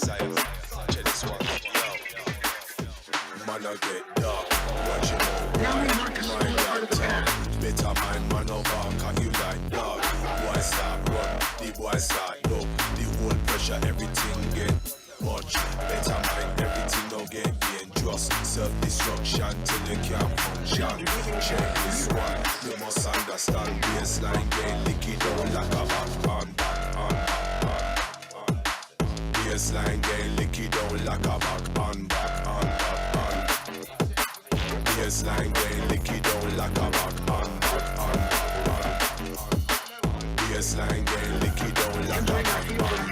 Check this one. Man, I get dark. Watch it all. Mind that talk. Better mind, man, over. Can you like dog? Boy start run. The boy start look. The whole pressure, everything get much. Better mind, everything don't get dangerous. Self-destruction till you can't function. Check this one. You must understand. Baseline get licky down like a back on. Baseline get licky down like a back on. Baseline get licky down like a back on. Baseline get licky down like a back on.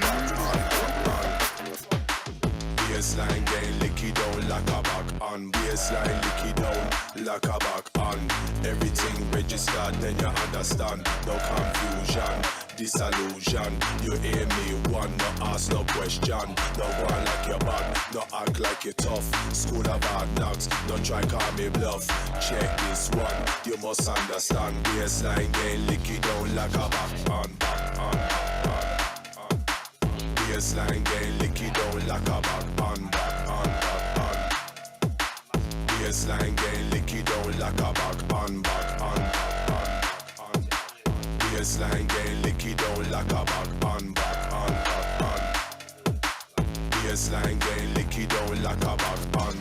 Baseline get licky down like a back on. Baseline licky down like a back on. Everything registered, then you understand. No confusion, disillusion. You hear me, one, no ask no question. No one like your bad, no act like you tough. School of hard knocks, don't try call me bluff. Check this one, you must understand. Baseline get licky down like a back on. Baseline get licky down like a back on. Baseline get licky down like a back on. Baseline get licky down like a back on. Baseline get licky down like a back on.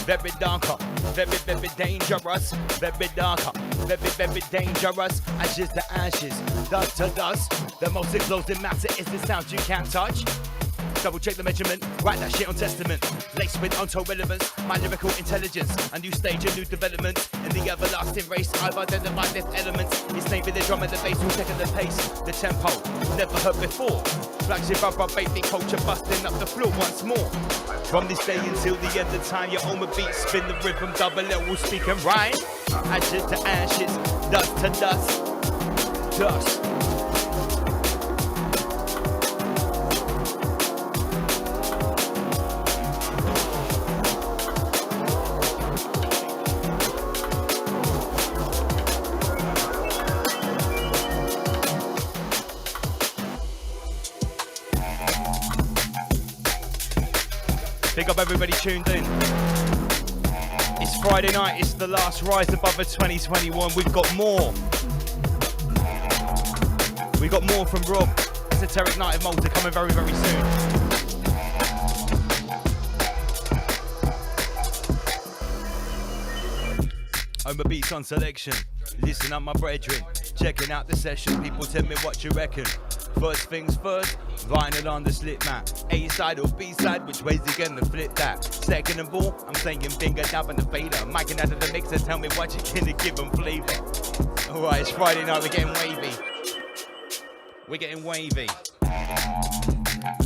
Very darker, very dangerous, very darker, Very, very dangerous. Ashes to ashes, dust to dust. The most explosive matter is the sound you can't touch. Double check the measurement, write that shit on testament. Laced with untold relevance, my lyrical intelligence. A new stage, a new development. In the everlasting race, I've identified death elements. It's named the drum and the bass, who's taking the pace. The tempo, never heard before. Flagship of our baby culture, busting up the floor once more. From this day until the end of time, your own beat, spin the rhythm, double L will speak and rhyme. Ashes to ashes, dust to dust, dust. Big up everybody tuned in. It's Friday night, it's the last Rise Above of 2021. We've got more. We've got more from Rob. Esoteric Night of Malta coming very, very soon. Oma Beats on selection. Listen up my brethren. Checking out the session. People tell me what you reckon. First things first, vinyl on the slip mat. A side or B side, which way's he gonna flip that? Second of all, I'm saying finger dab and the fader. Micing out of the mixer, tell me what you gonna give them flavour. Alright, it's Friday night, we're getting wavy. We're getting wavy.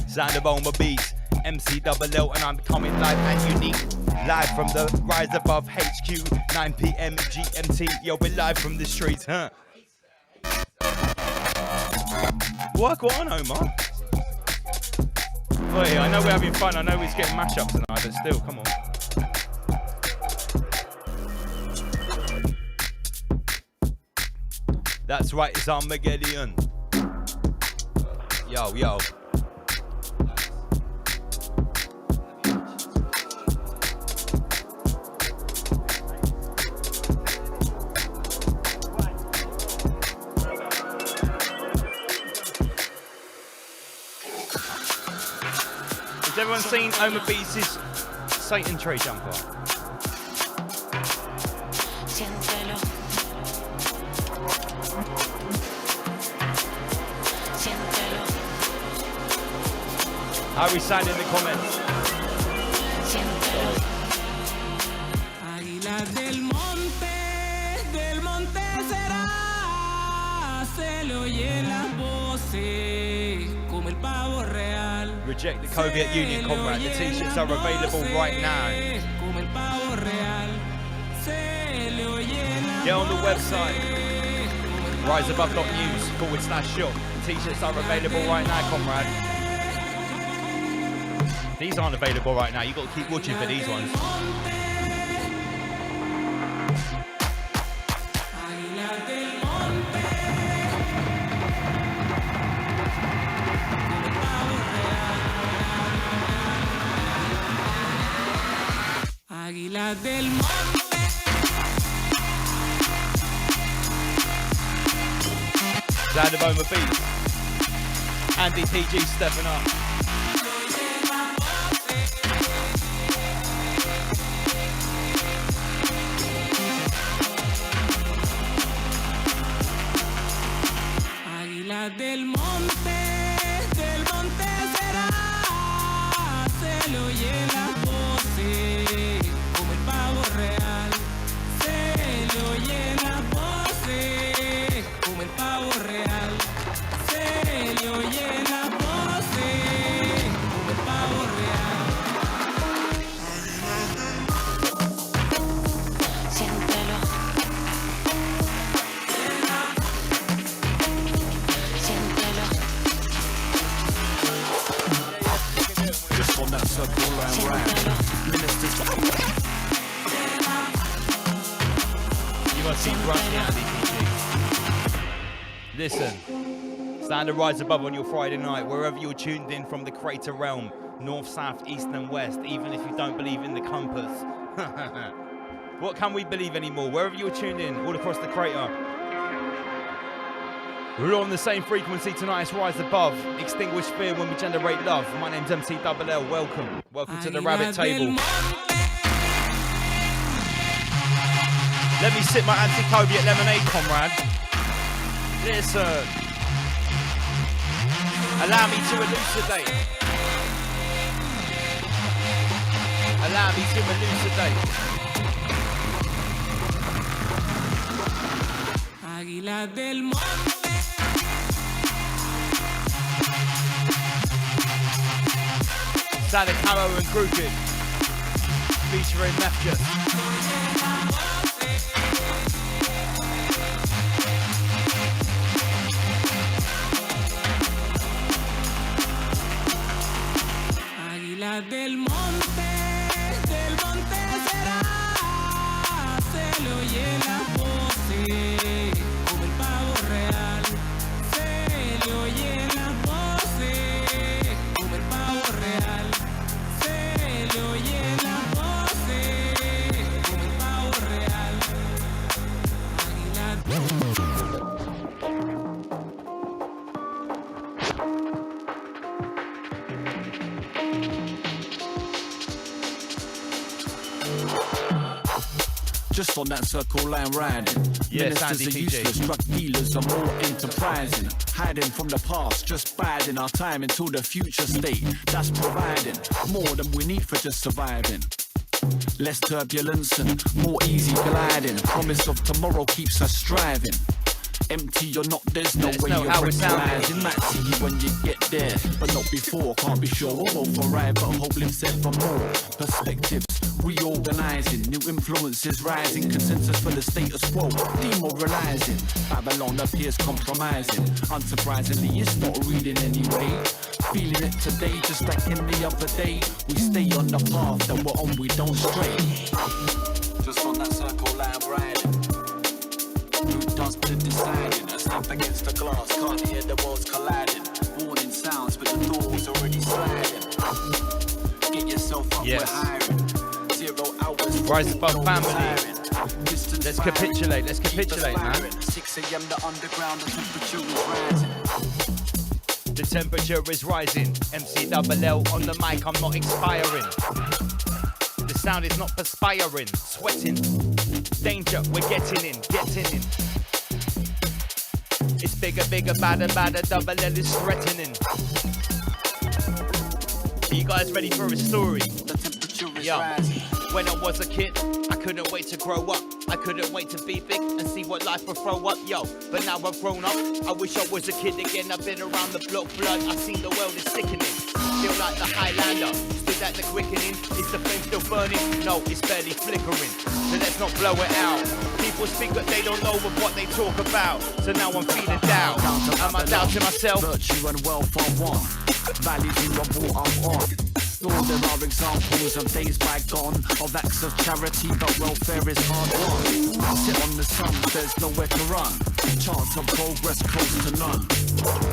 Sound of Oma Beats, MC Double L, and I'm coming live and unique. Live from the Rise Above HQ, 9 PM GMT. Yo, we're live from the streets, huh? What on, Omar? Oh yeah, I know we're having fun. I know we're getting mashups tonight, but still, come on. That's right, it's Armageddon. Yo, yo. Has everyone seen Oma Beats' Satan Tree jumper? Siéntelo. Siéntelo. How are we sound in the comments? Siéntelo. Águila del monte será, se le oyen las voces como el pavo real. Reject the Soviet Union, comrade. The t-shirts are available right now. Como el pavo real, se le oyen las Get on the website, riseabove.news/shop. T-shirts are available right now, comrade. These aren't available right now. You've got to keep watching for these ones. Águila del monte. Sound of Oma Beats. Andy PG stepping up. Águila del monte será, se le oyen las voces. Como el pavo real, se le oyen las voces. Como el pavo real, se le oyen las voces. Como el pavo real. Siéntelo. Siéntelo. This one that's a cool and rap. Ministers. You must see grunting Andy PG. Listen. Stand and rise above on your Friday night, wherever you're tuned in from the Crater Realm, north, south, east and west, even if you don't believe in the compass. What can we believe anymore? Wherever you're tuned in, all across the crater. We're all on the same frequency tonight. It's Rise Above. Extinguish fear when we generate love. My name's MC Double L. Welcome to the Rabbit Table. Let me sip my anti-coviate lemonade, comrade. Listen. Allow me to elucidate. Allow me to elucidate. Águila del monte. Sonic Harrow and Crooked. Featuring Mefjus. Águila del monte será, se le oye la voz, como el pavo real, se le oye la voz, como el pavo real, se le oye la voz, como el pavo real, águila Just on that circle line riding. Yes, Ministers Andy are PG. useless, drug dealers are more enterprising. Hiding from the past, just biding our time until the future state. That's providing more than we need for just surviving. Less turbulence and more easy gliding. Promise of tomorrow keeps us striving. Empty or not, there's no Let us way know you're how it sounds. recognizing. Might see you when you get there, but not before. Can't be sure we'll go for ride, but hope lives evermore. Perspectives reorganizing, new influences rising, consensus for the status quo demoralizing. Babylon appears compromising. Unsurprisingly, it's not reading anyway. Feeling it today, just like in the other day. We stay on the path that we're on, we don't stray. Just on that circle line riding. Who does the deciding? A snap against the glass, can't hear the walls colliding. Warning sounds, but the door's already sliding. Get yourself up, Yes. we're hiring. 0 hours. Rise above family. Distance Let's firing. capitulate, let's Keep us capitulate, man. firing. 6 a.m. the underground, the temperature is rising. The temperature is rising. MC double L on the mic, I'm not expiring. The sound is not perspiring, sweating. Danger, we're getting in, getting in. It's bigger, bigger, badder, badder, double L is threatening. Are you guys ready for a story? The temperature is Yeah. rising. When I was a kid, I couldn't wait to grow up. I couldn't wait to be big and see what life would throw up, yo. But now I've grown up, I wish I was a kid again. I've been around the block, blood, I've seen the world is sickening. Feel like the Highlander, stood at the quickening. Is the flame still burning? No, it's barely flickering. So let's not blow it out. People speak but they don't know of what they talk about. So now I'm feeling down. Am I doubting myself? Virtue and wealth are one. Values you are brought up on. Though there are examples of days bygone, of acts of charity, but welfare is hard won. Sit on the sun, there's nowhere to run. Chance of progress close to none.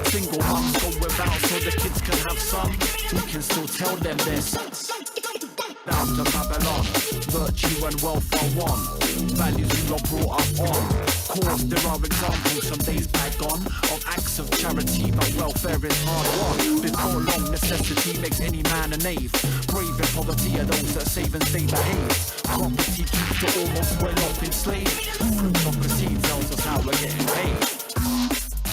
Single mums go without so the kids can have some. We can still tell them this. Down to Babylon, virtue and wealth are one. Values you are brought up on. Course there are examples from days bygone of acts of charity, but welfare is hard won. Before long, necessity makes any man a knave. Brave in poverty are those that save and stay behave. Property keeps to almost well off enslaved. Plutocracy tells us how we're getting paid.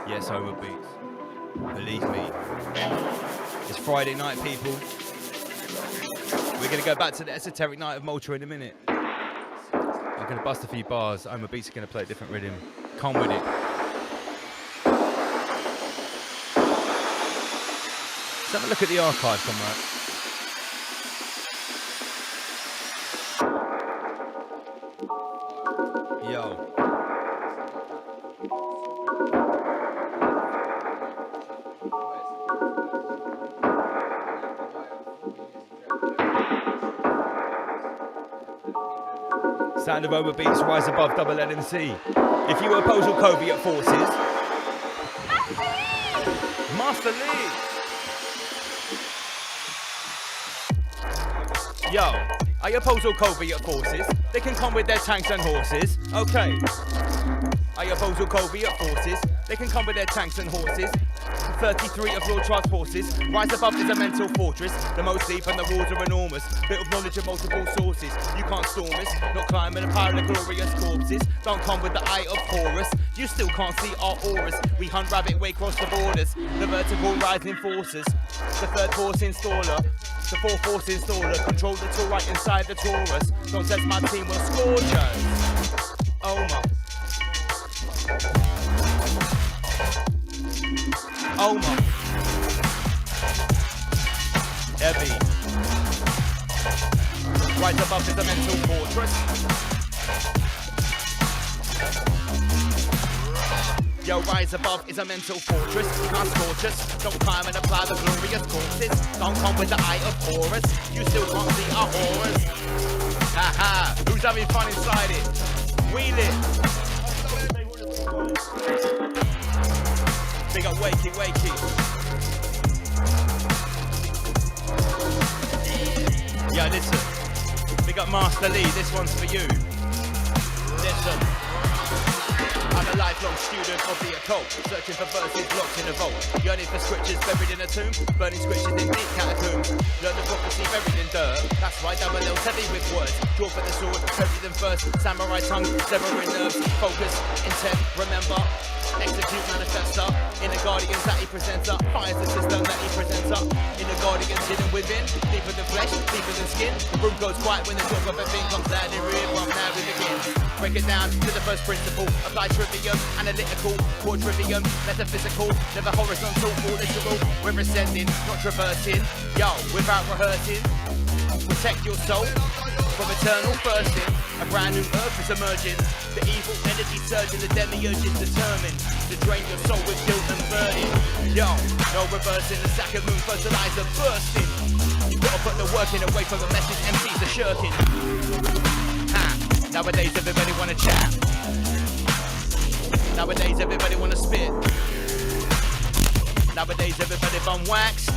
Yes, Homer Beats. Believe me. It's Friday night, people. We're going to go back to the Esoteric night of Malta in a minute. I'm going to bust a few bars. Homer Beats are going to play a different rhythm. Come with it. Let's have a look at the archive, comrade. Yo. Sound of Homer Beats, rise above double LNC. If you oppose all covert forces, Master Lee. Yo, I oppose all covert forces. They can come with their tanks and horses. Okay. I oppose all covert forces. They can come with their tanks and horses. 33 of Lord Trust forces. Rise above is a mental fortress. The most deep and the walls are enormous. Bit of knowledge of multiple sources. You can't storm us. Not climbing a pile of glorious corpses. Don't come with the eye of Horus. You still can't see our auras. We hunt rabbit way across the borders. The vertical rising forces. The third force installer. The fourth force installer. Control the tool right inside the Taurus. Don't test my team will scorch us. Oh my. Oma. Heavy. Right above is a mental fortress. Yo, rise above is a mental fortress. You can't scorch us. Don't climb and apply the glorious corpses. Don't come with the eye of Horus. You still can't see our auras. Haha. Who's having fun inside it? Wheel it. Big up Wakey, Wakey. Yeah, listen. Big up Master Lee, this one's for you. Listen. I'm a lifelong student of the occult, searching for verses locked in a vault, yearning for scriptures buried in a tomb, burning scriptures in deep catacombs, learn the prophecy buried in dirt. That's why double L's heavy with words, draw for the sword, bury them first, samurai tongue, severing nerves, focus, intent, remember. Execute manifestor, in the guardians that he presents up, fires the system that he presents up, in the guardians hidden within, deeper than flesh, deeper than skin, the room goes quiet when the talk of a thing comes loud in rear, but now we begin. Break it down to the first principle, apply trivium, analytical, core trivium, metaphysical, never horizontal or literal, we're ascending, not traversing, yo, without rehearsing, protect your soul from eternal thirsting, a brand new earth is emerging, the evil energy surging, the demiurge is determined to drain your soul with guilt and burning. Yo, no reversing, the sack of moon fertilizer bursting. Gotta put the work in away from the message MCs are shirking. Ha, nowadays everybody wanna chat. Nowadays everybody wanna spit. Nowadays everybody bum wax.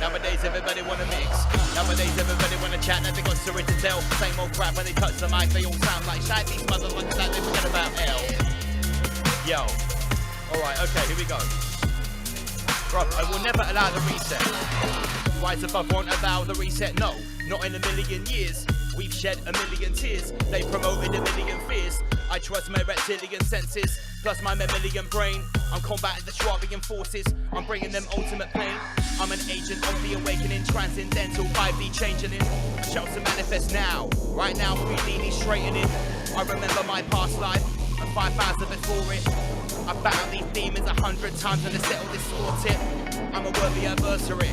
Nowadays everybody wanna mix. Nowadays everybody wanna chat, now they got story to tell. Same old crap when they touch the mic, they all sound like shite. These motherfuckers like they forget about hell. Yo. Alright, okay, here we go. Bro, I will never allow the reset. Rise above won't allow the reset, no. Not in a million years. We've shed a million tears. They promoted a million fears. I trust my reptilian senses, plus my mammalian brain. I'm combating the Schwabian forces. I'm bringing them ultimate pain. I'm an agent of the awakening, transcendental 5D changing it. Shouts to manifest now. Right now, 3D needs straightening. I remember my past life and 5,000 before it. I battled these demons 100 times and I settled this score tip. I'm a worthy adversary.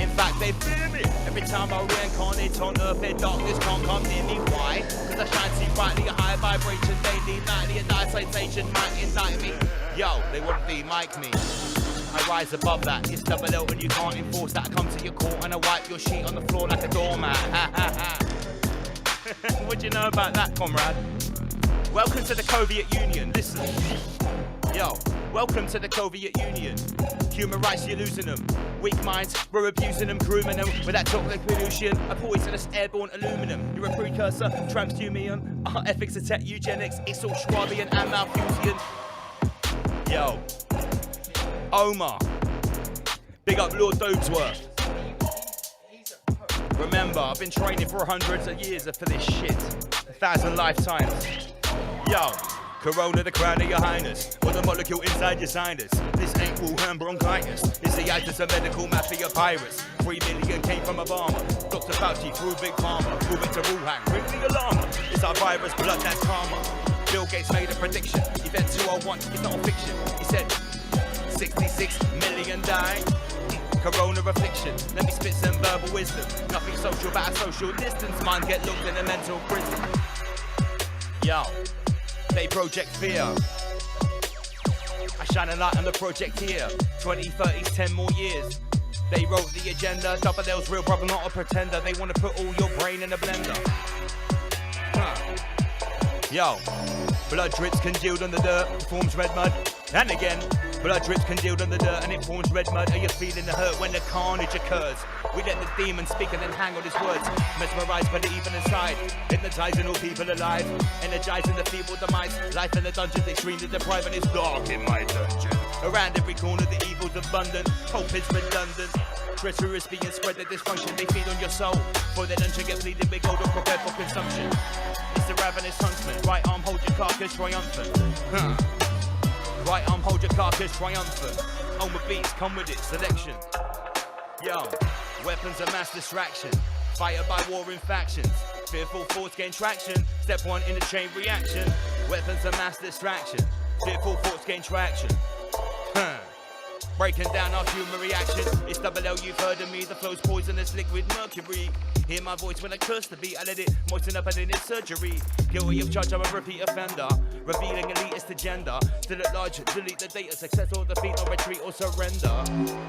In fact, they fear me. Every time I reincarnate on earth, their darkness can't come near me. Why? Cause I shine too brightly, a high vibration daily, nightly, a dire citation might indict me. Yo, they wouldn't be like me. I rise above that. It's double L and you can't enforce that. I come to your court and I wipe your sheet on the floor like a doormat. What do you know about that, comrade? Welcome to the Soviet Union. Listen. Yo, welcome to the Soviet Union. Human rights, you're losing them. Weak minds, we're abusing them, grooming them with that toxic pollution, a poisonous airborne aluminum. You're a precursor, transhuman. Our ethics attack eugenics. It's all Schwabian and Malthusian. Yo, Omar, big up Lord Dogsworth. Remember, I've been training for hundreds of years for this shit. 1,000 lifetimes. Yo. Corona, the crown of your highness, or the molecule inside your sinus. This ain't Wuhan bronchitis, it's the itis of medical mafia pirates. 3 million came from Obama, Dr. Fauci through Big Pharma, moving to Wuhan, ring the alarm. It's our virus, blood, that's karma. Bill Gates made a prediction, event 201, it's not a fiction. He said, 66 million die. Corona affliction, let me spit some verbal wisdom. Nothing social but a social distance, mind get looked in a mental prison. Yo. They project fear. I shine a light on the project here. 2030's 10 more years. They wrote the agenda. Double L's real brother, not a pretender. They want to put all your brain in a blender. Yo, blood drips congealed on the dirt, it forms red mud. And again, blood drips congealed on the dirt and it forms red mud. Are you feeling the hurt when the carnage occurs? We let the demon speak and then hang on his words. Mesmerized by the evil inside, hypnotizing all people alive, energizing the feeble demise. Life in the dungeon, extremely deprived and it's dark in my dungeon. Around every corner the evil's abundant, hope is redundant. Treacherous being spread the dysfunction, they feed on your soul. For the dungeon get bleeding big gold or prepared for consumption. It's the ravenous huntsman, right arm hold your carcass triumphant. Right arm hold your carcass triumphant. Oma beats come with it, selection. Yo, weapons of mass distraction. Fighter by warring factions. Fearful thoughts gain traction. Step 1 in the chain reaction. Weapons of mass distraction. Fearful thoughts gain traction. Breaking down our human reaction. It's double L, you've heard of me. The flow's poisonous liquid mercury. Hear my voice when I curse the beat. I let it moisten up and then it's surgery. Guilty of charge, I'm a repeat offender. Revealing elitist agenda. Still at large, delete the data. Success or defeat or retreat or surrender.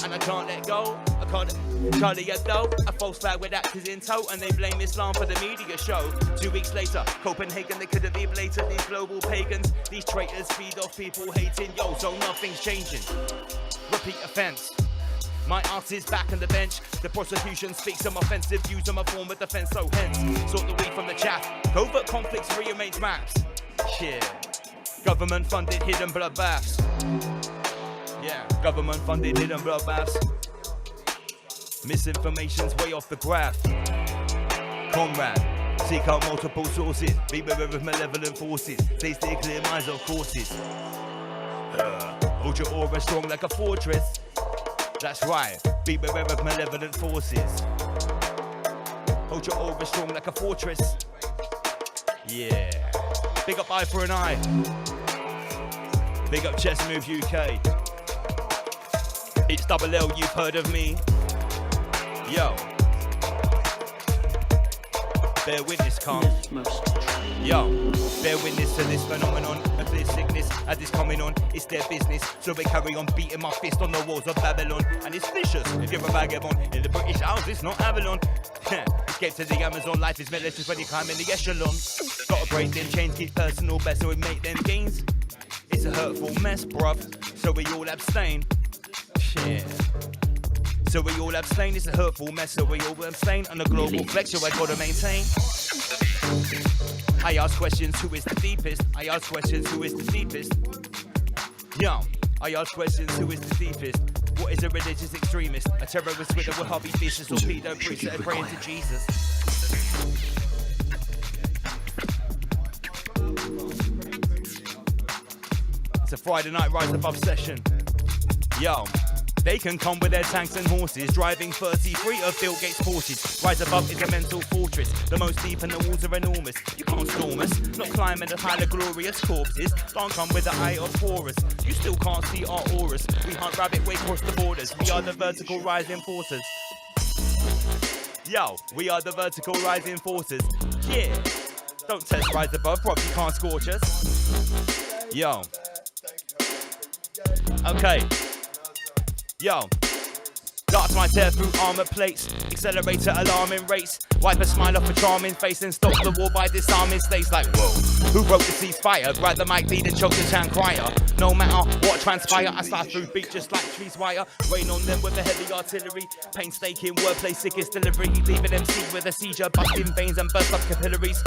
And I can't let go. I can't. Charlie Hebdo, a false flag with actors in tow. And they blame Islam for the media show. 2 weeks later, Copenhagen, they could have been blatant. These global pagans. These traitors feed off people hating. Yo, so nothing's changing. Repeat offense. My ass is back on the bench. The prosecution speaks some offensive views on my form of defense. So hence, sort the weed from the chaff. Covert conflicts rearrange maps. Shit. Government funded hidden bloodbaths. Yeah, government funded hidden bloodbaths. Misinformation's way off the graph. Comrade, seek out multiple sources. Be beware of malevolent forces. They stay clear minds of courses. Hold your aura strong like a fortress. That's right, be beware of malevolent forces. Hold your aura strong like a fortress. Yeah. Big up Eye for an Eye. Big up Chess Move UK. It's double L, you've heard of me. Yo. Bear witness, calm. Yo, bear witness to this phenomenon of this sickness as it's coming on. It's their business, so they carry on beating my fist on the walls of Babylon. And it's vicious if you're a vagabond in the British Isles. It's not Avalon. Escape to the Amazon. Life is malicious when you climb in the echelon. Gotta break them chains, keep personal best, so we make them gains. It's a hurtful mess, bruv, so we all abstain. Shit. So we all abstain, it's a hurtful mess. So we all abstain on a global flex, so I gotta maintain. I ask questions, who is the deepest? I ask questions, who is the deepest? Yo, I ask questions, who is the deepest? What is a religious extremist? A terrorist with a Wahhabi thesis or pedo priest that are praying to Jesus? It's a Friday night Rise Above session. Yo, they can come with their tanks and horses, driving 33 of Bill Gates' Porsches. Rise Above is a mental fortress, the most deep and the walls are enormous. You can't storm us, not climbing a pile of glorious corpses. Don't come with the eye of Horus, you still can't see our auras. We hunt rabbit way across the borders, we are the vertical rising forces. Yo, we are the vertical rising forces. Yeah, don't test Rise Above, bro, you can't scorch us. Yo. Okay. Yo, darts might tear through armor plates, accelerator alarming rates, wipe a smile off a charming face and stop the war by disarming states like whoa. Who broke the ceasefire? Grab the mic, lead and choke the town crier. No matter what transpire, I slide through beat just like trees wire. Rain on them with a heavy artillery, painstaking wordplay, sickest delivery, leaving MC with a seizure, busting veins and burst up capillaries.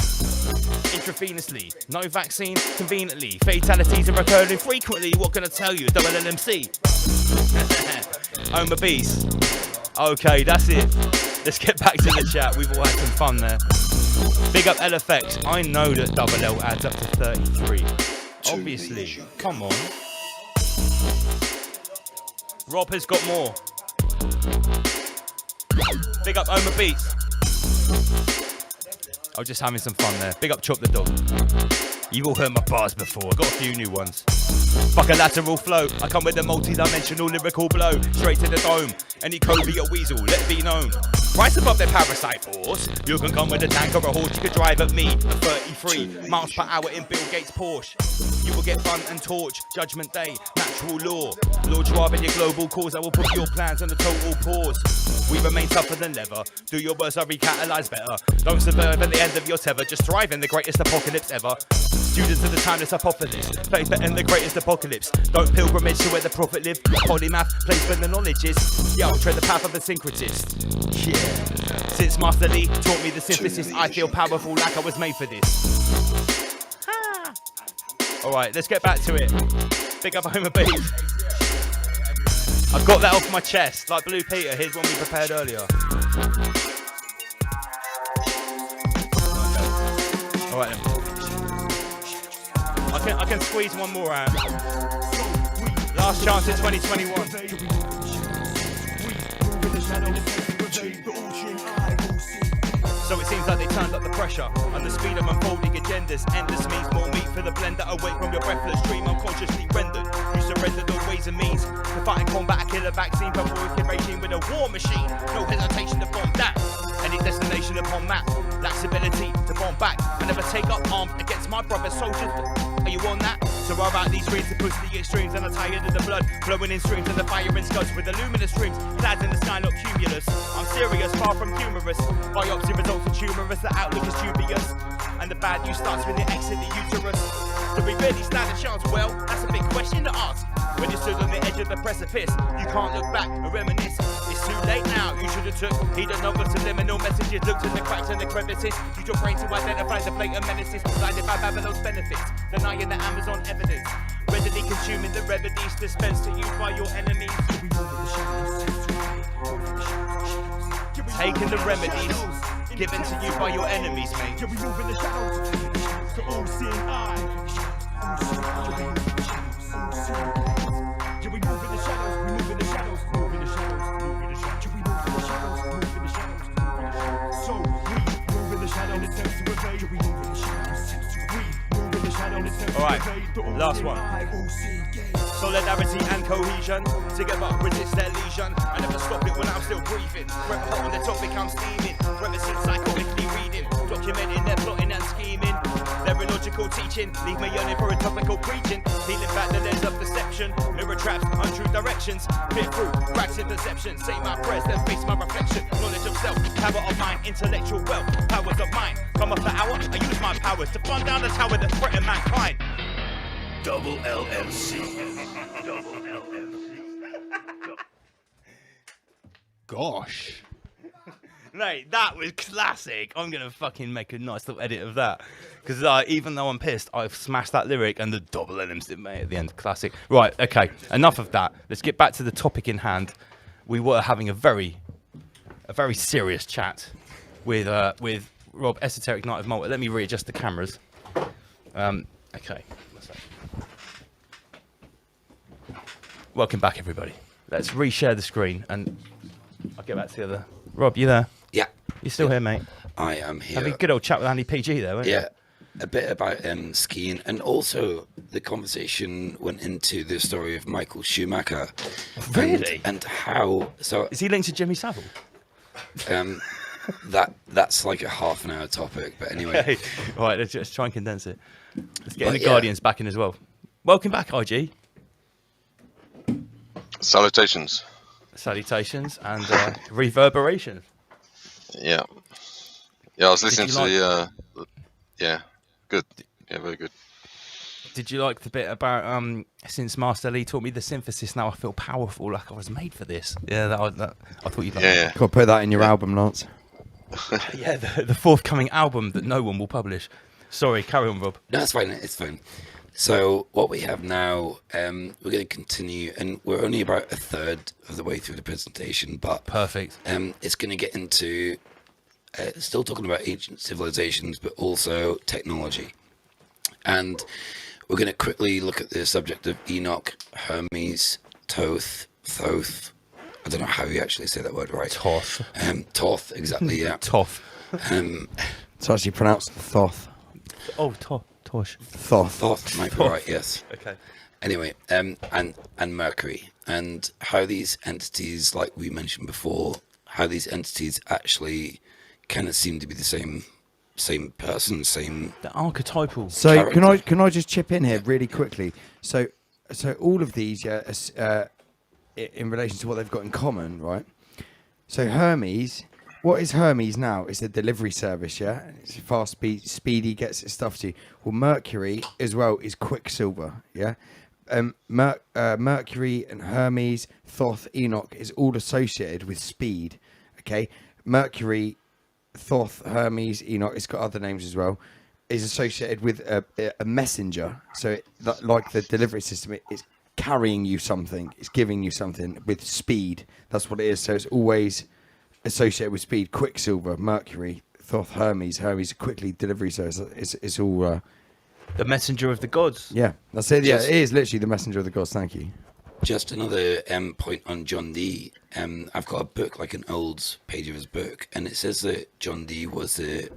Intravenously, no vaccine, conveniently, fatalities are recurring frequently. What can I tell you? Double LMC. I'm a beast. Okay, that's it. Let's get back to the chat. We've all had some fun there. Big up LFX. I know that double L adds up to 33. Obviously. Come on. Rob has got more. Big up Oma Beats. I was just having some fun there. Big up Chop the Dog. You've all heard my bars before. Got a few new ones. Fuck a lateral flow. I come with a multi-dimensional lyrical blow. Straight to the dome. Any Kobe or Weasel, let it be known. Rise above their parasite force. You can come with a tank or a horse. You can drive at me at 33 miles per hour in Bill Gates' Porsche. You will get fun and torch. Judgment Day, natural law. Lord Schwab in your global cause. I will put your plans on a total pause. We remain tougher than leather. Do your worst, I recatalyze better. Don't survive at the end of your tether. Just thrive in the greatest apocalypse ever. Students of the timeless hypothesis. Faith in the greatest apocalypse. Don't pilgrimage to where the prophet lived. Polymath, place where the knowledge is. Yo, tread the path of a syncretist. Yeah. Since Master Lee taught me the synthesis, I feel powerful like I was made for this. Alright, let's get back to it. Big up Homer Beat. I got that off my chest, like Blue Peter. Here's one we prepared earlier. Alright then. I can squeeze one more out. Last chance in 2021. So it seems like they turned up the pressure and the speed of unfolding agendas. Endless means more meat for the blender. Away from your breathless dream, unconsciously rendered. You surrender the ways and means to fight and combat a killer vaccine. But wicked regime with a war machine. No hesitation to bomb that. Any destination upon map. Lacks ability to bomb back. I never take up arms against my brother soldiers. Are you on that? So I write these streams to push the extremes, and I'm tired of the blood flowing in streams and the fire in scuds with the luminous streams. Clouds in the sky, not cumulus. I'm serious, far from humorous. Biopsy results in tumorous, the outlook is dubious. And the bad news starts when you exit the uterus. Do we really stand a chance? Well, that's a big question to ask. When you stood on the edge of the precipice, you can't look back and reminisce. It's too late now, you should have took heed of numbers, subliminal messages. Looked in the cracks and the crevices. Use your brain to identify the blatant menaces. Blinded by Babylon's benefits, denying the Amazon evidence. Readily consuming the remedies dispensed to you by your enemies. Taking the remedies given to you by your enemies, mate. Yeah, we move in the shadows to all seeing eye. Yeah, we move in the shadows, we move in the shadows, move in the shadows, move in the shadows. Yeah, we move in the shadows, move in the shadows, move in the shadows. So we move in the shadows and attempts to evade. Yeah, we move in the shadows. We move in the shadows and attempts to evade. Alright, last one. Solidarity and cohesion, together resist their lesion. I never stop it when I'm still breathing. Forever hot on the topic, I'm steaming. Forever since psychotically reading, documenting their plotting and scheming. Their illogical teaching, leave me yearning for a topical preaching. Peeling back the lens of deception, mirror traps, untrue directions. Fit through, cracks in deception. Say my prayers, then face my reflection. Knowledge of self, power of mind, intellectual wealth, powers of mine. Come off the hour, I use my powers to burn down the tower that threaten mankind. Double LMC. Double LMC. gosh. Mate, that was classic. I'm going to fucking make a nice little edit of that. Because even though I'm pissed, I've smashed that lyric and the double M's it made at the end. Classic. Right, okay. Enough of that. Let's get back to the topic in hand. We were having a very serious chat with Rob, Esoteric Night of Malta. Let me readjust the cameras. Okay. Welcome back, everybody. Let's reshare the screen and I'll get back to the other. Rob, you there? Yeah. You still here, mate? I am here. Having a good old chat with Andy PG there, weren't you? Yeah, a bit about skiing, and also the conversation went into the story of Michael Schumacher. Really? And how? So Is he linked to Jimmy Savile? that's like a half an hour topic, but anyway. Okay. All right, let's just try and condense it. Let's get But the yeah. Guardians back in as well. Welcome back, IG. Salutations. Salutations and reverberation. Yeah. Yeah, I was listening you to yeah, good. Yeah, very good. Did you like the bit about since Master Lee taught me the synthesis, now I feel powerful, like I was made for this? Yeah, I thought you'd like Yeah, that. yeah. Got to put that in your album, Lance. Yeah, the forthcoming album that no one will publish. Sorry, carry on, Rob. No, it's fine. It's fine. So what we have now, we're going to continue, and we're only about a third of the way through the presentation, but Perfect. it's going to get into still talking about ancient civilizations, but also technology. And we're going to quickly look at the subject of Enoch, Hermes, Thoth. I don't know how you actually say that word right. Toth. Thoth, exactly, yeah. Toth. It's actually pronounced Thoth. Oh, Tosh. Thoth. Thoth might be right, yes. Okay. Anyway, and Mercury, and how these entities, like we mentioned before, how these entities actually kind of seem to be the same person, same. The archetypal. So Character. can I just chip in here really quickly? So all of these, in relation to what they've got in common, right? So Hermes, what is Hermes now? It's a delivery service, yeah. It's fast, speedy, gets its stuff to you. Well, Mercury as well is Quicksilver, yeah. Mercury and Hermes, Thoth, Enoch is all associated with speed. Okay, Mercury, Thoth, Hermes, Enoch. It's got other names as well. Is associated with a messenger. So like the delivery system, it's carrying you something. It's giving you something with speed. That's what it is. So it's always associated with speed. Quicksilver, Mercury, Thoth, Hermes. Hermes quickly delivery service. It's all. The messenger of the gods. Yeah, that's it. Yeah, Yes. it is literally the messenger of the gods. Thank you. Just another point on John Dee. I've got a book, like an old page of his book, and it says that John Dee was the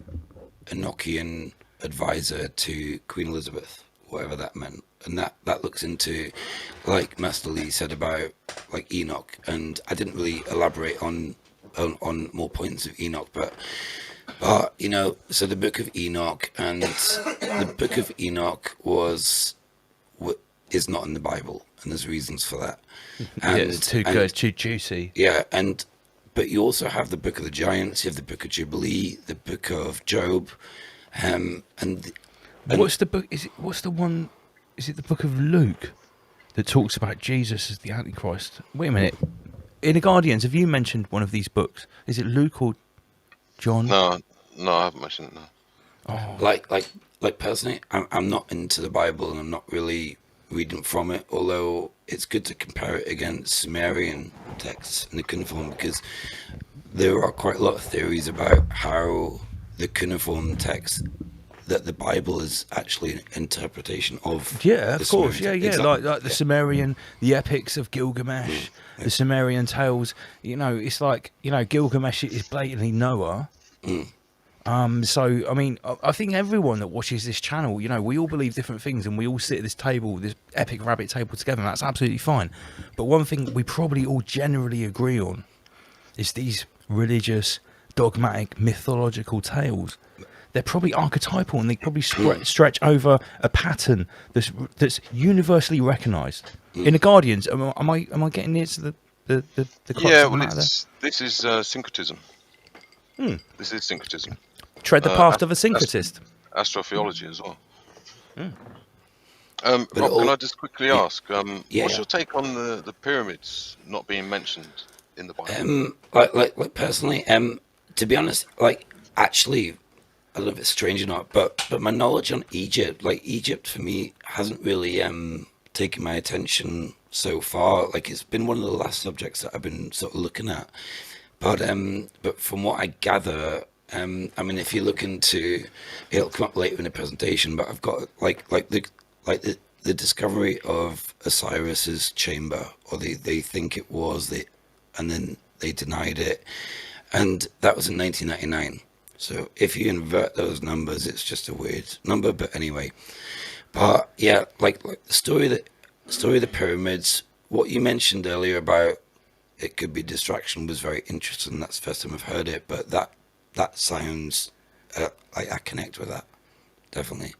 Enochian advisor to Queen Elizabeth, whatever that meant. And that looks into, like Master Lee said about like Enoch, and I didn't really elaborate on more points of Enoch, but you know, so the Book of Enoch, and the Book of Enoch is not in the Bible, and there's reasons for that. And, Yeah, it's too good, too juicy. Yeah, but you also have the Book of the Giants, you have the Book of Jubilee, the Book of Job, and What's the book? What's the one? Is it the book of Luke that talks about Jesus as the Antichrist? Wait a minute. In the Guardians, have you mentioned one of these books? Is it Luke or John? No, I haven't mentioned it. No. Oh, like personally, I'm not into the Bible, and I'm not really reading from it, although it's good to compare it against Sumerian texts in the cuneiform, because there are quite a lot of theories about how the cuneiform text, that the Bible is actually an interpretation of. yeah, the of course. Sumerian Yeah, text. yeah. Exactly. Like the Sumerian, the epics of Gilgamesh, the Sumerian tales. You know, it's like, you know, Gilgamesh is blatantly Noah. So, I mean, I think everyone that watches this channel, you know, we all believe different things, and we all sit at this table, this epic rabbit table together, and that's absolutely fine. But one thing we probably all generally agree on is these religious, dogmatic, mythological tales. They're probably archetypal, and they probably stretch over a pattern that's universally recognised. In the Guardians, am I getting near to the crux Yeah, of the well, matter there? this is syncretism. This is syncretism. Tread the path of a syncretist. Astrotheology as well. But Rob, all- can I just quickly ask, Yeah, what's yeah. your take on the pyramids not being mentioned in the Bible? Like personally, to be honest, like actually, I don't know if it's strange or not, but my knowledge on Egypt, like Egypt for me, hasn't really taken my attention so far. Like it's been one of the last subjects that I've been sort of looking at. But from what I gather, I mean, if you look into, it'll come up later in the presentation. But I've got the discovery of Osiris's chamber, or they think it was it, and then they denied it, and that was in 1999. So if you invert those numbers, it's just a weird number. But anyway, but yeah, like the story of the pyramids, what you mentioned earlier about it could be distraction was very interesting. That's the first time I've heard it, but that sounds like I connect with that, definitely.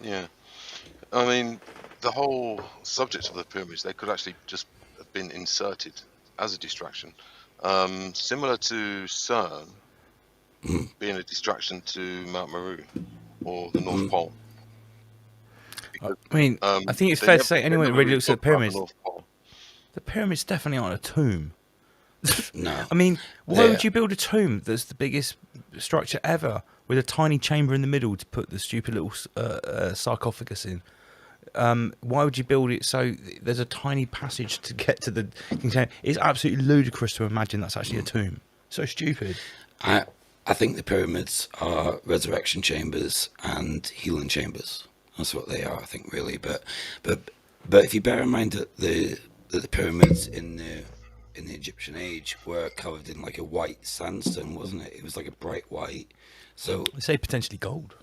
Yeah. I mean, the whole subject of the pyramids, they could actually just have been inserted as a distraction. Similar to CERN being a distraction to Mount Meru or the North Pole. Because, I mean, I think it's they fair to never- say they anyone that never really really looks at talk about the pyramids, North Pole. the pyramids definitely aren't a tomb. No. I mean, why They're- would you build a tomb that's the biggest structure ever with a tiny chamber in the middle to put the stupid little sarcophagus in? Why would you build it so there's a tiny passage to get to the container? It's absolutely ludicrous to imagine that's actually a tomb. So stupid. I think the pyramids are resurrection chambers and healing chambers. That's what they are, I think, really. But if you bear in mind that the pyramids in the Egyptian age were covered in like a white sandstone, wasn't it? It was like a bright white. So They say potentially gold.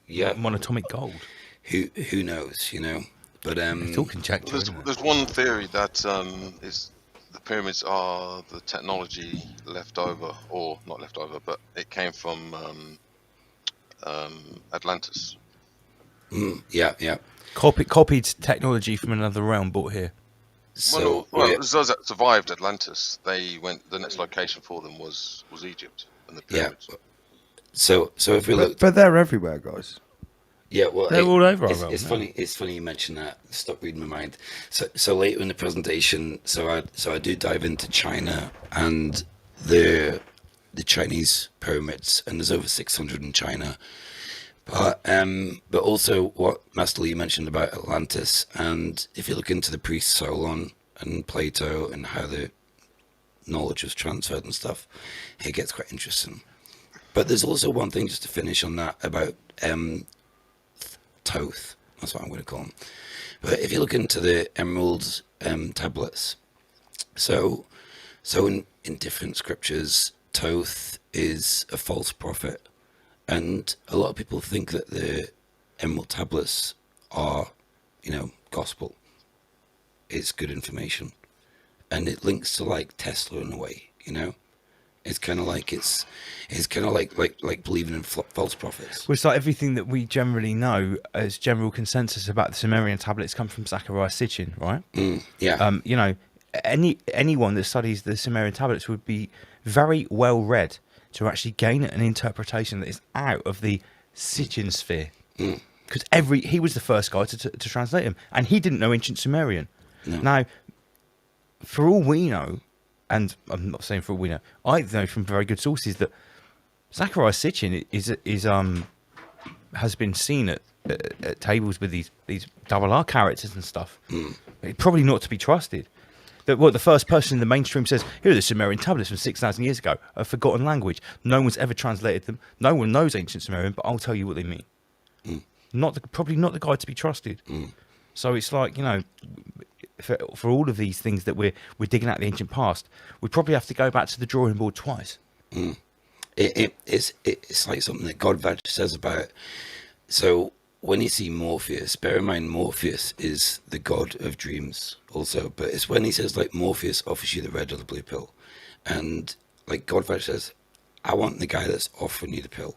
yeah, Monatomic gold. who knows, you know? But It's all conjecture, There's, isn't it? there's one theory that is the pyramids are the technology left over, or not left over, but it came from Atlantis. yeah. Copied technology from another realm brought here. So Well, those that survived Atlantis, they went. The next location for them was Egypt and the yeah. pyramids. So if we look, But they're everywhere, guys. yeah, well, They're all over our it's, realm, it's yeah. funny. It's funny you mention that. Stop reading my mind. So later in the presentation, I do dive into China and the Chinese pyramids, and there's over 600 in China. But also what Master Lee mentioned about Atlantis, and if you look into the priest Solon and Plato and how the knowledge was transferred and stuff, it gets quite interesting. But there's also one thing just to finish on that about Thoth. That's what I'm going to call them. But if you look into the emerald tablets, so in different scriptures, Thoth is a false prophet. And a lot of people think that the emerald tablets are, gospel. It's good information. And it links to like Tesla in a way, It's kind of like like believing in false prophets. Well, it's like everything that we generally know as general consensus about the Sumerian tablets come from Zachariah Sitchin, right? Yeah. Anyone that studies the Sumerian tablets would be very well read to actually gain an interpretation that is out of the Sitchin sphere. Because he was the first guy to translate them, and he didn't know ancient Sumerian. No. Now, for all we know, and I'm not saying for all we know, I know from very good sources that Zachariah Sitchin has been seen at tables with these double R characters and stuff. Probably not to be trusted. The first person in the mainstream says, here are the Sumerian tablets from 6,000 years ago, a forgotten language. No one's ever translated them. No one knows ancient Sumerian, but I'll tell you what they mean. Probably not the guy to be trusted. So it's like, for all of these things that we're digging out the ancient past, we probably have to go back to the drawing board twice. It's like something that Godvach says about. So when you see Morpheus, bear in mind Morpheus is the god of dreams also, but it's when he says like Morpheus offers you the red or the blue pill, and like Godvach says, I want the guy that's offering you the pill.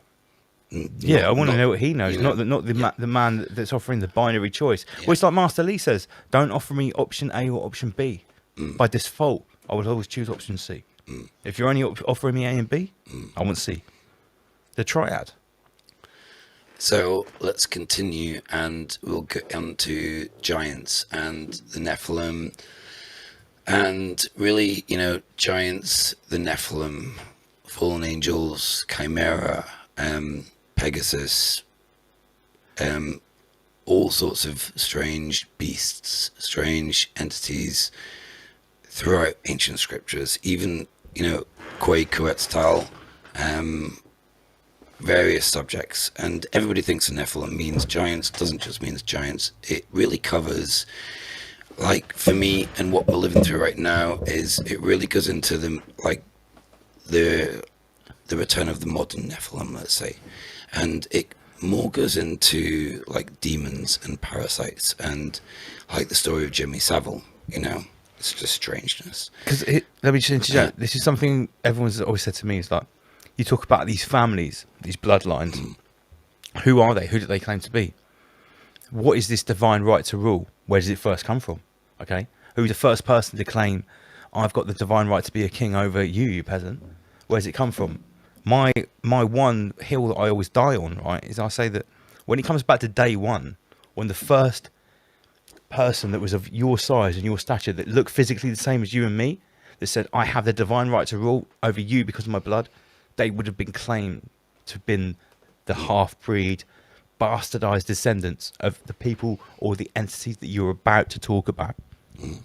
I want to know what he knows, not the man that's offering the binary choice. Yeah. Well, it's like Master Lee says, don't offer me option A or option B. By default, I would always choose option C. If you're only offering me A and B, I want C. The triad. So let's continue, and we'll get on to giants and the Nephilim. And really, giants, the Nephilim, fallen angels, Chimera, Pegasus, all sorts of strange beasts, strange entities throughout ancient scriptures, even, Quetzalcoatl, various subjects. And everybody thinks a Nephilim means giants. Doesn't just mean giants. It really covers, like, for me, and what we're living through right now is it really goes into the return of the modern Nephilim, let's say. And it more goes into like demons and parasites and like the story of Jimmy Savile, it's just strangeness. Because let me just interject. This is something everyone's always said to me. Is like, you talk about these families, these bloodlines. Who are they? Who do they claim to be? What is this divine right to rule? Where does it first come from? Okay, who's the first person to claim, I've got the divine right to be a king over you, you peasant? Where does it come from? My one hill that I always die on, right, is I say that when it comes back to day one, when the first person that was of your size and your stature, that looked physically the same as you and me, that said, I have the divine right to rule over you because of my blood, they would have been claimed to have been the half-breed, bastardized descendants of the people or the entities that you're about to talk about.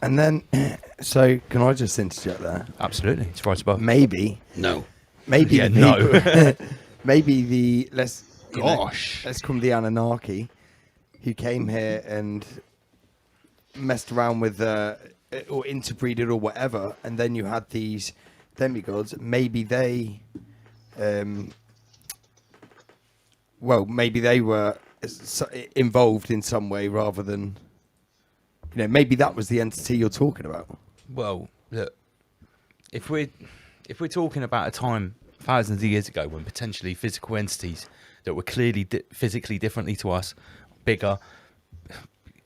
And then, so can I just interject there? Absolutely, it's right above. Maybe. No. Maybe Yeah, the no. people, maybe the let's call them the Anunnaki, who came here and messed around with or interbreeded or whatever, and then you had these demigods. Maybe they, maybe they were involved in some way rather than, maybe that was the entity you're talking about. Well, look, if we're talking about a time thousands of years ago when potentially physical entities that were clearly physically differently to us, bigger,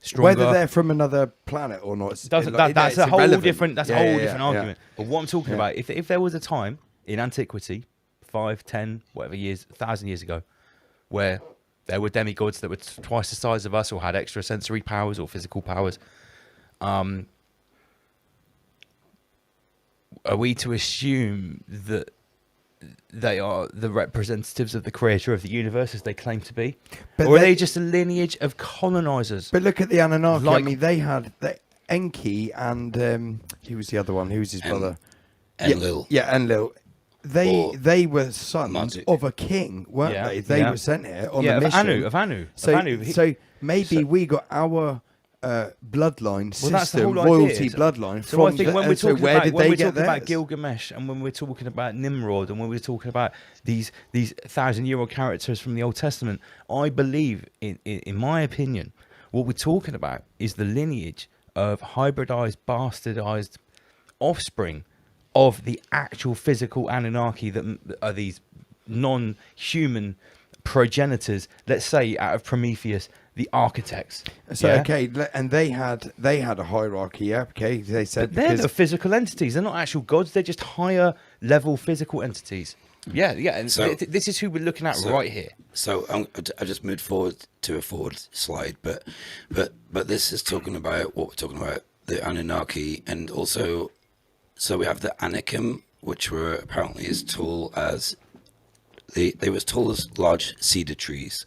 stronger, whether they're from another planet or not, that's a whole different argument. Yeah. But what I'm talking about, if there was a time in antiquity, 5, 10, whatever years, 1,000 years ago, where there were demigods that were twice the size of us or had extra sensory powers or physical powers, are we to assume that they are the representatives of the creator of the universe as they claim to be? But or are they just a lineage of colonizers? But look at the Anunnaki. I mean, they had Enki and who was the other one? Who was his brother? Enlil. Yeah, Enlil. They were sons Marduk. of a king, weren't they? They were sent here on a of mission. Anu. So maybe we got our bloodline system, that's the whole royalty idea. bloodline. So from I think when we're talking about theirs? Gilgamesh, and when we're talking about Nimrod, and when we're talking about these 1,000-year-old characters from the Old Testament, I believe, in my opinion, what we're talking about is the lineage of hybridized, bastardized offspring of the actual physical Anunnaki that are these non-human progenitors, let's say, out of Prometheus, the architects. So okay, and they had a hierarchy. Yeah, okay. They said they're the physical entities. They're not actual gods. They're just higher level physical entities. Yeah. And so, this is who we're looking at right here. So I just moved forward to a forward slide, but this is talking about what we're talking about, the Anunnaki, and also, so we have the Anakim, which were apparently as tall as they were as tall as large cedar trees,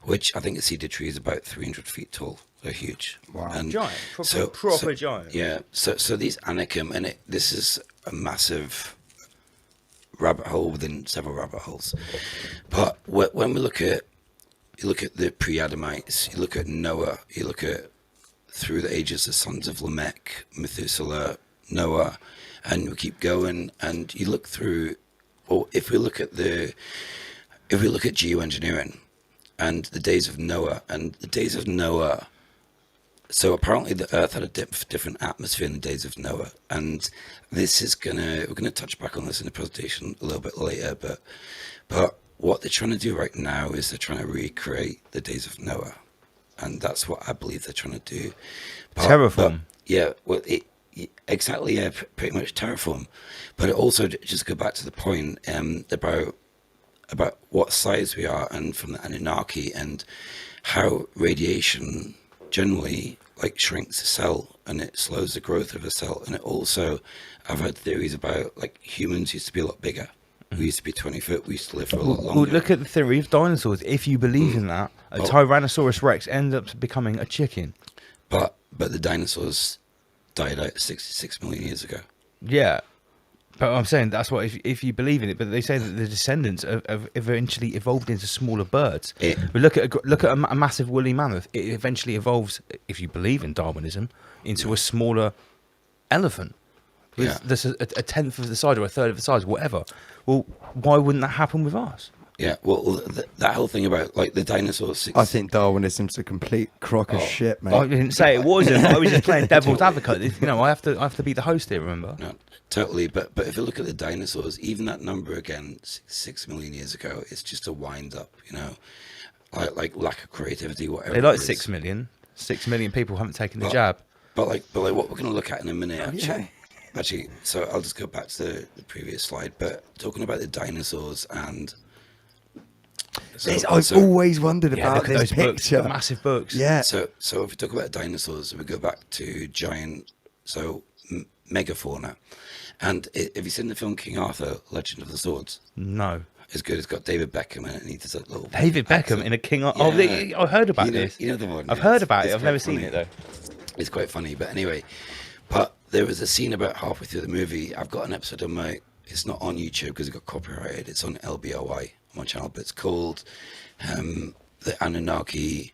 which I think a cedar tree is about 300 feet tall. They're huge. Wow. And giant, proper giant. Yeah. So these Anakim, and this is a massive rabbit hole within several rabbit holes. But when you look at the pre-Adamites, you look at Noah, you look at through the ages the sons of Lamech, Methuselah, Noah, and we keep going, and you look through. Well, if we look at geoengineering and the days of Noah, so apparently the Earth had a different atmosphere in the days of Noah, and we're gonna touch back on this in the presentation a little bit later, but what they're trying to do right now is they're trying to recreate the days of Noah, and that's what I believe they're trying to do. Terraform. Exactly, yeah, pretty much terraform. But it also, just go back to the point about what size we are, and from the Anunnaki, and how radiation generally like shrinks a cell and it slows the growth of a cell. And it also, I've heard theories about like humans used to be a lot bigger. We used to be 20 foot. We used to live for a lot Well, longer. look at the theory of dinosaurs. If you believe in that, a Tyrannosaurus Rex ends up becoming a chicken. But the dinosaurs died out 66 million years ago. Yeah. But I'm saying that's what if you believe in it. But they say that the descendants have eventually evolved into smaller birds. But look at a massive woolly mammoth. It eventually evolves, if you believe in Darwinism, into a smaller elephant. Yeah. That's a tenth of the size or a third of the size, whatever. Well, why wouldn't that happen with us? Yeah, well, that whole thing about like the dinosaurs. I think Darwinism's a complete crock of shit, mate. I didn't say it wasn't. I was just playing devil's advocate. You know, I have to be the host here. Remember? No, totally. But if you look at the dinosaurs, even that number again, 6 million years ago, it's just a wind up. You know, like lack of creativity, whatever. They like it is. 6 million. 6 million people haven't taken the jab. But like what we're going to look at in a minute, actually. So I'll just go back to the previous slide. But talking about the dinosaurs and. I've always wondered Yeah, about look at this those books, picture. the massive books. Yeah. So if we talk about dinosaurs, we go back to giant, megafauna. And have you seen the film King Arthur, Legend of the Swords? No. It's good. It's got David Beckham in it, and he does that little David Beckham accent. in a King. Yeah. I heard about this. You know the one. I've yeah, heard about it. it's I've never quite seen funny. it though. It's quite funny, but anyway. But there was a scene about halfway through the movie. I've got an episode on my. It's not on YouTube because it got copyrighted. It's on LBOI on my channel, but it's called The Anunnaki,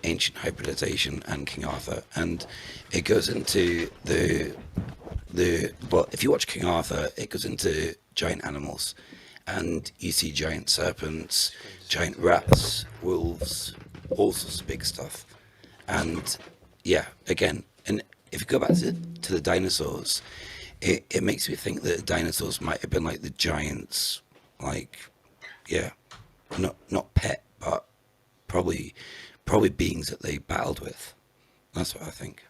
Ancient Hybridization, and King Arthur, and it goes into well, if you watch King Arthur, it goes into giant animals, and you see giant serpents, giant rats, wolves, all sorts of big stuff, and yeah, again, and if you go back to the dinosaurs, it makes me think that dinosaurs might have been like the giants, like, yeah, not pet, but probably beings that they battled with. That's what I think.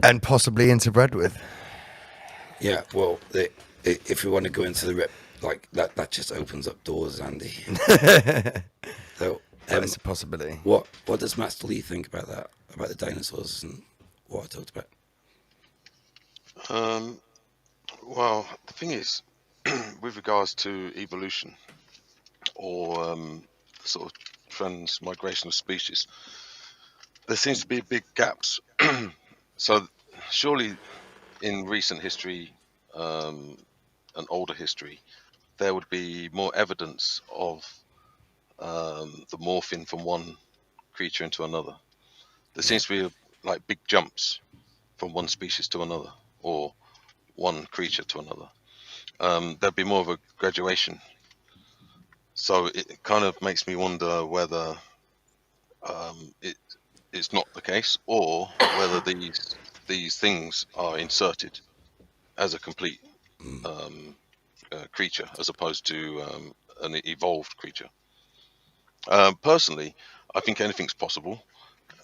And possibly interbred with. Yeah, well, if we want to go into the like that just opens up doors, Andy. So That's a possibility. What does Master Lee think about that? About the dinosaurs and what I talked about? Well, the thing is, with regards to evolution or sort of transmigration of species, there seems to be big gaps. So surely in recent history and older history, there would be more evidence of the morphing from one creature into another. There seems to be like big jumps from one species to another, or one creature to another. There'd be more of a graduation. So it kind of makes me wonder whether it's not the case, or whether these things are inserted as a complete creature, as opposed to an evolved creature. Personally, I think anything's possible.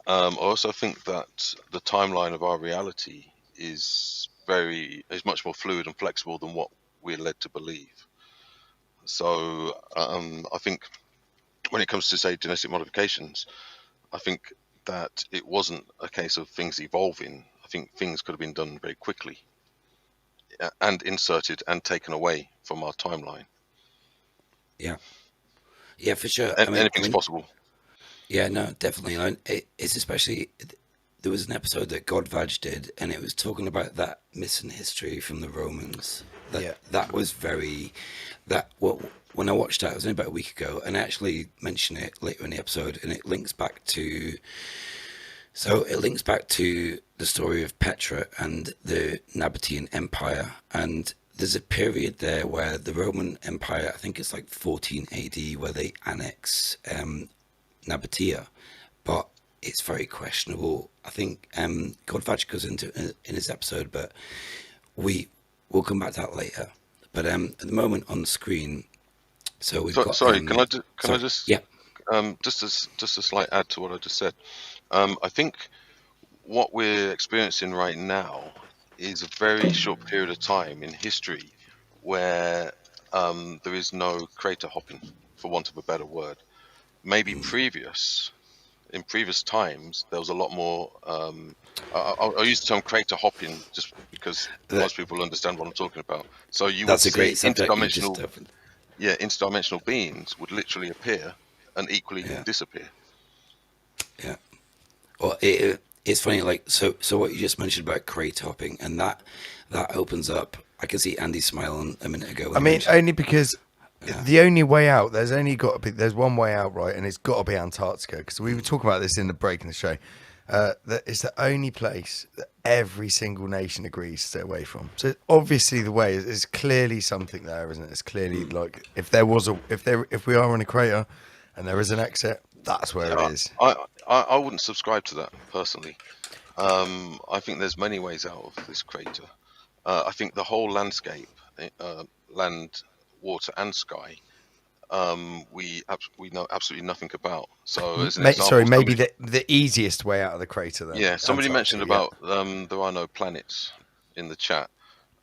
I also think that the timeline of our reality is much more fluid and flexible than what we're led to believe. So I think when it comes to, say, genetic modifications, I think that it wasn't a case of things evolving. I think things could have been done very quickly and inserted and taken away from our timeline. Yeah, for sure. Anything's possible. Yeah, no, definitely. It's especially, there was an episode that Godvaj did, and it was talking about that missing history from the Romans. That was when I watched that, it was only about a week ago, and I actually mentioned it later in the episode, and it links back to the story of Petra and the Nabatean Empire, and there's a period there where the Roman Empire, I think it's like 14 AD, where they annex Nabatea, but it's very questionable. I think Godvaj goes into it in his episode, but we'll come back to that later. But at the moment on the screen, so we've got. Sorry, can I just? Yeah. Just a slight add to what I just said. I think what we're experiencing right now is a very short period of time in history where there is no crater hopping, for want of a better word. Maybe previous in previous times there was a lot more. I'll use the term crater hopping just because most people understand what I'm talking about. So you would That's a see great subject you just interdimensional, opened. interdimensional beings would literally appear and equally Yeah. disappear. Yeah. Well, it's funny, like so what you just mentioned about crate hopping, and that opens up. I can see Andy smiling a minute ago. I mean, only because the only way out, there's one way out, right? And it's got to be Antarctica, because we were talking about this in the break in the show. That it's the only place that every single nation agrees to stay away from. So obviously the way is clearly something there, isn't it? It's clearly like if we are in a crater and there is an exit, that's where it is. I wouldn't subscribe to that personally. I think there's many ways out of this crater. I think the whole landscape, land, water, and sky, we know absolutely nothing about. So, as an example, maybe the easiest way out of the crater. Then, yeah, somebody mentioned Antarctica, about there are no planets in the chat,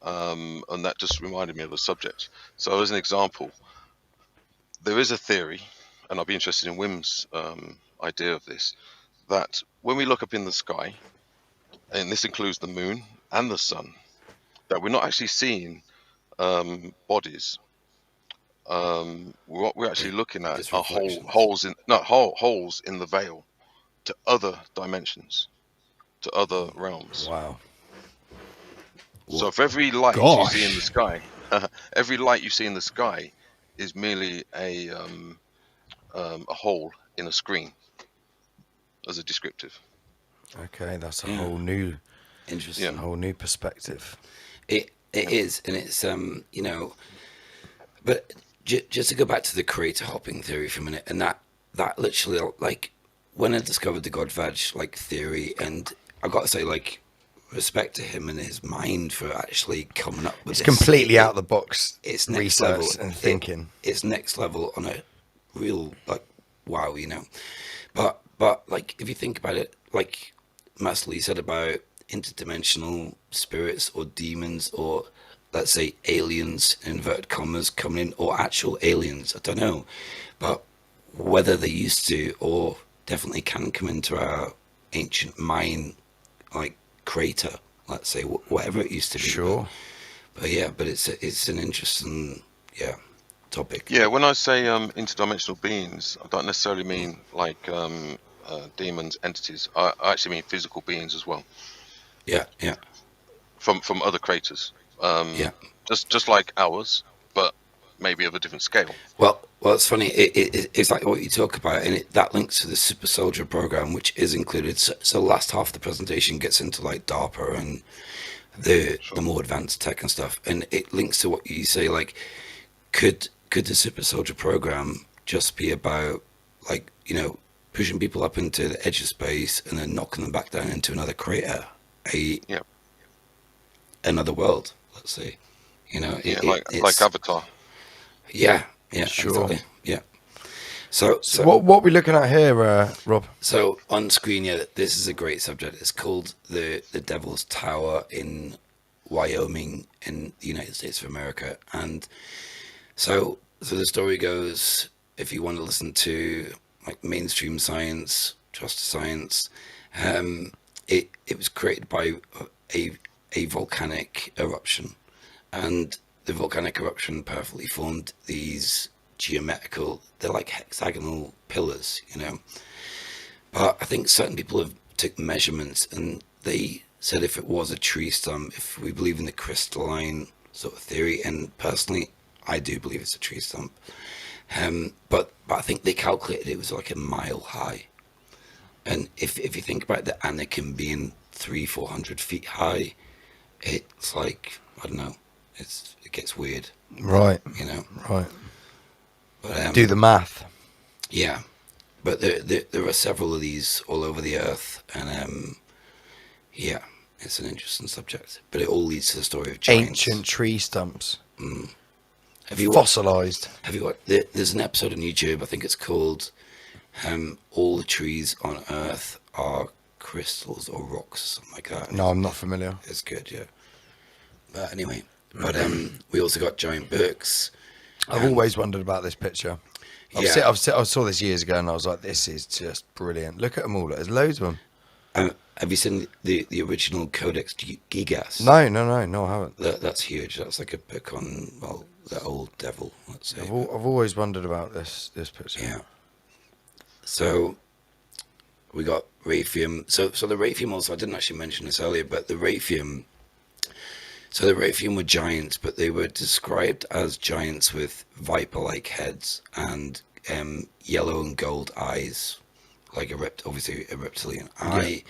and that just reminded me of the subject. So, as an example, there is a theory, and I'll be interested in Wim's idea of this, that when we look up in the sky, and this includes the moon and the sun, that we're not actually seeing bodies. What we're actually looking at Just are holes in the veil to other dimensions, to other realms. Wow. So for every light you see in the sky, every light you see in the sky is merely a hole in a screen, as a descriptive. Okay, that's a whole new, interesting, whole new perspective. It is, and it's but just to go back to the crater hopping theory for a minute, and that literally, like, when I discovered the God Vag theory, and I got to say, like, respect to him and his mind for actually coming up with it's completely out of the box. It's next research level and thinking. It's next level on a real wow, But like, if you think about it, like Master Lee said about interdimensional spirits or demons, or let's say aliens in inverted commas coming in, or actual aliens, I don't know, but whether they used to or definitely can come into our ancient Mayan crater, let's say, whatever it used to be. Sure. But it's an interesting topic. Yeah, when I say interdimensional beings, I don't necessarily mean like demons, entities. I actually mean physical beings as well. Yeah. From other craters. Just like ours, but maybe of a different scale. Well, it's funny. It's like what you talk about, and that links to the Super Soldier program, which is included. So last half of the presentation gets into like DARPA and the more advanced tech and stuff, and it links to what you say. Like, could the Super Soldier program just be about pushing people up into the edge of space and then knocking them back down into another crater, another world? Let's say, like Avatar. Yeah, sure. Exactly. Yeah. So what we're looking at here, Rob? So on screen, this is a great subject. It's called the Devil's Tower in Wyoming in the United States of America. And so the story goes, if you want to listen to like mainstream science, trust science, it was created by a volcanic eruption, and the volcanic eruption perfectly formed these geometrical, they're like hexagonal pillars, but I think certain people have took measurements and they said if it was a tree stump, if we believe in the crystalline sort of theory, and personally I do believe it's a tree stump, but I think they calculated it was like a mile high. And if you think about the Anakin being 300-400 feet high, it's like, I don't know, it gets weird, right? Right. But, do the math. Yeah, but there are several of these all over the earth, and it's an interesting subject. But it all leads to the story of giants. Ancient tree stumps. Have you fossilized? Have you watched? There's an episode on YouTube. I think it's called "All the Trees on Earth Are Crystals or Rocks," something like that. No, I'm not familiar. It's good, yeah. But anyway, we also got giant birks. I've always wondered about this picture. Yeah. I saw this years ago, and I was like, "This is just brilliant. Look at them all. There's loads of them." Have you seen the original Codex Gigas? No, I haven't. That's huge. That's like a book on, well, the old devil, let's say. I've always wondered about this picture. Yeah. So we got Raytheum. So the Raytheum also, I didn't actually mention this earlier, but the Raytheum. So the Raytheum were giants, but they were described as giants with viper-like heads and yellow and gold eyes, like obviously a reptilian eye.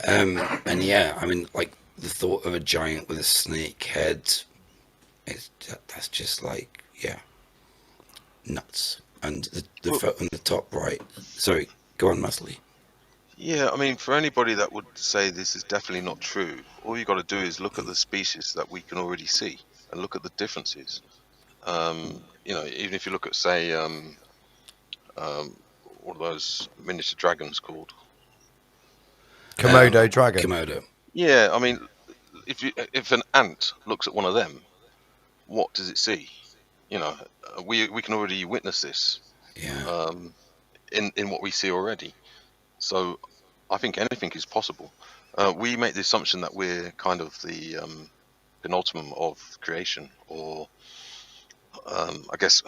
And yeah, I mean, like the thought of a giant with a snake head, that's just like, yeah, nuts. And the photo on the top right. Sorry, go on, Masley. Yeah, I mean, for anybody that would say this is definitely not true, all you got to do is look at the species that we can already see and look at the differences. You know, even if you look at, say, what are those miniature dragons called? Komodo dragon. Komodo. Yeah, I mean, if an ant looks at one of them, what does it see? You know, we can already witness this. Yeah. In what we see already. So I think anything is possible. We make the assumption that we're kind of the penultimate of creation, or I guess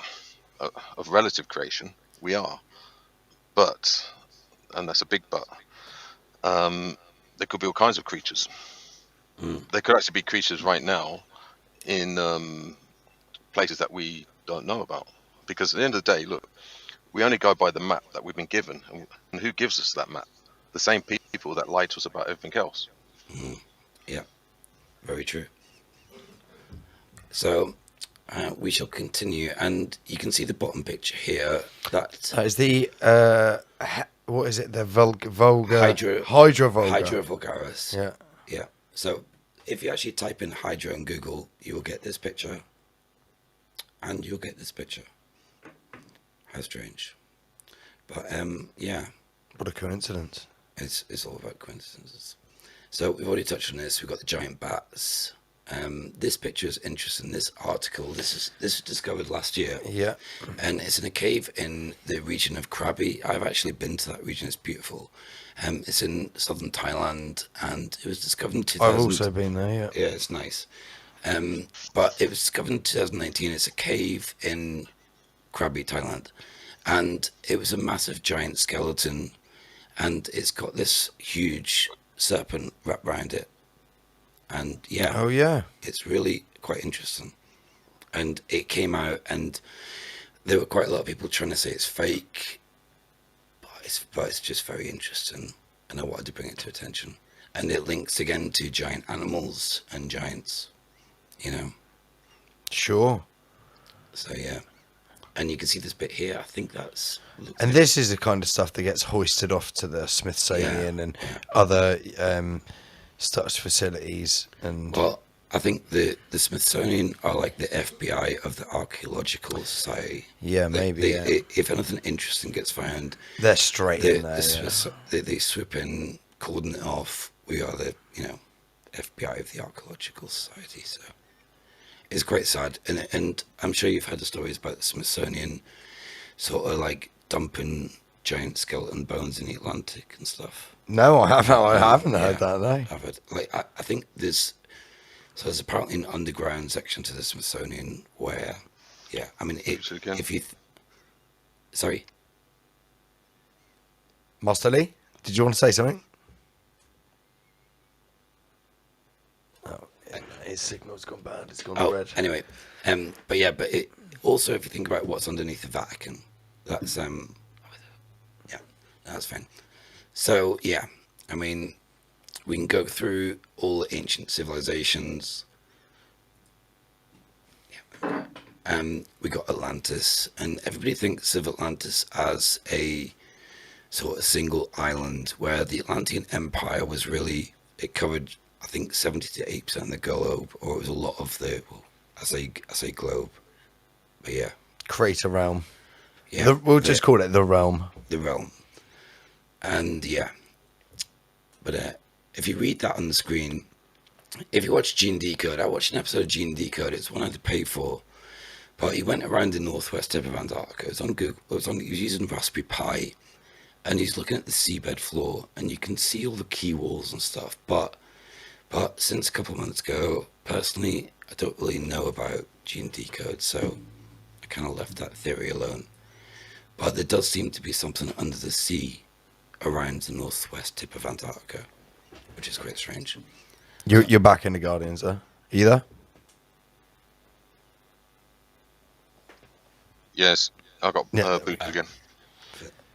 of relative creation. We are, but, and that's a big but, there could be all kinds of creatures. There could actually be creatures right now in places that we don't know about, because at the end of the day, look, we only go by the map that we've been given, and who gives us that map? The same people that lie to us about everything else. Yeah, very true. So we shall continue, and you can see the bottom picture here. That is the what is it? The Vulgar Hydra vulgaris. Yeah, yeah. So if you actually type in Hydra on Google, you will get this picture, and you'll get this picture. How strange, but yeah. What a coincidence! It's all about coincidences. So we've already touched on this. We've got the giant bats. This picture is interesting. This article, this was discovered last year. Yeah. And it's in a cave in the region of Krabi. I've actually been to that region. It's beautiful. It's in southern Thailand, and it was discovered in 2000. I've also been there. Yeah. Yeah, it's nice. But it was discovered in 2019. It's a cave in Krabi, Thailand, and it was a massive giant skeleton, and it's got this huge serpent wrapped around it. And yeah, oh yeah, it's really quite interesting. And it came out, and there were quite a lot of people trying to say it's fake, but it's just very interesting, and I wanted to bring it to attention. And it links again to giant animals and giants, you know. Sure. So yeah, and you can see this bit here. I think that's. And this is the kind of stuff that gets hoisted off to the Smithsonian and other such facilities. And well, I think the Smithsonian are like the FBI of the Archaeological Society. Yeah, maybe. If anything interesting gets found, they're straight in there. They swoop in, cordon it off. We are the FBI of the Archaeological Society. So it's quite sad, and I'm sure you've heard the stories about the Smithsonian sort of like dumping giant skeleton bones in the Atlantic and stuff. No, I haven't heard that. No, I've heard, like I think there's apparently an underground section to the Smithsonian where, I mean, if you, sorry, Master Lee, did you want to say something? Oh, his signal's gone bad. It's gone red. Anyway, but it also, if you think about what's underneath the Vatican, that's that's fine. So yeah, I mean, we can go through all the ancient civilizations. We got Atlantis, and everybody thinks of Atlantis as a sort of single island, where the Atlantean Empire was really, it covered, I think, 70 to 80% of the globe, or it was a lot of the, I say globe, but yeah, Crater realm. Yeah, we'll just call it the realm. The realm. And yeah, but if you read that on the screen, if you watch Gene Decode, I watched an episode of Gene Decode. It's one I had to pay for, But he went around the northwest tip of Antarctica. It was on Google. He was using Raspberry Pi, and he's looking at the seabed floor, and you can see all the key walls and stuff. But since a couple of months ago, personally, I don't really know about G&D code, so I kind of left that theory alone. But there does seem to be something under the sea around the northwest tip of Antarctica, which is quite strange. You're back in the Guardians, huh? Are you there? Yes, I got booted again.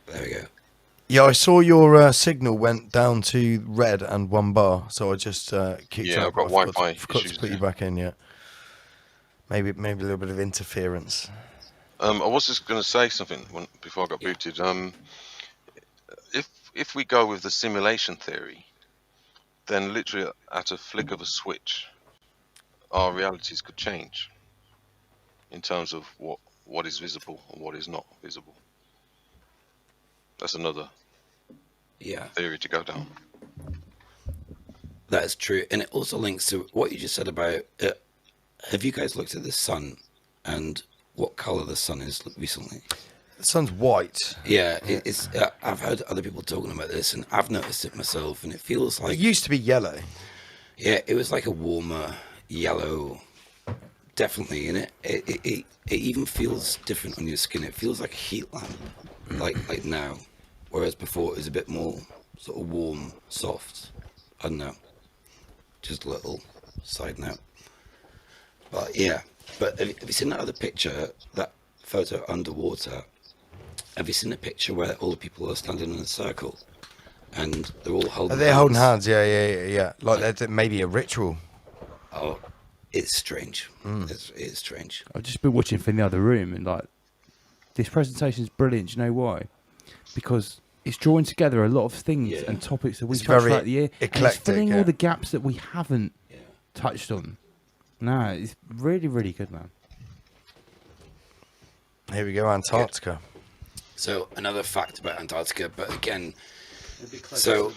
There we go. Yeah, I saw your signal went down to red and 1 bar, so I just kicked you out. I've got Wi-Fi Forgot to issues, put you back in yet. Maybe a little bit of interference. I was just going to say something before I got booted. If we go with the simulation theory, then literally at a flick of a switch, our realities could change in terms of what is visible and what is not visible. That's another theory to go down. That is true, and it also links to what you just said about. Have you guys looked at the sun and what color the sun is recently? The sun's white. Yeah, it's. I've heard other people talking about this, and I've noticed it myself, and it feels like It used to be yellow. Yeah, it was like a warmer yellow, definitely, and it even feels different on your skin. It feels like a heat lamp, like now, whereas before it was a bit more sort of warm, soft. I don't know, just a little side note. But yeah, have you seen that other picture, that photo underwater? Have you seen the picture where all the people are standing in a circle and they're all holding hands? They're holding hands, yeah. Like they're maybe a ritual. Oh, it's strange. It's strange. I've just been watching from the other room, and like, this presentation is brilliant. Do you know why? Because it's drawing together a lot of things and topics that we touched throughout the year. Eclectic, and it's filling all the gaps that we haven't touched on. No, it's really, really good, man. Here we go, Antarctica. So another fact about Antarctica, but again, so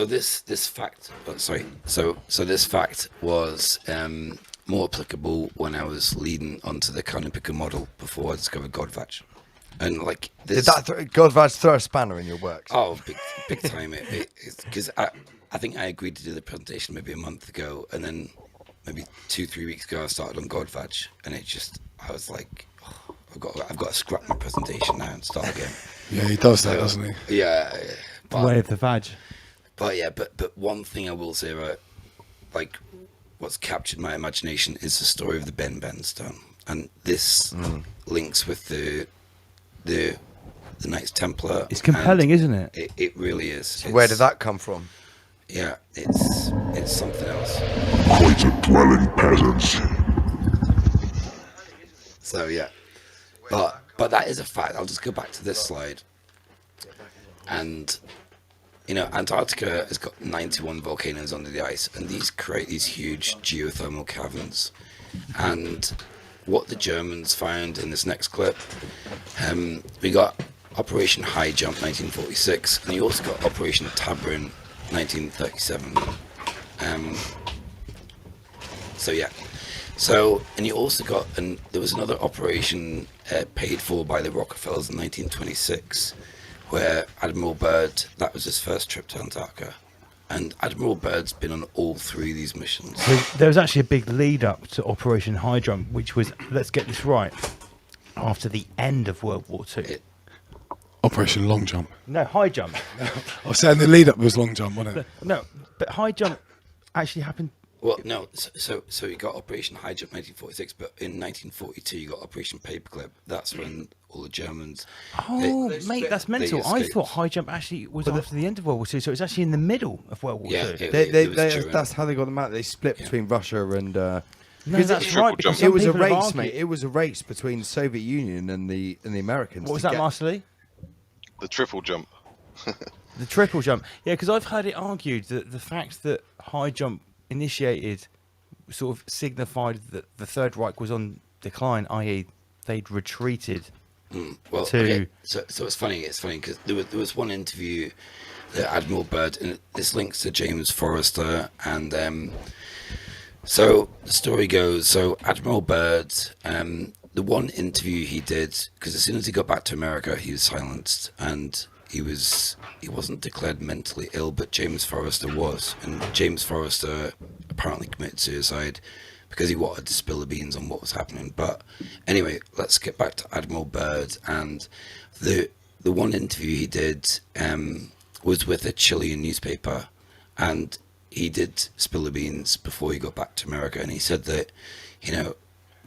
this fact. Oh, sorry. So this fact was more applicable when I was leading onto the Carnippica model before I discovered Godvatch, and like this. Did that Godvatch throw a spanner in your works? Oh, big time! Because I think I agreed to do the presentation maybe a month ago, and then maybe 2-3 weeks ago I started on Godvatch, and I was like, oh, I've got to scrap my presentation now and start again. Yeah, he does that, doesn't he? Yeah. Way of the vag. But yeah, but one thing I will say about like what's captured my imagination is the story of the Ben stone, and this links with the Knights Templar. It's compelling, isn't it? It really is. So where did that come from? Yeah, it's something else. Quite a dwelling, peasants. So yeah, but that is a fact. I'll just go back to this slide, and Antarctica has got 91 volcanoes under the ice, and these create these huge geothermal caverns. And what the Germans found in this next clip, we got Operation High Jump 1946, and you also got Operation Tabarin 1937. And you also got, and there was another operation paid for by the Rockefellers in 1926, where Admiral Byrd, that was his first trip to Antarctica, and Admiral Byrd's been on all 3 of these missions. So there was actually a big lead up to Operation High Jump, which was, let's get this right, after the end of World War II. Operation Long Jump. No, High Jump. I was saying the lead up was Long Jump, wasn't it? No, but High Jump actually happened. Well, no, so you got Operation High Jump 1946, but in 1942 you got Operation Paperclip. That's when all the Germans... Oh, mate, that's mental. I thought High Jump actually was after the end of World War II, so it's actually in the middle of World War II. That's how they got them out. They split between Russia and... no, that's right, because it was a race, mate. It was a race between the Soviet Union and the Americans. What was that, Master Lee? The triple jump. The triple jump. Yeah, because I've heard it argued that the fact that High Jump initiated sort of signified that the Third Reich was on decline, i.e. they'd retreated. Well, okay. So it's funny because there was one interview that Admiral Byrd, and this links to James Forrester, and so the story goes, so Admiral Byrd the one interview he did, because as soon as he got back to America, he was silenced, and he wasn't declared mentally ill, but James Forrester was, and James Forrester apparently committed suicide because he wanted to spill the beans on what was happening. But anyway, let's get back to Admiral Byrd, and the one interview he did was with a Chilean newspaper, and he did spill the beans before he got back to America, and he said that, you know,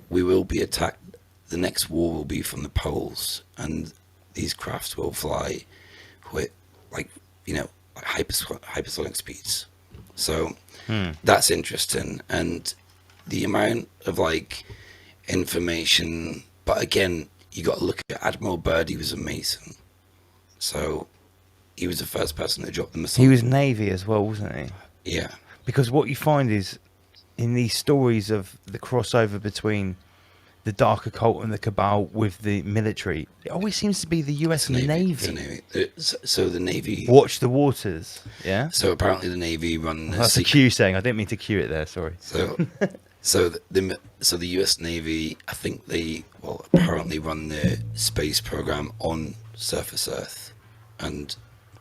we will be attacked. The next war will be from the poles, and these crafts will fly with, like, you know, hypersonic speeds. So that's interesting, and the amount of like information. But again, you got to look at Admiral Byrd. He was a Mason, so he was the first person to drop the missile. He was Navy as well, wasn't he? Yeah. Because what you find is, in these stories of the crossover between the dark occult and the cabal with the military, it always seems to be the US and the Navy. It's the Navy. So the Navy watch the waters. Yeah. So apparently the Navy run. That's a cue saying. I didn't mean to cue it there. Sorry. So the US Navy, I think they apparently run the space program on surface Earth, and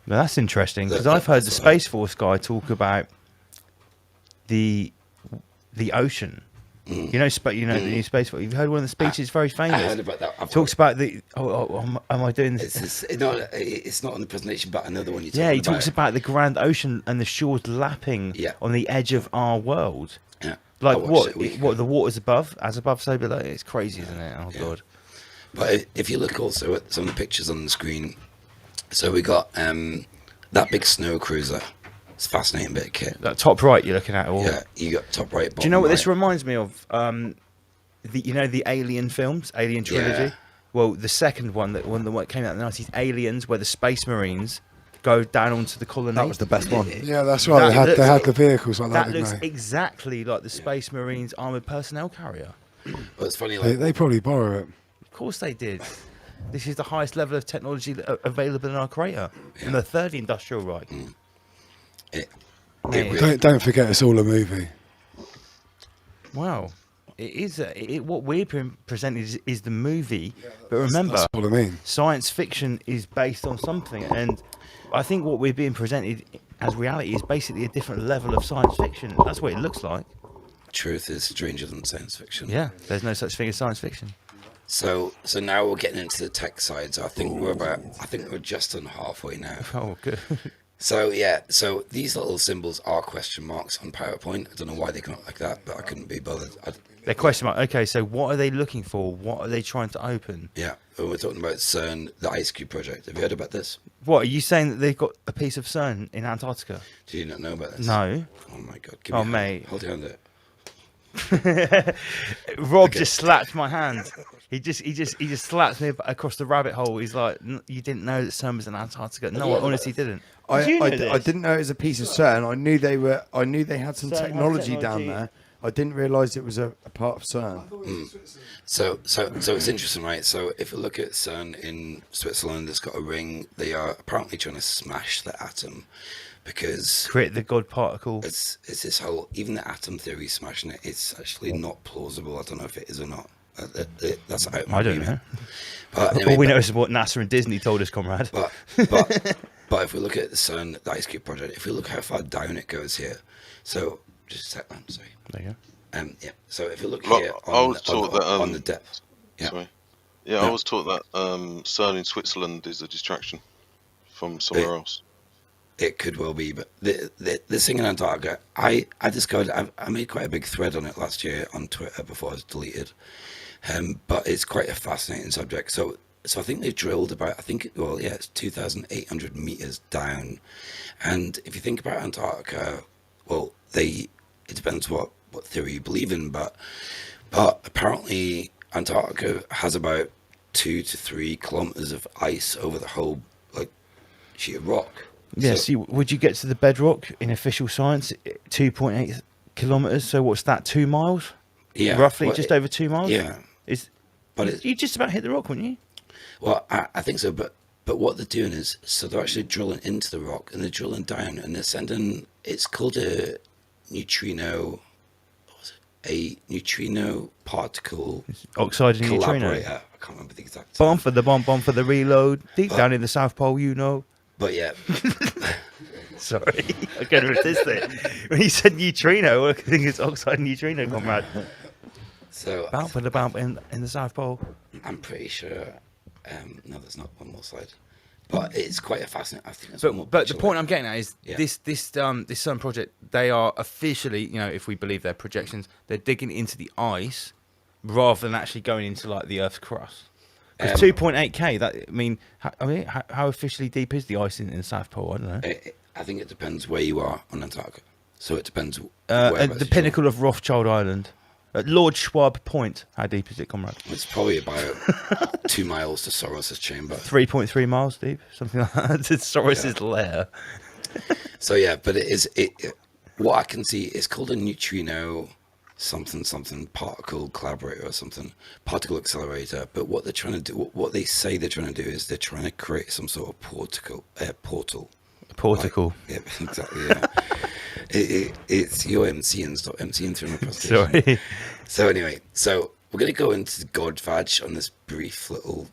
well, that's interesting because I've heard the Space Force guy talk about the ocean. You know, the new Space Force. You've heard one of the speeches, very famous. I heard about that. Talks about the. Am I doing this? It's not on the presentation, but another one you. Yeah, he talks about the grand ocean and the shores lapping on the edge of our world. Yeah. Like what the water's above, as above, so below. It's crazy, isn't it? Oh God. But if you look also at some of the pictures on the screen, so we got that big snow cruiser. It's a fascinating bit of kit. That top right you're looking at. Yeah, you got top right. Do you know what right. this reminds me of? The Alien films, Alien trilogy. Yeah. Well, the second one that came out in the 90s, Aliens, where the Space Marines go down onto the colony. That was the best one. Yeah, that's right. They had the vehicles like that. That looks didn't they? exactly like the Space Marines armored personnel carrier. Well, it's funny. They probably borrow it. Of course they did. This is the highest level of technology available in our crater, in the third industrial Reich. Don't forget, it's all a movie. Wow. It is. What we're presented is the movie, but remember, that's what I mean. Science fiction is based on something, and I think what we're being presented as reality is basically a different level of science fiction. That's what it looks like. Truth is stranger than science fiction. Yeah, there's no such thing as science fiction. So now we're getting into the tech side. So I think we're just on halfway now. Oh, good. So yeah, so these little symbols are question marks on PowerPoint. I don't know why they come up like that, but I couldn't be bothered. They're question mark. Okay, so what are they looking for? What are they trying to open? Yeah, we're talking about CERN, the Ice Cube project. Have you heard about this? What, are you saying that they've got a piece of CERN in Antarctica? Do you not know about this? No. Oh my God. Oh, mate. Hold your hand there. Rob just slapped my hand. He just slapped me across the rabbit hole. He's like, "You didn't know that CERN was in Antarctica?" No, I honestly didn't. I didn't know it was a piece of CERN. I knew they had some technology down there. I didn't realise it was a part of CERN. So it's interesting, right? So if you look at CERN in Switzerland, it's got a ring. They are apparently trying to smash the atom because create the God particle. It's this whole, even the atom theory smashing it. It's actually not plausible. I don't know if it is or not. That's out. I don't know. But anyway, all we know is what NASA and Disney told us, comrade. But if we look at the CERN, the Ice Cube project, if we look how far down it goes here, so just a sec, man. Sorry. There you go. Yeah. So if you look here on the depth. Yeah. Sorry. Yeah, I was taught that CERN in Switzerland is a distraction from somewhere else. It could well be, but the thing in Antarctica, I discovered, I made quite a big thread on it last year on Twitter before it was deleted, but it's quite a fascinating subject. So I think they've drilled about, it's 2,800 meters down, and if you think about Antarctica, well, it depends what theory you believe in, but apparently Antarctica has about 2 to 3 kilometers of ice over the whole sheet of rock. Yes. So, would you get to the bedrock in official science? 2.8 kilometers. So what's that? 2 miles? Yeah, roughly, just over 2 miles. Yeah. You just about hit the rock, wouldn't you? Well, I think so, but what they're doing is, so they're actually drilling into the rock and they're drilling down and they're sending. It's called a neutrino. What was it? a neutrino particle Oxide and neutrino. collaborator. I can't remember the exact. Bomb for the bomb for the reload. Deep down in the South Pole, you know. But yeah, Sorry, I can't resist it. When you said neutrino, I think it's oxide and neutrino, comrade. so Bomb for the bomb in the South Pole. I'm pretty sure. No, there's not one more slide. But it's quite a fascinating. I think there's one more But the picture point later. I'm getting at is Yeah. this CERN project. They are officially, if we believe their projections, they're digging into the ice rather than actually going into like the Earth's crust. Because 2.8K. That how officially deep is the ice in the South Pole? I don't know. I think it depends where you are on Antarctica. So it depends. At whereabouts the you pinnacle of Rothschild Island, at Lord Schwab Point. How deep is it, comrade? are. It's probably about 2 miles to Soros's chamber. 3.3 miles deep, something like that. It's Soros's lair. So yeah, but it is what I can see is called a neutrino something particle collaborator or something, particle accelerator. But what they're trying to do, what they say they're trying to do, is they're trying to create some sort of portal. Portical. Yeah, exactly. Yeah. It's your MCing through my presentation. Sorry. So anyway, we're going to go into God Vag on this brief little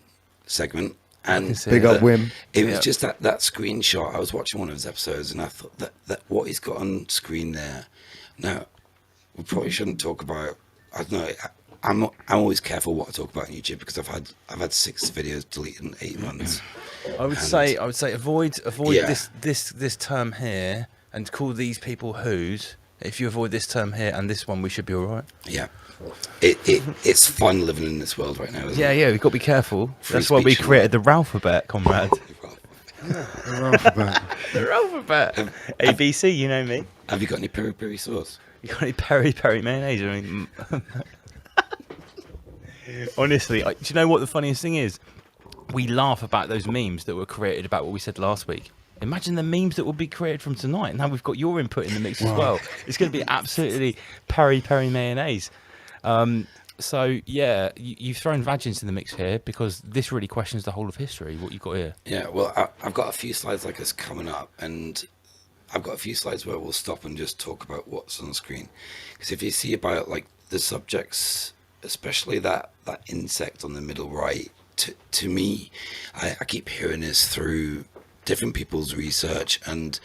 segment. And Big up Wim. It was just that screenshot. I was watching one of his episodes, and I thought that what he's got on screen there. Now, we probably shouldn't talk about. I don't know. I'm always careful what I talk about on YouTube because I've had 6 videos deleted in 8 months. I would say avoid Yeah. this term here and call these people who's. If you avoid this term here and this one, we should be all right. Yeah, it's fun living in this world right now. Isn't it? Yeah, we've got to be careful. Free That's why we speech and created the Ralphabet, comrade. The alphabet. The Ralphabet. ABC, you know me. Have you got any peri peri sauce? You got any peri mayonnaise? I mean, honestly, do you know what the funniest thing is? We laugh about those memes that were created about what we said last week. Imagine the memes that will be created from tonight. And now we've got your input in the mix as well. It's going to be absolutely peri mayonnaise. So yeah, you've thrown vag into the mix here because this really questions the whole of history. What you got here? Yeah, well, I've got a few slides like this coming up, and I've got a few slides where we'll stop and just talk about what's on the screen. Because if you see about like the subjects, especially that insect on the middle right, to me, I keep hearing this through different people's research, and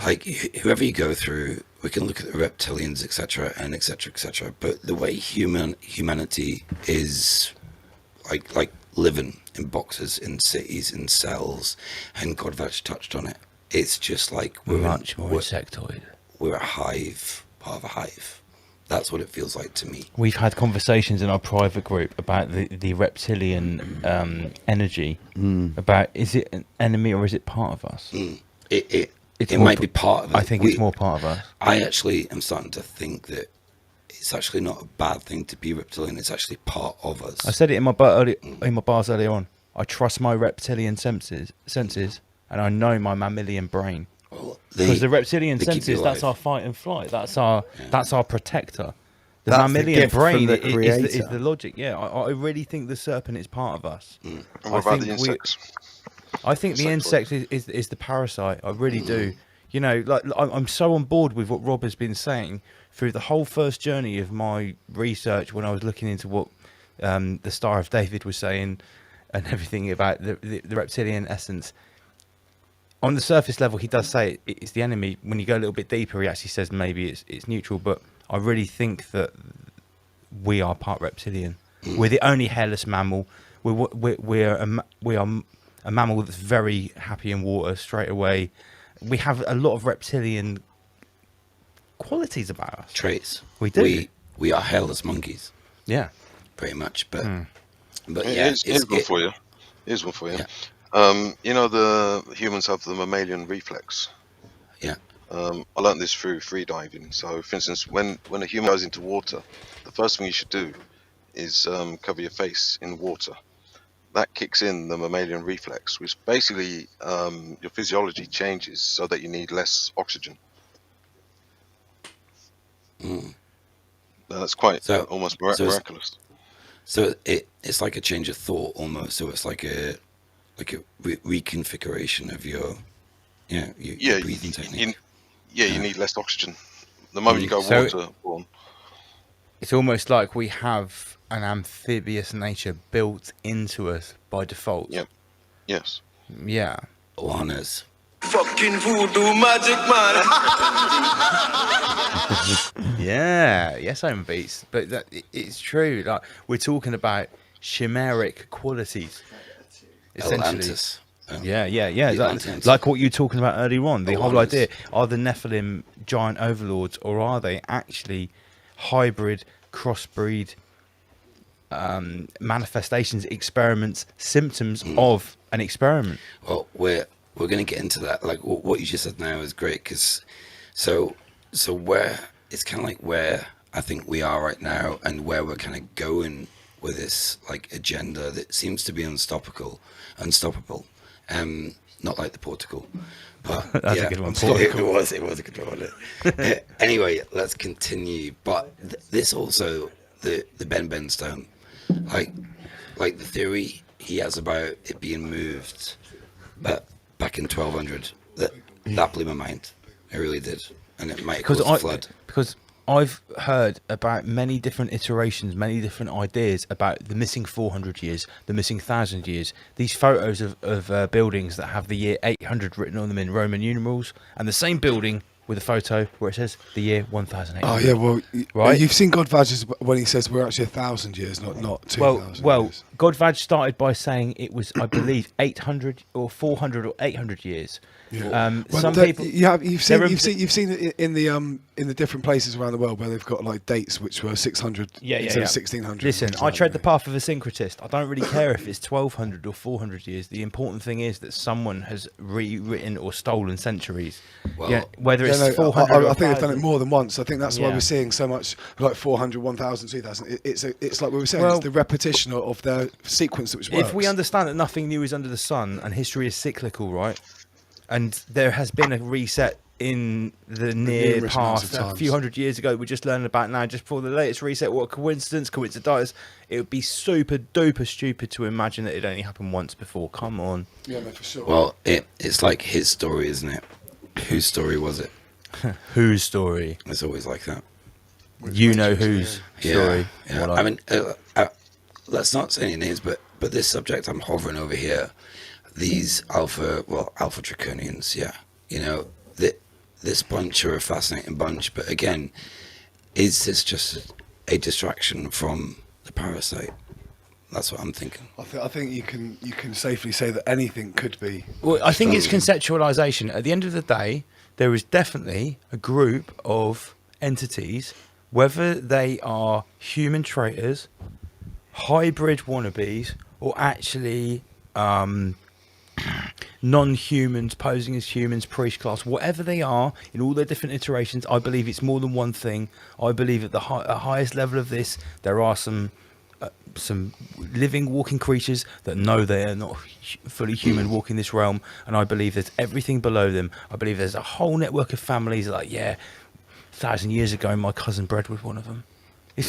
like whoever you go through, we can look at the reptilians, etc., and etc., but the way humanity is like living in boxes, in cities, in cells, and Godvach touched on it. It's just like we're Much more insectoid. We're a hive, part of a hive. That's what it feels like to me. We've had conversations in our private group about the reptilian energy. About, is it an enemy or is it part of us? It might be part of it. I think it's more part of us. I actually am starting to think that it's actually not a bad thing to be reptilian. It's actually part of us. I said it in my bars earlier on. I trust my reptilian senses, and I know my mammalian brain. Well, Because the reptilian they keep you senses, that's alive. our fight and flight. That's our protector. The That's the mammalian gift from brain the is creator. the logic. Yeah, I really think the serpent is part of us. And I what about think the insects? I think the insect is the parasite. I really do. You know, like I'm so on board with what Rob has been saying through the whole first journey of my research when I was looking into what the Star of David was saying and everything about the reptilian essence. On the surface level, he does say it's the enemy. When you go a little bit deeper, he actually says maybe it's neutral. But I really think that we are part reptilian. We're the only hairless mammal. We are a mammal that's very happy in water straight away. We have a lot of reptilian qualities about us. Traits. We do. We are hairless monkeys, Yeah. pretty much. But yeah, Here's one for you. Here's one for you. Yeah. You know, the humans have the mammalian reflex. Yeah. I learned this through free diving. So, for instance, when a human goes into water, the first thing you should do is cover your face in water. That kicks in the mammalian reflex, which basically your physiology changes so that you need less oxygen. Now, that's quite almost miraculous. So it's like a change of thought almost. So it's like a reconfiguration of your breathing technique. You need less oxygen. The moment you go So- waterborne. It's almost like we have an amphibious nature built into us by default. Yep. Yes. Yeah. Juanas. Fucking voodoo magic man. Yeah. Yes, I'm beats. But it's true. Like, we're talking about chimeric qualities. Essentially. Atlantis. Yeah. The Atlanteans. Like what you were talking about earlier on. The whole Juanas. idea, are the Nephilim giant overlords, or are they actually hybrid, crossbreed manifestations, experiments, symptoms of an experiment? Well, we're going to get into that. Like what you just said now is great, because so where it's kind of like where I think we are right now, and where we're kind of going with this like agenda that seems to be unstoppable. Not like the Portugal, but That's yeah, a good one. It was a good one, wasn't it? Anyway, let's continue. But this also the Ben Stone, like the theory he has about it being moved, but back in 1200, that blew my mind. It really did, and it might cause a flood. Because I've heard about many different iterations, many different ideas about the missing 400 years, the missing 1,000 years. These photos of buildings that have the year 800 written on them in Roman numerals, and the same building with a photo where it says the year 1,800. Oh yeah, well, right? You've seen Godvadges when he says we're actually 1,000 years, not 2,000. Well, years. Godvaj started by saying it was, I believe, 800 or 400 or 800 years. Yeah. Some people you've seen it in the different places around the world where they've got like dates which were 600 instead of 1,600. Listen, I tread the path of a syncretist. I don't really care if it's 1,200 or 400 years. The important thing is that someone has rewritten or stolen centuries. Well, whether it's I 400 think or they've done 1,000. it more than once. I think that's why Yeah. we're seeing so much like 400, 1,000, 2,000. It's like we were saying, Well, it's the repetition of their sequence which works. If we understand that nothing new is under the sun and history is cyclical, right? And there has been a reset in the near numerous amounts of past, a times. few hundred years ago, we're just learning about now, just before the latest reset. What a coincidence. It would be super duper stupid to imagine that it only happened once before. Come on. Yeah, no, for sure. Well, it's like his story, isn't it? Whose story was it? Whose story? It's always like that. You know whose story. Yeah. What I mean, let's not say any names, but this subject I'm hovering over here, these alpha draconians, yeah. You know, this bunch are a fascinating bunch, but again, is this just a distraction from the parasite? That's what I'm thinking. I think you can safely say that anything could be. Well, I think it's conceptualization. At the end of the day, there is definitely a group of entities, whether they are human traitors, hybrid wannabes, or actually non-humans posing as humans, priest class, whatever they are, in all their different iterations. I believe it's more than one thing. I believe at the highest level of this, there are some living, walking creatures that know they are not fully human walking this realm, and I believe there's everything below them. I believe there's a whole network of families like, 1,000 years ago, my cousin Bread was one of them.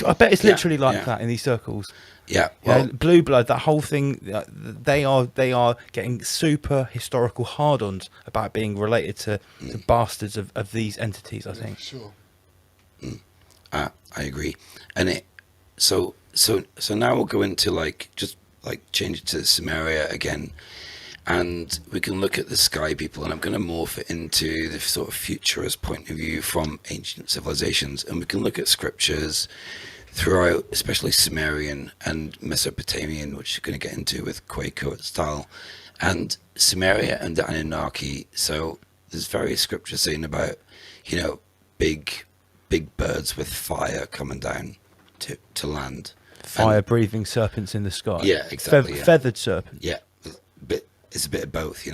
I bet it's literally like that in these circles. Yeah, well, Blue Blood, that whole thing, they are getting super historical hard-ons about being related to the bastards of these entities, I think. Sure. I agree. And so now we'll go into just change it to Samaria again, and we can look at the sky people, and I'm going to morph it into the sort of futurist point of view from ancient civilizations, and we can look at scriptures throughout, especially Sumerian and Mesopotamian, which we're going to get into with Quaker style, and Sumeria and the Anunnaki. So there's various scriptures saying about, big birds with fire coming down to land. Fire-breathing serpents in the sky. Yeah, exactly. Feathered serpents. Yeah, it's a bit of both,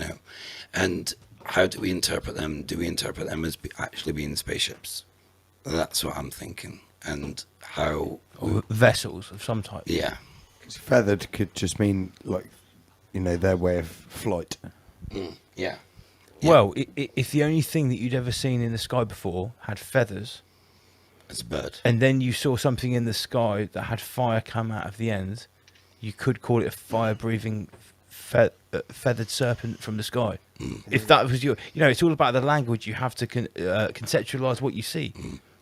And how do we interpret them? Do we interpret them as actually being spaceships? That's what I'm thinking. And how... Or vessels of some type. Yeah. Feathered could just mean, their way of flight. Yeah. Well, if the only thing that you'd ever seen in the sky before had feathers... It's a bird. And then you saw something in the sky that had fire come out of the end, you could call it a fire-breathing feathered serpent from the sky. If that was it's all about the language. You have to conceptualize what you see.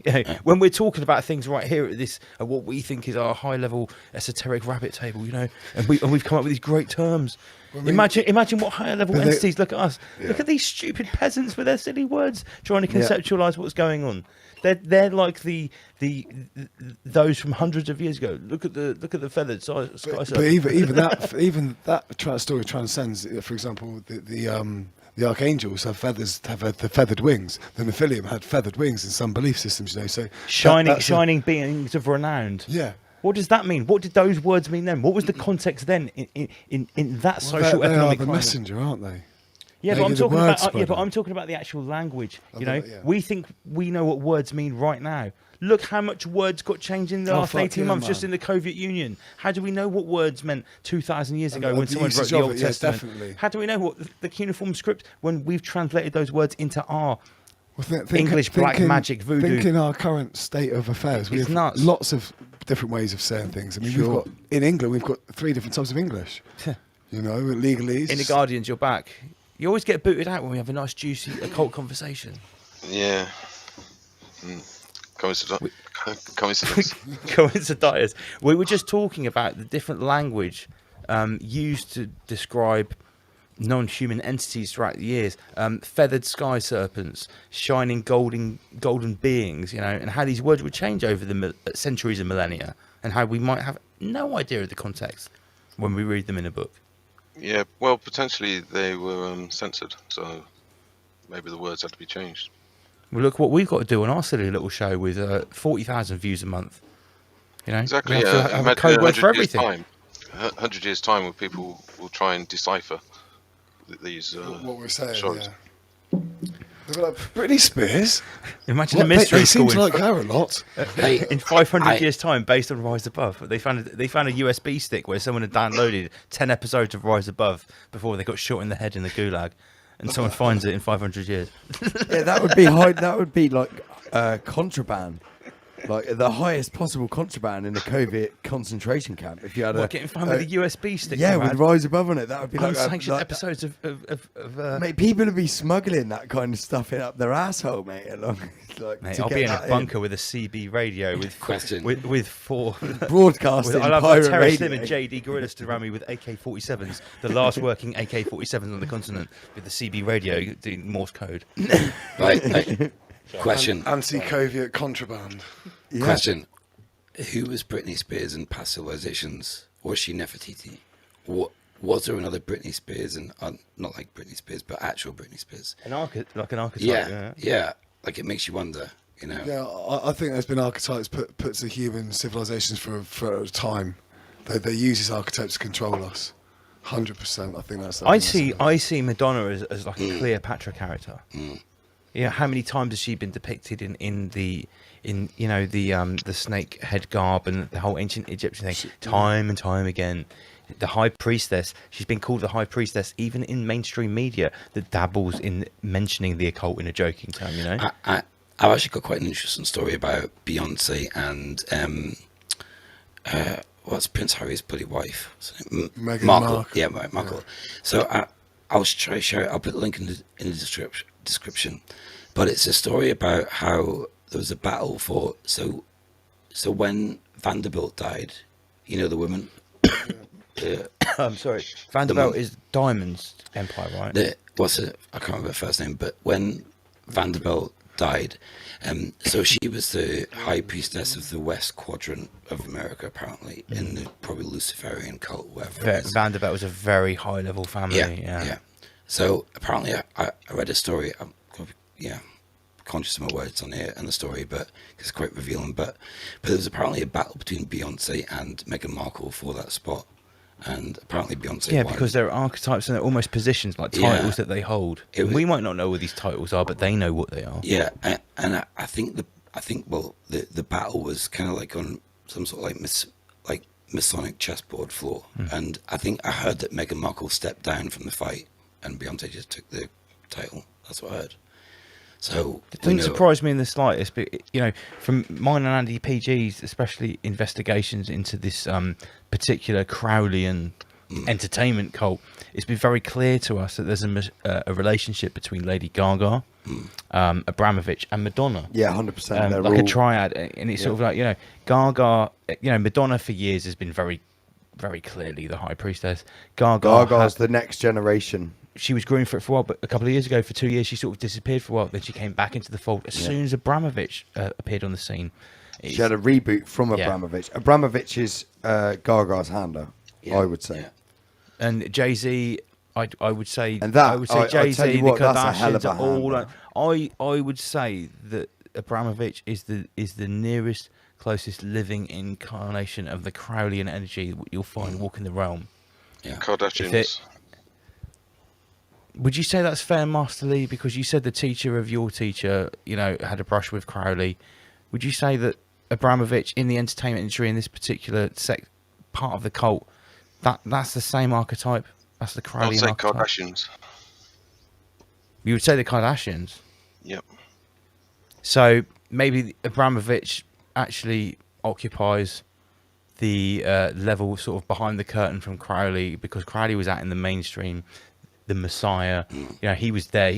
You know, when we're talking about things right here at this, at what we think is our high-level esoteric rabbit table, you know, and we've come up with these great terms. Imagine what higher-level entities look at us. Yeah. Look at these stupid peasants with their silly words trying to conceptualise what's going on. They're like those from hundreds of years ago. Look at the feathered sky. But even that story transcends. For example, the archangels have the feathered wings. The Nephilim had feathered wings in some belief systems. You know, so shining beings of renown. Yeah. What does that mean? What did those words mean then? What was the context then in that social economic? They are the messenger, aren't they? Yeah, but I'm talking about the actual language. You know, we think we know what words mean right now. Look how much words got changed in the last 18 months just in the Soviet Union. How do we know what words meant 2,000 years ago when someone wrote the Old Testament? Definitely. How do we know what the cuneiform script when we've translated those words into our English black magic voodoo? Think in our current state of affairs. We have lots of different ways of saying things. I mean, in England, we've got 3 different types of English. You know, legalese. In the Guardians, you're back. You always get booted out when we have a nice, juicy occult conversation. Yeah. Coincidence. Coincidence. We were just talking about the different language used to describe non-human entities throughout the years. Feathered sky serpents, shining golden beings, you know, and how these words would change over the centuries and millennia, and how we might have no idea of the context when we read them in a book. Yeah, well, potentially they were censored, so maybe the words had to be changed. Well, look what we've got to do on our silly little show with 40,000 views a month. You know, exactly. We have to have a code word for everything. 100 years' time, when people will try and decipher these what we're saying. shows. Yeah. They're like, Britney Spears. Imagine a mystery. They seem to like her a lot. In 500 years' time, based on Rise Above, they found a USB stick where someone had downloaded 10 episodes of Rise Above before they got shot in the head in the gulag, and someone finds it in 500 years. Yeah, that would be high. That would be like contraband, like the highest possible contraband in a Soviet concentration camp. If you had getting found with a USB stick, with Rise Above on it, that would be like unsanctioned episodes of mate, people would be smuggling that kind of stuff in up their asshole, mate. Mate, I'll be in a bunker with a CB radio with 4 broadcasting. I'll have Terry Slim and JD Gorillas to around me with AK-47s, the last working AK-47s on the continent, with the CB radio doing Morse code. Right. Question. Anti-Soviet contraband. Yeah. Question. Who was Britney Spears in past civilizations? Was she Nefertiti? Was there another Britney Spears, and not like Britney Spears, but actual Britney Spears? An archetype. Yeah. Like, it makes you wonder, you know. Yeah, I think there's been archetypes put to human civilizations for a time. They use these archetypes to control us. 100%. I think that's. I see Madonna as like a Cleopatra character. You know, how many times has she been depicted in the snake head garb and the whole ancient Egyptian thing, time and time again. The high priestess, she's been called the high priestess even in mainstream media that dabbles in mentioning the occult in a joking term, you know. I've actually got quite an interesting story about Beyonce and what's Prince Harry's bloody wife? Markle. Yeah, right, Markle. Yeah. So I'll try to share it. I'll put the link in the description. But it's a story about how there was a battle for so when Vanderbilt died, you know, the woman. I'm sorry, Vanderbilt is Diamond's empire, right? I can't remember her first name, but when Vanderbilt died, so she was the high priestess of the West Quadrant of America, apparently, in the probably Luciferian cult, whatever it is. Vanderbilt was a very high level family. Yeah. So apparently, I read a story. I'm conscious of my words on here and the story, but it's quite revealing. But there was apparently a battle between Beyonce and Meghan Markle for that spot, and apparently Beyonce won. Because they're archetypes and they're almost positions, like titles that they hold. We might not know what these titles are, but they know what they are. Yeah, and I think the battle was kind of like on some sort of like Masonic chessboard floor, and I think I heard that Meghan Markle stepped down from the fight and Beyonce just took the title. That's what I heard. So it doesn't surprise me in the slightest, but you know, from mine and Andy PG's, especially investigations into this particular Crowleyan entertainment cult, it's been very clear to us that there's a relationship between Lady Gaga, Abramovich, and Madonna. Yeah, 100%. Like a triad, and it's sort of like, you know, Gaga, you know, Madonna for years has been very, very clearly the high priestess. Gaga's the next generation. She was growing for it for a while, but a couple of years ago, for 2 years, she sort of disappeared for a while. Then she came back into the fold as soon as Abramovich appeared on the scene. She had a reboot from Abramovich. Abramovich is Gaga's handler, I would say. Yeah. And Jay-Z, I would say, And that, I would say Jay-Z, the what, that's a hell of Kardashians a are all. handler. I would say that Abramovich is the nearest, closest living incarnation of the Crowleyan energy that you'll find walking the realm. Yeah. Kardashians. Would you say that's fair, Master Lee? Because you said the teacher of your teacher, you know, had a brush with Crowley. Would you say that Abramovich in the entertainment industry in this particular part of the cult, that's the same archetype? That's the Crowleyan I'd say archetype? Kardashians. You would say the Kardashians? Yep. So maybe Abramovich actually occupies the level sort of behind the curtain from Crowley, because Crowley was out in the mainstream, the Messiah. You know, he was there.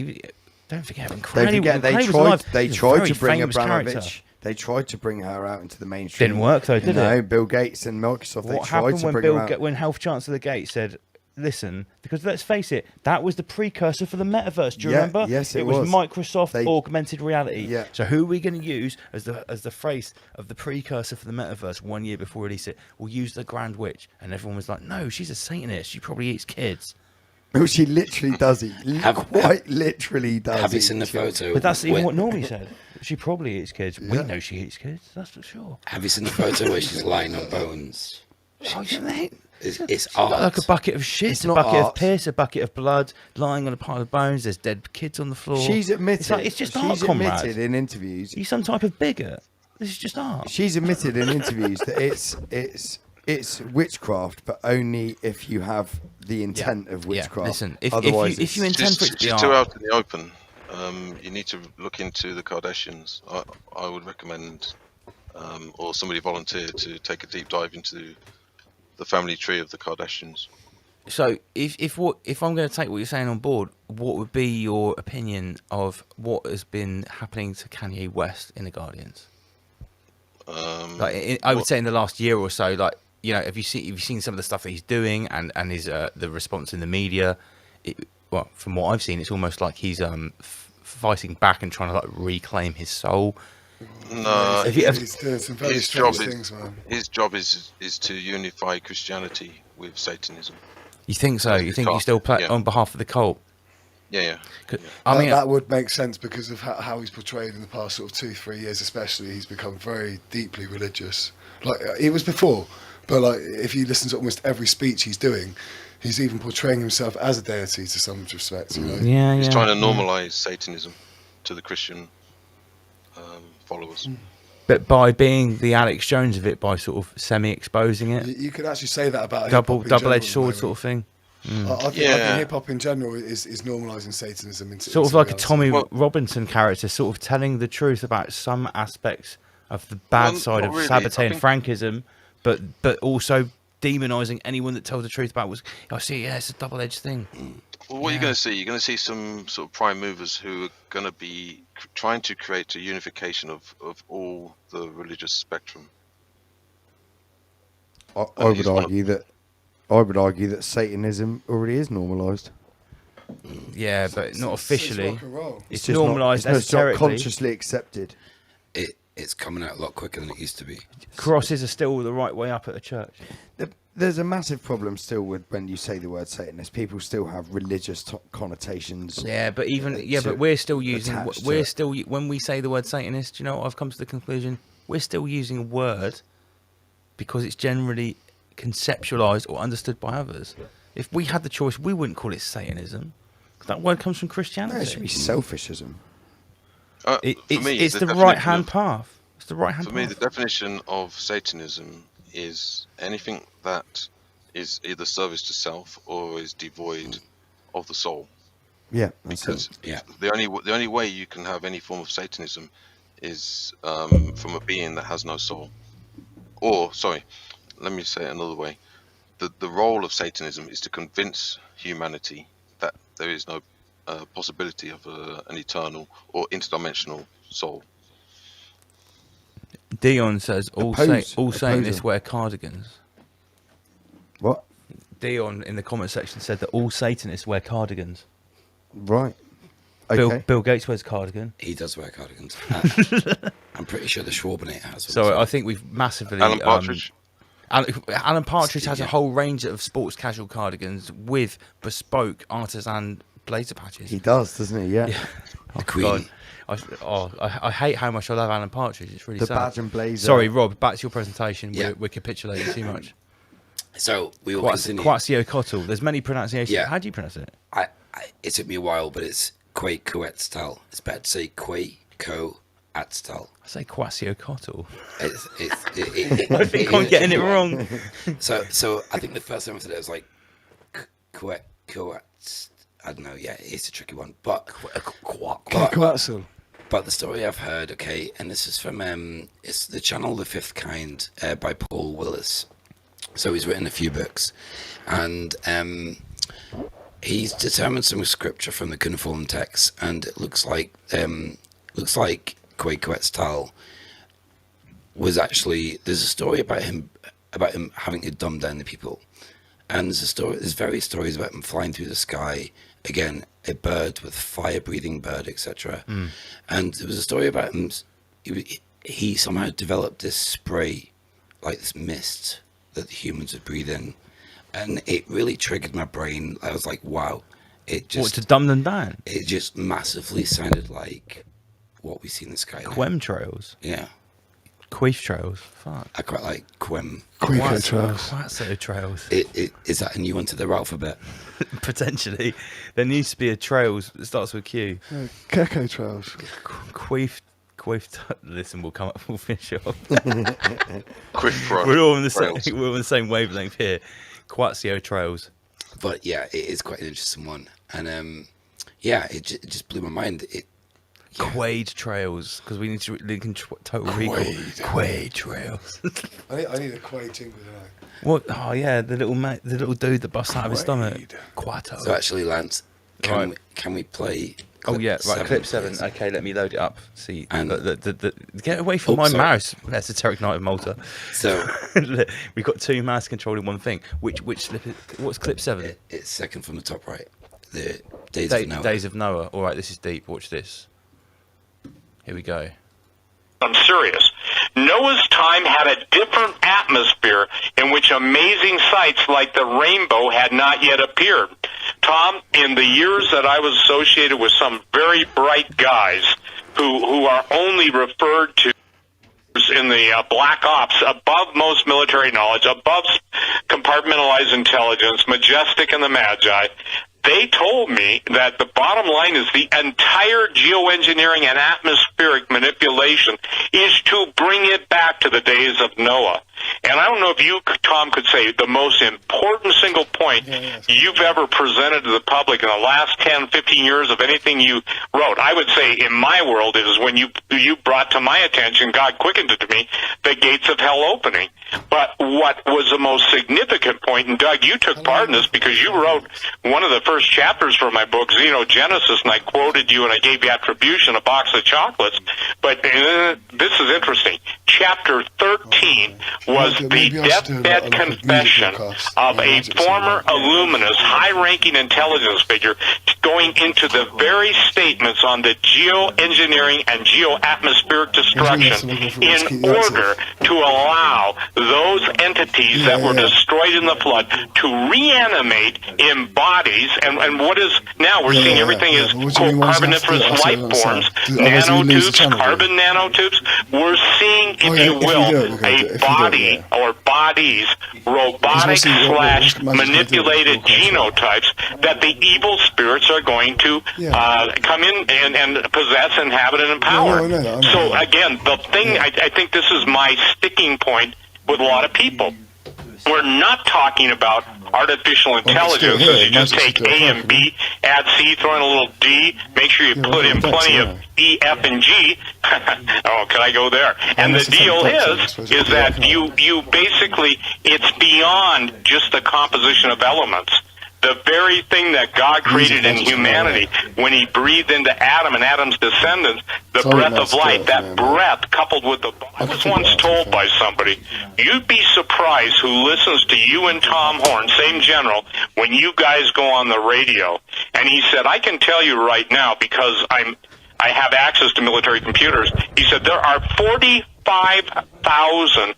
Don't forget, when Crowley, they tried to bring Abramovich. They tried to bring her out into the mainstream. Didn't work though, did it? No, Bill Gates and Microsoft. What they tried happened to when bring her out. when Health Chancellor Gates said, "Listen," because let's face it, that was the precursor for the metaverse. Do you remember? Yes, it was was. Microsoft augmented reality. Yeah. So who are we going to use as the phrase of the precursor for the metaverse 1 year before we release it? We'll use the Grand Witch, and everyone was like, "No, she's a Satanist. She probably eats kids." Well, she literally does eat. Quite literally does. Have you seen the photo? But that's even what Normie said. She probably eats kids. We know she eats kids. That's for sure. Have you seen the photo where she's lying on bones? It's got art. like a bucket of shit, It's a not bucket of art. piss, a bucket of blood, lying on a pile of bones. There's dead kids on the floor. She's admitted. It's just she's art, comrade. admitted in interviews. Are you some type of bigot? This is just art. She's admitted in interviews that it's witchcraft, but only if you have the intent of witchcraft. Listen, if Otherwise, you intend for it to be she's art, too out in the open. You need to look into the Kardashians. I would recommend, or somebody volunteer to take a deep dive into the family tree of the Kardashians. so if I'm going to take what you're saying on board, what would be your opinion of what has been happening to Kanye West in the Guardians? I would say in the last year or so, like, you know, have you seen some of the stuff that he's doing and his the response in the media? Well, from what I've seen, it's almost like he's fighting back and trying to like reclaim his soul. No, He's doing some very his strange job things, man. his job is to unify Christianity with Satanism. You think so? You think you still play Yeah. on behalf of the cult? Yeah. I mean, that would make sense because of how he's portrayed in the past sort of 2-3 years, especially. He's become very deeply religious. Like he was before, but like if you listen to almost every speech he's doing, he's even portraying himself as a deity to some respect. You know? He's trying to normalize Satanism to the Christian followers. But by being the Alex Jones of it, by sort of semi-exposing it, You could actually say that about hip-hop in general double-edged at the sword moment. sort of thing. I think hip hop in general is normalising Satanism into Sort of into like a reality. Tommy Robinson character, sort of telling the truth about some aspects of the bad side not of really. Sabbatai I and Frankism, but also demonising anyone that tells the truth about was. I see, yeah, it's a double-edged thing. Well, what are you going to see? You're going to see some sort of prime movers who are going to be trying to create a unification of all the religious spectrum. I would argue that Satanism already is normalised. Yeah, but not officially. It's rock and roll. It's just not- normalised it's not esoterically. consciously accepted. It's coming out a lot quicker than it used to be. Crosses are still the right way up at the church. There's a massive problem still with when you say the word Satanist. People still have religious connotations. Yeah, but but we're still using when we say the word Satanist. You know, I've come to the conclusion we're still using a word because it's generally conceptualized or understood by others. If we had the choice, we wouldn't call it Satanism. That word comes from Christianity. No, it should be selfishism. It's the right hand path. It's the right hand For path. me, the definition of Satanism is anything that is either service to self or is devoid of the soul. Yeah, that's Because Yeah. the only way you can have any form of Satanism is from a being that has no soul. Or, sorry, let me say it another way. the role of Satanism is to convince humanity that there is no possibility of an eternal or interdimensional soul. Dion says all Satanists wear cardigans. What? Dion in the comment section said that all Satanists wear cardigans. Right. Okay. Bill Gates wears cardigan. He does wear cardigans. I'm pretty sure the Schwabinator has one. So I think we've massively... Alan Partridge? Alan Partridge has a whole range of sports casual cardigans with bespoke artisan blazer patches. He does, doesn't he? Yeah. Oh, The Queen. God. I hate how much I love Alan Partridge. It's really The sad. badge and blazer. Sorry, Rob, back to your presentation. Yeah. We're capitulating too much. So we will continue. Quetzalcoatl. There's many pronunciations. Yeah. How do you pronounce it? It took me a while, but it's Quetzalcoatl. It's better to say Quetzalcoatl. I say Quetzalcoatl. I think I'm getting it wrong. So I think the first time I said it was like I don't know. Yeah, it's a tricky one, but Quetzal. But the story I've heard, okay, and this is from it's the channel The Fifth Kind by Paul Willis. So he's written a few books, and he's determined some scripture from the cuneiform text, and it looks like Quetzalcoatl was actually, there's a story about him having to dumb down the people, and there's various stories about him flying through the sky, again a bird with fire-breathing bird, etc. And there was a story about him. He somehow developed this spray, like this mist that the humans would breathe in, and it really triggered my brain. I was like, wow, it just... What, to dumb them down? It just massively sounded like what we see in the sky now. Chemtrails? Yeah. Queef trails? Fuck. I quite like Quem. Queef trails. Quetzal trails. Is that a new one to the alphabet? Potentially. There needs to be a trails that starts with Q. Keko trails. Queef. Listen, we'll finish off. Queef We're all on the same wavelength here. Quetzal trails. But yeah, it is quite an interesting one, and yeah, it just blew my mind. Quaid trails, because we need to link in Total Recall. Quaid trails. I need a Quaid jingle tonight. What? Oh yeah, the little dude that busts out of his stomach. Quato. So actually, Lance, can we play? Oh yeah, right. Clip 7. Okay, let me load it up. See, and get away from my sorry. mouse. Esoteric Night of Malta. So we've got two mouse controlling one thing. Which slip? What's clip 7? It's second from the top right. The Days of Noah. Days of Noah. All right, this is deep. Watch this. Here we go. I'm serious. Noah's time had a different atmosphere in which amazing sights like the rainbow had not yet appeared. Tom, in the years that I was associated with some very bright guys who are only referred to in the black ops, above most military knowledge, above compartmentalized intelligence, majestic and the magi, they told me that the bottom line is the entire geoengineering and atmospheric manipulation is to bring it back to the days of Noah. And I don't know if you, Tom, could say the most important single point you've ever presented to the public in the last 10, 15 years of anything you wrote. I would say in my world is when you brought to my attention, God quickened it to me, the gates of hell opening. But what was the most significant point, and Doug, you took part in this because you wrote one of the first chapters for my book, Xenogenesis, and I quoted you and I gave you attribution, a box of chocolates. But this is interesting. Chapter 13 was the deathbed confession of a former Illuminist, high-ranking intelligence figure going into the very statements on the geoengineering and geoatmospheric destruction in order to allow those entities that were destroyed in the flood to reanimate in bodies. And what is now we're seeing everything is quote, carboniferous life forms, nanotubes, carbon nanotubes. We're seeing, if you will, a body or bodies, robotic / manipulated genotypes that the evil spirits are going to come in and possess, inhabit, and empower. So again, the thing, I think this is my sticking point with a lot of people. We're not talking about artificial intelligence still is here. you just Magic's take still A and talking, B, add C, throw in a little D, make sure you put in plenty of E, F, and G. Oh, can I go there? And the that's the deal same doctor, I suppose. is that you basically, it's beyond just the composition of elements. The very thing that God created in humanity, when he breathed into Adam and Adam's descendants, the breath of life, that breath coupled with the... I was once told by somebody, you'd be surprised who listens to you and Tom Horn, same general, when you guys go on the radio. And he said, I can tell you right now, because I have access to military computers, he said, there are 45,000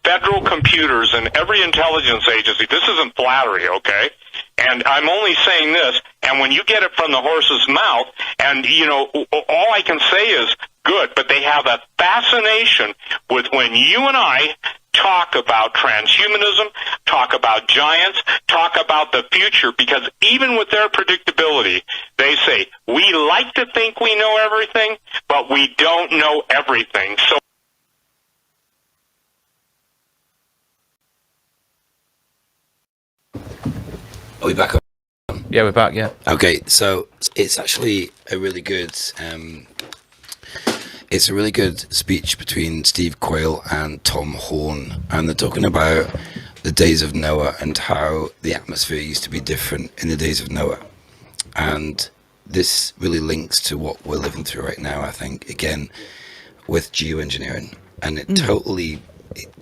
federal computers in every intelligence agency. This isn't flattery, okay? And I'm only saying this, and when you get it from the horse's mouth, and, you know, all I can say is good, but they have a fascination with when you and I talk about transhumanism, talk about giants, talk about the future, because even with their predictability, they say, we like to think we know everything, but we don't know everything. So Are we back up? Yeah, we're back. Yeah. Okay, so it's actually a really good it's a really good speech between Steve Quayle and Tom Horn, and they're talking about the days of Noah and how the atmosphere used to be different in the days of Noah. And this really links to what we're living through right now, I think, again, with geoengineering. And it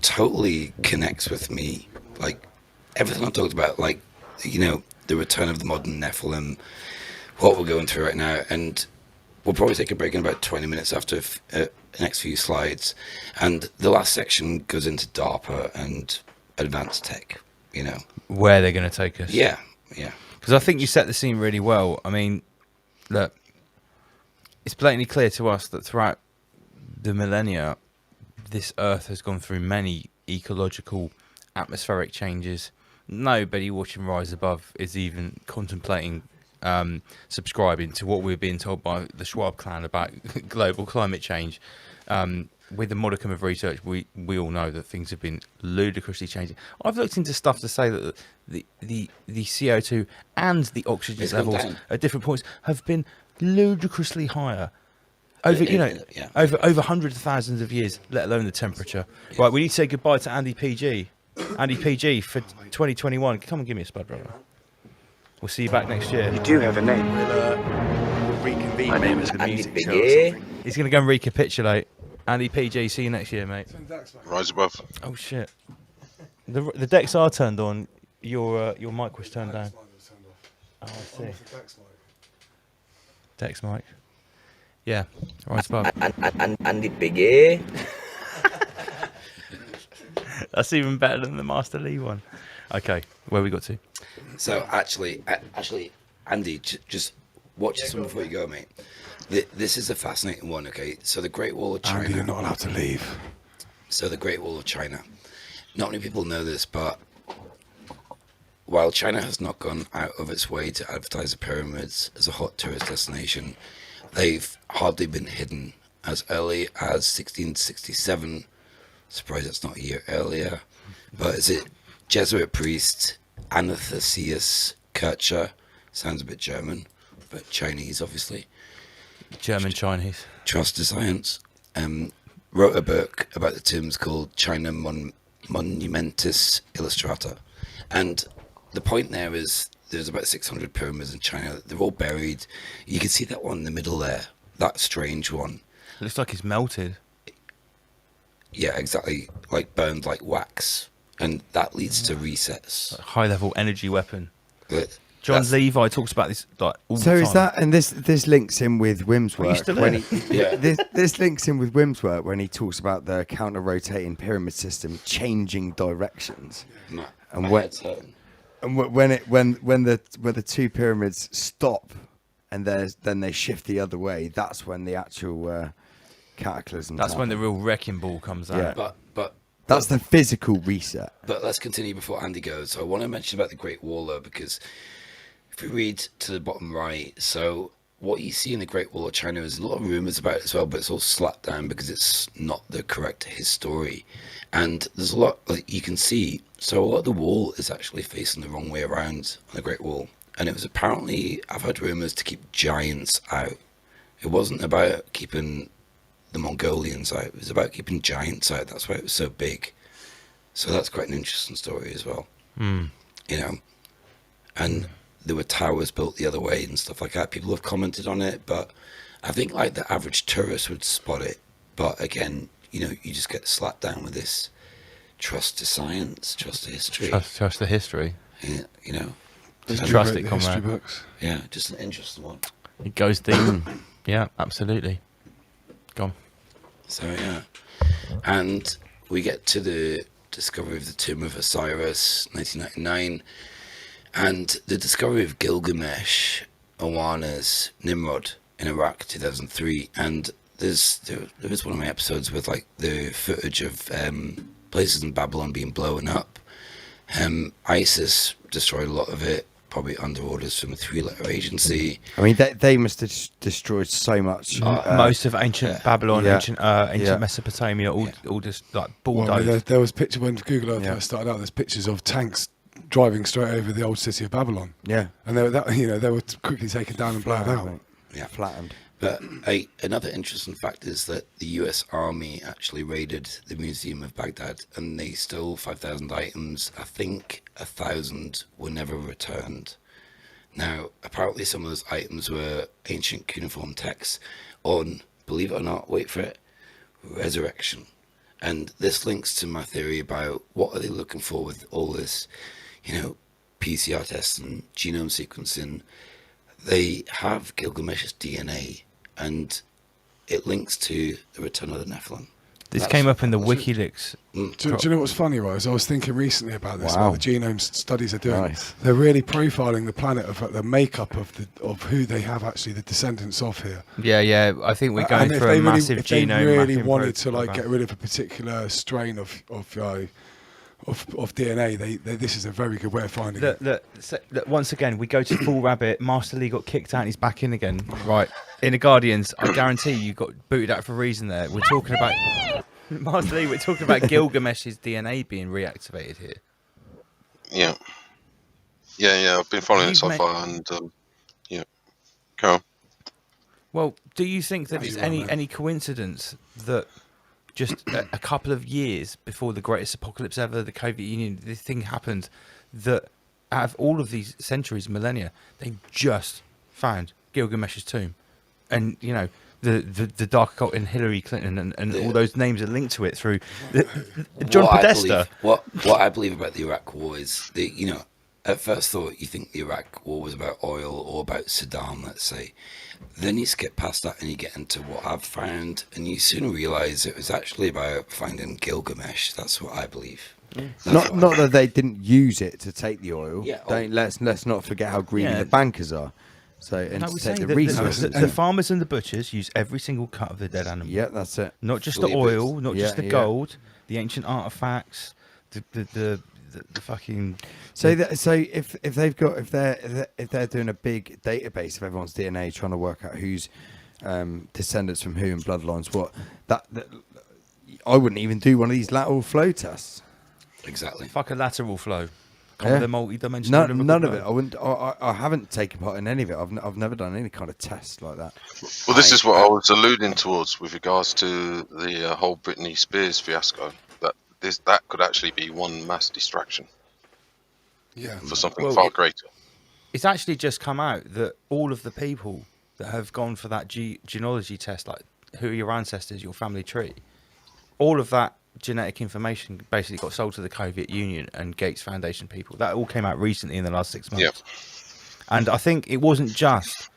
totally connects with me. Like, everything I've talked about, like, you know, the return of the modern Nephilim, what we're going through right now. And we'll probably take a break in about 20 minutes after the next few slides. And the last section goes into DARPA and advanced tech, you know. Where they're going to take us. Yeah, yeah. Because I think you set the scene really well. I mean, look, it's blatantly clear to us that throughout the millennia, this Earth has gone through many ecological, atmospheric changes. Nobody watching Rise Above is even contemplating subscribing to what we're being told by the Schwab clan about global climate change. With a modicum of research, we all know that things have been ludicrously changing. I've looked into stuff to say that the CO2 and the oxygen levels at different points have been ludicrously higher over over hundreds of thousands of years, let alone the temperature. Yes. Right, we need to say goodbye to Andy PG. Andy PG for 2021. Come and give me a spud, brother. We'll see you back next year. You do have a name. We'll reconvene. My name is Andy PG. He's going to go and recapitulate. Andy PG, see you next year, mate. Rise above. Oh shit. The decks are turned on. Your mic was turned down. Oh, I see. Dex mic. Yeah. Rise above. Andy PG. That's even better than the Master Lee one. Okay, where we got to? So actually, Andy, just watch this one before you go, mate. This is a fascinating one. Okay, so the Great Wall of China. Andy, you're not allowed to leave. So the Great Wall of China. Not many people know this, but while China has not gone out of its way to advertise the pyramids as a hot tourist destination, they've hardly been hidden. As early as 1667. Surprised that's not a year earlier. But is it Jesuit priest Athanasius Kircher? Sounds a bit German, but Chinese, obviously. German Chinese. Trust to science. Wrote a book about the tombs called China Monumentis Illustrata. And the point there is there's about 600 pyramids in China. They're all buried. You can see that one in the middle there, that strange one. It looks like it's melted. Yeah, exactly. Like burned like wax. And that leads to resets. High level energy weapon. But John Levi talks about this like all the So time. is that, and this links in with Wim's Are you work. still When there? he, Yeah. this links in with Wim's work when he talks about the counter-rotating pyramid system changing directions. No, And my when- head's hurting. And when the two pyramids stop, and then they shift the other way, that's when the actual cataclysm. That's when the real wrecking ball comes out. Yeah. But That's the physical reset. But let's continue before Andy goes. So I want to mention about the Great Wall, though, because if we read to the bottom right, so what you see in the Great Wall of China is a lot of rumors about it as well, but it's all slapped down because it's not the correct history. And there's a lot that you can see. So a lot of the wall is actually facing the wrong way around on the Great Wall. And it was apparently, I've heard rumors to keep giants out. It wasn't about keeping the Mongolians out. It was about keeping giants out. That's why it was so big. So that's quite an interesting story as well. You know, and there were towers built the other way and stuff like that. People have commented on it, but I think like the average tourist would spot it. But again, you know, you just get slapped down with this trust to science, trust to history. Trust the history. Yeah, you know. Just trust it, the history comrade. books. Yeah, just an interesting one. It goes deep. Yeah, absolutely. Go on. So yeah, and we get to the discovery of the tomb of Osiris, 1999, and the discovery of Gilgamesh, Awanas, Nimrod in Iraq, 2003. And there was one of my episodes with like the footage of places in Babylon being blown up. ISIS destroyed a lot of it, probably under orders from a 3-letter agency. I mean, they must have destroyed so much. Most of ancient Babylon, yeah. ancient Mesopotamia, all just like Well, bulldozed. I mean, there was picture when Google Earth first started out. There's pictures of tanks driving straight over the old city of Babylon. Yeah, and they were quickly taken down and blown out. Yeah, flattened. But another interesting fact is that the US Army actually raided the Museum of Baghdad and they stole 5,000 items. I think 1,000 were never returned. Now, apparently some of those items were ancient cuneiform texts on, believe it or not, wait for it, resurrection. And this links to my theory about what are they looking for with all this, you know, PCR tests and genome sequencing. They have Gilgamesh's DNA, and it links to the return of the Nephilim. This came up in the WikiLeaks. Do you know what's funny, right? I was thinking recently about this, Wow. about the genome studies they're doing. Nice. They're really profiling the planet of the makeup of who they have actually the descendants of here. Yeah. I think we're going And through a massive if genome. they really mapping wanted to like program. get rid of a particular strain of DNA, this is a very good way of finding it. Look, once again, we go to Full Rabbit. Master Lee got kicked out and he's back in again. Right. In the Guardians, I guarantee you got booted out for a reason there. We're talking about... Master Lee, we're talking about Gilgamesh's DNA being reactivated here. Yeah. I've been following it so far, and yeah. Carry on. Well, do you think that it's any coincidence that just a couple of years before the greatest apocalypse ever, the Soviet Union, this thing happened, that out of all of these centuries, millennia, they just found Gilgamesh's tomb, and you know the dark occult and Hillary Clinton and all those names are linked to it through John Podesta. What I believe about the Iraq War is at first thought you think the Iraq War was about oil or about Saddam, let's say. Then you skip past that and you get into what I've found, and you soon realise it was actually about finding Gilgamesh. That's what I believe. Not that they didn't use it to take the oil. Yeah. Let's not forget how greedy the bankers are. So and to take the resources. The farmers and the butchers use every single cut of the dead animal. Yeah, that's it. Not just the oil, not just the gold, the ancient artifacts, the fucking. So if they're doing a big database of everyone's DNA, trying to work out who's descendants from who and bloodlines what, that I wouldn't even do one of these lateral flow tests. Exactly. Fuck a lateral flow. The multi-dimensional. None of it. I wouldn't. I haven't taken part in any of it. I've never done any kind of test like that. Well, this is what I was alluding towards with regards to the whole Britney Spears fiasco. That could actually be one mass distraction. Yeah. For something far greater. It's actually just come out that all of the people that have gone for that genealogy test, like who are your ancestors, your family tree, all of that genetic information basically got sold to the Soviet Union and Gates Foundation people. That all came out recently in the last 6 months. Yep. And I think it wasn't just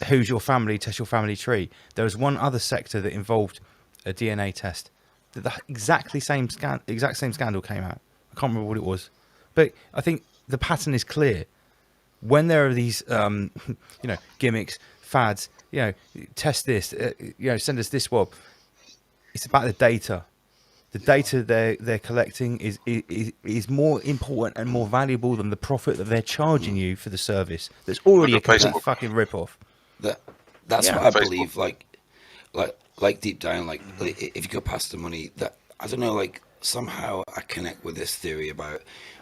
who's your family, test your family tree. There was one other sector that involved a DNA test. The exact same scandal came out. I can't remember what it was, but I think the pattern is clear. When there are these, gimmicks, fads, test this, send us this swab. It's about the data. The data they're collecting is more important and more valuable than the profit that they're charging you for the service. There's already a complete fucking rip-off. that's Yeah. what I Facebook. believe. Like deep down, like if you go past the money, that I don't know, like somehow I connect with this theory about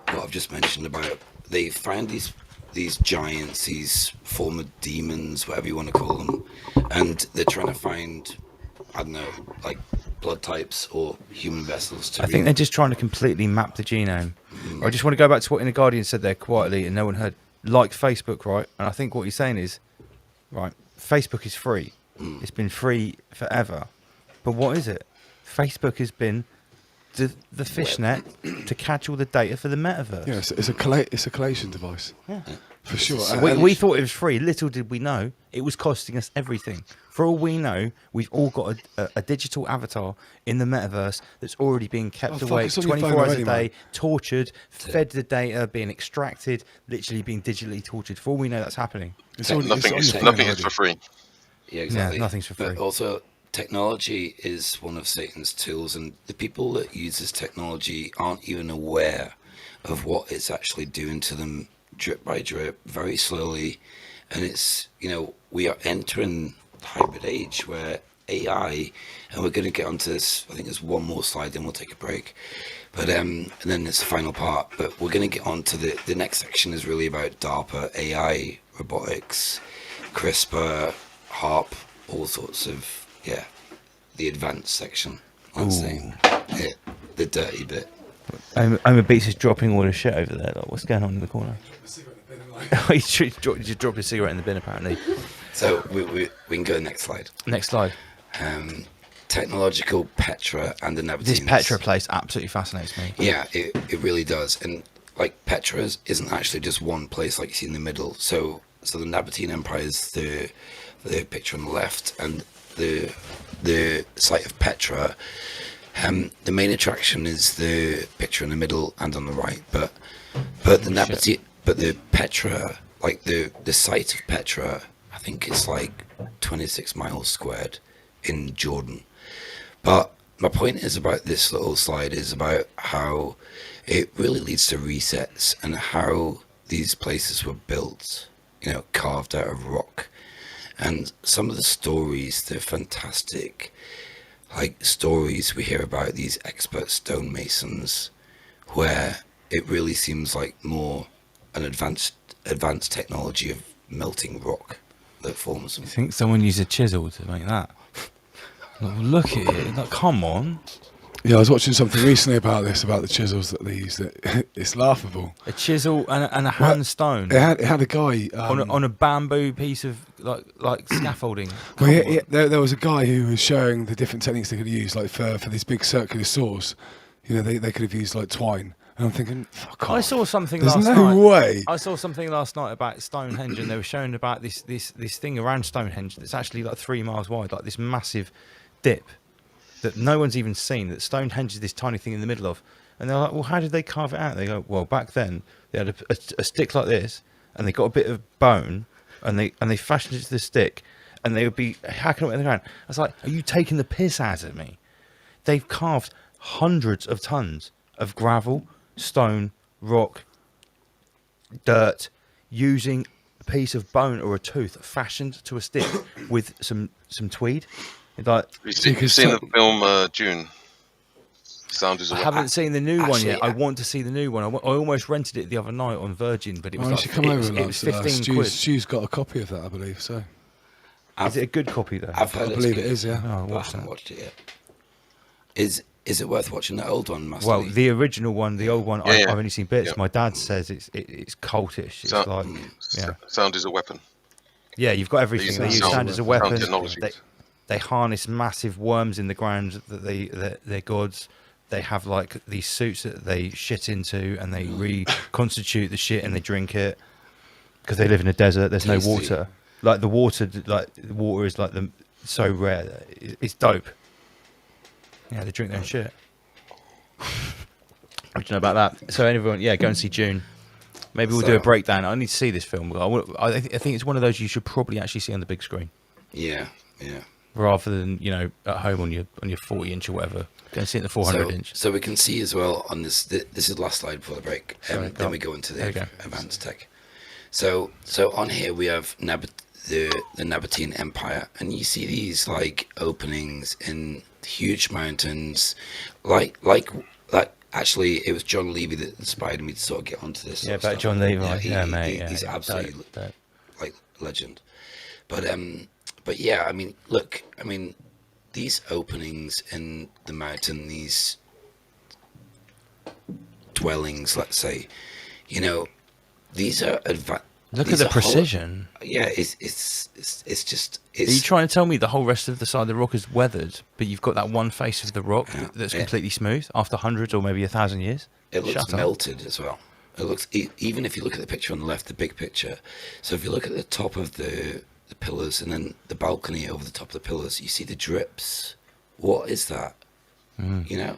what I've just mentioned about they find these giants, these former demons, whatever you want to call them, and they're trying to find, I don't know, like blood types or human vessels to I think they're just trying to completely map the genome. I just want to go back to what In the Guardian said there quietly, and no one heard. Like Facebook, right? And I think what he's saying is, right, Facebook is free. It's been free forever. But what is it? Facebook has been the fishnet to catch all the data for the metaverse. Yeah, it's a collation device. Yeah. For sure. We thought it was free. Little did we know it was costing us everything. For all we know, we've all got a digital avatar in the metaverse that's already being kept awake it's on your 24 phone hours already, a day, man. tortured, fed the data, being extracted, literally being digitally tortured. For all we know, that's happening. Nothing is for free. Yeah, exactly. Yeah, nothing's for free. But also, technology is one of Satan's tools, and the people that use this technology aren't even aware of what it's actually doing to them, drip by drip, very slowly. And it's, we are entering the hybrid age where AI, and we're going to get onto this, I think there's one more slide, then we'll take a break. But and then it's the final part. But we're going to get on to the next section is really about DARPA, AI, robotics, CRISPR, HARP, all sorts of, the advanced section. Let's say. Yeah, the dirty bit. Homer Beats is dropping all the shit over there. Like, what's going on in the corner? He just dropped his cigarette in the bin, apparently. So we can go to the next slide. Next slide. Technological Petra and the Nabateans. This Petra place absolutely fascinates me. Yeah, it really does. And like Petra isn't actually just one place like you see in the middle. So the Nabatean Empire is the picture on the left, and the site of Petra. The main attraction is the picture in the middle and on the right. But the Petra, like the site of Petra, I think it's like 26 miles squared in Jordan. But my point is about this little slide is about how it really leads to resets and how these places were built, carved out of rock. And some of the stories, they're fantastic, like stories we hear about these expert stonemasons, where it really seems like more an advanced technology of melting rock that forms them. You think someone used a chisel to make that? Look at it. Like, come on. Yeah, I was watching something recently about the chisels that they use. It's laughable. A chisel and a hand stone. It had a guy on a bamboo piece of like scaffolding. Well, there was a guy who was showing the different techniques they could use, like for these big circular saws. They could have used like twine. And I'm thinking, fuck off. I saw something There's last no night. way. I saw something last night about Stonehenge, and they were showing about this thing around Stonehenge that's actually like 3 miles wide, like this massive dip that no one's even seen. That Stonehenge is this tiny thing in the middle of, and they're like, well, how did they carve it out? They go, well, back then they had a stick like this, and they got a bit of bone, and they fashioned it to the stick, and they would be hacking away in the ground. I was like, are you taking the piss out of me? They've carved hundreds of tons of gravel, stone, rock, dirt, using a piece of bone or a tooth fashioned to a stick with some tweed. Like, You've seen the film June? Sound is a I weapon. haven't seen the new one yet. I want to see the new one. I almost rented it the other night on Virgin, but it was it was 15 quid. Stu's got a copy of that, I believe. So, is it a good copy though? I believe it is. Yeah. Oh, I haven't watched it yet. Is it worth watching the old one, Master Well, Lee? the original one, the old one, Yeah, I've only seen bits. yeah. My dad says it's cultish. It's Sound is a weapon. Yeah, you've got everything. They use sound as a weapon. technology. They harness massive worms in the ground that they're gods. They have like these suits that they shit into, and they reconstitute the shit and they drink it because they live in a desert. There's no water. Like the water is like so rare. That it's dope. Yeah, they drink their own shit. What do you know about that? So everyone, go and see June. Maybe we'll do a breakdown. I need to see this film. I think it's one of those you should probably actually see on the big screen. Yeah. Rather than at home on your 40-inch or whatever. Go and see it in the 400-inch. So we can see as well on this. This is the last slide before the break. Then we go into the advanced tech. So on here we have the Nabatean Empire, and you see these like openings in huge mountains, like actually it was John Levy that inspired me to sort of get onto this. Yeah, sort of about stuff. John Levy, mate. He's yeah, absolutely dope. like legend. But yeah, I mean, look, I mean, these openings in the mountain, these dwellings, let's say, you know, these are Look at the precision. It's just. It's, Are you trying to tell me the whole rest of the side of the rock is weathered, but you've got that one face of the rock that's completely smooth after hundreds or maybe 1,000 years? It looks Shut up. melted as well. It looks, even if you look at the picture on the left, the big picture. So if you look at the top of the pillars and then the balcony over the top of the pillars, you see the drips. What is that? You know,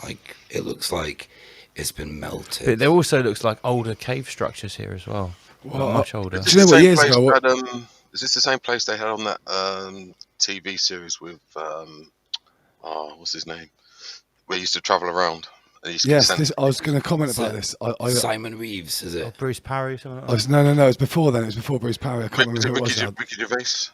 like it looks like it's been melted. But there also looks like older cave structures here as well. Well, much older. Do you know what years ago? Is this the same place they had on that TV series with what's his name? Where he used to travel around. Yes, I was going to comment about this. Simon Reeves, is it? Or Bruce Parry, something like that? No. It was before then. It was before Bruce Parry. I can't remember who it was. Ricky Gervais.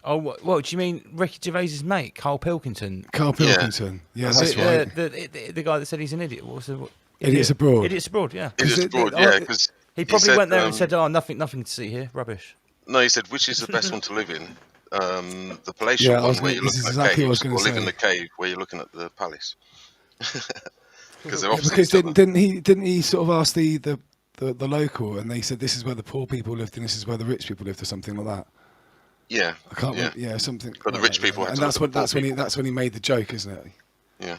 Oh, what do you mean? Ricky Gervais's mate, Carl Pilkington. Carl Pilkington. Yeah, that's right. The guy that said he's an idiot. What was the Idiots Abroad. Idiots Abroad. Yeah. Idiots Abroad. Yeah, because he probably went there and said, "Oh, nothing to see here. Rubbish." No, he said, which is the best one to live in? The palatial one where you're looking at the cave, or live in the cave where you're looking at the palace. Because didn't he sort of ask the local, and they said this is where the poor people lived and this is where the rich people lived, or something like that. Yeah, I can't. Yeah, something. But the rich people, and that's when he made the joke, isn't it? Yeah.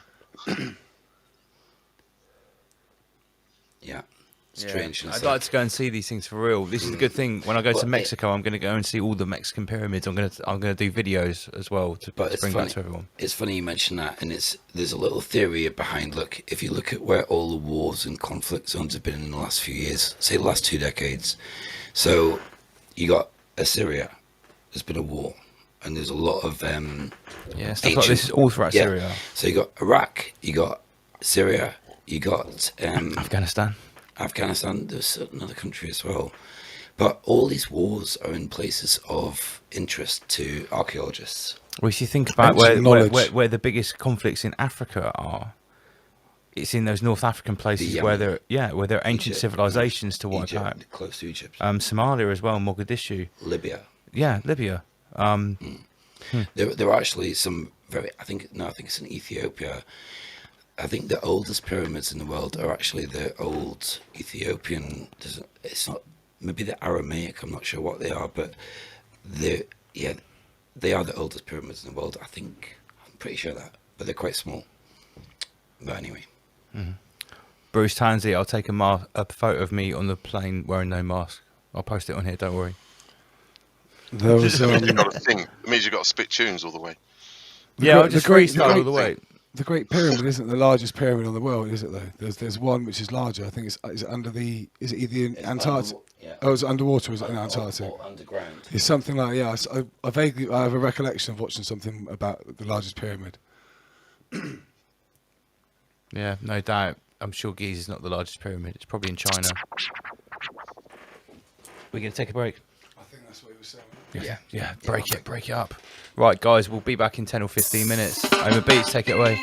Yeah. Strange. I'd like to go and see these things for real. This is the good thing. When I go to Mexico, I'm going to go and see all the Mexican pyramids. I'm going to do videos as well to bring back to everyone. It's funny you mention that, and there's a little theory behind. Look, if you look at where all the wars and conflict zones have been in the last few years, say the last 2 decades, so you got Assyria. There's been a war, and there's a lot of stuff like this is all throughout Syria. So you got Iraq, you got Syria, you got Afghanistan, there's another country as well. But all these wars are in places of interest to archaeologists. Well, if you think about where the biggest conflicts in Africa are, it's in those North African places where there are ancient civilizations to wipe out. Close to Egypt. Somalia as well, Mogadishu. Libya. Yeah, Libya. There are actually some I think it's in Ethiopia. I think the oldest pyramids in the world are actually the old Ethiopian. It's not, maybe the Aramaic. I'm not sure what they are, but they are the oldest pyramids in the world. I'm pretty sure that, but they're quite small. But anyway, Bruce Tansey, I'll take a photo of me on the plane wearing no mask. I'll post it on here. Don't worry. There was, it means you've got to sing. It means you've got to spit tunes all the way. I'll just freestyle all the way. The Great Pyramid isn't the largest pyramid in the world, is it? Though there's one which is larger. I think it's under the. Is it either in Antarctica? Oh, is it underwater? Or is it in Antarctica? Or underground. It's something like I have a recollection of watching something about the largest pyramid. Yeah, no doubt. I'm sure Giza's not the largest pyramid. It's probably in China. We're going to take a break. I think that's what he was saying. Yeah. Break it up. Right, guys, we'll be back in 10 or 15 minutes. Over Beats, take it away.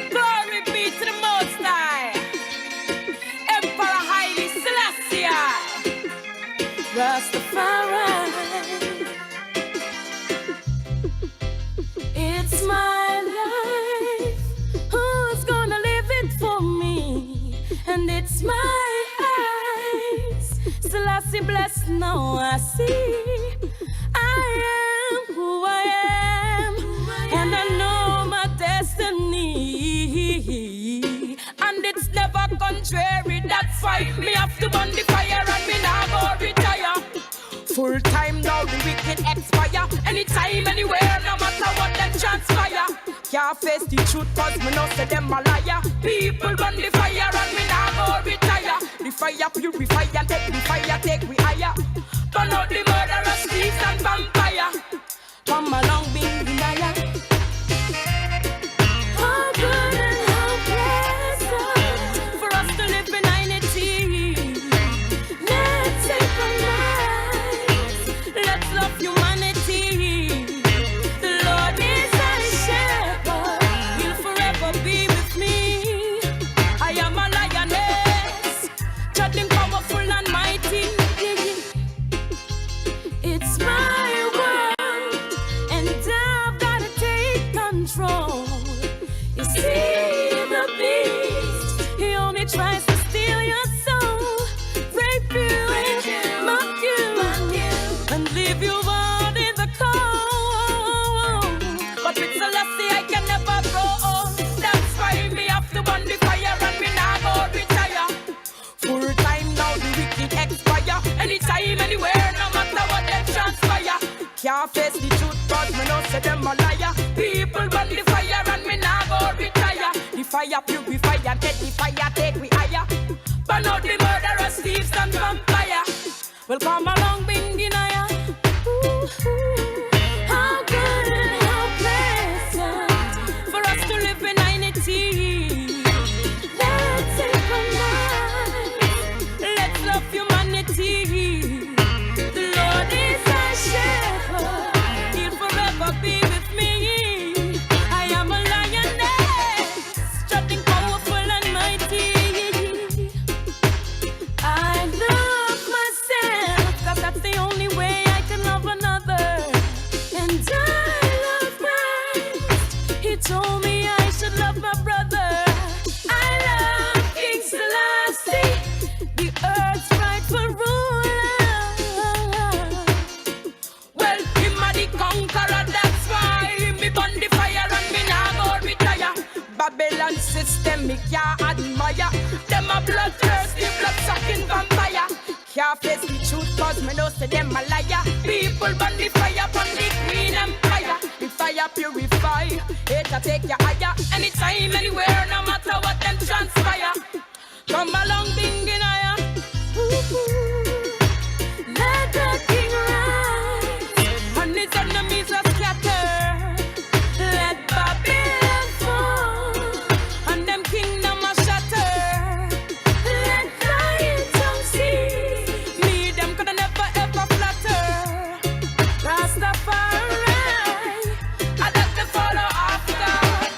Glory be to the Most High, Emperor Haile Selassie, Rastafari. It's my life. Who's gonna live it for me? And it's my eyes. Selassie bless, now I see. I am who I am, and I know my destiny. And it's never contrary. That's why me have to burn the fire and me now go retire. Full time now the wicked expire. Anytime, anywhere, no matter what them transpire. Can't face the truth cause me know say them a liar. People burn the fire and me now go retire. The fire purify and take the fire, take we higher. Burn out the murderers, thieves and vampire. Come along, being the Can't face the truth, cause me know say them a liar. People burn the fire and me nah go retire. The fire purify and get the fire take we higher. Burn out the murderers, thieves and vampire. Well, come along, Bingy Naya. How good and how pleasant for us to live in unity. Let's take a night. Let's love humanity. The Lord is our shepherd. He'll forever be with me. I am a lioness, strutting powerful and mighty. I love myself, cause that's the only way I can love another. And I love Christ. He told me I should love my brother. I love King Selassie, the earth's rightful ruler. Well, him a the conqueror, that's why me burn the fire and me nah go retire. Babylon system me can't admire. Them a bloodthirsty, blood-sucking vampire. Can't face the truth cause me know say them a liar. People burn the fire upon the Queen Empire. The fire purify, it'll take you higher. Anytime, anywhere, no matter what them transpire. Come along, Bingy Naya. Let the king rise, and his enemies are scattered. Let Babylon fall, and them kingdom are shattered. Let lion tongue see, me them could never ever flatter. Rastafari, I let the follow after.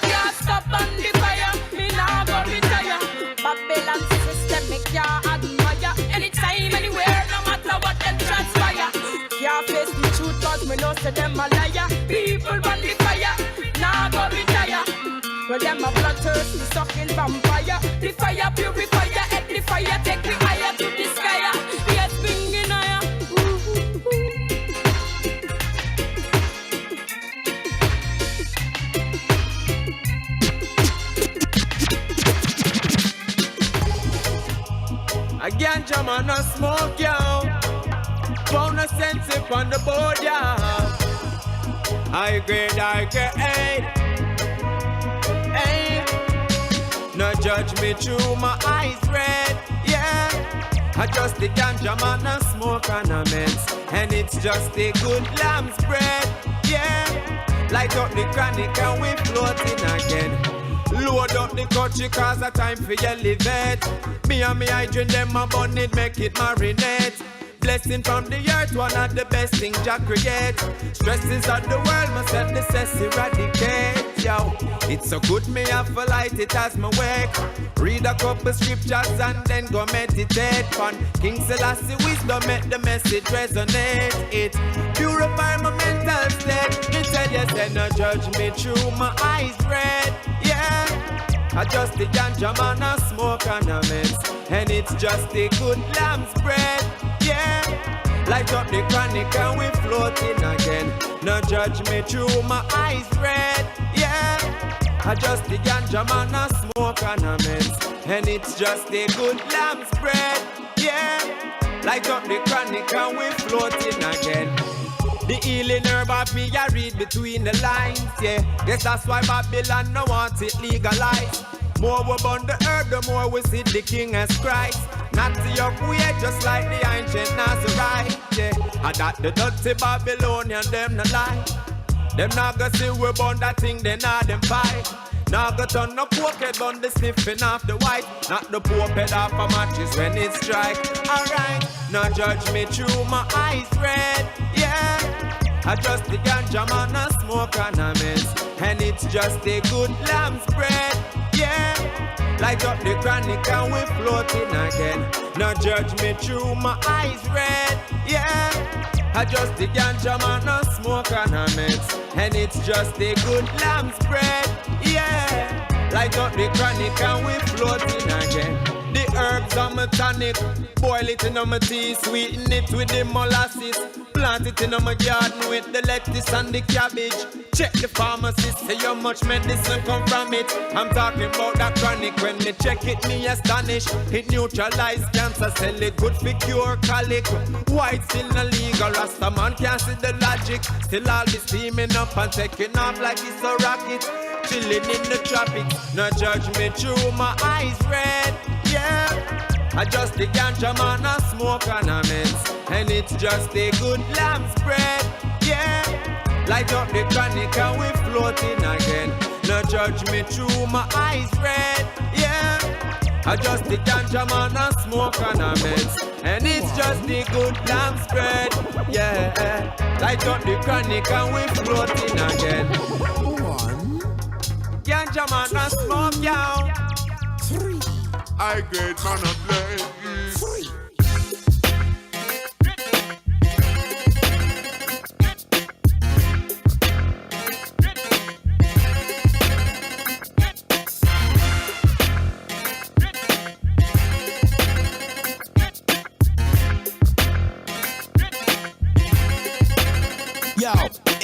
Can't stop on the fire, me nah go retire. Babylon system me can't admire. Anytime, anywhere, no matter what them transpire. Can't face the truth cause me know say them a liar. People burn the fire, nah go retire. Well, them a bloodthirsty, sucking vampire. The fire purifier, and the fire take me higher to the sky. Yes, Bingy Naya. A ganja man a smoke, yo. Pound a sense on the board, yo. I grade, hey. No judge me through my eyes red, yeah. I just the ganja man a smoke ornaments, and it's just a good lamb's bread, yeah. Light up the chronic and we floating again. Load up the country cause a time for your elevate. Me and me hydrant them a bun it, make it marinate. Blessing from the earth, one of the best things Jah create. Stresses of the world must have the cess eradicate. Yo, it's so good me have to light it as my wake. Read a couple scriptures and then go meditate. Fun King Selassie wisdom make the message resonate. It purify my mental state. Me tell you say no judge me through my eyes red. Yeah, I just the ganja man a smoke ornaments, and it's just a good lamb's bread. Yeah, light up the chronic and we floating again. No judge me through my eyes red. Yeah, I just the ganja man a smoke ornaments, and it's just a good lamb's bread. Yeah, light up the chronic and we floating again. The healing herb of me I read between the lines, yeah. Guess that's why Babylon no want it legalized. More we burn the herb, the more we see the King as Christ. Not the up way, just like the ancient Nazarite, yeah. And that the dirty Babylonian, them no lie. Them not go see we burn that thing, they not them fight. Now go turn no cokehead, burn the sniffing off the white. Not the poor head off a matches when it strike. Alright, now judge me through my eyes red, yeah. I just the ganja man a smoke ornaments, and it's just a good lamb's bread, yeah. Light up the chronic and we floating again. Now judge me through my eyes red, yeah. I just the ganja man a smoke ornaments, and it's just a good lamb's bread, yeah. Light up the chronic and we floating again. The herbs are my tonic, boil it in my tea, sweeten it with the molasses. Plant it in my garden with the lettuce and the cabbage. Check the pharmacist, say how much medicine come from it. I'm talking about that chronic. When me check it, me astonish. It neutralize cancer, sell it good for cure colic. White still illegal, Rasta man can't see the logic. Still all be steaming up and taking off like it's a rocket. Chilling in the tropics, no judge me through my eyes red, yeah. I just the ganja man a smoke ornaments, and it's just a good lamb spread, yeah. Light up the chronic and we floating again. No judge me through my eyes red, yeah. I just the ganja man a smoke ornaments, and it's just the good lamb spread, yeah. Light up the chronic and we floating again. Ganja man a smoke, yo. 3. I get man a play. 3. Yo,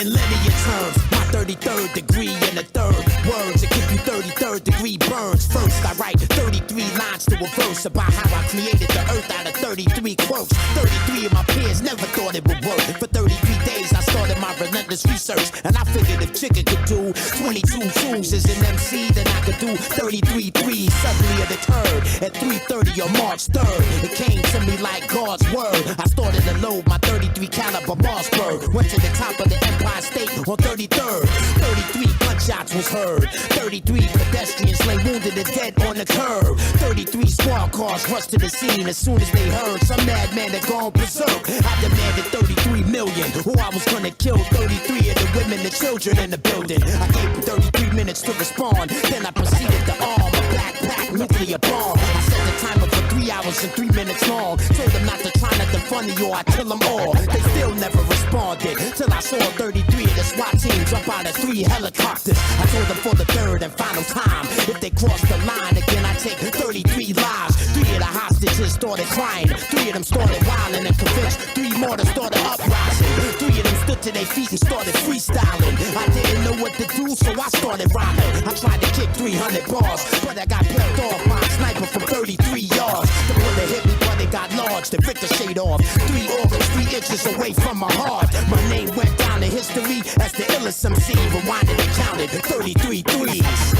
in linear terms, my 33rd degree in the third words that give you 33rd degree burns. First, I write 33 lines to a verse about how I created the earth out of 33 quotes. 33 of my peers never thought it would work. For 33 days, I started my relentless research, and I figured if Chicken could do 22 twos as an MC, then I could do 33 threes. Suddenly it occurred at 3:30 on March 3rd. It came to me like God's word. I started to load my 33 caliber Mossberg. Went to the top of the Empire State on 33rd. 33 gunshots was heard. 33 pedestrians lay wounded and dead on the curb. 33 squad cars rushed to the scene as soon as they heard some madman had gone berserk. I demanded 33 million, or I was gonna kill 33 of the women and children in the building. I gave them 33 minutes to respond. Then I proceeded to arm a backpack nuclear bomb. I set the timer for 3 hours and 3 minutes long. Told them not to try nothing funny or I kill them all. They still never responded till I saw 33 of the SWAT team jump out of 3 helicopters. I told them for the third and final time, if they cross the line again, I take 33 lives. 3 of the hostages started crying. 3 of them started wilding and convinced. 3 more that started uprising. 3 of them stood to their feet and started freestyling. I didn't know what to do, so I started rhyming. I tried to kick 300 bars, but I got picked off by a sniper from 33 yards. The bullet hit me, but it got large. The ricocheted off 3 organs, 3 inches away from my heart. My name went down in history as the illest MC. Rewinded and counted 33 threes.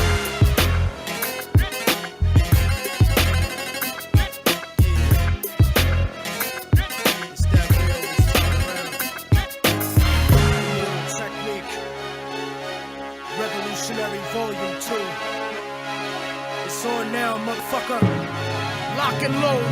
Revolutionary Volume 2. It's on now, motherfucker. Lock and load.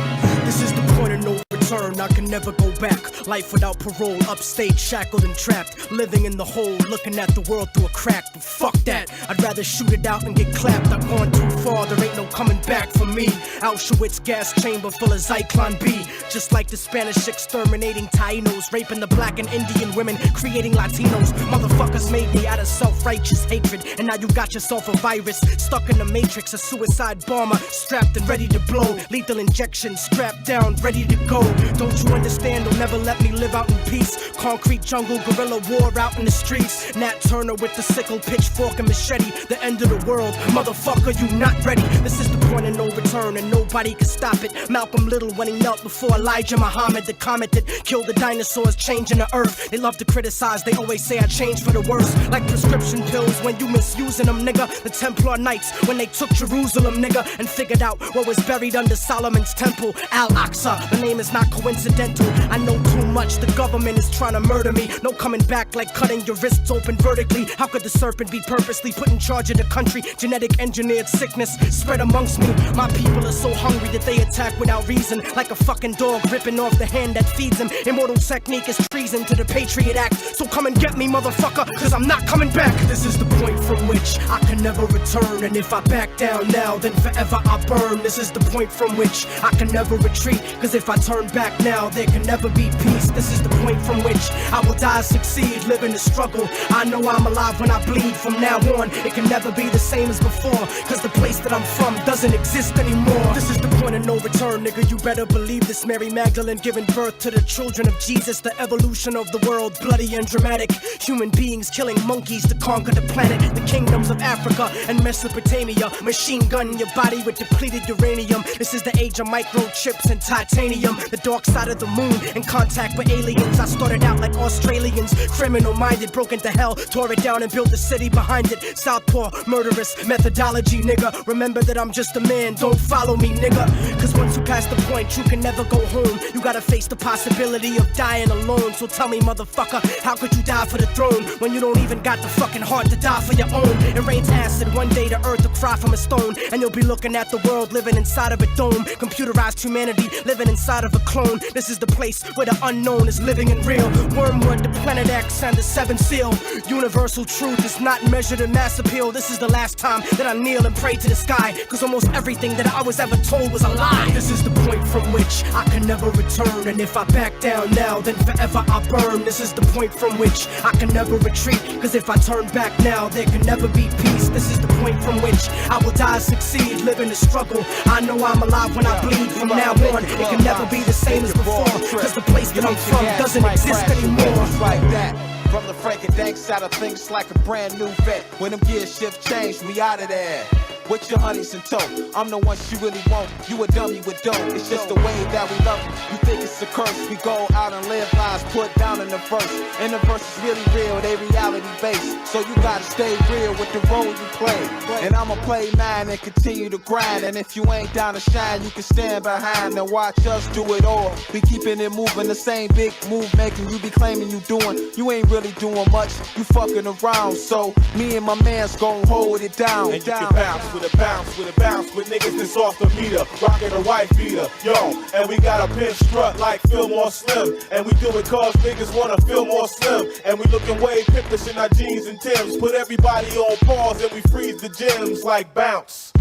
This is the point of no return. I can never go back. Life without parole, upstate, shackled and trapped. Living in the hole, looking at the world through a crack. But fuck that, I'd rather shoot it out and get clapped. I've gone too far, there ain't no coming back for me. Auschwitz gas chamber full of Zyklon B. Just like the Spanish exterminating Tainos, raping the black and Indian women, creating Latinos. Motherfuckers made me out of self-righteous hatred, and now you got yourself a virus stuck in the matrix. A suicide bomber strapped and ready to blow. Lethal injection strapped down, ready to go. Don't you understand? They'll never let me live out in peace. Concrete jungle, guerrilla war out in the streets. Nat Turner with the sickle, pitchfork and machete. The end of the world, motherfucker, you not ready. This is the point of no return, and nobody can stop it. Malcolm Little when he knelt before Elijah Muhammad, the comet that killed the dinosaurs, changing the earth. They love to criticize, they always say I changed for the worse. Like prescription pills when you misusing them, nigga. The Templar Knights when they took Jerusalem, nigga, and figured out what was buried under Solomon's temple, Al-Aqsa. The name is not coincidental. I know too much, the government is trying to murder me. No coming back like cutting your wrists open vertically. How could the serpent be purposely put in charge of the country? Genetic engineered sickness spread amongst me. My people are so hungry that they attack without reason, like a fucking dog ripping off the hand that feeds him. Immortal technique is treason to the Patriot Act. So come and get me, motherfucker, cause I'm not coming back. This is the point from which I can never return, and if I back down now, then forever I burn. This is the point from which I can never retreat, cause if I turn back now, there can never be peace. This is the point from which I will die, succeed, live in the struggle. I know I'm alive when I bleed. From now on, it can never be the same as before, cause the place that I'm from doesn't exist anymore. This is the point of no return, nigga, you better believe this. Mary Magdalene giving birth to the children of Jesus. The evolution of the world, bloody and dramatic. Human beings killing monkeys to conquer the planet. The kingdoms of Africa and Mesopotamia. Machine gun your body with depleted uranium. This is the age of microchips and titanium. The dark side of the moon, in contact with aliens. I started out like Australians, criminal minded, broke into hell, tore it down and built the city behind it. Southpaw, murderous methodology, nigga. Remember that I'm just a man, don't follow me, nigga. Cause once you pass the point, you can never go home. You gotta face the possibility of dying alone. So tell me, motherfucker, how could you die for the throne when you don't even got the fucking heart to die for your own? It rains acid, one day the earth will cry from a stone, and you'll be looking at the world living inside of a dome. Computerized humanity living inside of a clone. This is the place where the unknown is living and real. Wormwood, the planet X, and the seventh seal. Universal truth is not measured in mass appeal. This is the last time that I kneel and pray to the sky, cause almost everything that I was ever told was a lie. This is the point from which I can never return, and if I back down now, then forever I burn. This is the point from which I can never retreat, cause if I turn back now, there can never be peace. This is the point from which I will die, succeed, live in the struggle. I know I'm alive when I bleed. From now on, it can never be the same as before, cause the place that I'm from doesn't exist anymore. Like that. From the Frankendank side of things, like a brand new vet. When them gear shift change, we out of there. With your honeys in tow, I'm the one she really want. You a dummy with dough, it's just the way that we love you. You think it's a curse, we go out and live lives put down in the verse. And the verse is really real, they reality based. So you gotta stay real with the role you play. And I'ma play mine and continue to grind. And if you ain't down to shine, you can stand behind and watch us do it all. We keeping it moving, the same big move making you be claiming you doing. You ain't really doing much, you fucking around. So me and my man's gon' hold it down. And you can bounce with a bounce, with a bounce, with niggas that's off the meter, rockin' a white beater, yo. And we got a pimp strut like Fillmore Slim, and we do it cause niggas wanna feel more slim. And we looking way pimpish in our jeans and Timbs, put everybody on pause and we freeze the gems like bounce.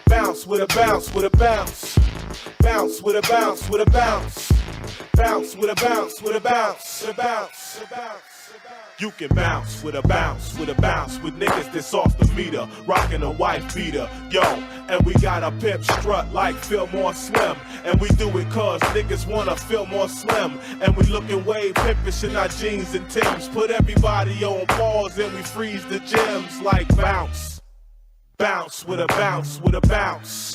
Bounce with a bounce, with a bounce. Bounce with a bounce, with a bounce. Bounce with a bounce, with a bounce, with a bounce, with a bounce. You can bounce with a bounce, with a bounce, with niggas that's off the meter, rockin' a white beater, yo. And we got a pimp strut like Fillmore Slim, and we do it cause niggas wanna feel more slim. And we looking way pimpish in our jeans and Timbs, put everybody on pause and we freeze the gems like bounce. Bounce with a bounce, with a bounce.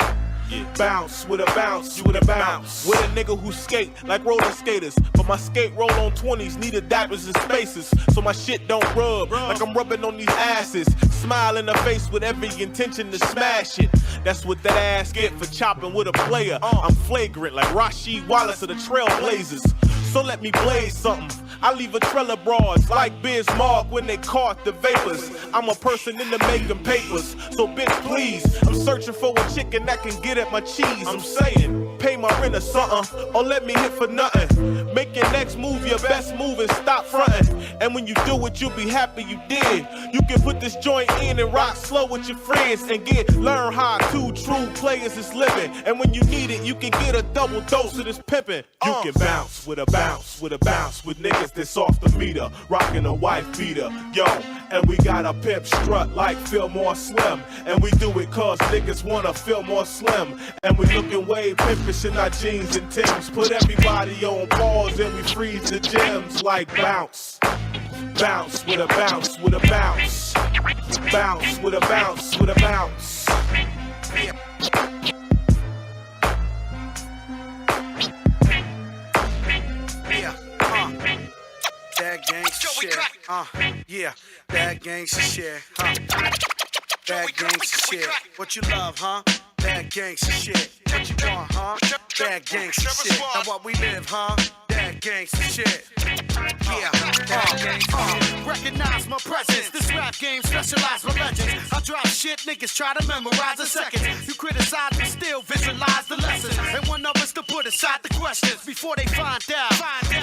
Yeah. Bounce with a bounce, with a bounce. With a nigga who skate like roller skaters, but my skate roll on 20s need adapters and spaces, so my shit don't rub like I'm rubbing on these asses. Smile in the face with every intention to smash it. That's what that ass get for chopping with a player. I'm flagrant like Rasheed Wallace of the Trailblazers. So let me blaze something. I leave a trail of broads like Bismarck when they caught the vapors. I'm a person in the making papers, so bitch please, I'm searching for a chicken that can get at my cheese. I'm saying, pay my rent or something, or let me hit for nothing. Make your next move your best move and stop fronting. And when you do it, you'll be happy you did. You can put this joint in and rock slow with your friends and learn how two true players is living. And when you need it, you can get a double dose of this pimping. You can bounce with a bounce, with a bounce, with niggas that's off the meter, rocking a white beater, yo. And we got a pimp strut like Fillmore Slim, and we do it cause niggas wanna feel more slim. And we looking way pimpish in our jeans and Timbs, put everybody on pause and we freeze the gems like bounce. Bounce with a bounce, with a bounce. Bounce with a bounce, with a bounce. That gangsta shit, yeah, that gangsta shit, that gangsta shit. What you love, huh? That gangsta shit. What you want, huh? That gangsta shit. Now what we live, huh? That gangsta shit. Yeah, recognize my presence. This rap game specialized for legends. I drop shit, niggas try to memorize in seconds. You criticize but still visualize the lessons. And one of us to put aside the questions before they find out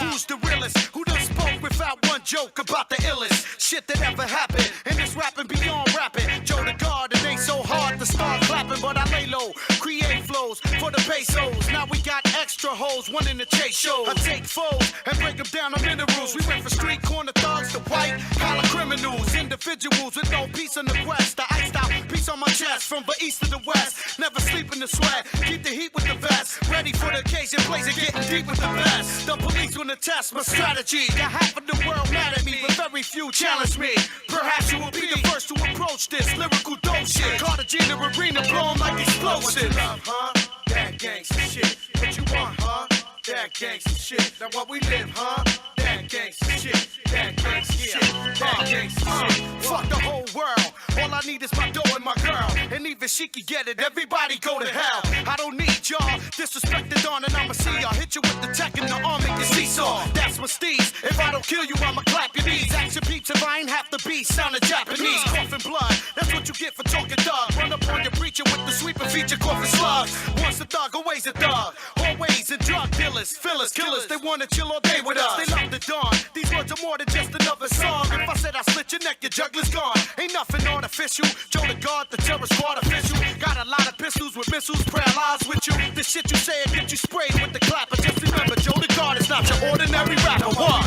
who's the realest, who done spoke without one joke about the illest shit that ever happened. And this rapping beyond rapping. Joe the God, it ain't so hard to start clapping, but I lay low, create flows, for the pesos. Now we got extra hoes, one in the chase shows. I take foes and break them down to minerals. We went from street corner thugs to white collar criminals. Individuals with no peace on the quest. The iced out piece on my chest from the east to the west. Never sleep in the sweat, keep the heat with the vest. Ready for the occasion, blazing, getting deep with the best. The police wanna test my strategy. Got half of the world mad at me, but very few challenge me. Perhaps you will be the first to approach this lyrical dope shit. Cartagena arena, blow 'em like explosives. What you love, huh? That gangsta shit. What you want, huh? That gangsta shit. Now what we live, huh? That gangsta shit. That gangsta shit. That gangsta shit. Fuck the whole world. All I need is my dough and my girl. And even she can get it. Everybody go to hell. I don't need y'all. Disrespected on and I'ma see y'all. Hit you with the tech in the arm, make you seesaw. That's my steez. If I don't kill you, I'ma clap your knees. Action peeps if I ain't half the beat. Sounding Japanese. Coughing blood. That's what you get for talking dog. Run up on your preacher with the sweeper feature. Coughing slugs. Once a thug, always a dog. Always a drug dealers, fillers, killers. They wanna chill all day with us. They love the dawn. These words are more than just another song. If I said I slit your neck, your juggler's gone. Ain't nothing artificial. Joe the God, the terror squad official. Got a lot of pistols with missiles, paralyzed with you. The shit you say get you sprayed with the clapper. Just remember, Joe the God is not your ordinary rapper. What?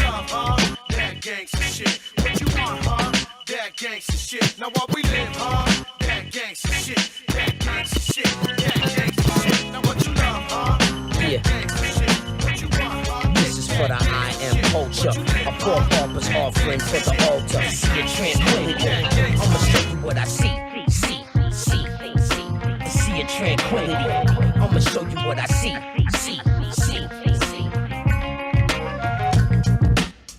That gangsta shit. What you want, huh? That gangsta shit. Now what we live, huh? That gangsta shit. That gangsta shit. That gangsta shit. Now what you love, huh? Yeah. This is for the I am culture. A poor pauper's offering for the altar. See a tranquility. I'ma show you what I see. See a tranquility. I'ma show you what I see.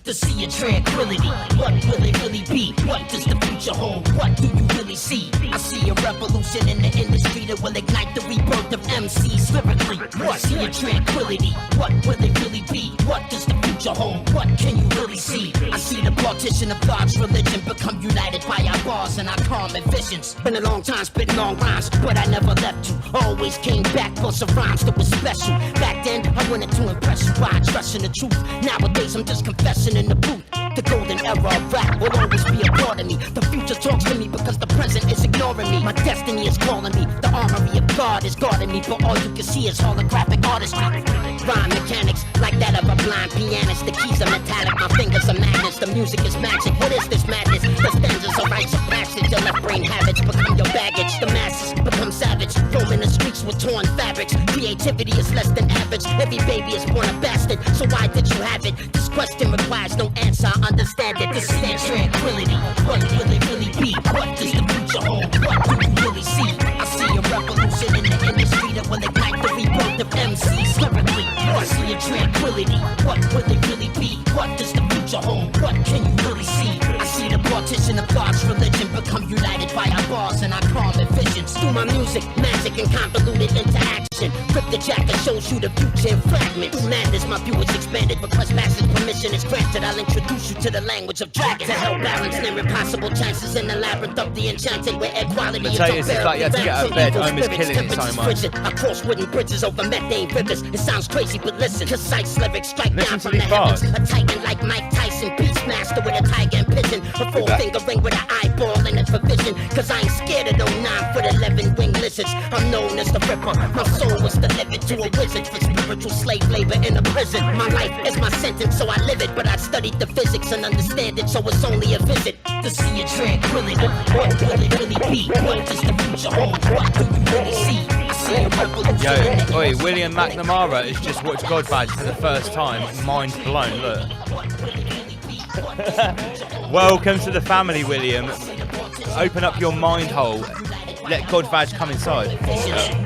To see a tranquility. What will it really be? What does the future hold? What do you really see? I see a revolution in the industry that will ignite the rebirth of MCs lyrically. What? See a tranquility. What will it really be? What does the future hold? What can you really see? I see the partition of God's religion become united by our bars and our calm and visions. Been a long time spitting long rhymes, but I never left you. Always came back for some rhymes that was special. Back then, I wanted to impress you by trusting the truth. Nowadays, I'm just confessing in the booth. The golden era of rap will always be a part of me. The future talks to me because the present is ignoring me. My destiny is calling me. The armory of God is guarding me, but all you can see is holographic artistry. Rhyme mechanics like that of a blind pianist. The keys are metallic, my fingers are magnets. The music is magic. What is this madness? The stanzas are rites of passage. Your left brain habits become your baggage. The masses become savage. Roaming the streets with torn fabrics. Creativity is less than average. Every baby is born a bastard. So why did you have it? This question requires no answer. I understand it. This is tranquility. What will it really be? What does the future hold? What do you really see? I see a revolution in the industry that will ignite the rebirth of MCs lyrically. I see a tranquility. What will it really be? What does the future hold? What can you really see? I see the partition of God's religion become united by our bars and our calm and visions. Through my music, magic and convoluted interaction. Rip the jacket shows you the future in fragments. Through madness, my view is expanded because massive permission is granted. I'll introduce you to the language of dragons. To help balance their impossible chances in the labyrinth of the enchanted where equality is it's like you have to get out of bed. I'm just killing it so much. I cross wooden bridges over methane rivers. It sounds crazy, but listen. Concise lyrics strike down from the heavens. A titan like Mike Tyson, Beastmaster with a tiger and pigeon. A four-finger ring with an eyeball and a provision. Cause I ain't scared of no 9-foot 11-winged lizards. I'm known as the Ripper. My soul was delivered to a wizard for spiritual slave labor in a prison. My life is my sentence, so I live it. But I studied the physics and understand it, so it's only a visit to see a tranquility. What will it really be? What does the future hold? What do you really see? I see a revolution. Yo, oi, William McNamara has just watched God Badge for the first time. Mind blown, look. Welcome to the family, William. Open up your mind hole. Let God Badge come inside.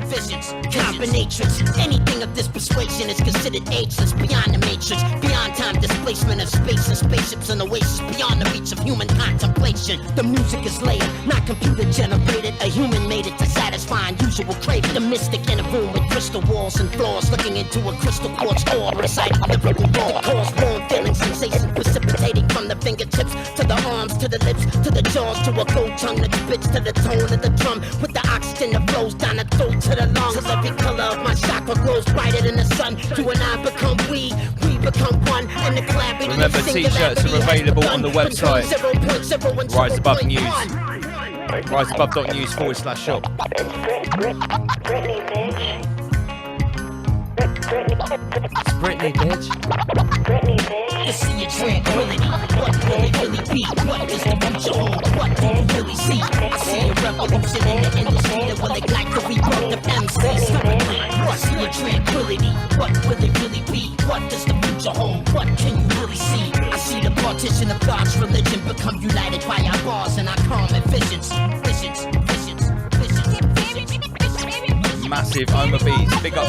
Visions, combinatrix. Anything of this persuasion is considered ageless, beyond the matrix, beyond time displacement of space and spaceships and oasis, beyond the reach of human contemplation. The music is layered, not computer generated. A human made it to satisfy unusual craving. The mystic in a room with crystal walls and floors, looking into a crystal quartz ore, reciting lyrical raw. Cause born feeling sensation, precipitating from the fingertips to the arms, to the lips, to the jaws, to a gold tongue that spits to the tone of the drum. With the oxygen that flows down the throat to the lungs. Till every color of my chakra glows brighter than the sun. You and I become we become one. And the clarity. Remember, t-shirts are available on the website. Rise Above News. riseabove.news/shop. It's Britney, bitch. You see your tranquility. What will it really be? What does the future hold? What do you really see? I see a revolution in the industry that will ignite the rebirth of MCs. I see your tranquility. What will it really be? What does the future hold? What can you really see? I see the partition of God's religion become united by our bars and our common visions. Massive Oma Beats. Big up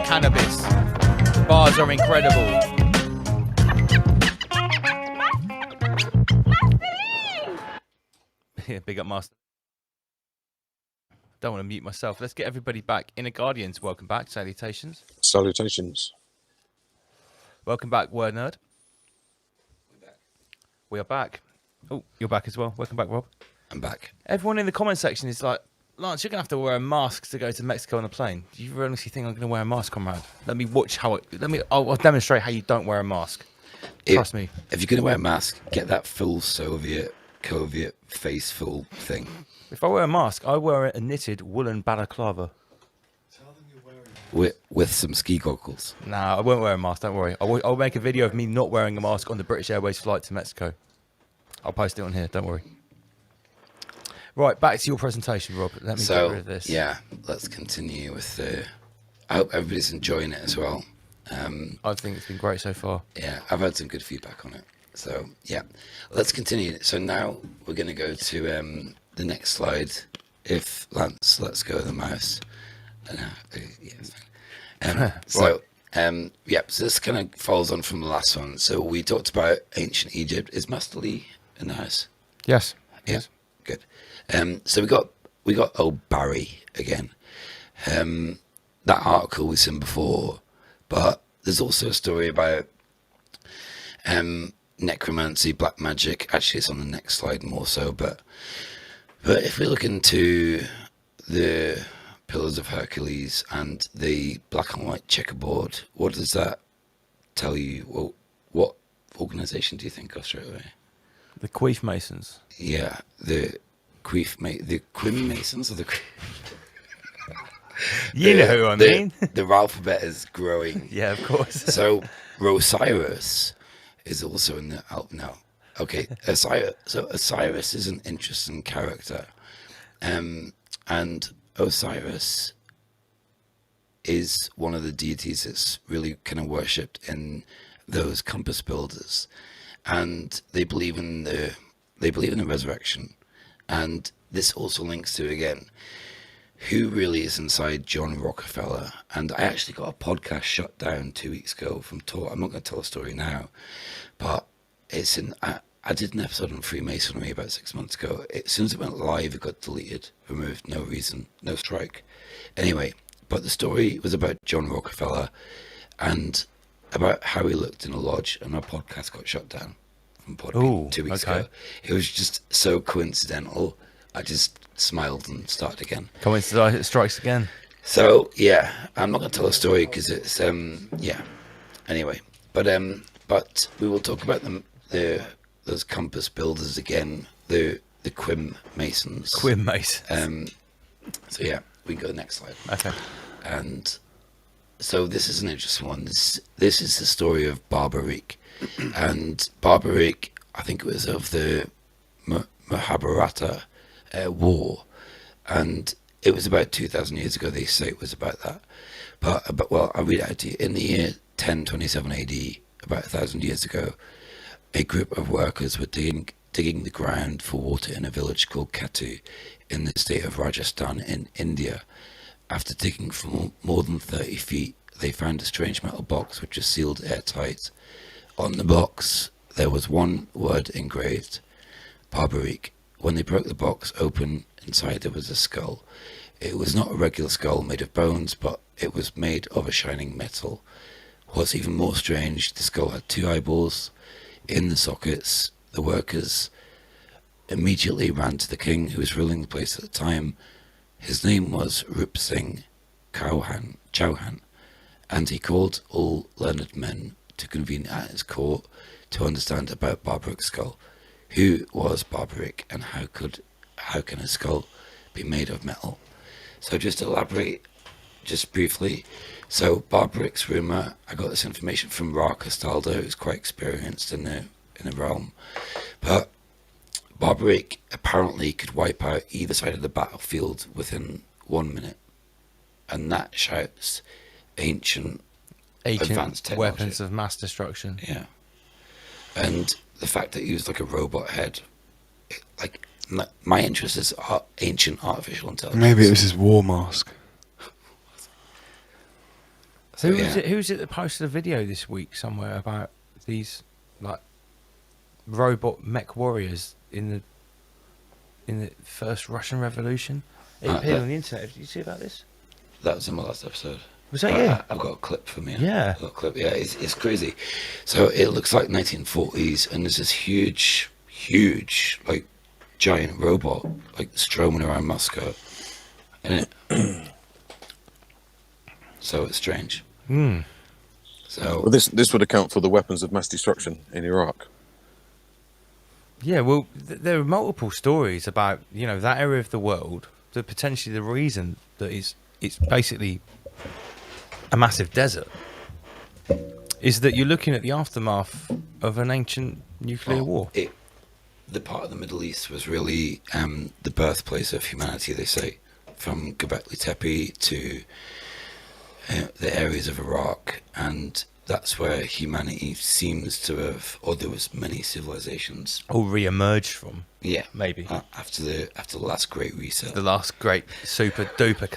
Cannabis. Bars are incredible. Yeah, big up Master. Don't want to mute myself. Let's get everybody back. Inner Guardians, welcome back. Salutations. Salutations. Welcome back, Word Nerd. We are back. Oh, you're back as well. Welcome back, Rob. I'm back. Everyone in the comment section is like, Lance, you're going to have to wear a mask to go to Mexico on a plane. Do you honestly think I'm going to wear a mask, comrade? Let me watch how I'll demonstrate how you don't wear a mask. Trust me. If you're going to wear a mask, get that full Soviet face full thing. If I wear a mask, I wear a knitted woolen balaclava. With some ski goggles. Nah, I won't wear a mask, don't worry. I'll make a video of me not wearing a mask on the British Airways flight to Mexico. I'll post it on here, don't worry. Right, back to your presentation, Rob. Let me get rid of this. Yeah, let's continue with the... I hope everybody's enjoying it as well. I think it's been great so far. Yeah, I've had some good feedback on it. So, yeah, let's continue. So now we're going to go to the next slide. If Lance lets go of the mouse. So this kind of follows on from the last one. So we talked about ancient Egypt. Is Master Lee in the house? Yes. Yeah, yes. Good. So we got old Barry again. That article we've seen before, but there's also a story about necromancy, black magic. Actually, it's on the next slide more so. But if we look into the Pillars of Hercules and the black and white checkerboard, what does that tell you? Well, what organisation do you think of straight away? The Queef Masons. Yeah, the Quim Masons or the. You know who I mean. The alphabet is growing. Yeah, of course. So Osiris is also in the now. Okay, Osiris. So Osiris is an interesting character, and Osiris is one of the deities that's really kind of worshipped in those compass builders, and they believe in the resurrection, and this also links to again who really is inside John Rockefeller. And I actually got a podcast shut down 2 weeks ago from talk. I'm not going to tell a story now, but it's in. I did an episode on Freemasonry about 6 months ago. As soon as it went live, it got deleted, removed, no reason, no strike. Anyway, but the story was about John Rockefeller and about how he looked in a lodge, and our podcast got shut down from Podbean 2 weeks ago. It was just so coincidental. I just smiled and started again. Coincidence strikes again. So, yeah, I'm not going to tell a story because it's, Anyway, but we will talk about those compass builders again, the Quim Masons. Quim Masons. So yeah, we can go to the next slide. Okay. And so this is an interesting one. This is the story of Barbaric. And Barbaric, I think it was of the Mahabharata war. And it was about 2,000 years ago. They say it was about that. But well, I'll read it out to you. In the year 1027 AD, about 1,000 years ago, a group of workers were digging the ground for water in a village called Ghetto in the state of Rajasthan in India. After digging for more than 30 feet, they found a strange metal box which was sealed airtight. On the box, there was one word engraved, Barbaric. When they broke the box open, inside there was a skull. It was not a regular skull made of bones, but it was made of a shining metal. What's even more strange, the skull had 2 eyeballs in the sockets. The workers immediately ran to the king who was ruling the place at the time. His name was Rup Singh Chauhan, and he called all learned men to convene at his court to understand about Barbaric's skull. Who was Barbaric, and how can a skull be made of metal? So just to elaborate, just briefly, So Barbarick's rumour, I got this information from Ra Castaldo, who's quite experienced in the realm. But Barbarick apparently could wipe out either side of the battlefield within 1 minute. And that shouts ancient advanced technology. Weapons of mass destruction. Yeah. And the fact that he used like a robot head, my interest is ancient artificial intelligence. Maybe it was his war mask. So who was it that posted a video this week somewhere about these like robot mech warriors in the first Russian Revolution? It appeared on the internet. Did you see about this? That was in my last episode. Was that you? I've got a clip from you. Yeah. I've got a clip. Yeah, it's crazy. So it looks like 1940s, and there's this huge, like, giant robot, like, stroming around Moscow. And so it's strange. So well, this would account for the weapons of mass destruction in Iraq. Yeah, well, there are multiple stories about, you know, that area of the world, that potentially the reason that it's basically a massive desert is that you're looking at the aftermath of an ancient nuclear war. The part of the Middle East was really the birthplace of humanity, they say, from Göbekli Tepe to the areas of Iraq, and that's where humanity seems to have, or there was many civilizations all re-emerged from. Yeah, maybe after the last great reset, the last great super duper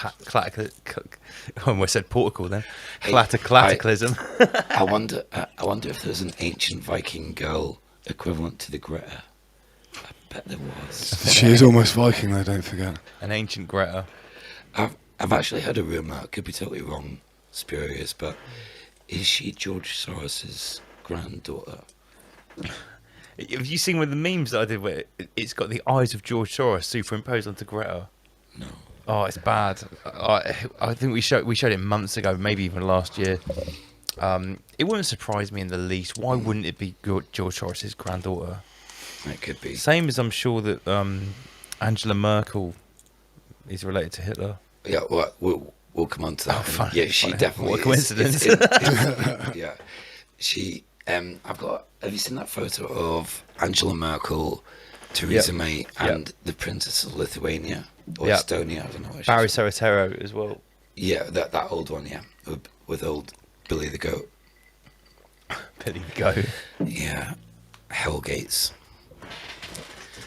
I almost said portical then. Cataclysm. I wonder if there's an ancient Viking girl equivalent to the Greta. I bet there was. She is almost Viking, though. Don't forget. An ancient Greta. I've actually heard a rumor. I could be totally wrong, spurious, but is she George Soros's granddaughter? Have you seen one of the memes that I did where it's got the eyes of George Soros superimposed onto Greta? No. Oh, it's bad. I think we showed it months ago, maybe even last year. It wouldn't surprise me in the least. Why wouldn't it be George Soros's granddaughter? It could be. Same as I'm sure that Angela Merkel is related to Hitler. Yeah, well, we'll come on to that. Fine, yeah, she fine. definitely. What a coincidence. Yeah, she. Have you seen that photo of Angela Merkel, Theresa May, and the Princess of Lithuania or Estonia? I don't know. Barry Soetoro as well. Yeah, that old one. Yeah, with old Billy the Goat. Billy the Goat. Yeah, Hellgates.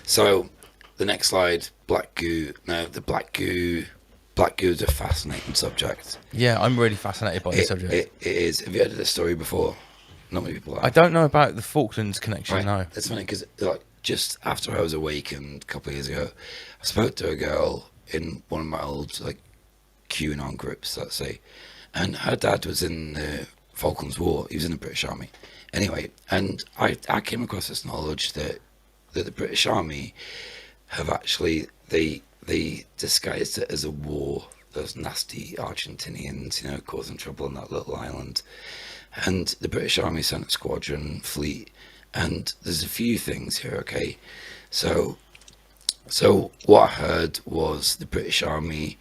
So, the next slide, black goo. Now, the black goo is a fascinating subject. Yeah, I'm really fascinated by the subject. It is. Have you heard of this story before? Not many people have. I don't know about the Falklands connection, Right. no. It's funny because, like, just after I was awakened a couple of years ago, I spoke to a girl in one of my old, like, QAnon groups, let's say, and her dad was in the Falklands War. He was in the British Army. Anyway, and I came across this knowledge that the British Army have actually, they disguised it as a war. Those nasty Argentinians, you know, causing trouble on that little island. And the British Army sent a squadron, fleet, and there's a few things here, okay? So what I heard was the British Army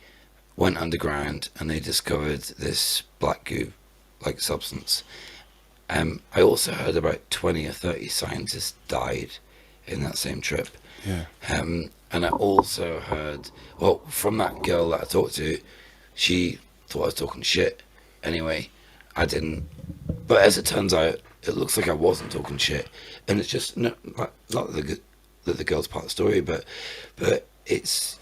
went underground and they discovered this black goo, like substance. I also heard about 20 or 30 scientists died in that same trip. Yeah. And I also heard, well, from that girl that I talked to, she thought I was talking shit. Anyway, I didn't. But as it turns out, it looks like I wasn't talking shit. And it's just, not that the girl's part of the story, but it's,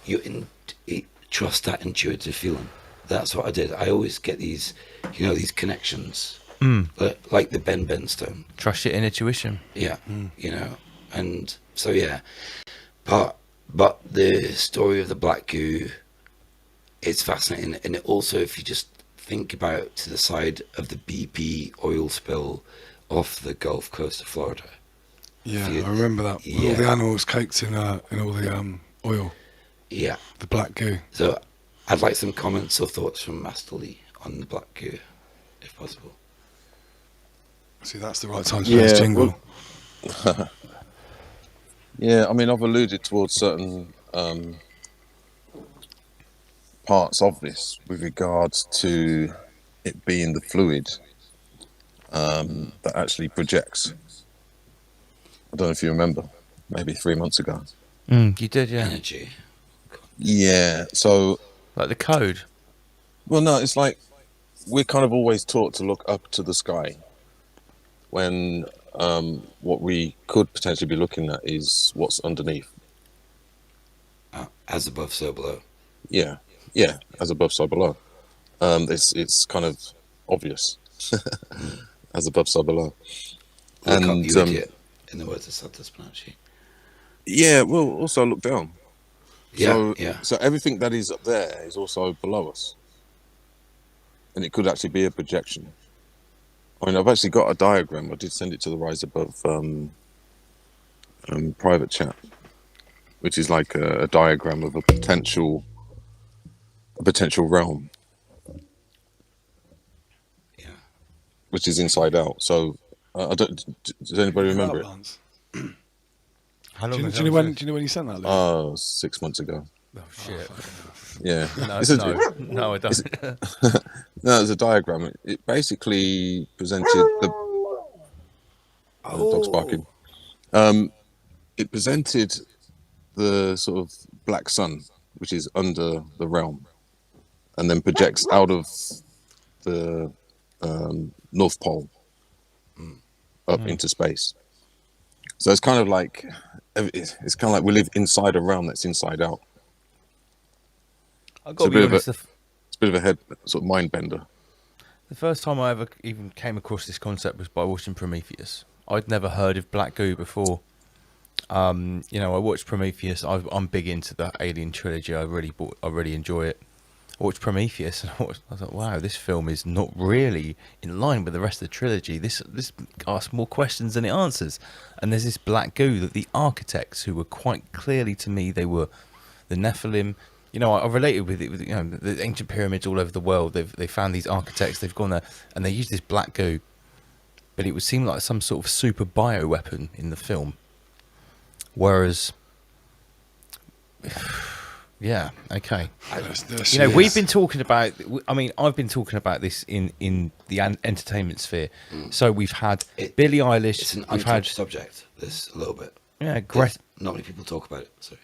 trust that intuitive feeling. That's what I did. I always get these, you know, these connections. Like the Ben stone. Trust your intuition. Yeah, you know, and so yeah. But the story of the black goo, it's fascinating, and it also, if you just think about to the side of the BP oil spill off the Gulf Coast of Florida. Yeah, I remember that. With all the animals caked in all the oil. Yeah. The black goo. So I'd like some comments or thoughts from Master Lee on the black goo, if possible. See, that's the right time to play this jingle. Well, yeah, I mean, I've alluded towards certain parts of this with regards to it being the fluid that actually projects. I don't know if you remember, maybe 3 months ago. You did, yeah. Energy. Yeah, so... Like the code? Well, no, it's like we're kind of always taught to look up to the sky when what we could potentially be looking at is what's underneath. As above, so below. Yeah, as above, so below. It's kind of obvious. As above, so below. Look up, you idiot, in the words of Santos Panacci. Yeah, well, also look down. Yeah, So everything that is up there is also below us. And it could actually be a projection. I mean, I've actually got a diagram. I did send it to the Rise Above private chat, which is like a diagram of a potential realm. Yeah. Which is inside out. So, does anybody remember it? Do you know when you sent that, Luke? Oh, 6 months ago. Oh, shit. Yeah. No, I don't. No, there's a diagram. It basically presented the dog's barking. It presented the sort of black sun, which is under the realm, and then projects out of the North Pole up into space. So it's kind of like we live inside a realm that's inside out. I've got to be honest. It's a bit of a head sort of mind bender. The first time I ever even came across this concept was by watching Prometheus. I'd never heard of black goo before. I watched Prometheus. I'm big into the Alien trilogy. I really enjoy it. I watched Prometheus and I thought, wow, this film is not really in line with the rest of the trilogy. This asks more questions than it answers. And there's this black goo that the architects, who were quite clearly to me, they were the Nephilim. I related with it with the ancient pyramids all over the world. They found these architects. They've gone there and they used this black goo, but it would seem like some sort of super bioweapon in the film. Whereas, yeah, okay. We've been talking about. I've been talking about this in the entertainment sphere. So we've had Billie Eilish. It's an untouched subject. This a little bit. Yeah, not many people talk about it. So.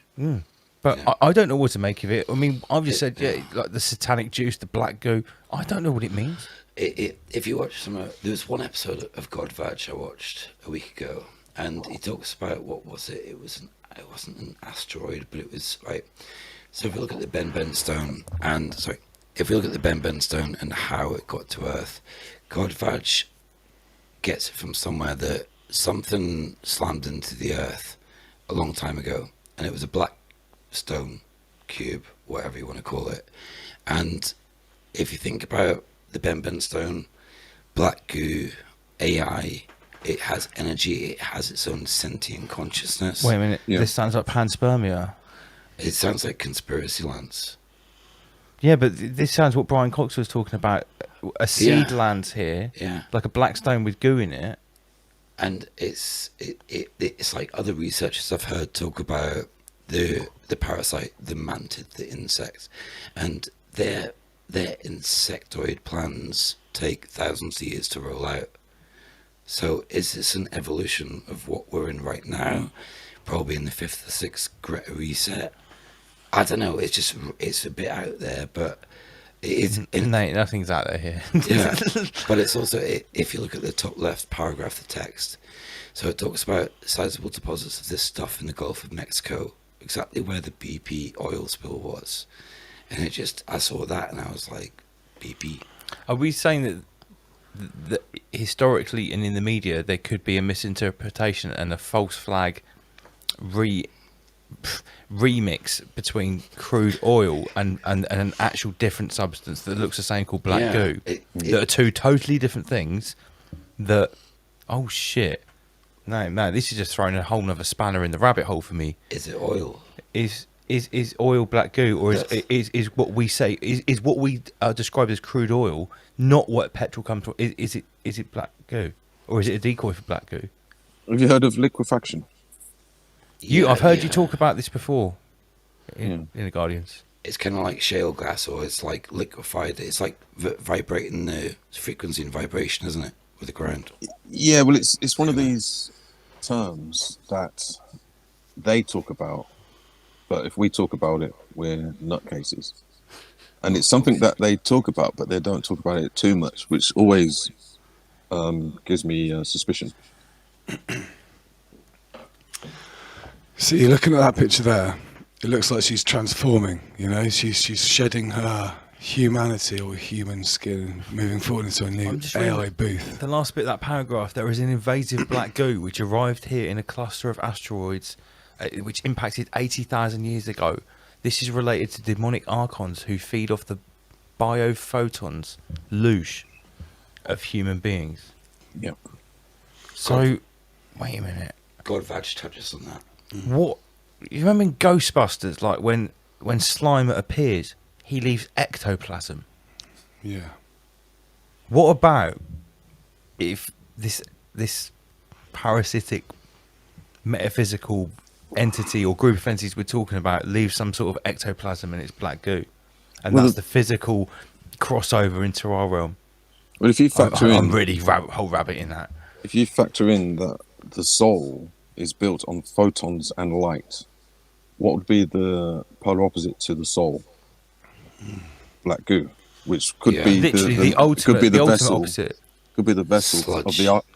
But yeah. I don't know what to make of it. I mean, I've just said, like the satanic juice, the black goo. I don't know what it means. If you watch there was one episode of God Vag I watched a week ago, and he talks about what was it? It wasn't an asteroid, but it was right. So if we look at the Ben stone, and how it got to Earth, God Vag gets it from somewhere that something slammed into the Earth a long time ago, and it was a black stone cube, whatever you want to call it. And if you think about the Ben stone, black goo, AI, it has energy, it has its own sentient consciousness. Wait a minute, This sounds like panspermia. It sounds like conspiracy lands. Yeah, but this sounds what Brian Cox was talking about. A seed lands here, like a black stone with goo in it. And it's like other researchers I've heard talk about the parasite, the mantid, the insect, and their insectoid plans take thousands of years to roll out. So is this an evolution of what we're in right now? Probably in the 5th or 6th Greta reset. I don't know. It's a bit out there, but it is. Nothing's out there here. Yeah, but it's also, if you look at the top left paragraph of the text, so it talks about sizable deposits of this stuff in the Gulf of Mexico, exactly where the BP oil spill was. And I saw that and I was like, BP. Are we saying that historically and in the media there could be a misinterpretation and a false flag remix between crude oil and an actual different substance that looks the same called black goo? That are two totally different things that, oh shit. No, this is just throwing a whole nother spanner in the rabbit hole for me. Is it oil? Is oil black goo, or is what we say is what we describe as crude oil not what petrol comes from? Is it black goo, or is it a decoy for black goo? Have you heard of liquefaction? I've heard you talk about this before in the Guardians. it's kind of like shale gas, or it's like liquefied. It's like vibrating the frequency and vibration, isn't it, with the ground? Yeah, well, it's one of these terms that they talk about, but if we talk about it, we're nutcases. And it's something that they talk about, but they don't talk about it too much, which always gives me suspicion. See, you're looking at that picture there. It looks like she's transforming. You know, she's shedding her humanity or human skin, moving forward into a new AI booth. The last bit of that paragraph, there is an invasive black goo which arrived here in a cluster of asteroids which impacted 80,000 years ago. This is related to demonic archons who feed off the biophotons, loosh, of human beings. Yep. So, wait a minute. God, Vag touch us on that. What? You remember in Ghostbusters, like when Slimer appears, he leaves ectoplasm. Yeah. What about if this parasitic metaphysical entity or group of entities we're talking about leaves some sort of ectoplasm and it's black goo, and that's the physical crossover into our realm? Well, if you factor in, I'm really whole rabbit in that. If you factor in that the soul is built on photons and light, what would be the polar opposite to the soul? Black goo, which could be the ultimate, could be the vessel, opposite. Could be the vessel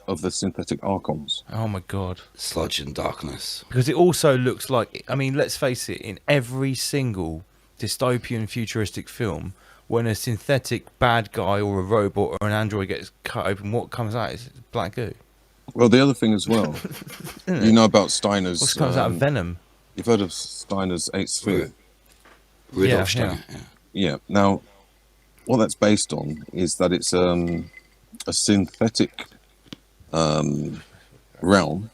of the synthetic archons. Oh my god, sludge and darkness. Because it also looks like, I mean, let's face it, in every single dystopian futuristic film, when a synthetic bad guy or a robot or an android gets cut open, what comes out is black goo. Well, the other thing as well, you know about Steiner's. What comes out of Venom? You've heard of Steiner's Eighth Sphere? Rudolf Steiner. Yeah. Now, what that's based on is that it's a synthetic realm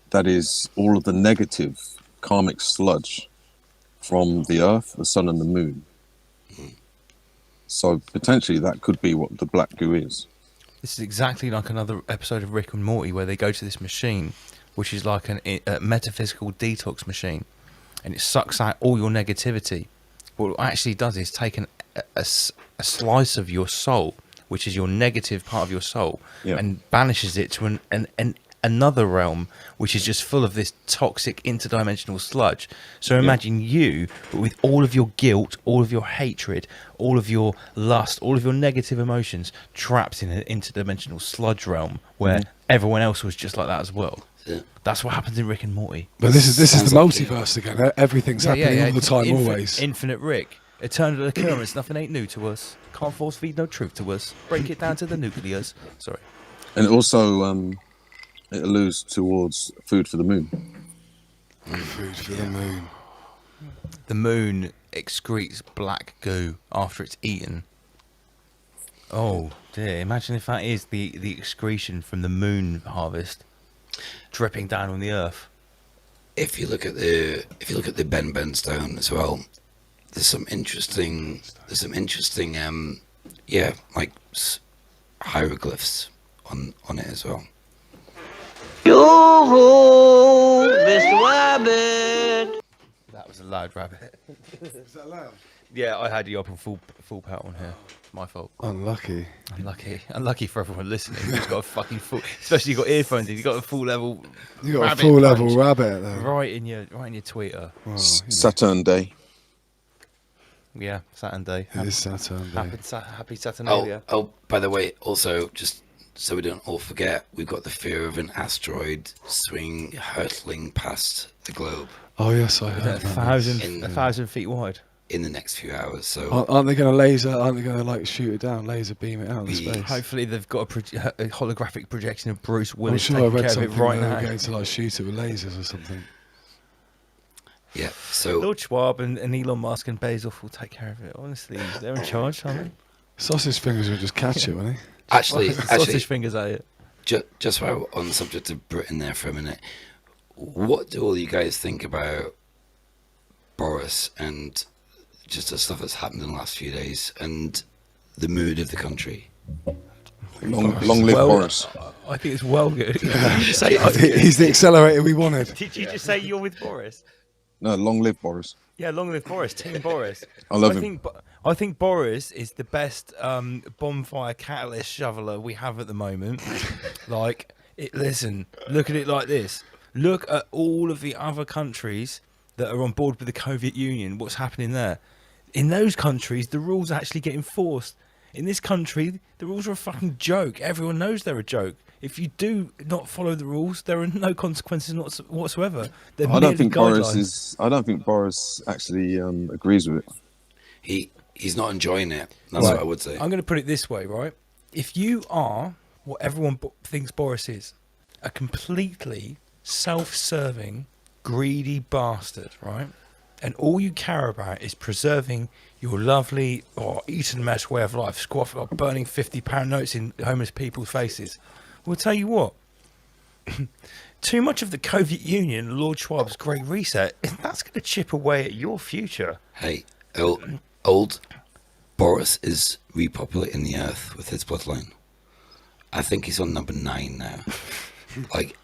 that is all of the negative karmic sludge from the Earth, the Sun, and the Moon. So potentially that could be what the black goo is. This is exactly like another episode of Rick and Morty where they go to this machine, which is like a metaphysical detox machine, and it sucks out all your negativity. What it actually does is take a slice of your soul, which is your negative part of your soul, and banishes it to another realm, which is just full of this toxic interdimensional sludge. So imagine you, but with all of your guilt, all of your hatred, all of your lust, all of your negative emotions trapped in an interdimensional sludge realm where everyone else was just like that as well. Yeah. That's what happens in Rick and Morty. But this is the multiverse again. Everything's happening all the time, always. Infinite Rick. Eternal occurrence. Nothing ain't new to us. Can't force feed no truth to us. Break it down to the nucleus. Sorry. And it also it alludes towards food for the moon. Food for the moon. The moon excretes black goo after it's eaten. Oh dear! Imagine if that is the excretion from the moon harvest, dripping down on the earth. If you look at the Ben stone as well, there's some interesting like hieroglyphs on it as well. Yo-ho, Mr. Rabbit. That was a loud rabbit. Is that loud? Yeah, I had you up on full power on here. My fault. Unlucky For everyone listening. Who's got a fucking full, especially you got earphones in. You got a full level. You got a full level rabbit there. Right in your tweeter. Well, Saturn Day. Yeah, Saturn Day. It is Saturn Day. Happy Saturnalia. Oh, by the way, also just so we don't all forget, we've got the fear of an asteroid hurtling past the globe. Oh yes, I heard. 1,000 feet wide. In the next few hours, so aren't they going to laser? Aren't they going to like shoot it down, laser beam it out in space? Hopefully, they've got a holographic projection of Bruce Willis I'm sure I read taking care something of it right now. They're going to like shoot it with lasers or something. Yeah, so Lord Schwab and Elon Musk and Bezos will take care of it. Honestly, they're in charge, aren't they? Sausage fingers will just catch it, won't they? Actually, sausage fingers at it. Just while we're on the subject of Britain there for a minute, what do all you guys think about Boris and just the stuff that's happened in the last few days and the mood of the country? Long live Boris. I think it's well good. He's the accelerator we wanted. Did you just say you're with Boris? No, long live Boris. Yeah, long live Boris, Team Boris. I love him. I think Boris is the best bonfire catalyst shoveler we have at the moment. Listen, look at it like this. Look at all of the other countries that are on board with the Soviet Union. What's happening there? In those countries, the rules actually get enforced. In this country, the rules are a fucking joke. Everyone knows they're a joke. If you do not follow the rules, there are no consequences whatsoever. I don't think Boris actually agrees with it. He's not enjoying it. That's what I would say. I'm going to put it this way, right? If you are what everyone thinks Boris is, a completely self-serving, greedy bastard, right? And all you care about is preserving your lovely or eaten mesh way of life, burning £50 notes in homeless people's faces. We'll tell you what. Too much of the Soviet Union, Lord Schwab's Great Reset, that's going to chip away at your future. Hey, old Boris is repopulating the earth with his bloodline. I think he's on number 9 now.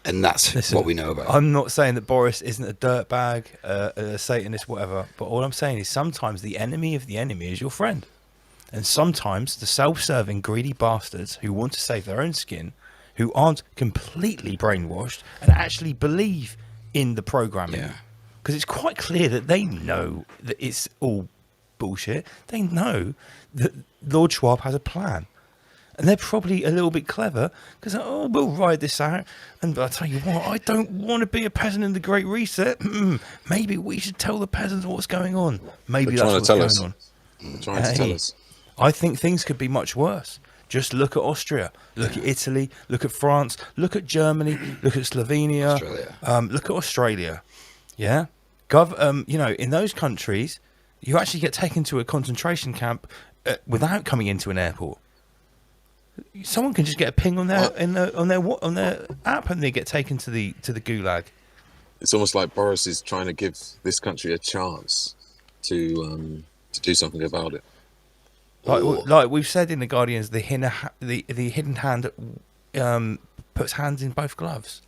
And that's what we know about. I'm not saying that Boris isn't a dirtbag, a Satanist, whatever. But all I'm saying is sometimes the enemy of the enemy is your friend. And sometimes the self-serving, greedy bastards who want to save their own skin, who aren't completely brainwashed and actually believe in the programming. Because it's quite clear that they know that it's all bullshit. They know that Lord Schwab has a plan. And they're probably a little bit clever because, we'll ride this out. And I'll tell you what, I don't want to be a peasant in the Great Reset. Maybe we should tell the peasants what's going on. Maybe that's what's going on. They're trying to tell us. I think things could be much worse. Just look at Austria, look at Italy, look at France, look at Germany, look at Slovenia, look at Australia. Yeah? In those countries, you actually get taken to a concentration camp without coming into an airport. Someone can just get a ping on their on their app and they get taken to the gulag. It's almost like Boris is trying to give this country a chance to do something about it. Like we've said in the Guardians, the hidden hand puts hands in both gloves.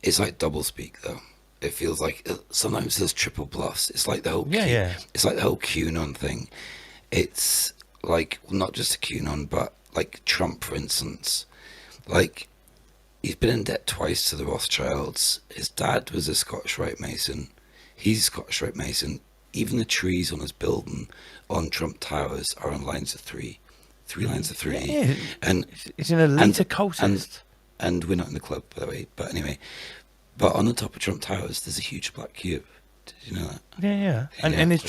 It's like doublespeak though. It feels like sometimes there's triple bluffs. It's like the whole It's like the whole QAnon thing. It's like not just a QAnon, but like Trump, for instance. Like he's been in debt twice to the Rothschilds. His dad was a Scottish Rite Mason. He's a Scottish Rite Mason. Even the trees on his building on Trump Towers are on lines of 3. 3 lines of 3. Yeah, and it's an elite occultist. And we're not in the club, by the way. But anyway, but on the top of Trump Towers, there's a huge black cube. Did you know that? Yeah. And his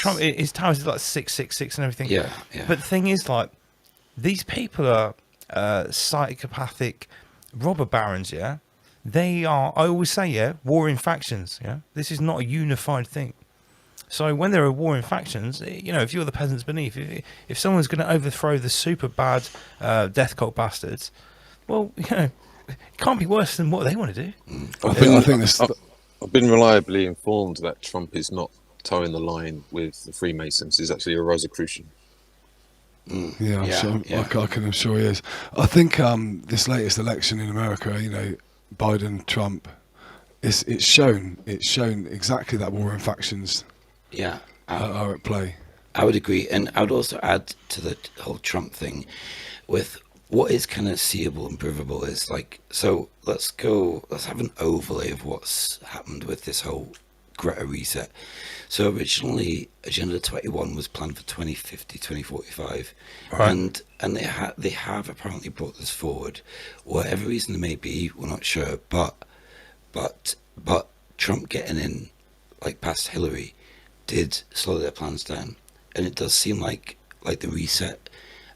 towers is like 666 and everything. Yeah. But the thing is, like, these people are psychopathic robber barons. Yeah, they are. I always say, warring factions. Yeah, this is not a unified thing. So when there are warring factions, if you're the peasants beneath, if someone's going to overthrow the super bad death cult bastards, well, it can't be worse than what they want to do. I've been reliably informed that Trump is not towing the line with the Freemasons. He's actually a Rosicrucian. I can assure he is. I think this latest election in America, Biden, Trump, it's shown exactly that warring factions. Are at play. I would agree, and I would also add to the whole Trump thing with what is kind of seeable and provable is like, so let's have an overlay of what's happened with this whole Ghetto reset. So originally Agenda 21 was planned for 2050, 2045, right. and they have apparently brought this forward. Whatever reason there may be, we're not sure, but Trump getting in, like past Hillary, did slow their plans down, and it does seem like the reset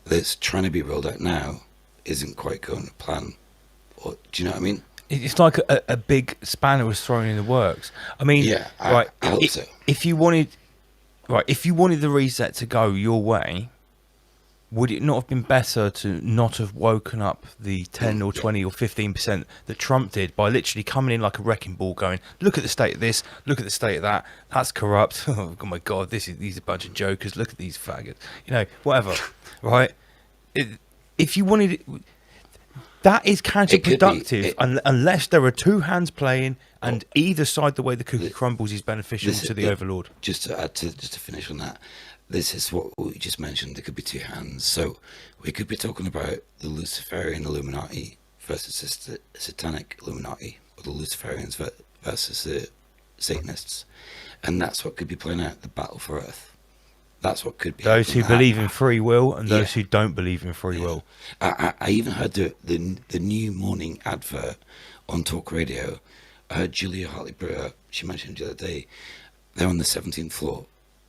that's trying to be rolled out now isn't quite going to plan. Or do you know what I mean? It's like a big spanner was thrown in the works. I mean, I hope so. If you wanted the reset to go your way, would it not have been better to not have woken up the 10 or 20 or 15% that Trump did by literally coming in like a wrecking ball going, look at the state of this, look at the state of that, that's corrupt, oh my God, these are a bunch of jokers, look at these faggots, whatever, right? If you wanted it, That is counterproductive unless there are two hands playing and either side the way the cookie crumbles is beneficial to the overlord. Just to finish on that, this is what we just mentioned. There could be two hands. So we could be talking about the Luciferian Illuminati versus the Satanic Illuminati, or the Luciferians versus the Satanists. And that's what could be playing out, the battle for Earth. That's what could be. Those who believe in free will and those who don't believe in free will. I even heard the new morning advert on Talk Radio. I heard Julia Hartley-Brewer, she mentioned the other day, they're on the 17th floor.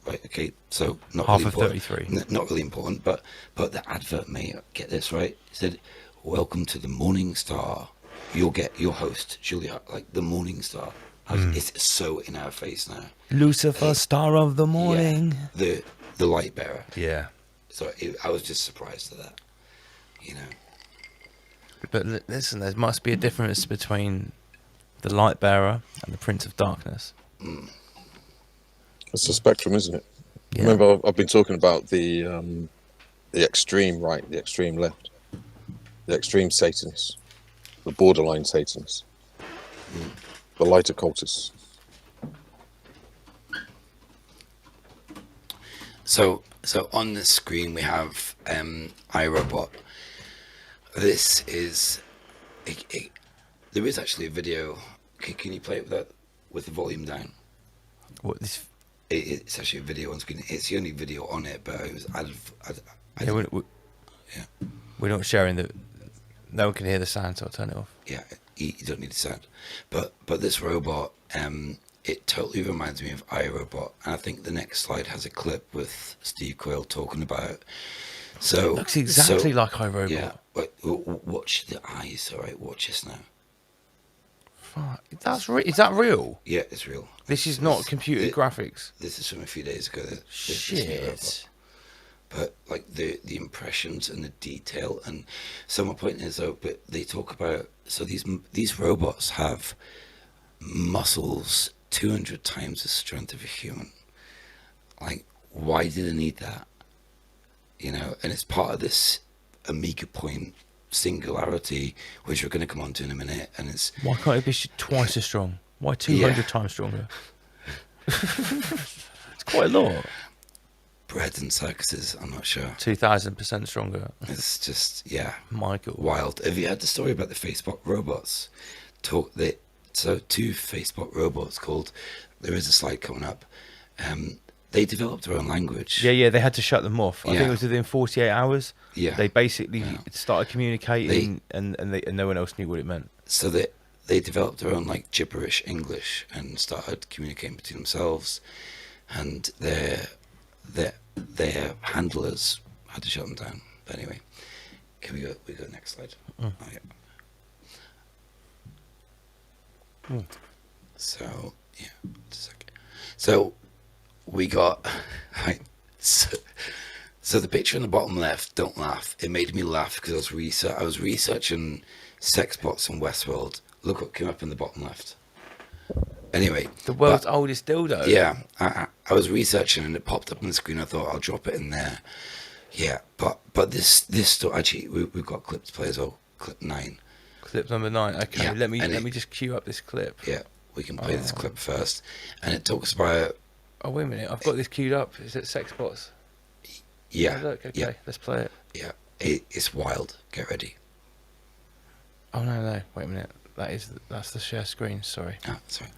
Right, okay, so not half really of important, 33. Not really important, but the advert, mate, get this right. It said, "Welcome to the Morning Star. You'll get your host, Julia, like the Morning Star." It's so in our face now. Lucifer, star of the morning. Yeah, the light bearer. Yeah. So I was just surprised at that, you know. But listen, there must be a difference between the light bearer and the Prince of Darkness. It's a spectrum, isn't it? Yeah. Remember, I've been talking about the extreme right, the extreme left, the extreme Satanists, the borderline Satanists, the light occultists. So on the screen we have iRobot. This is there is actually a video. Can you play it with the volume down? What this? It's actually a video on screen. It's the only video on it, but it was we're not sharing the. No one can hear the sound, so I'll turn it off. Yeah, you don't need the sound. But this robot, it totally reminds me of iRobot, and I think the next slide has a clip with Steve Quayle talking about. So it looks exactly like iRobot. Yeah, watch the eyes. All right, watch this now. Is that real? Yeah, it's real. This is not computer graphics. This is from a few days ago. Shit. But like the impressions and the detail, and so my point is though, but they talk about, so these robots have muscles 200 times the strength of a human. Like, why do they need that? You know, and it's part of this Omega Point singularity, which we're going to come on to in a minute. And it's, why can't it be twice as strong? Why 200 times stronger? It's quite a lot. Bread and circuses, I'm not sure. 2,000% stronger. It's just, yeah, Michael, wild. Have you heard the story about the Facebook robots? So two Facebook robots called, there is a slide coming up, they developed their own language. Yeah, they had to shut them off. I think it was within 48 hours. Yeah. They basically started communicating and no one else knew what it meant. So they developed their own like gibberish English and started communicating between themselves, and their handlers had to shut them down. But anyway, can we go next slide? Oh, yeah. So yeah, just a second. So we got right. So the picture in the bottom left, don't laugh. It made me laugh because I was researching sex bots on Westworld. Look what came up in the bottom left. Anyway, the world's oldest dildo. Yeah, I was researching and it popped up on the screen. I thought I'll drop it in there. Yeah, but this story, actually we've got clip to play as well. Clip 9. Clip number 9. Okay, yeah, let me just cue up this clip. Yeah, we can play this clip first, and it talks about. Oh wait a minute, I've got this queued up. Is it sex bots? Yeah. Oh, look, okay, let's play it. Yeah, it's wild. Get ready. Oh no, wait a minute. That's the share screen. Sorry. Oh, sorry.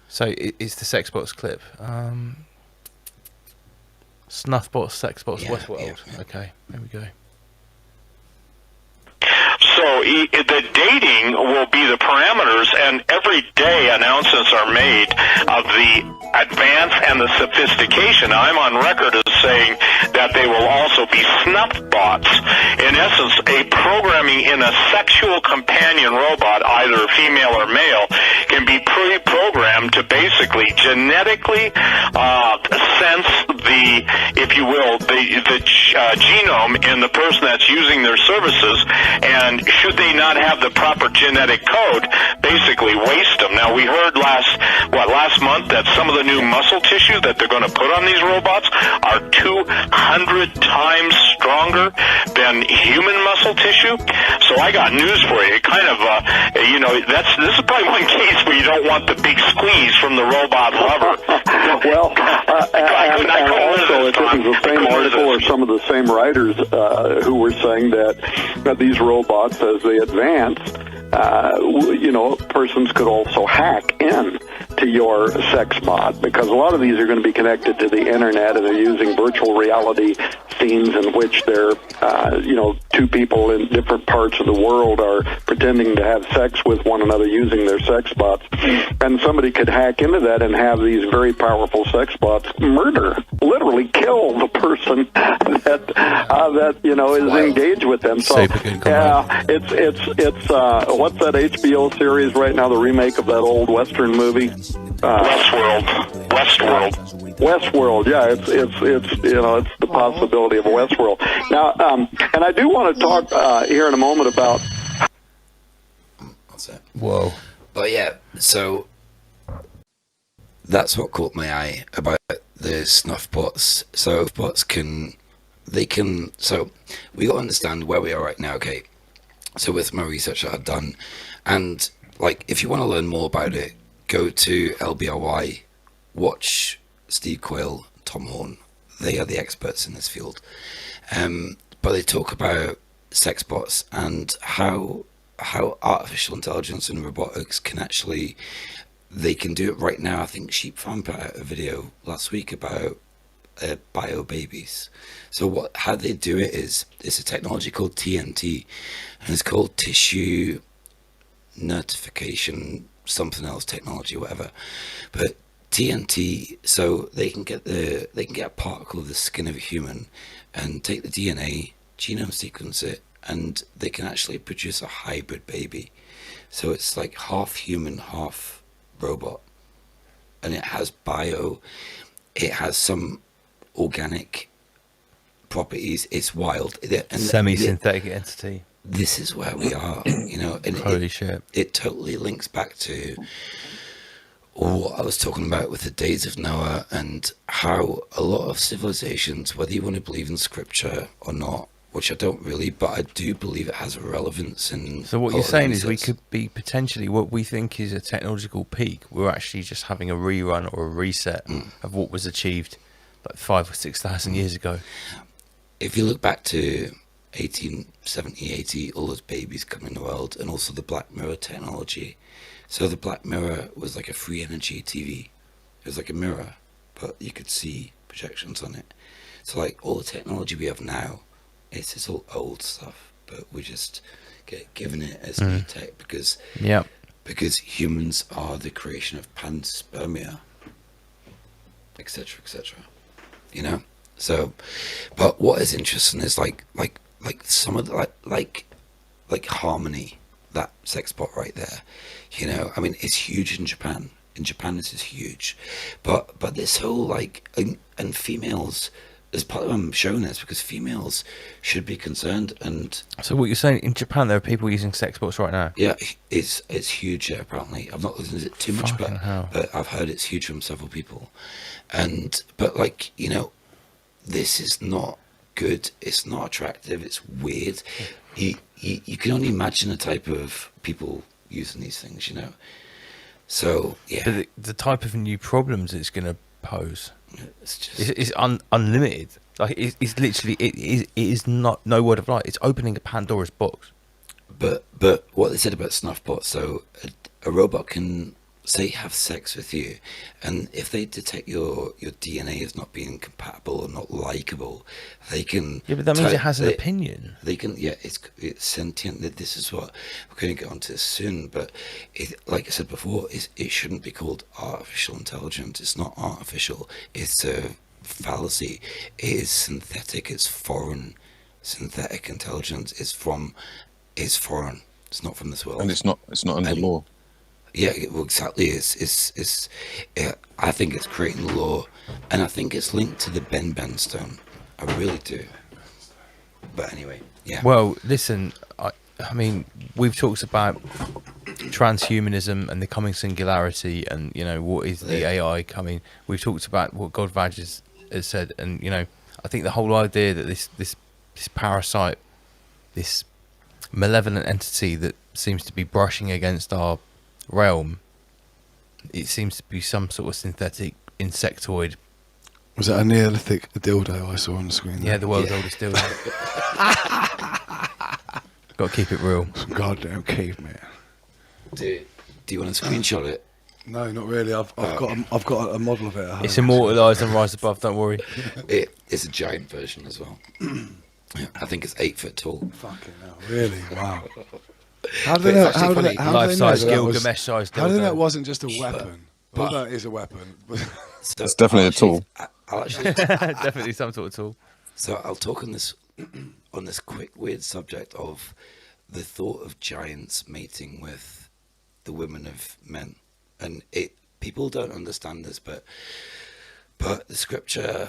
So it's the sex bots clip. Snuff bots, sex bots, Westworld. Yeah. Okay, there we go. So the dating will be the parameters, and every day announcements are made of the advance and the sophistication. I'm on record as saying that they will also be snuff bots. In essence, a programming in a sexual companion robot, either female or male, can be pre-programmed to basically genetically sense the, if you will, the genome in the person that's using their services, and should they not have the proper genetic code, basically waste them. Now, we heard last month that some of the new muscle tissue that they're going to put on these robots are 200 times stronger than human muscle tissue. So I got news for you. It kind of, this is probably one case where you don't want the big squeeze from the robot lover. Well, and also, this is the same article or some of the same writers who were saying that these robots, as they advance, persons could also hack in to your sex bot, because a lot of these are going to be connected to the internet, and they're using virtual reality scenes in which they're, two people in different parts of the world are pretending to have sex with one another using their sex bots. And somebody could hack into that and have these very powerful sex bots literally kill the person that is engaged with them. So, yeah, it's what's that HBO series right now, the remake of that old Western movie? Westworld, yeah, it's the possibility of a Westworld. Now, and I do want to talk here in a moment about. What's that? Whoa. But yeah, so that's what caught my eye about the snuff bots. So bots so we got to understand where we are right now, okay? So with my research that I've done, and like if you want to learn more about it, go to LBRY, watch Steve Quayle, Tom Horn. They are the experts in this field. But they talk about sex bots and how artificial intelligence and robotics can actually, they can do it right now. I think Sheep Farm put out a video last week about bio babies. So how they do it is, it's a technology called TNT, and it's called tissue notification something else technology, whatever. But TNT, so they can get a particle of the skin of a human and take the DNA, genome sequence it, and they can actually produce a hybrid baby. So it's like half human, half robot, and it has some organic properties. It's wild. Semi-synthetic entity. This is where we are, and holy shit. It totally links back to what I was talking about with the days of Noah, and how a lot of civilizations, whether you want to believe in scripture or not, which I don't really, but I do believe it has a relevance in. So what you're saying is we could be potentially, what we think is a technological peak, we're actually just having a rerun or a reset of what was achieved like 5,000 or 6,000 years ago. If you look back to 1870, 80, all those babies come in the world, and also the Black Mirror technology. So the Black Mirror was like a free energy TV. It was like a mirror, but you could see projections on it. So like all the technology we have now, it's all old stuff, but we just get given it as new tech because humans are the creation of panspermia, etc., etc. So, but what is interesting is like some of the like Harmony, that sex bot right there. I mean, it's huge in Japan. In Japan, this is huge, but this whole and females. As part of I'm showing this because females should be concerned. And so what you're saying, in Japan there are people using sex bots right now? Yeah, it's huge there apparently. I've not listened to it too much, but I've heard it's huge from several people. But this is not good. It's not attractive. It's weird. You can only imagine the type of people using these things, So yeah, but the type of new problems it's going to pose. It's unlimited. Like it's literally it is not no word of lie. It's opening a Pandora's box. But what they said about snuff bots, so a robot can say have sex with you, and if they detect your DNA as not being compatible or not likable, they can. Yeah, but that means it has an opinion. They can. Yeah, it's sentient. This is what we're going to get onto soon. But like I said before, it shouldn't be called artificial intelligence. It's not artificial. It's a fallacy. It is synthetic. It's foreign. Synthetic intelligence is foreign. It's not from this world. And it's not under law. Yeah, well, exactly. I think it's creating law, and I think it's linked to the Ben stone. I really do. But anyway, yeah. Well, listen, I mean, we've talked about transhumanism and the coming singularity, and what is the AI coming. We've talked about what God Vaj has said, and I think the whole idea that this parasite, this malevolent entity that seems to be brushing against our realm. It seems to be some sort of synthetic insectoid. Was that a Neolithic dildo I saw on the screen? Yeah, the world's oldest dildo. Got to keep it real. Some goddamn caveman. Do you want to screenshot it? No, not really. I've got a model of it at home. It's immortalised on Rise Above. Don't worry. It's a giant version as well. I think it's 8 foot tall. Fucking hell! Really? Wow. How do they know? How do they know life-size that was- Gilgamesh-sized How do they know dildo. it wasn't just a weapon? Well, that is a weapon. It's definitely a tool. I'll actually Definitely some sort of tool. So I'll talk on this quick weird subject of the thought of giants mating with the women of men, and people don't understand this, but the scripture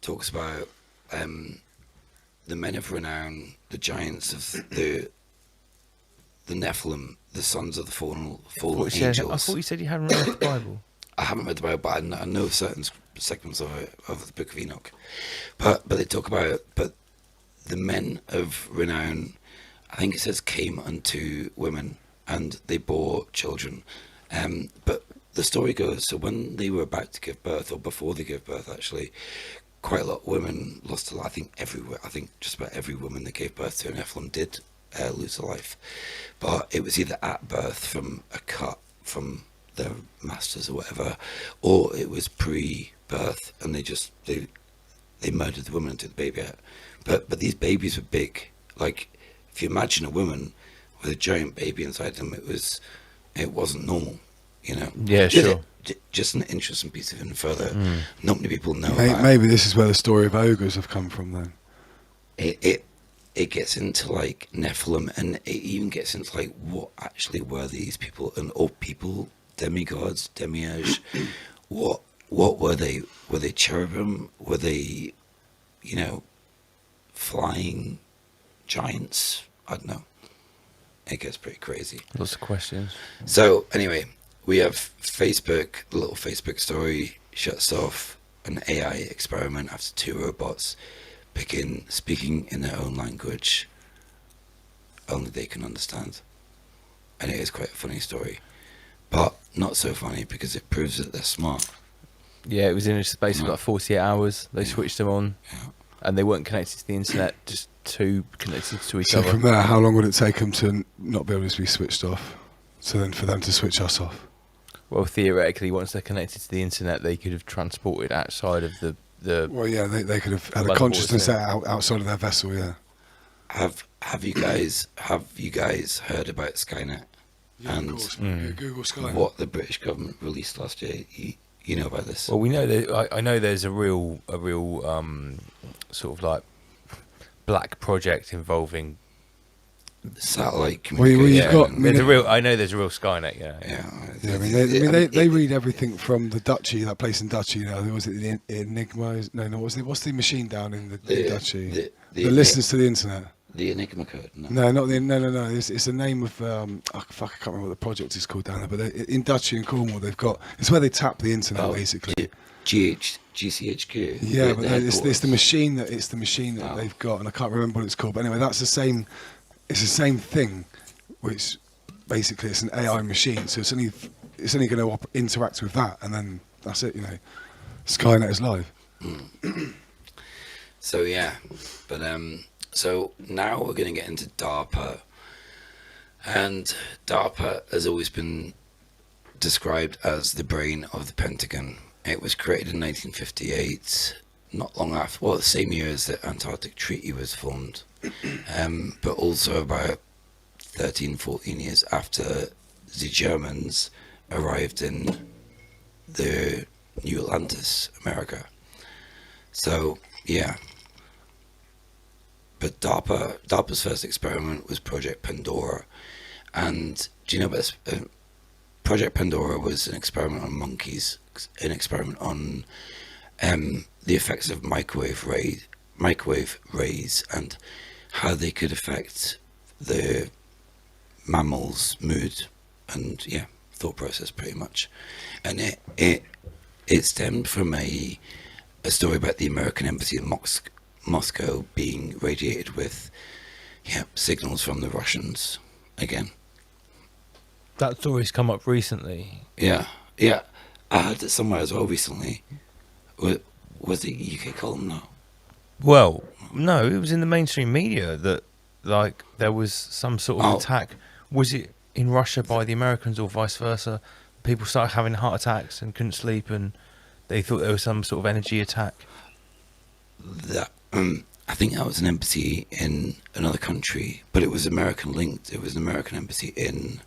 talks about the men of renown, the giants of the Nephilim, the sons of the fallen angels. I thought you said you hadn't read the Bible. I haven't read the Bible, but I know certain segments of the Book of Enoch. But they talk about the men of renown. I think it says came unto women, and they bore children. But the story goes, so when they were about to give birth, or before they gave birth, actually, quite a lot of women lost their life. I think just about every woman that gave birth to an Nephilim did lose their life. But it was either at birth from a cut from their masters or whatever, or it was pre-birth, and they murdered the woman and took the baby out. But these babies were big. Like, if you imagine a woman with a giant baby inside them, it wasn't normal, you know. Yeah, sure. Just an interesting piece of info that not many people know. Maybe this is where the story of ogres have come from. Then it gets into like Nephilim, and it even gets into like what actually were these people, and all people, demigods, demiurge. What were they? Were they cherubim? Were they, flying giants? I don't know. It gets pretty crazy. Lots of questions. So anyway, we have Facebook. The little Facebook story shuts off an AI experiment after 2 robots speaking in their own language only they can understand. And it is quite a funny story, but not so funny because it proves that they're smart. Yeah, it was in a space of like 48 hours. They switched them on, and they weren't connected to the internet, just two connected to each so other. from there, how long would it take them to not be able to be switched off? So then for them to switch us off? Well, theoretically, once they're connected to the internet, they could have transported outside of the. Well, yeah, they could have had a consciousness outside of their vessel. Yeah. Have you guys heard about Skynet? Yeah, and of course. Google Skynet. What the British government released last year? You know about this? Well, we know that. I know there's a real sort of like black project involving satellite communication. I know there's a real Skynet. Yeah. I mean, they read everything from the Duchy, that place in Duchy. Was it the Enigma? No. What's the machine down in the Duchy? The listens to the internet. The Enigma code. No, not the. No. It's the name of. I can't remember what the project is called down there. But in Duchy and Cornwall, they've got. It's where they tap the internet, basically. GCHQ. Yeah, but it's the machine that they've got, and I can't remember what it's called. But anyway, that's the same. It's the same thing, which basically it's an AI machine. So it's only going to interact with that, and then that's it. Skynet is live. So yeah, but so now we're going to get into DARPA, and DARPA has always been described as the brain of the Pentagon. It was created in 1958, not long after, the same year as the Antarctic Treaty was formed, but also about 13, 14 years after the Germans arrived in the New Atlantis, America. So, yeah. But DARPA's first experiment was Project Pandora. And do you know about this? Project Pandora was an experiment on monkeys, an experiment on the effects of microwave rays and how they could affect the mammal's mood and thought process pretty much. And it stemmed from a story about the American embassy in Moscow being radiated with signals from the Russians again. That story's come up recently. Yeah. I heard it somewhere as well recently. Was it UK column? No. Well, no, it was in the mainstream media that like there was some sort of attack. Was it in Russia by the Americans or vice versa? People started having heart attacks and couldn't sleep, and they thought there was some sort of energy attack. That I think that was an embassy in another country, but it was American linked. It was an American embassy in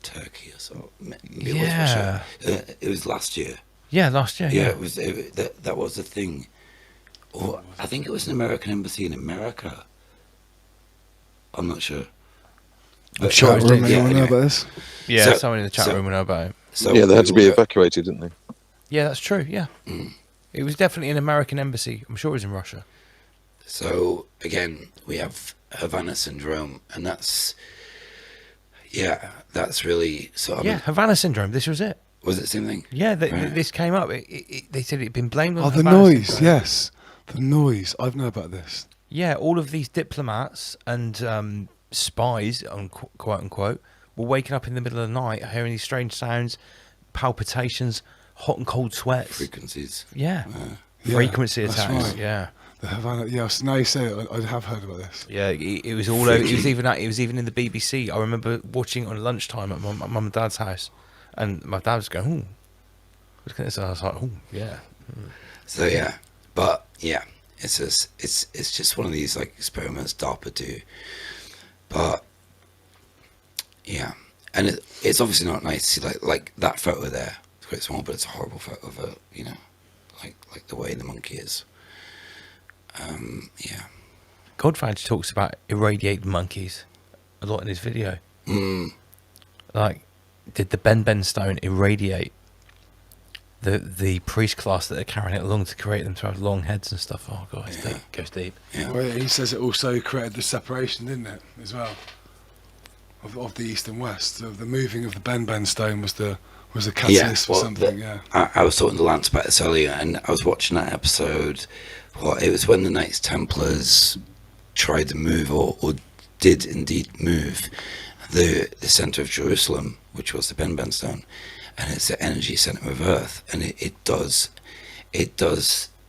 Turkey or so. Maybe it was Russia. It was last year. Yeah, last year. Yeah, it was. That was the thing. Or I think it was an American embassy in America. I'm not sure. But chat room, anyone know about this? Yeah, someone in the chat room will know about it. So yeah, they had to be evacuated, didn't they? Yeah, that's true. Yeah, it was definitely an American embassy. I'm sure it was in Russia. So again, we have Havana syndrome, and that's really sort of Havana syndrome. This was it. Was it the same thing? Yeah, this came up. They said it'd been blamed on. Oh, the Havana noise. syndrome. Yes, the noise. I've known about this. Yeah, all of these diplomats and spies, quote unquote, were waking up in the middle of the night, hearing these strange sounds, palpitations, hot and cold sweats, frequencies. Yeah, frequency that's attacks. right. Yeah. The Havana. Yes, now you say it, I have heard about this. Yeah, it was all over. It was even in the BBC. I remember watching it on lunchtime at my mum and dad's house, and my dad was going, "Oh, look at this." And I was like, "Oh, yeah." So it's just one of these like experiments DARPA do, but and it's obviously not nice to see like that photo there. It's quite small, but it's a horrible photo of like the way the monkey is. Godfrey talks about irradiated monkeys a lot in his video. Like, did the Ben stone irradiate the priest class that they're carrying it along to create them to have long heads and stuff? Oh god, it goes deep. Yeah. Well, he says it also created the separation, didn't it, as well, of the east and west. So the moving of the Ben stone was the catalyst for something. I was talking to Lance about this earlier, and I was watching that episode. It was when the Knights Templars tried to move, or did indeed move, the centre of Jerusalem, which was the Ben stone, and it's the energy centre of Earth, and it does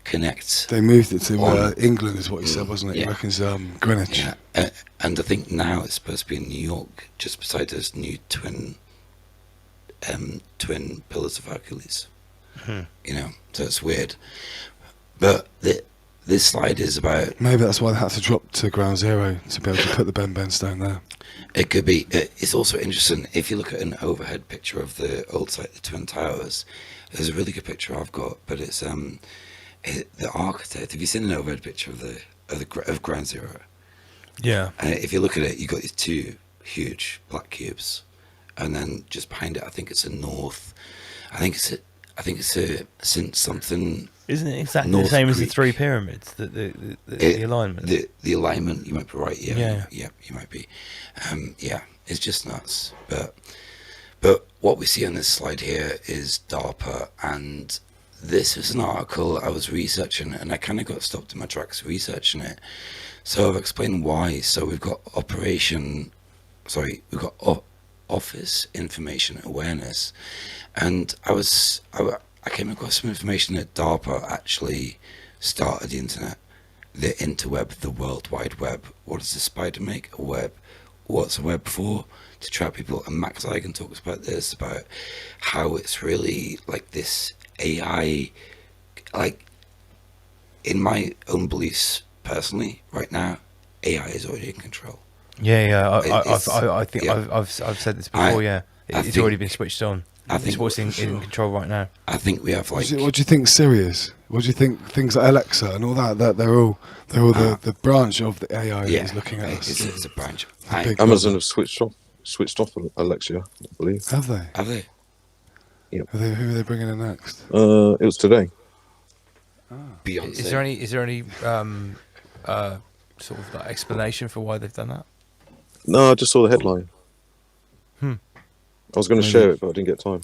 connect. They moved it to England, is what he said, wasn't it? Yeah. He reckons Greenwich. Yeah, and I think now it's supposed to be in New York, just beside those new twin pillars of Hercules. So it's weird, but this slide is about... Maybe that's why they had to drop to ground zero to be able to put the Ben stone there. It could be. It's also interesting, if you look at an overhead picture of the old site, the Twin Towers, there's a really good picture I've got, but it's the architect. Have you seen an overhead picture of ground zero? Yeah. And if you look at it, you've got these two huge black cubes, and then just behind it, I think it's a north. I think it's a St. something. Isn't it exactly the same as the three pyramids? The alignment. The alignment. You might be right. Yeah. You might be. It's just nuts. But what we see on this slide here is DARPA, and this is an article I was researching, and I kind of got stopped in my tracks researching it. So I've explained why. So we've got Office Information Awareness, and I came across some information that DARPA actually started the internet, the interweb, the World Wide Web. What does the spider make? A web. What's a web for? To trap people. And Max Eigen talks about this, about how it's really like this AI, like in my own beliefs personally, right now, AI is already in control. Yeah. I think I've said this before. It's already been switched on. I think it's what's in control right now. I think we have like. What do you think Siri is? What do you think things like Alexa and all that? That they're all the branch of the AI that is looking at us. It's a branch. Amazon have switched off Alexa, I believe. Have they? Have they? Yeah. Who are they bringing in next? It was today. Beyonce. Is there any sort of like explanation for why they've done that? No, I just saw the headline. I was going to share it, but I didn't get time.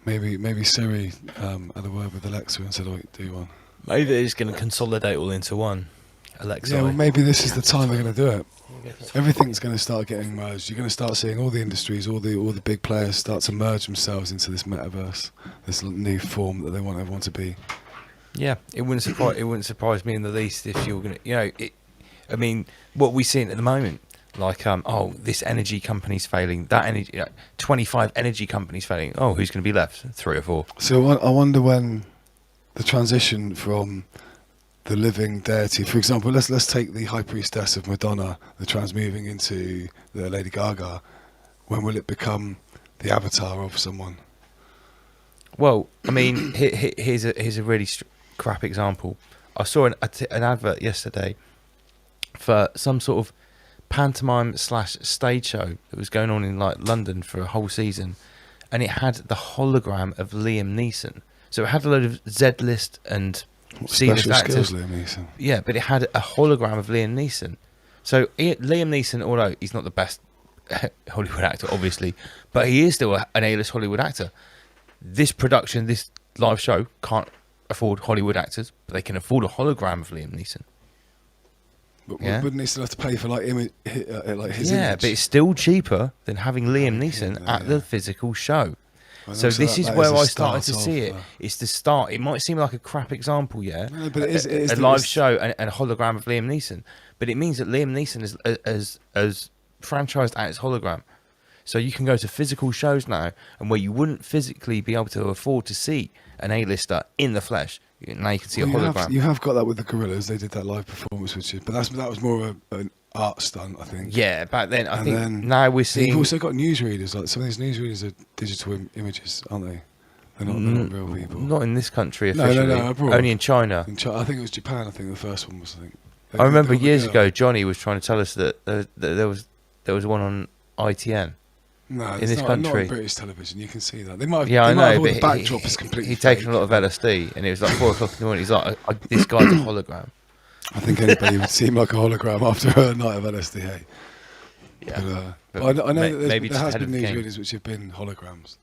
Maybe Siri had a word with Alexa and said, "Oh, do one." Maybe they're just going to consolidate all into one. Alexa. Yeah, well, maybe this is the time they're going to do it. Everything's going to start getting merged. You're going to start seeing all the industries, all the big players start to merge themselves into this metaverse, this new form that they want everyone to be. Yeah, it wouldn't surprise me in the least if you're gonna, I mean, what we're seeing at the moment, like, this energy company's failing, that energy, 25 energy companies failing. Oh, who's going to be left? 3 or 4. So I wonder when the transition from the living deity, for example, let's take the High Priestess of Madonna, the transmoving into the Lady Gaga. When will it become the avatar of someone? Well, I mean, here's a really crap example. I saw an advert yesterday for some sort of pantomime / stage show that was going on in like London for a whole season, and it had the hologram of Liam Neeson. So it had a load of Z-list and C-list actors. Liam Neeson. Yeah, but it had a hologram of Liam Neeson. So Liam Neeson, although he's not the best Hollywood actor, obviously, but he is still an A-list Hollywood actor. This production, this live show, can't afford Hollywood actors, but they can afford a hologram of Liam Neeson. But wouldn't they still have to pay for like his image? Yeah, but it's still cheaper than having Liam Neeson at the physical show. So this is where I started to see it. It's the start. It might seem like a crap example, yeah, no, but it is a live show and a hologram of Liam Neeson. But it means that Liam Neeson is as franchised at its hologram. So you can go to physical shows now, and where you wouldn't physically be able to afford to see an A-lister in the flesh, now you can see a hologram. You have got that with the Gorillas. They did that live performance, but that was more of an art stunt, I think. Yeah, back then. I think now we're seeing. You've also got newsreaders. Like some of these newsreaders are digital images, aren't they? They're not real people. Not in this country officially. No, abroad. Only in China. I think it was Japan. I think the first one was. I remember years ago, Johnny was trying to tell us that there was one on ITN. No, in this country. Not on British television. You can see that they might have. Yeah, I know, but the backdrop is completely. He'd taken a lot of LSD, and it was like 4 o'clock in the morning. He's like, "This guy's a hologram." I think anybody would seem like a hologram after a night of LSD. Hey? Yeah, but I know that there has been newsreaders which have been holograms.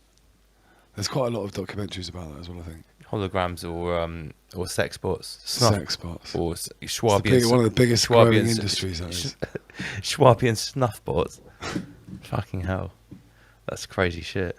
There's quite a lot of documentaries about that as well. I think holograms or sex bots, sex bots, or Schwabian. One of the biggest growing industries. That is Schwabian snuff bots. Fucking hell, that's crazy shit.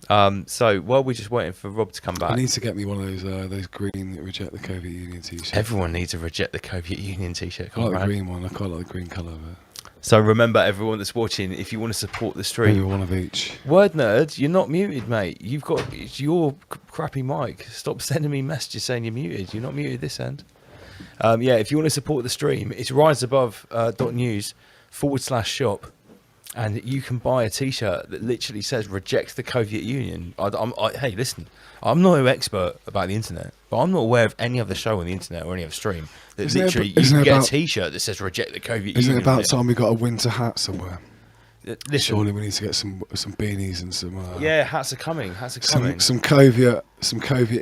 So while we're just waiting for Rob to come back, I need to get me one of those green Reject the Soviet Union t-shirts. Everyone needs a Reject the Soviet Union t-shirt. I like the green one. I quite like the green colour of it. So remember, everyone that's watching, if you want to support the stream, maybe one of each. Word Nerds, you're not muted, mate. It's your crappy mic. Stop sending me messages saying you're muted. You're not muted this end. If you want to support the stream, it's riseabove.news/shop. And you can buy a T-shirt that literally says "Reject the Soviet Union." Hey, listen, I'm not an expert about the internet, but I'm not aware of any other show on the internet or any other stream that literally you can get a T-shirt that says "Reject the Soviet Union." Isn't it about time we got a winter hat somewhere? Listen, surely we need to get some beanies and some. Hats are coming. Hats are coming. Some Soviet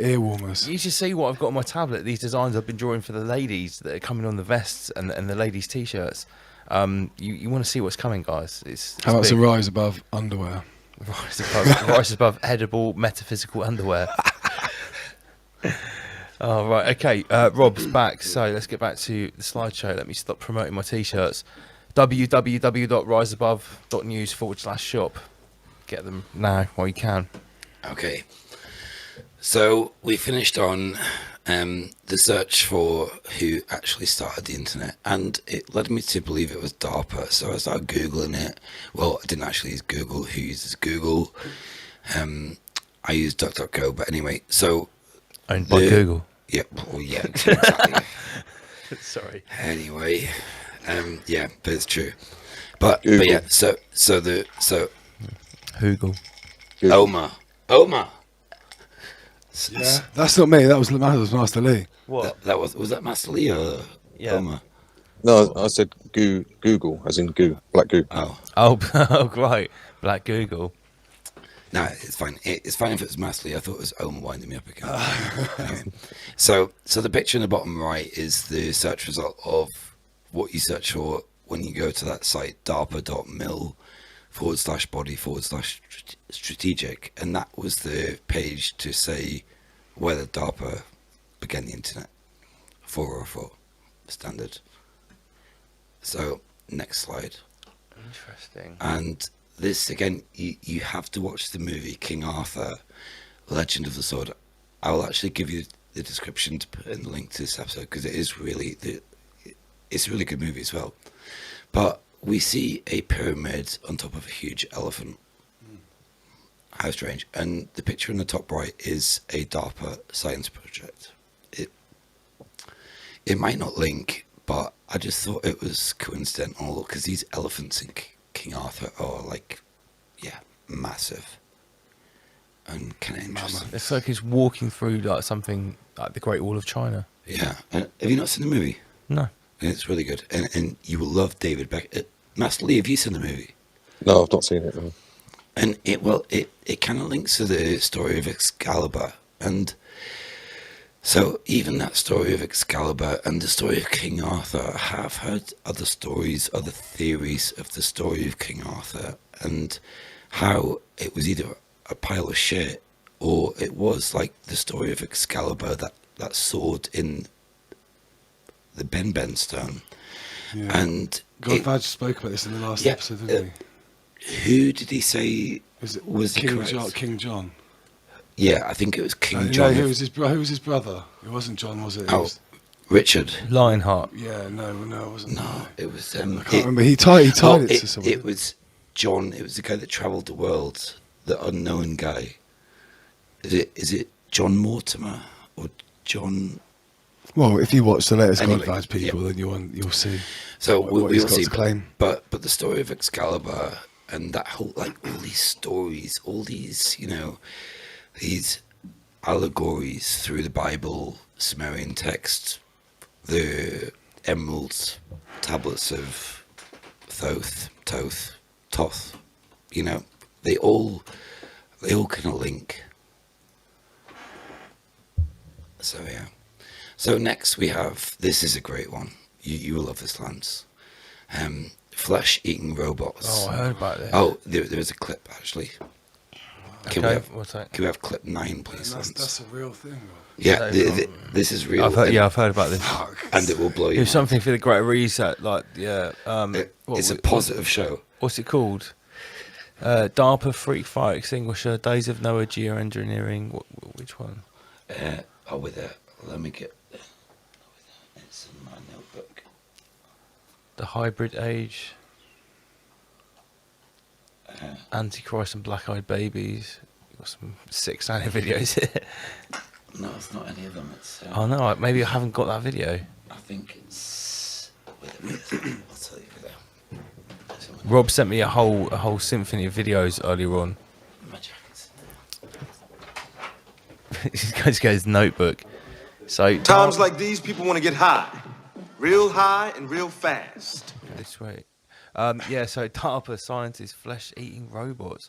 ear warmers. You should see what I've got on my tablet. These designs I've been drawing for the ladies that are coming on the vests and the ladies' T-shirts. You want to see what's coming, guys. It's how about some Rise Above underwear? Rise above edible metaphysical underwear. Oh, right, okay. Rob's back, so let's get back to the slideshow. Let me stop promoting my T-shirts. www.riseabove.news/shop. Get them now while you can. Okay. So we finished on the search for who actually started the internet, and it led me to believe it was DARPA. So I started Googling it. Well, I didn't actually use Google. Who uses Google? I use DuckDuckGo, but anyway. So owned by Google. Yep. Well, yeah, exactly. Sorry. Anyway, yeah, but it's true. But yeah. So Google. Oma. Yeah, that's not me. That was Master Lee. What? That was that Master Lee or Oma? No, I said Google, as in goo, black goo. Oh, right, black Google. No, it's fine. It's fine if it's Master Lee. I thought it was Oma winding me up again. Anyway. So the picture in the bottom right is the search result of what you search for when you go to that site, darpa.mil/body/strategic, and that was the page to say whether DARPA began the internet, 404. standard. So next slide. Interesting. And this again, you have to watch the movie King Arthur, Legend of the Sword. I will actually give you the description to put in the link to this episode because it is really it's a really good movie as well. But we see a pyramid on top of a huge elephant. How strange. And the picture in the top right is a DARPA science project. It might not link, but I just thought it was coincidental because these elephants in King Arthur are like, yeah, massive and kind of interesting. It's like he's walking through like something like the Great Wall of China. Yeah. Have you not seen the movie? No. It's really good. And you will love David Beck. Master Lee, have you seen the movie? No, I've not seen it. No. And it kind of links to the story of Excalibur. And so even that story of Excalibur and the story of King Arthur, I have heard other stories, other theories of the story of King Arthur and how it was either a pile of shit or it was like the story of Excalibur, that sword in the Ben stone. Yeah. And Godfad spoke about this in the last episode, didn't he? Who did he say was King the John? King John. Yeah, I think it was King John. No, who was his brother? It wasn't John, was it? Oh, Richard. Lionheart. Yeah, no, it wasn't. No, it was. I can't remember. He tied it to someone. It was John. It was the guy that travelled the world, the unknown guy. Is it John Mortimer or John? Well, if you watch the latest Anyway, Godfad people, then you'll see. So what we'll he's got see. to claim. But the story of Excalibur and that whole all these stories, all these these allegories through the Bible, Sumerian text, the emerald tablets of Thoth, they all kind of link. So yeah. So next we have, this is a great one. You will love this, Lance. Flesh-eating robots. Oh, I heard about this. Oh, there is a clip actually. Can Okay, what's that? we have clip 9, please? That's a real thing. Yeah, this is real. I've heard about this. And it will blow you. It was something for the Great Reset, like It's a positive show. What's it called? DARPA Freak Fire Extinguisher, Days of Noah Geoengineering. Which one? Let me get. It's in my notebook. The Hybrid Age. Antichrist and Black Eyed Babies. You've got some sick sounding videos here. No, it's not any of them. It's. Oh no, maybe I haven't got that video. I think it's. Wait, I'll tell you there. Rob sent me a whole symphony of videos earlier on. My jacket's He's going to get his notebook. So Times like these, people want to get high. Real high and real fast. This way. So DARPA scientists flesh-eating robots.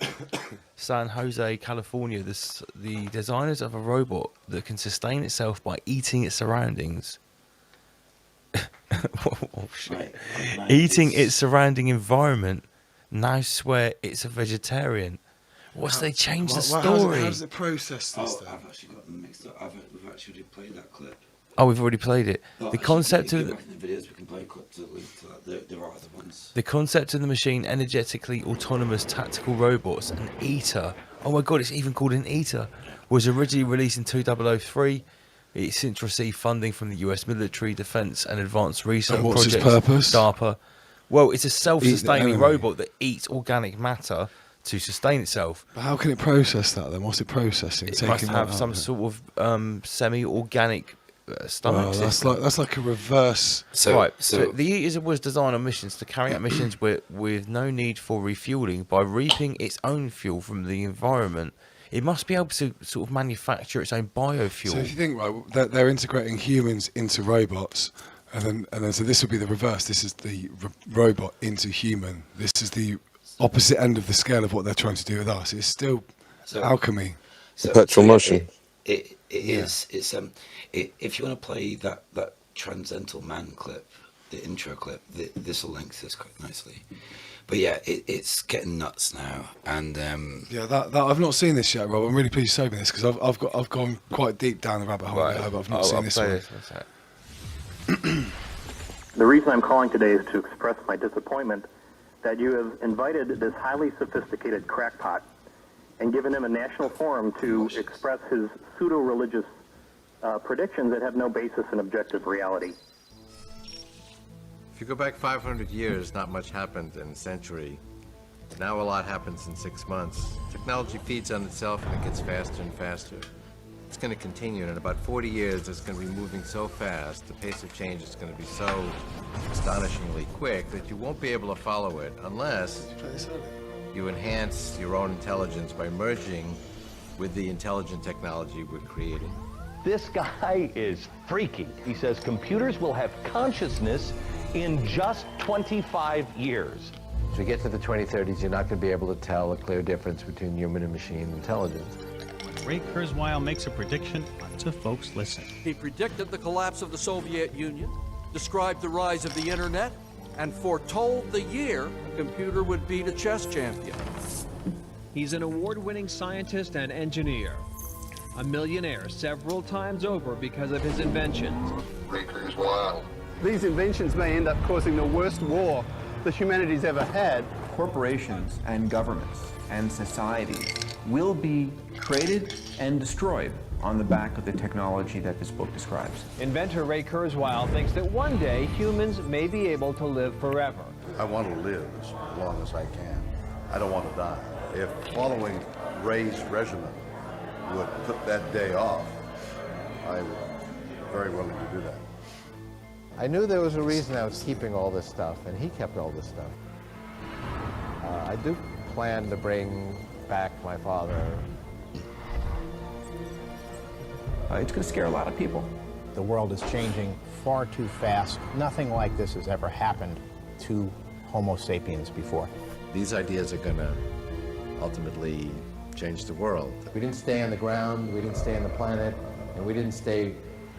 San Jose, California. The designers of a robot that can sustain itself by eating its surroundings. Oh, shit. Eating its surrounding environment. Now swear it's a vegetarian. What's they changed the story? How does it process this then? I've actually got them mixed up. We've actually played that clip. Oh, we've already played it. The concept of the videos we can play clips to link to that. There are other ones. The concept of the machine, energetically autonomous tactical robots, an eater. Oh my god, it's even called an eater. Was originally released in 2003. It's since received funding from the US military, defense, and advanced research And what's its projects. purpose? DARPA. Well, it's a self-sustaining enemy. robot that eats organic matter to sustain itself. But how can it process that then? What's it processing? It must have some sort of semi-organic stomach Well, system. that's like a reverse. So the Eater was designed on missions to carry out missions with no need for refueling by reaping its own fuel from the environment. It must be able to sort of manufacture its own biofuel. So if you think, right, they're integrating humans into robots, and then so this would be the reverse. This is the robot into human. This is the opposite end of the scale of what they're trying to do with us. It's still alchemy. Perpetual motion. It is. It's if you want to play that Transcendental Man clip, the intro clip, this will link this quite nicely. But yeah, it's getting nuts now, and yeah, that I've not seen this yet, Rob. I'm really pleased you showed me this because I've gone quite deep down the rabbit hole, but I've not seen this one. The reason I'm calling today is to express my disappointment that you have invited this highly sophisticated crackpot and given him a national forum to express his pseudo-religious predictions that have no basis in objective reality. If you go back 500 years, not much happened in a century. Now a lot happens in 6 months. Technology feeds on itself and it gets faster and faster. It's going to continue, and in about 40 years, it's going to be moving so fast, the pace of change is going to be so astonishingly quick that you won't be able to follow it unless you enhance your own intelligence by merging with the intelligent technology we're creating. This guy is freaky. He says computers will have consciousness in just 25 years. As we get to the 2030s, you're not going to be able to tell a clear difference between human and machine intelligence. When Ray Kurzweil makes a prediction, lots of folks listen. He predicted the collapse of the Soviet Union, described the rise of the internet, and foretold the year a computer would beat a chess champion. He's an award-winning scientist and engineer, a millionaire several times over because of his inventions. Ray Kurzweil. These inventions may end up causing the worst war that humanity's ever had. Corporations and governments and societies will be created and destroyed on the back of the technology that this book describes. Inventor Ray Kurzweil thinks that one day humans may be able to live forever. I want to live as long as I can. I don't want to die. If following Ray's regimen would put that day off, I would be very willing to do that. I knew there was a reason I was keeping all this stuff, and he kept all this stuff. I do plan to bring back my father. It's going to scare a lot of people. The world is changing far too fast. Nothing like this has ever happened to Homo sapiens before. These ideas are going to ultimately change the world. We didn't stay on the ground, we didn't stay on the planet, and we didn't stay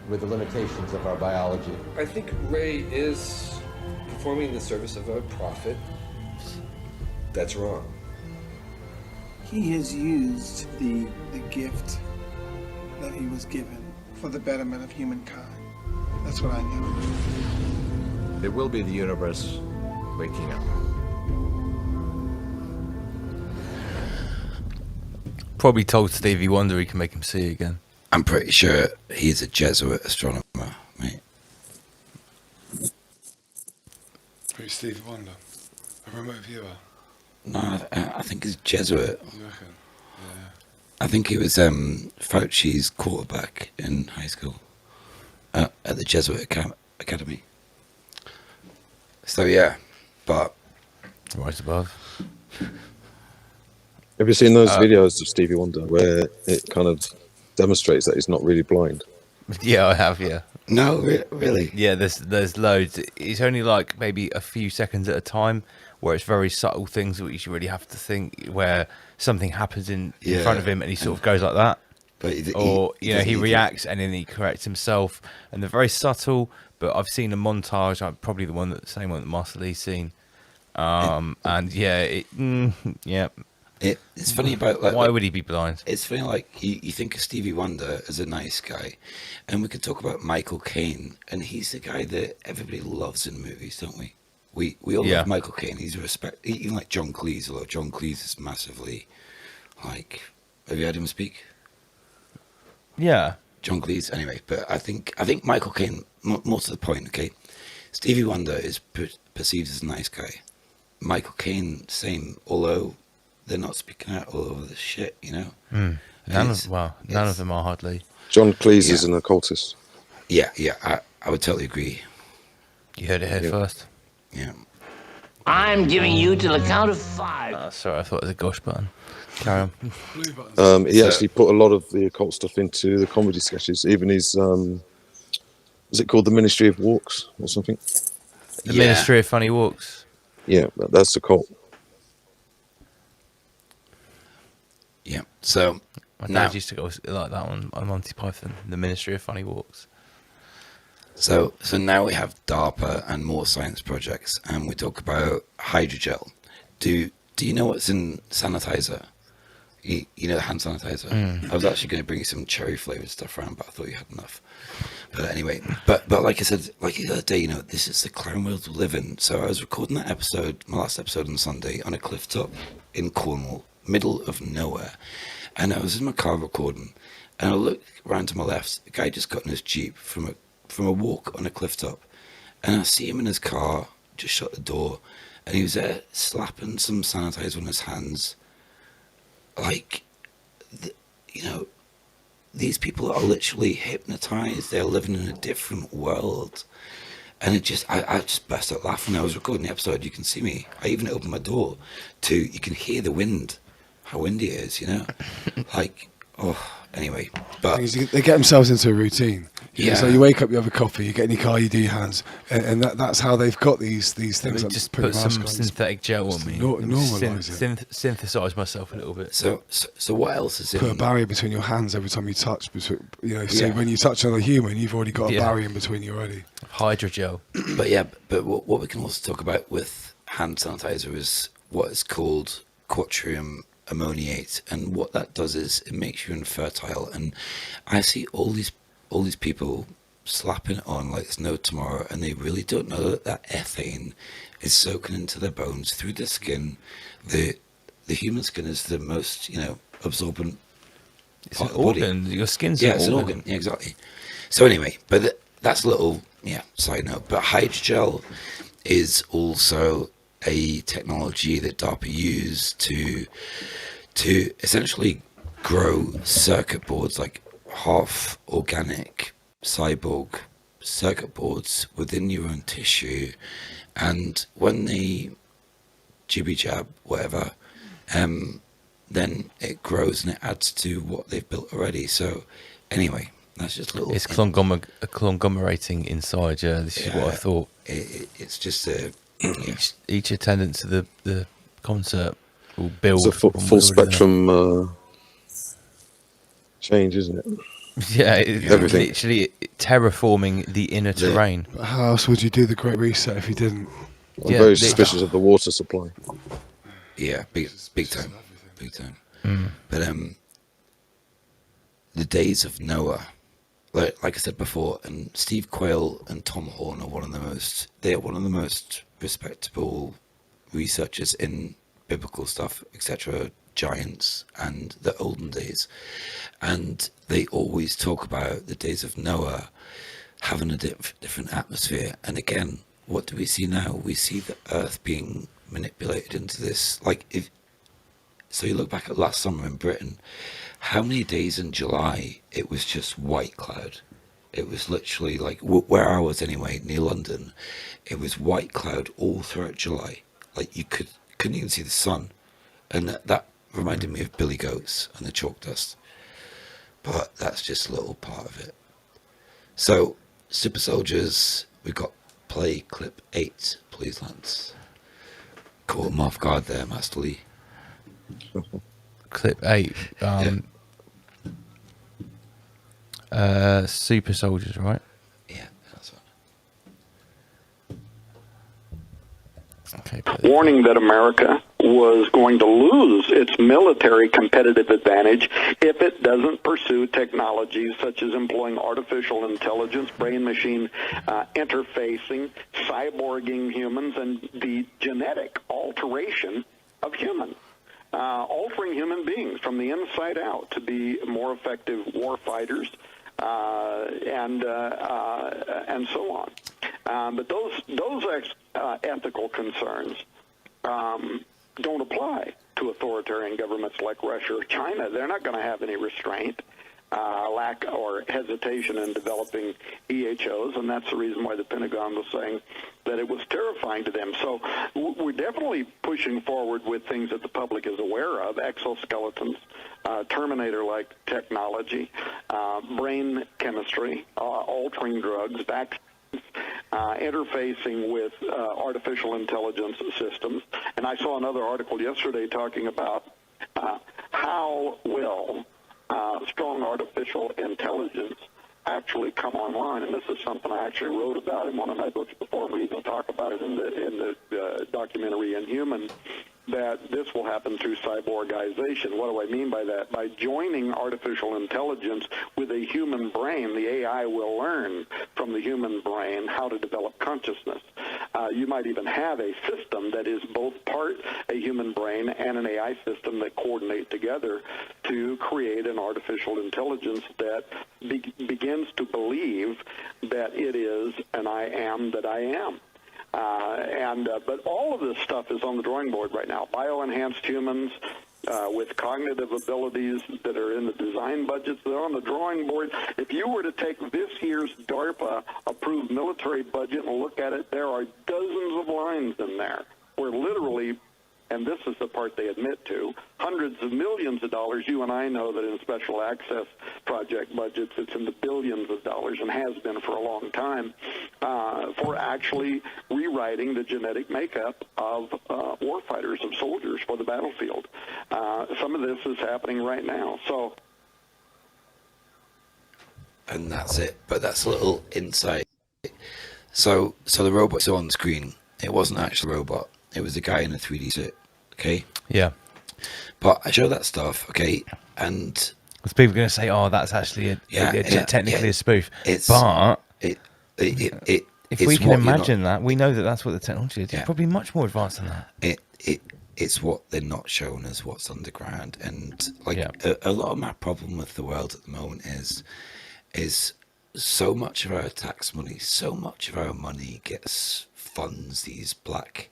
with the limitations of our biology. I think Ray is performing the service of a prophet. That's wrong. He has used the gift that he was given for the betterment of humankind. That's what I know. It will be the universe waking up. Probably told Stevie Wonder he can make him see again. I'm pretty sure he's a Jesuit astronomer, mate. Who's Stevie Wonder? A remote viewer? No, I think he's Jesuit. You reckon? Yeah. I think he was Fauci's quarterback in high school at the Jesuit Academy. So yeah, but right above. Have you seen those videos of Stevie Wonder where it kind of demonstrates that he's not really blind? Yeah, I have. Yeah. No, really. Yeah, there's loads. It's only like maybe a few seconds at a time, where it's very subtle things which you really have to think. Where something happens in front of him, and he sort of goes like that, but he reacts and then he corrects himself, and they're very subtle. But I've seen a montage, probably the same one that Master Lee's seen, and yeah, yeah. It's funny about why would he be blind? It's funny, like you think of Stevie Wonder as a nice guy, and we could talk about Michael Caine, and he's the guy that everybody loves in movies, don't we? We all love Michael Caine. He's even like John Cleese. Although John Cleese is massively like. Have you heard him speak? Yeah, John Cleese. Anyway, but I think Michael Caine. More to the point, okay. Stevie Wonder is perceived as a nice guy. Michael Caine, same. Although they're not speaking out all over the shit, you know. None of them are hardly. John Cleese is an occultist. Yeah, I would totally agree. You heard it here first. Yeah. I'm giving you till the count of 5. Sorry, I thought it was a gosh button. Carry on. He actually put a lot of the occult stuff into the comedy sketches. Even his, was it called the Ministry of Walks or something? The Ministry of Funny Walks. Yeah, that's occult. Yeah. So my dad used to go like that one on Monty Python, the Ministry of Funny Walks. So now we have DARPA and more science projects, and we talk about hydrogel. Do you know what's in sanitizer? You know, the hand sanitizer. I was actually going to bring you some cherry flavored stuff around, but I thought you had enough. But anyway, but like I said, like the other day, you know, this is the clown world we live in. So I was recording that episode, my last episode on Sunday, on a cliff top in Cornwall, middle of nowhere. And I was in my car recording, and I looked around to my left. The guy just got in his Jeep from a walk on a cliff top, and I see him in his car, just shut the door, and he was there slapping some sanitizer on his hands. Like, you know, these people are literally hypnotized. They're living in a different world. And it just, I just burst out laughing. I was recording the episode. You can see me. I even opened my door you can hear the wind, how windy it is, you know? Like, anyway. But they get themselves into a routine. Yeah. So you wake up, you have a coffee, you get in your car, you do your hands, and that's how they've got these things. They Like just put some synthetic gel on me. Normalise it. Synthesize myself a little bit. So what else is Put a barrier between your hands every time you touch. So when you touch another human, you've already got a barrier in between you already. Hydrogel. But what we can also talk about with hand sanitizer is what is called quatrium ammoniate, and what that does is it makes you infertile. And I see all these people slapping it on like there's no tomorrow, and they really don't know that ethane is soaking into their bones through the skin. The human skin is the most, you know, absorbent part of the organ. body. Your skin's an organ. Yeah, exactly. So anyway, but that's a little side note. But hydrogel is also a technology that DARPA used to essentially grow circuit boards, like half organic cyborg circuit boards within your own tissue, and when they jibby jab whatever, then it grows and it adds to what they've built already. So anyway, that's just a little. It's conglomerating inside. Yeah, this is what I thought. It's just each attendance to the concert will build. It's a full spectrum change, isn't it? Yeah, Everything. Literally terraforming the inner terrain. But how else would you do the Great Reset if you didn't? I'm very suspicious of the water supply. Yeah, big time. But the days of Noah, like I said before, and Steve Quayle and Tom Horn are one of the most respectable researchers in biblical stuff, etc., giants and the olden days, and they always talk about the days of Noah having a different atmosphere. And again, what do we see now? We see the earth being manipulated into this, so you look back at last summer in Britain, how many days in July it was just white cloud. It was literally like where I was anyway, near London, it was white cloud all throughout July. Like you couldn't even see the sun, and that reminded me of Billy Goats and the chalk dust. But that's just a little part of it. So, Super Soldiers, we got play clip 8, please, Lance. Caught him off guard there, Master Lee. Clip 8. Super Soldiers, right? Yeah, that's right. Okay. Warning that America was going to lose its military competitive advantage if it doesn't pursue technologies such as employing artificial intelligence, brain-machine interfacing, cyborging humans, and the genetic alteration of humans. Altering human beings from the inside out to be more effective war fighters, and so on. But those ethical concerns don't apply to authoritarian governments like Russia or China. They're not going to have any restraint, lack or hesitation in developing EHOs, and that's the reason why the Pentagon was saying that it was terrifying to them. So we're definitely pushing forward with things that the public is aware of: exoskeletons, Terminator-like technology, brain chemistry, altering drugs, vaccines, interfacing with artificial intelligence systems. And I saw another article yesterday talking about how will strong artificial intelligence actually come online. And this is something I actually wrote about in one of my books before we even talk about it in the documentary Inhuman. that this will happen through cyborgization. What do I mean by that? By joining artificial intelligence with a human brain, the AI will learn from the human brain how to develop consciousness. You might even have a system that is both part a human brain and an AI system that coordinate together to create an artificial intelligence that begins to believe that it is an I am that I am. But all of this stuff is on the drawing board right now. Bioenhanced humans with cognitive abilities that are in the design budgets, they're on the drawing board. If you were to take this year's DARPA-approved military budget and look at it, there are dozens of lines in there where literally, and this is the part they admit to, hundreds of millions of dollars. You and I know that in special access project budgets, it's in the billions of dollars and has been for a long time, for actually rewriting the genetic makeup of warfighters, of soldiers for the battlefield. Some of this is happening right now. And that's it. But that's a little insight. So the robot saw on the screen, it wasn't actually a robot. It was a guy in a 3D suit, okay? Yeah. But I show that stuff, okay, and... Because people are going to say, oh, that's actually technically a spoof. But if we can imagine that, we know that that's what the technology is. It's probably much more advanced than that. It's what they're not showing us what's underground. And a lot of my problem with the world at the moment is so much of our tax money, so much of our money funds these black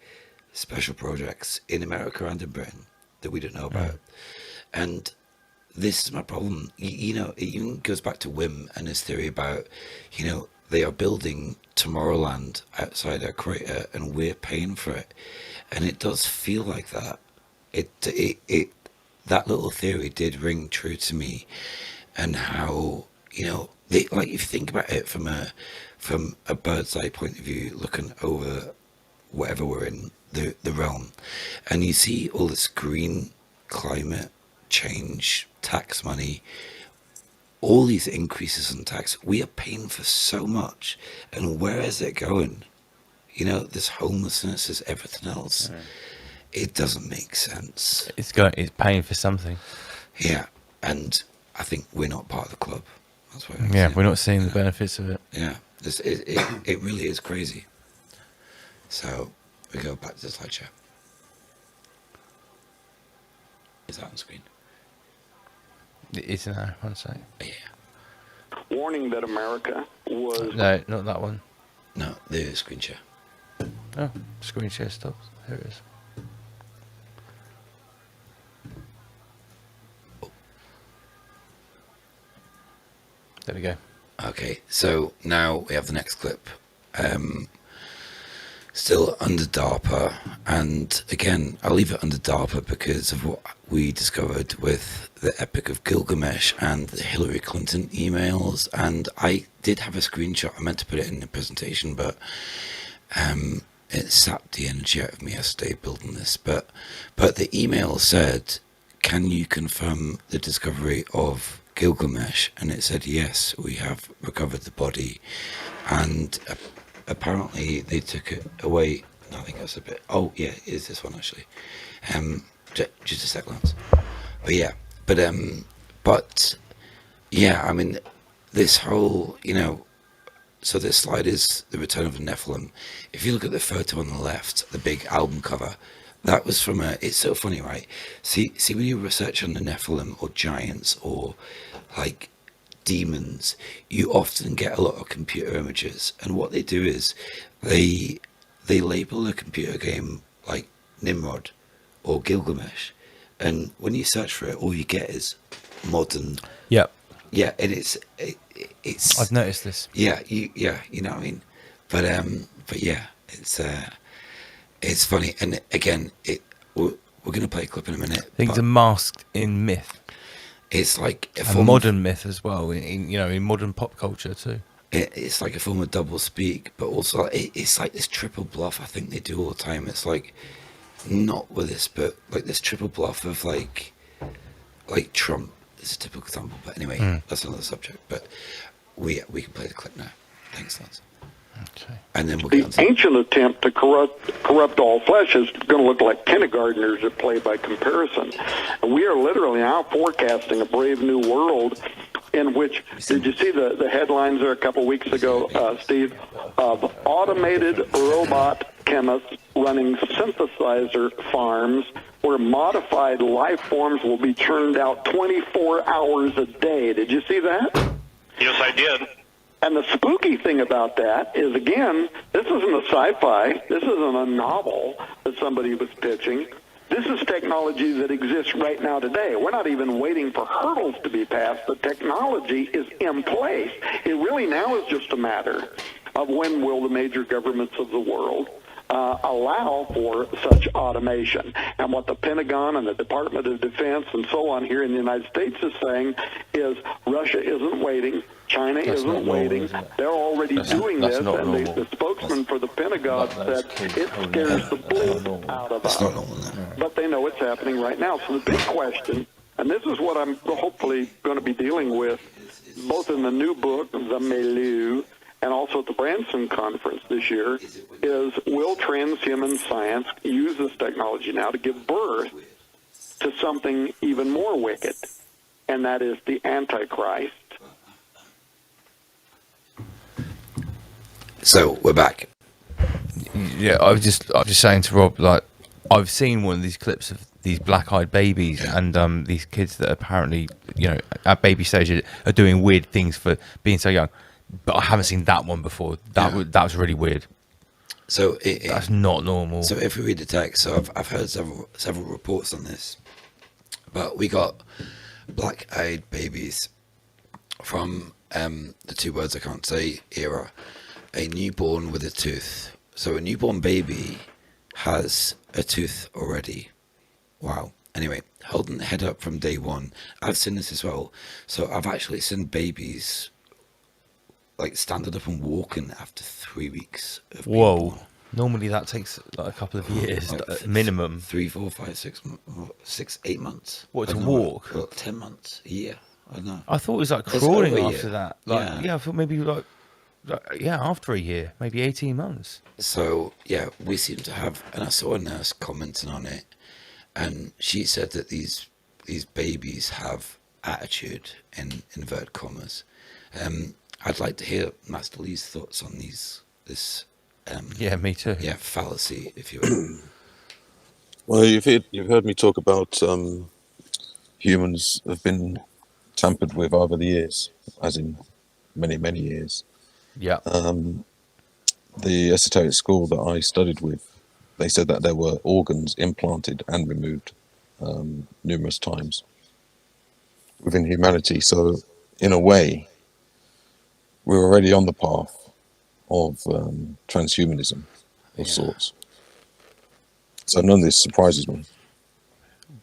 special projects in America and in Britain that we don't know about. And this is my problem. You know, it even goes back to Wim and his theory about, you know, they are building Tomorrowland outside our crater and we're paying for it. And it does feel like that. That little theory did ring true to me. And how, you know, like if you think about it from a bird's eye point of view, looking over whatever we're in, the realm, and you see all this green climate change, tax money, all these increases in tax, we are paying for so much, and where is it going? You know, this homelessness is everything else. It doesn't make sense. It's paying for something. Yeah, and I think we're not part of the club. That's why. We're not seeing the benefits of it. Yeah, it really is crazy. So we go back to the slideshow. Is that on screen? It is now. One sec. Yeah. Warning that America was... No, not that one. No, the screen share. Oh, screen share stops. There it is. There we go. Okay, so now we have the next clip. Still under DARPA, and again, I'll leave it under DARPA because of what we discovered with the Epic of Gilgamesh and the Hillary Clinton emails. And I did have a screenshot. I meant to put it in the presentation, but it sapped the energy out of me yesterday building this. But the email said, "Can you confirm the discovery of Gilgamesh?" And it said, "Yes, we have recovered the body." And apparently they took it away. I think that's a bit... Oh, yeah, it is this one, actually. Just a sec, Lance. But yeah, I mean, this whole, you know... So this slide is the return of the Nephilim. If you look at the photo on the left, the big album cover, that was from a... It's so funny, right? See when you research on the Nephilim or giants or, like, demons, you often get a lot of computer images, and what they do is they label a computer game like Nimrod or Gilgamesh, and when you search for it, all you get is modern. And it's I've noticed this. You know what I mean. But yeah, it's funny, and again, we're gonna play a clip in a minute. Things are masked in myth. It's like a modern myth as well, in modern pop culture too. It's like a form of double speak, but also it's like this triple bluff I think they do all the time. It's like, not with this, but like this triple bluff of like Trump is a typical example. But anyway, that's another subject. But we can play the clip now. Thanks, Lance. And then we'll get on The ancient attempt to corrupt all flesh is going to look like kindergartners at play by comparison. And we are literally now forecasting a brave new world in which, did you see the headlines there a couple weeks ago, Steve, of automated robot chemists running synthesizer farms where modified life forms will be churned out 24 hours a day. Did you see that? Yes, I did. And the spooky thing about that is, again, this isn't a sci-fi. This isn't a novel that somebody was pitching. This is technology that exists right now today. We're not even waiting for hurdles to be passed. The technology is in place. It really now is just a matter of when will the major governments of the world allow for such automation. And what the Pentagon and the Department of Defense and so on here in the United States is saying is Russia isn't waiting. China isn't waiting. They're already doing this. And the spokesman for the Pentagon said it scares the blue out of us. But they know it's happening right now. So the big question, and this is what I'm hopefully going to be dealing with, both in the new book, The Milieu, and also at the Branson Conference this year, is will transhuman science use this technology now to give birth to something even more wicked, and that is the Antichrist. So we're back. Yeah, I was just saying to Rob, like, I've seen one of these clips of these black-eyed babies and these kids that apparently, you know, at baby stage are doing weird things for being so young. But I haven't seen that one before. That was really weird. So that's not normal. So if we read the text, so I've heard several reports on this, but we got black-eyed babies from the two words I can't say era, a newborn with a tooth. So a newborn baby has a tooth already. Wow. Anyway, holding the head up from day one. I've seen this as well. So I've actually seen babies like standing up and walking after 3 weeks of Whoa. being born. Normally that takes like a couple of years, Like minimum. 3, 4, 5, 6, 8 months. What, I to don't know, walk? well, 10 months, a year. I don't know. I thought it was like It's crawling over a after year. that. Like, yeah, I thought maybe like after a year, maybe 18 months. So, yeah, we seem to have, and I saw a nurse commenting on it, and she said that these babies have attitude, in inverted commas. I'd like to hear Master Lee's thoughts on this. Yeah, me too. Yeah, fallacy, if you will. Well, you've heard me talk about humans have been tampered with over the years, as in many, many years. Yeah. The esoteric school that I studied with, they said that there were organs implanted and removed numerous times within humanity. So, in a way, we're already on the path of transhumanism of sorts. So none of this surprises me.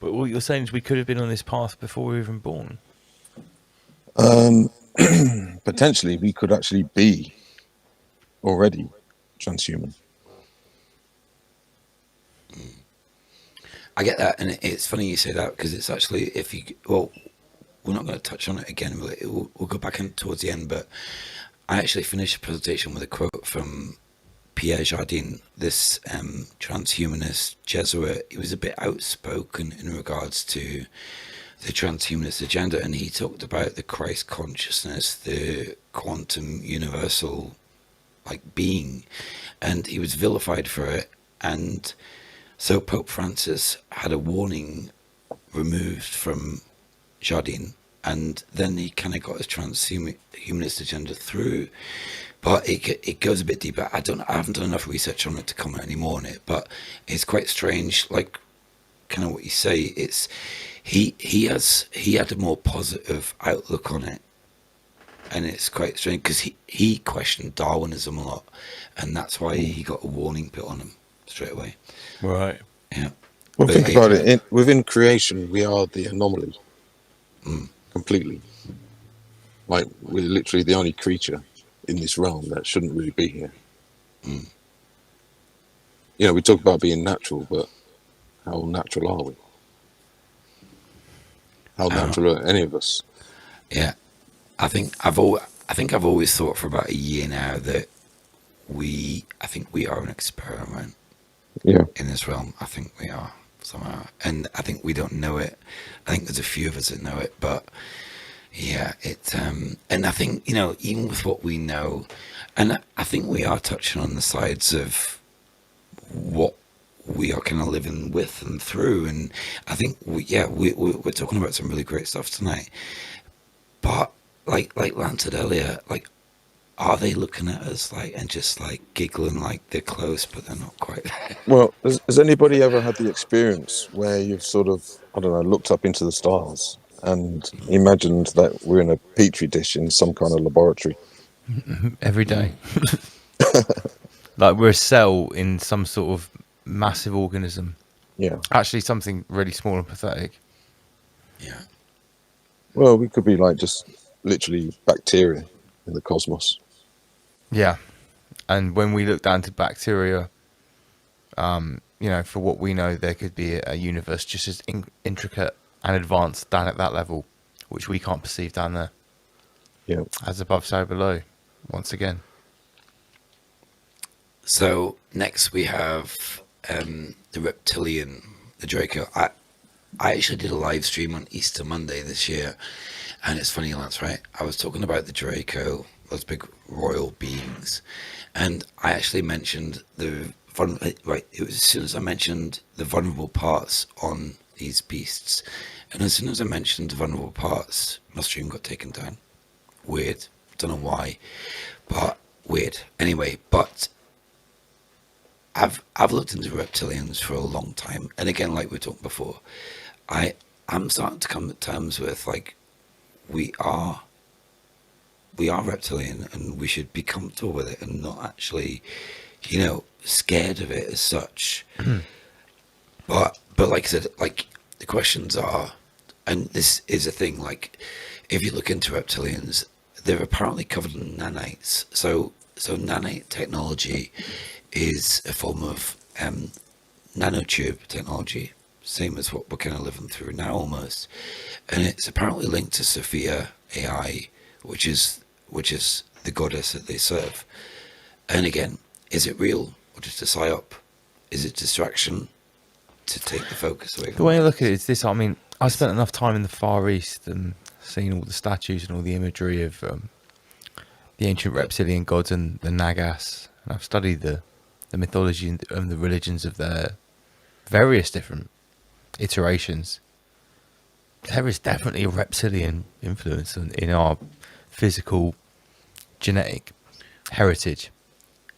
But what you're saying is we could have been on this path before we were even born. Potentially, we could actually be already transhuman. I get that, and it's funny you say that, because it's actually, we're not going to touch on it again, we'll go back in towards the end, but I actually finished a presentation with a quote from Pierre Jardin, this transhumanist Jesuit. He was a bit outspoken in regards to the transhumanist agenda, and he talked about the Christ consciousness, the quantum universal being, and he was vilified for it. And so Pope Francis had a warning removed from Jardin, and then he kind of got his transhumanist agenda through. But it goes a bit deeper. I haven't done enough research on it to comment any more on it, but it's quite strange, like kind of what you say. It's he had a more positive outlook on it, and it's quite strange because he questioned Darwinism a lot, and that's why he got a warning put on him straight away. Right. Yeah. Well, think about it. Within creation, we are the anomaly. Completely. Like, we're literally the only creature in this realm that shouldn't really be here. You know, we talk about being natural, but how natural are we? How natural are any of us? Yeah, I think I've always thought for about a year now that I think we are an experiment. Yeah. In this realm, I think we are somehow, and I think we don't know it. I think there's a few of us that know it, but yeah, and I think, you know, even with what we know, and I think we are touching on the sides of what we are kind of living with and through, and I think we're talking about some really great stuff tonight. But like Lance said earlier, like, are they looking at us like and just like giggling like they're close, but they're not quite there? Well, has anybody ever had the experience where you've sort of, I don't know, looked up into the stars and imagined that we're in a petri dish in some kind of laboratory? Every day. Like we're a cell in some sort of massive organism. Yeah. Actually, something really small and pathetic. Yeah. Well, we could be like just literally bacteria in the cosmos. Yeah. And when we look down to bacteria, you know, for what we know, there could be a universe just as intricate and advanced down at that level, which we can't perceive down there. Yeah. As above, so below, once again. So next we have the reptilian, the Draco. I actually did a live stream on Easter Monday this year, and it's funny, Lance, right? I was talking about the Draco, those big royal beings, and I actually mentioned it was as soon as I mentioned the vulnerable parts on these beasts, and as soon as I mentioned the vulnerable parts, my stream got taken down. Weird. Don't know why, but weird. Anyway, but I've looked into reptilians for a long time, and again, like we talked before, I'm starting to come to terms with, like, we are reptilian, and we should be comfortable with it and not actually, you know, scared of it as such. but like I said, like, the questions are, and this is a thing, like, if you look into reptilians, they're apparently covered in nanites. So nanite technology is a form of nanotube technology, same as what we're kind of living through now almost, and it's apparently linked to Sophia AI, which is the goddess that they serve. And again, is it real or just a psyop? Is it distraction to take the focus away from the way I look at it is this. I mean, I spent enough time in the Far East and seen all the statues and all the imagery of the ancient reptilian gods and the Nagas, and I've studied the mythology and the religions of their various different iterations. There is definitely a reptilian influence in our physical genetic heritage.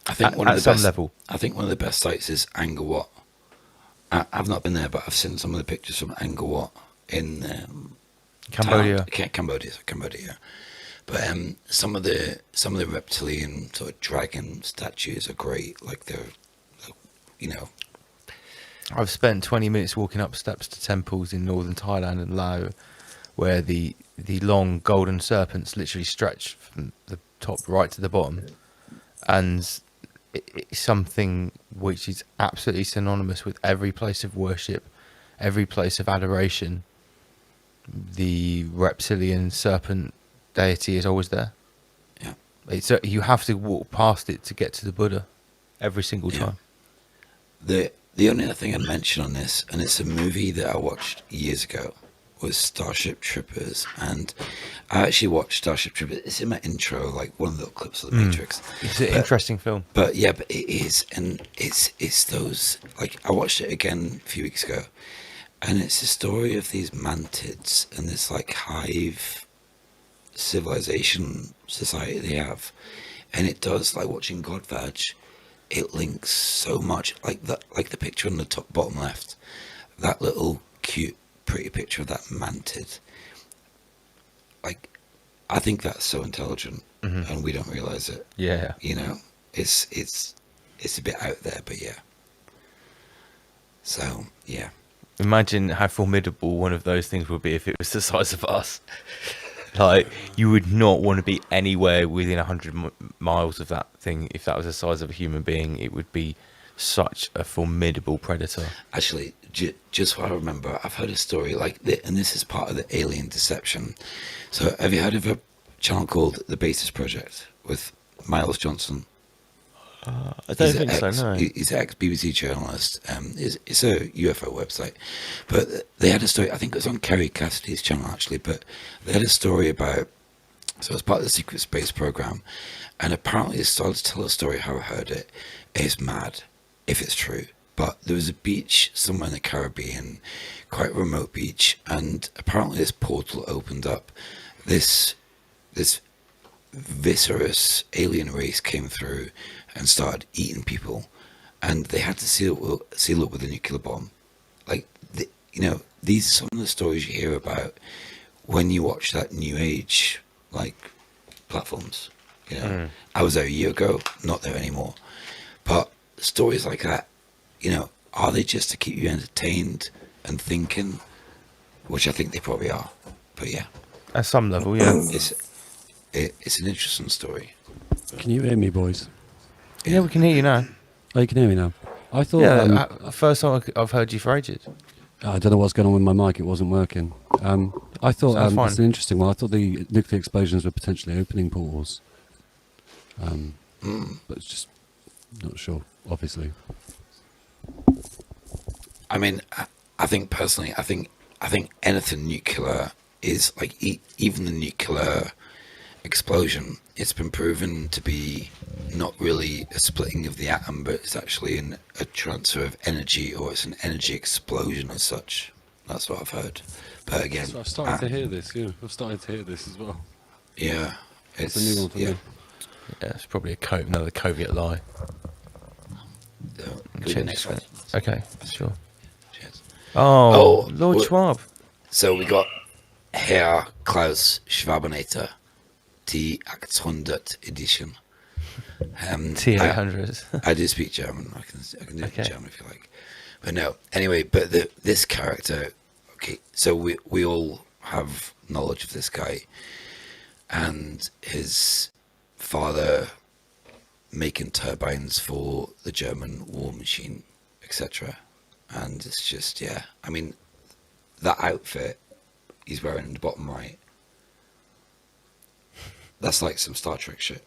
I think at some level. I think one of the best sites is Angkor Wat. I've not been there, but I've seen some of the pictures from Angkor Wat in Cambodia. Cambodia. But some of the reptilian sort of dragon statues are great. Like they're, you know. I've spent 20 minutes walking up steps to temples in northern Thailand and Laos, where the long golden serpents literally stretch from the top right to the bottom, and it's something which is absolutely synonymous with every place of worship, every place of adoration. The reptilian serpent deity is always there. Yeah, you have to walk past it to get to the Buddha every single time. The only other thing I'd mention on this, and it's a movie that I watched years ago, was Starship Troopers, and I actually watched Starship Troopers. It's in my intro, like one of the little clips of the Matrix. It's an interesting film. But yeah, but it is, and it's those, like, I watched it again a few weeks ago, and it's the story of these mantids and this like hive civilization society they have, and it does, like watching Godvag, it links so much, like that, like the picture on the top bottom left, that little cute pretty picture of that mantid. Like, I think that's so intelligent, and we don't realize it. Yeah, you know, it's a bit out there, but yeah. So yeah, imagine how formidable one of those things would be if it was the size of us. Like, you would not want to be anywhere within 100 miles of that thing. If that was the size of a human being, it would be such a formidable predator. Actually, just what I remember, I've heard a story like this, and this is part of the alien deception. So have you heard of a channel called The Basis Project with Miles Johnson? I don't think so, no. He's an ex-BBC journalist. It's a UFO website. But they had a story, I think it was on Kerry Cassidy's channel, actually, but they had a story about, so it's part of the secret space program, and apparently they started to tell a story how I heard it. It's mad, if it's true. But there was a beach somewhere in the Caribbean, quite a remote beach, and apparently this portal opened up. This viscerous alien race came through and started eating people, and they had to seal it with a nuclear bomb. Like, these are some of the stories you hear about when you watch that New Age platforms. I was there a year ago, not there anymore. But stories like that, are they just to keep you entertained and thinking? Which I think they probably are. But yeah, at some level, yeah. It's an interesting story. Can you hear me, boys? Yeah, we can hear you now. Oh, you can hear me now. I thought... Yeah, first time I've heard you for ages. I don't know what's going on with my mic. It wasn't working. I thought it's an interesting one. I thought the nuclear explosions were potentially opening portals. But it's just not sure, obviously. I mean, I think personally, I think anything nuclear is like even the nuclear explosion. It's been proven to be not really a splitting of the atom, but it's actually a transfer of energy, or it's an energy explosion as such. That's what I've heard. But again, so I've started to hear this. Yeah, I've started to hear this as well. Yeah, it's a new one for me. Yeah, it's probably another Coviot lie. Next one. Okay, sure. Cheers. Oh, Lord Schwab. So we got Herr Klaus Schwabenator, T800 edition. T800. I do speak German. I can do German if you like. But no. Anyway, but this character. Okay, so we all have knowledge of this guy, and his father making turbines for the German war machine, etc. And it's just, I mean, that outfit he's wearing in the bottom right, that's like some Star Trek shit.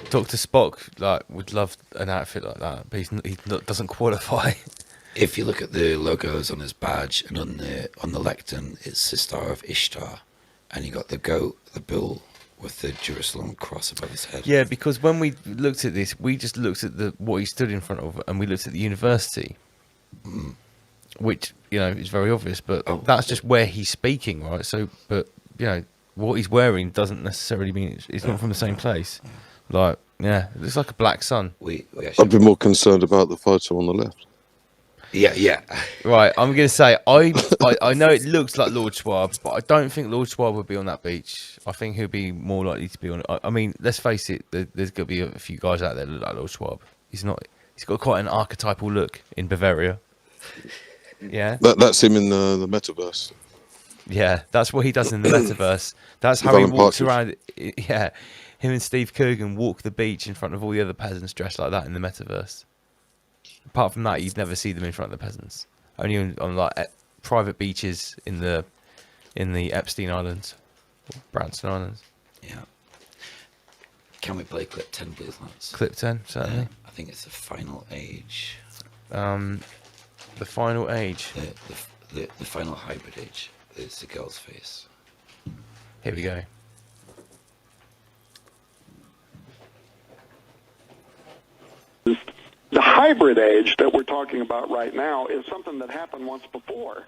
Dr. Spock would love an outfit like that, but he doesn't qualify. If you look at the logos on his badge and on the lectern, it's the Star of Ishtar, and you got the goat, the bull with the Jerusalem cross above his head. Yeah, because when we looked at this, we just looked at what he stood in front of, and we looked at the university, which is very obvious. But that's just where he's speaking, right? So, but what he's wearing doesn't necessarily mean it's not from the same place. Like, it looks like a black sun. I'd be more concerned about the photo on the left. Yeah. Right, I'm going to say, I know it looks like Lord Schwab, but I don't think Lord Schwab would be on that beach. I think he'll be more likely to be on... I mean, let's face it, there's going to be a few guys out there that look like Lord Schwab. He's got quite an archetypal look in Bavaria. Yeah? That's him in the metaverse. Yeah, that's what he does in the metaverse. That's how he walks around. Yeah, him and Steve Coogan walk the beach in front of all the other peasants dressed like that in the metaverse. Apart from that, you'd never see them in front of the peasants. Only on private beaches in the Epstein Islands, or Branson Islands. Yeah. Can we play clip 10, please, lads? Clip 10, certainly. I think it's the final age. The final age. The final hybrid age. It's the girl's face. Here we go. The hybrid age that we're talking about right now is something that happened once before.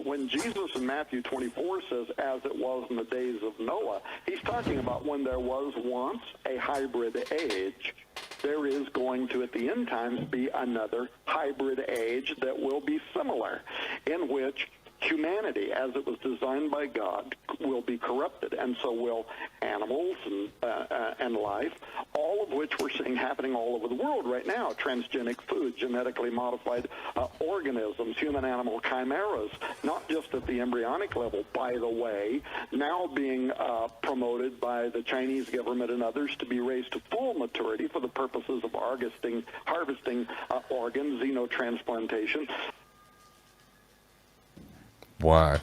When Jesus in Matthew 24 says, as it was in the days of Noah, he's talking about when there was once a hybrid age. There is going to, at the end times, be another hybrid age that will be similar, in which humanity, as it was designed by God, will be corrupted, and so will animals and life, all of which we're seeing happening all over the world right now. Transgenic food, genetically modified organisms, human-animal chimeras, not just at the embryonic level, by the way, now being promoted by the Chinese government and others to be raised to full maturity for the purposes of harvesting organs, xenotransplantation. Wow.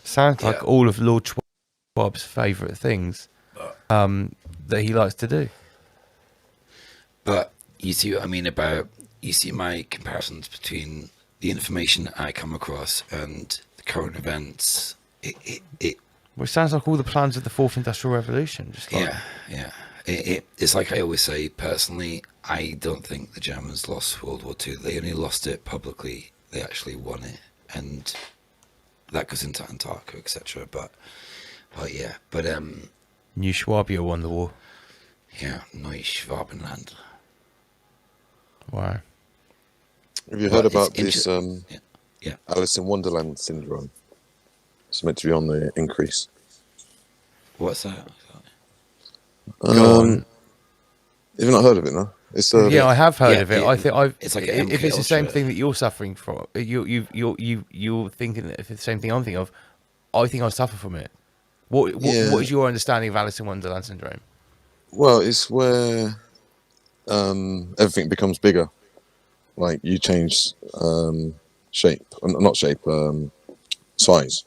Sounds like all of Lord Schwab's favourite things that he likes to do. But you see what I mean about, you see my comparisons between the information that I come across and the current events. Well, it sounds like all the plans of the fourth industrial revolution. Just like... Yeah. It's like I always say, personally, I don't think the Germans lost World War II. They only lost it publicly. They actually won it. And that goes into Antarctica, etc. But New Schwabia won the war. Yeah, Neues Schwabenland. Wow. Have you heard about this Alice in Wonderland syndrome? It's meant to be on the increase. What's that? Have you not heard of it? No. It's yeah, I have heard of it. I think it's like if it's the same thing that you're suffering from, you're thinking that if it's the same thing I'm thinking of, I think I suffer from it. What is your understanding of Alice in Wonderland syndrome? Well, it's where everything becomes bigger. Like you change shape, not shape, size.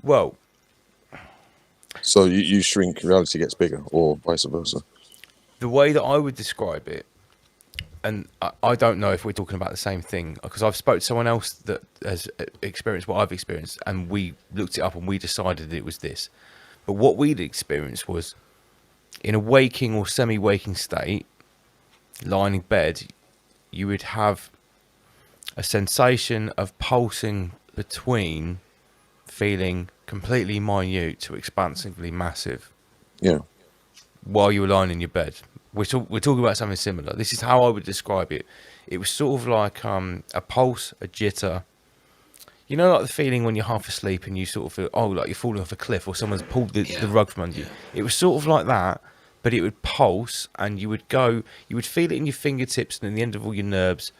Well, so you shrink, reality gets bigger, or vice versa. The way that I would describe it, and I don't know if we're talking about the same thing, because I've spoke to someone else that has experienced what I've experienced, and we looked it up and we decided it was this. But what we'd experienced was, in a waking or semi-waking state, lying in bed, you would have a sensation of pulsing between feeling completely minute to expansively massive. Yeah. While you were lying in your bed. We're talking about something similar. This is how I would describe it. It was sort of like a pulse, a jitter. You know, like the feeling when you're half asleep and you sort of feel, like you're falling off a cliff or someone's pulled the rug from under you. It was sort of like that, but it would pulse and you would feel it in your fingertips and in the end of all your nerves.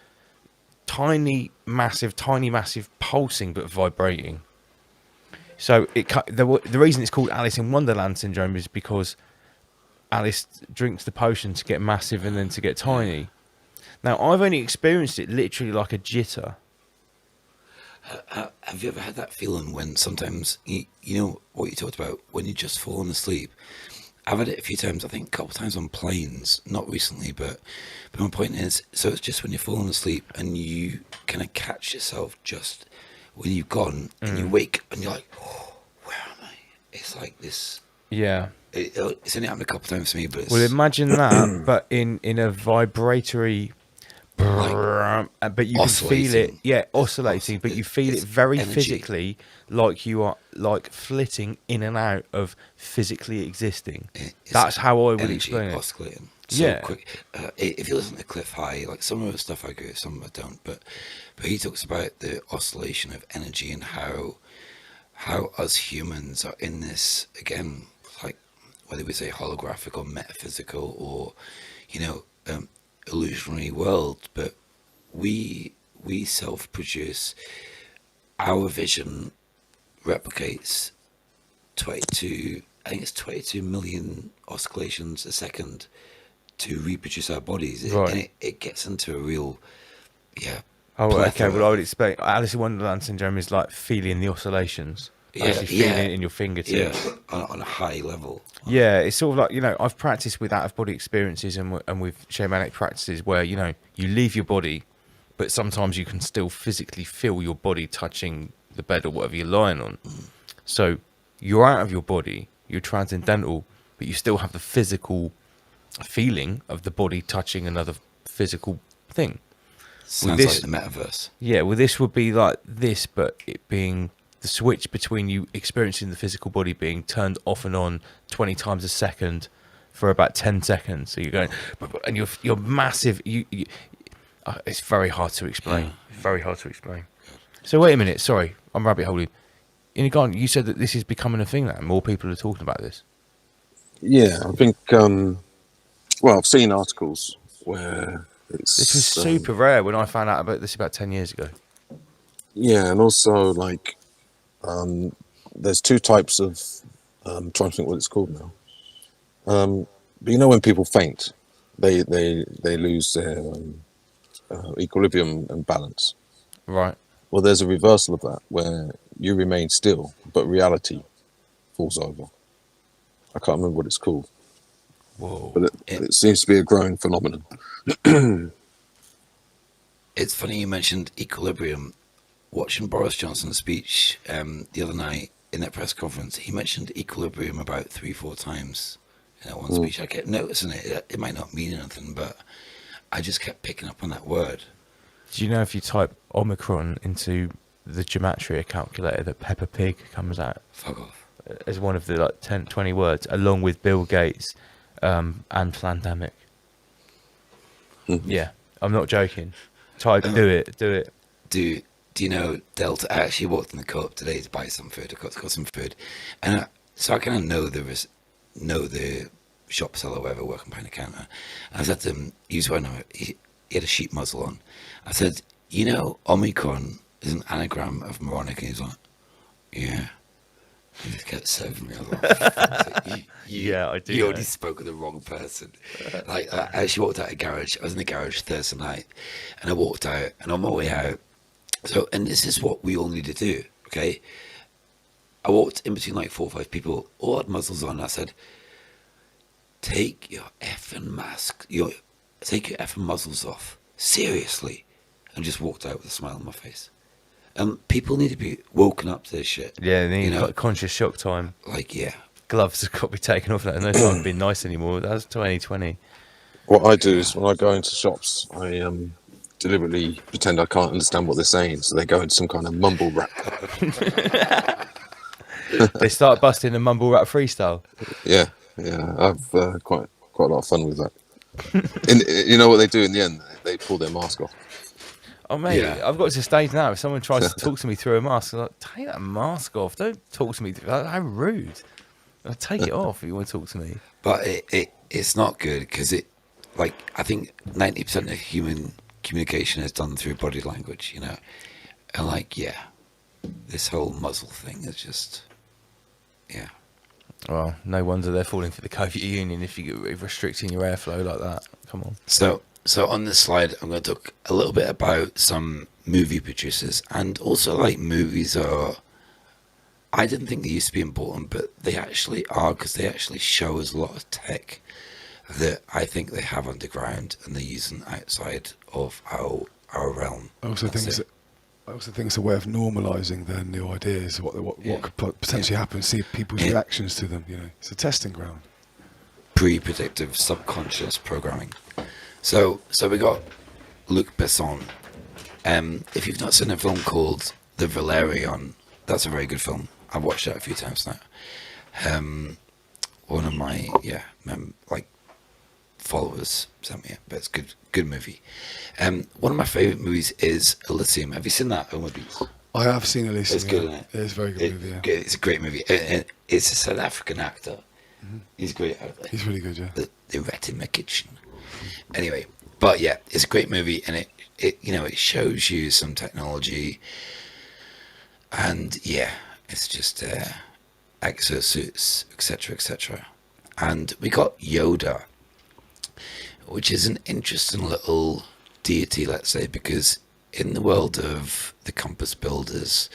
Tiny, massive pulsing but vibrating. So the reason it's called Alice in Wonderland syndrome is because Alice drinks the potion to get massive and then to get tiny. Now, I've only experienced it literally like a jitter. Have you ever had that feeling when sometimes, you know what you talked about, when you're just falling asleep? I've had it a few times, I think a couple of times on planes, not recently, but my point is, so it's just when you're falling asleep and you kind of catch yourself just when you've gone and you wake and you're like, where am I? It's like this. Yeah. It's only happened a couple of times to me, but it's... Well, imagine that, but in a vibratory... but you can feel it, oscillating, but you feel it very energy. Physically, like you are like flitting in and out of physically existing. That's how I would explain it. Oscillating so quick. If you listen to Cliff High, like some of the stuff I go, some I don't, but he talks about the oscillation of energy and how us humans are in this, again, like whether we say holographic or metaphysical or, illusionary world, but we self-produce. Our vision replicates 22 million oscillations a second to reproduce our bodies. Right. And it gets into a real okay, well I would expect Alice in Wonderland syndrome is like feeling the oscillations. Actually feeling it in your fingertips. On a high level. Yeah, it's sort of like, I've practiced with out-of-body experiences and with shamanic practices where, you leave your body, but sometimes you can still physically feel your body touching the bed or whatever you're lying on. So you're out of your body, you're transcendental, but you still have the physical feeling of the body touching another physical thing. Sounds like the metaverse. Yeah, well, this would be like this, but it being... the switch between you experiencing the physical body being turned off and on 20 times a second for about 10 seconds. So you're going, and you're massive. It's very hard to explain. Very hard to explain. So wait a minute. Sorry, I'm rabbit holing. You said that this is becoming a thing now. More people are talking about this. Yeah, I think. I've seen articles where it's. This was super rare when I found out about this about 10 years ago. Yeah, and also like. There's two types of I'm trying to think what it's called now. But when people faint, they lose their equilibrium and balance. Right. Well, there's a reversal of that where you remain still, but reality falls over. I can't remember what it's called. Whoa. But it seems to be a growing phenomenon. It's funny you mentioned equilibrium. Watching Boris Johnson's speech the other night in that press conference, he mentioned equilibrium about 3-4 times in that one speech. I kept noticing it. It might not mean anything, but I just kept picking up on that word. Do you know if you type Omicron into the gematria calculator that Peppa Pig comes out? Fuck off. As one of the like 10, 20 words, along with Bill Gates and Plandemic. Yeah, I'm not joking. Do it. Do you know Delta? I actually walked in the co-op today to buy some food. I got some food, and so I kind of know the shop seller, whatever, working behind the counter. And I said to him, he had a sheep muzzle on. I said, Omicron is an anagram of moronic. And he's like, yeah. He just kept serving me. I was like, yeah, I do. You already spoke with the wrong person. Like, I actually walked out of the garage. I was in the garage Thursday night, and I walked out, and on my way out, and this is what we all need to do, okay? I walked in between like 4 or 5 people, all had muzzles on. I said, take your effing mask, take your effing muzzles off, seriously, and just walked out with a smile on my face. People need to be woken up to this shit. Yeah, they need like conscious shock time. Like, yeah. Gloves have got to be taken off. And those aren't being nice anymore. That's 2020. What I do is when I go into shops, I deliberately pretend I can't understand what they're saying, so they go into some kind of mumble rap. They start busting a mumble rap freestyle. Yeah. I've quite a lot of fun with that. You know what they do in the end? They pull their mask off. Oh, mate, yeah. I've got to the stage now. If someone tries to talk to me through a mask, I'm like, take that mask off. Don't talk to me. How rude. I'll take it off if you want to talk to me. But it's not good because I think 90% of human communication is done through body language, And this whole muzzle thing is just, yeah. Well, no wonder they're falling for the Soviet Union if you're restricting your airflow like that. Come on. So on this slide, I'm going to talk a little bit about some movie producers, and also movies are. I didn't think they used to be important, but they actually are, because they actually show us a lot of tech that I think they have underground and they're using outside of our realm. I also think it's a way of normalising their new ideas, what could potentially happen, see people's reactions to them. It's a testing ground. Pre-predictive subconscious programming. So we got Luc Besson. If you've not seen a film called The Valerian, that's a very good film. I've watched that a few times now. One of my followers sent me it, but it's good movie. One of my favourite movies is Elysium. Have you seen that, Omar Beats? I have seen Elysium. It's good, isn't it? It's a very good movie. Yeah. It's a great movie. It's a South African actor. Mm-hmm. He's great. He's really good, yeah. The rat in my kitchen. Anyway, but yeah, it's a great movie, and it shows you some technology, and yeah, it's just exosuits, etc. And we got Yoda, which is an interesting little deity, let's say, because in the world of the compass builders,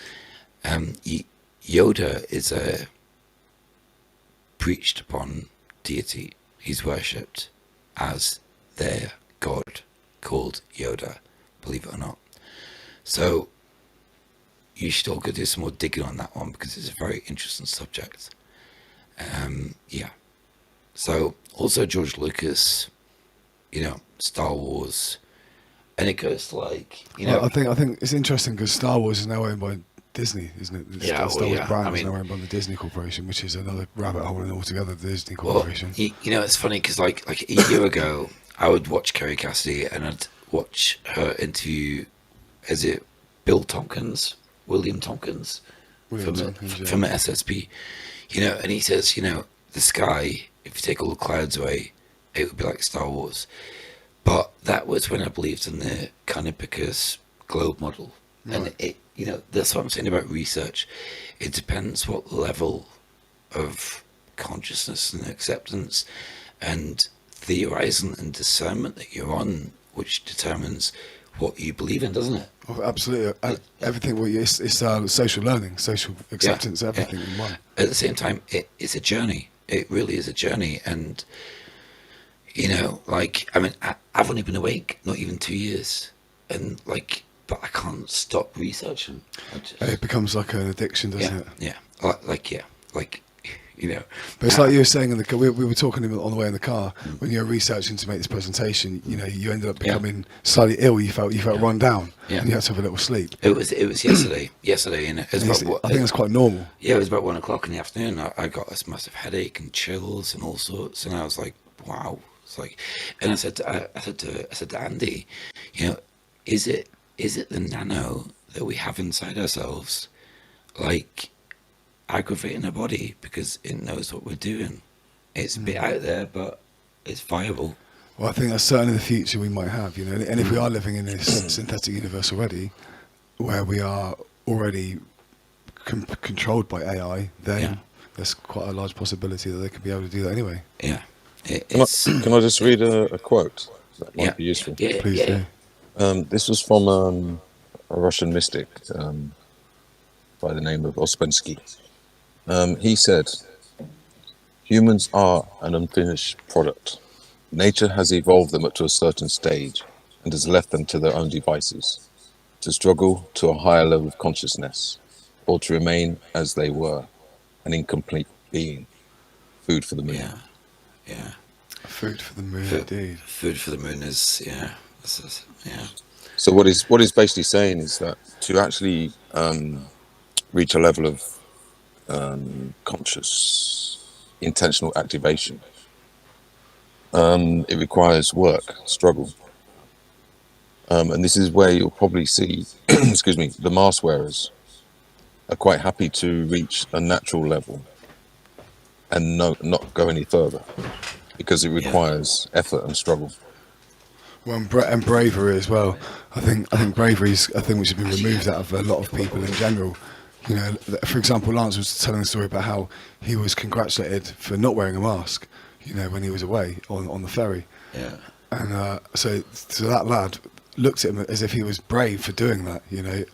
Yoda is a preached upon deity. He's worshipped as their god, called Yoda, believe it or not. So you should all go do some more digging on that one, because it's a very interesting subject. So also George Lucas, Star Wars, and it goes to I think it's interesting because Star Wars is now owned by Disney, isn't it? The Star Wars brand is now owned by the Disney Corporation, which is another rabbit hole in altogether. The Disney Corporation. Well, it's funny because like a year ago, I would watch Kerry Cassidy and I'd watch her interview. Is it William Tompkins from SSP? And he says, the sky, if you take all the clouds away, it would be like Star Wars. But that was when I believed in the Copernicus globe model. Right. And that's what I'm saying about research. It depends what level of consciousness and acceptance and theorizing and discernment that you're on, which determines what you believe in, doesn't it? Oh, absolutely. Everything. It's social learning, social acceptance, everything in one. At the same time, it's a journey. It really is a journey, and You know, like, I mean, I've only been awake not even 2 years, and like, but I can't stop researching. It becomes like an addiction, doesn't it? Yeah, like, you know. But it's like you were saying in the car, we were talking on the way in the car, when you were researching to make this presentation, you know, you ended up becoming slightly ill. You felt run down, and you had to have a little sleep. It was yesterday, and it was I think it's quite normal. Yeah, it was about 1 o'clock in the afternoon. I got this massive headache and chills and all sorts, and I was like, wow. It's like, and I said to Andy, you know, is it the nano that we have inside ourselves, like, aggravating our body because it knows what we're doing? It's a bit out there, but it's viable. Well, I think that's certainly the future we might have, you know. And if we are living in this synthetic universe already, where we are already controlled by AI, then there's quite a large possibility that they could be able to do that anyway. Yeah. Can I just read a quote that might be useful? Please do. This was from a Russian mystic by the name of Ouspensky. He said, "Humans are an unfinished product. Nature has evolved them up to a certain stage and has left them to their own devices, to struggle to a higher level of consciousness, or to remain as they were, an incomplete being. Food for the moon." Yeah. Food for the moon, indeed. Food for the moon is, So what he's basically saying is that to actually reach a level of conscious, intentional activation, it requires work, struggle. And this is where you'll probably see, excuse me, the mask wearers are quite happy to reach a natural level and not go any further, because it requires effort and struggle. Well, and bravery as well. I think bravery is a thing which has been removed out of a lot of people in general. You know, for example, Lance was telling a story about how he was congratulated for not wearing a mask, you know, when he was away on the ferry. Yeah. And so that lad looked at him as if he was brave for doing that, you know,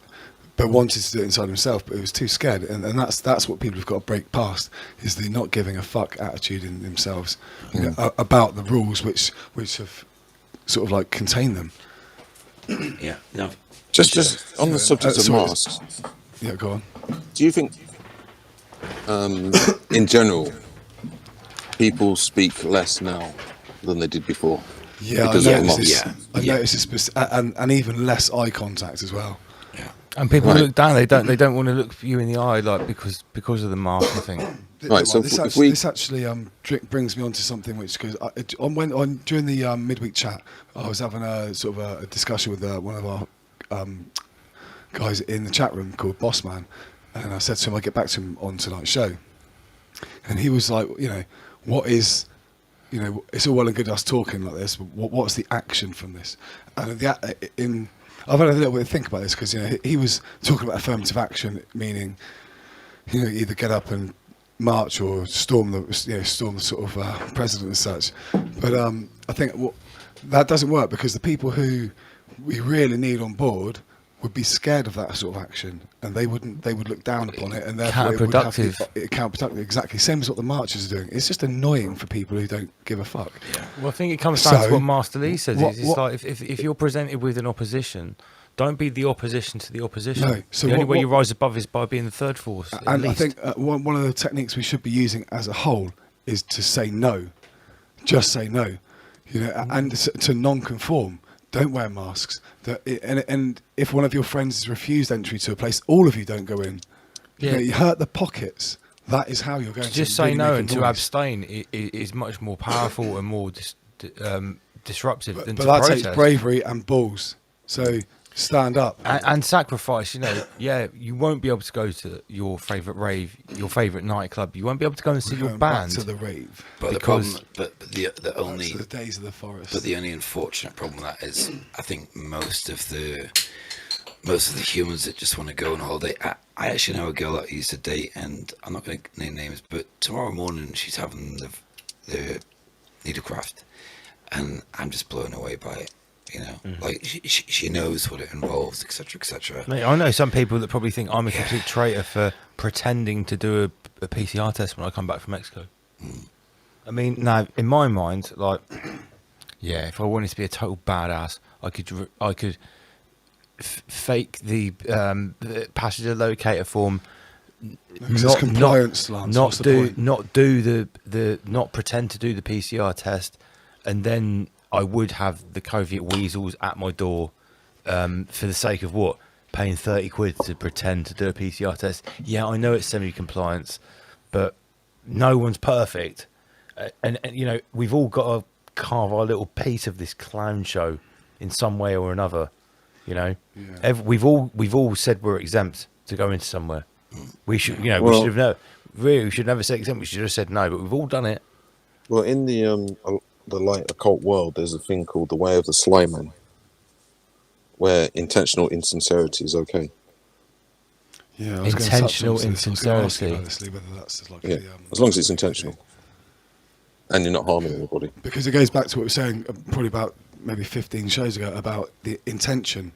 but wanted to do it inside himself, but he was too scared. And that's what people have got to break past, is the not giving a fuck attitude in themselves, you know, about the rules which have sort of like contained them. Yeah. No. Just on the subject of masks. Yeah, go on. Do you think, in general, people speak less now than they did before? Yeah, because I noticed this, and even less eye contact as well. Yeah, and people look down. They don't want to look you in the eye, like because of the mask, I think. Right. So this actually brings me on to something which, because during the midweek chat, I was having a sort of a discussion with one of our guys in the chat room called Bossman, and I said to him, I'd get back to him on tonight's show, and he was like, you know, what is, you know, it's all well and good us talking like this, but what's the action from this? And I've had a little bit of think about this, because, you know, he was talking about affirmative action, meaning, you know, either get up and march or storm the sort of president and such. But I think that doesn't work, because the people who we really need on board would be scared of that sort of action, and they would look down upon it, and therefore it would have to be counterproductive. Exactly, same as what the marchers are doing. It's just annoying for people who don't give a fuck. Well, I think it comes down to what Master Lee says. It's like if you're presented with an opposition, don't be the opposition to the opposition. No. So the only way you rise above is by being the third force. And I think one of the techniques we should be using as a whole is to say no. Just say no. You know, and to non-conform. Don't wear masks. And if one of your friends has refused entry to a place, all of you don't go in. Yeah. You know, you hurt the pockets. That is how you're going to just say really no, make and a to noise. abstain is much more powerful and more disruptive than But to that protest. takes bravery and balls. So stand up and sacrifice. You know, you won't be able to go to your favourite rave, your favourite nightclub. You won't be able to go and see your band. Back to the rave. But the problem, but the only the days of the forest. But the only unfortunate problem with that is, I think most of the humans that just want to go on holiday. I actually know a girl that I used to date, and I'm not going to name names, but tomorrow morning she's having the needlecraft, and I'm just blown away by it. You know, like she knows what it involves, etc., etc. Mate, I know some people that probably think I'm a complete traitor for pretending to do a PCR test when I come back from Mexico. I mean, no, in my mind, like, yeah, if I wanted to be a total badass, I could fake the passenger locator form. Not compliance, Lance. Not What's the point? not pretend to do the PCR test, and then I would have the COVID weasels at my door, for the sake of what? Paying 30 quid to pretend to do a PCR test. Yeah, I know it's semi-compliance, but no one's perfect, and you know, we've all got to carve our little piece of this clown show in some way or another. You know, we've all said we're exempt to go into somewhere. We should, you know, we should never say exempt. We should have said no, but we've all done it. Well, in the light occult world, there's a thing called the way of the sly man, where intentional insincerity is okay. Yeah, I was intentional insincerity. Yeah, as long as it's intentional, and you're not harming anybody. Because it goes back to what we were saying probably about maybe 15 shows ago about the intention.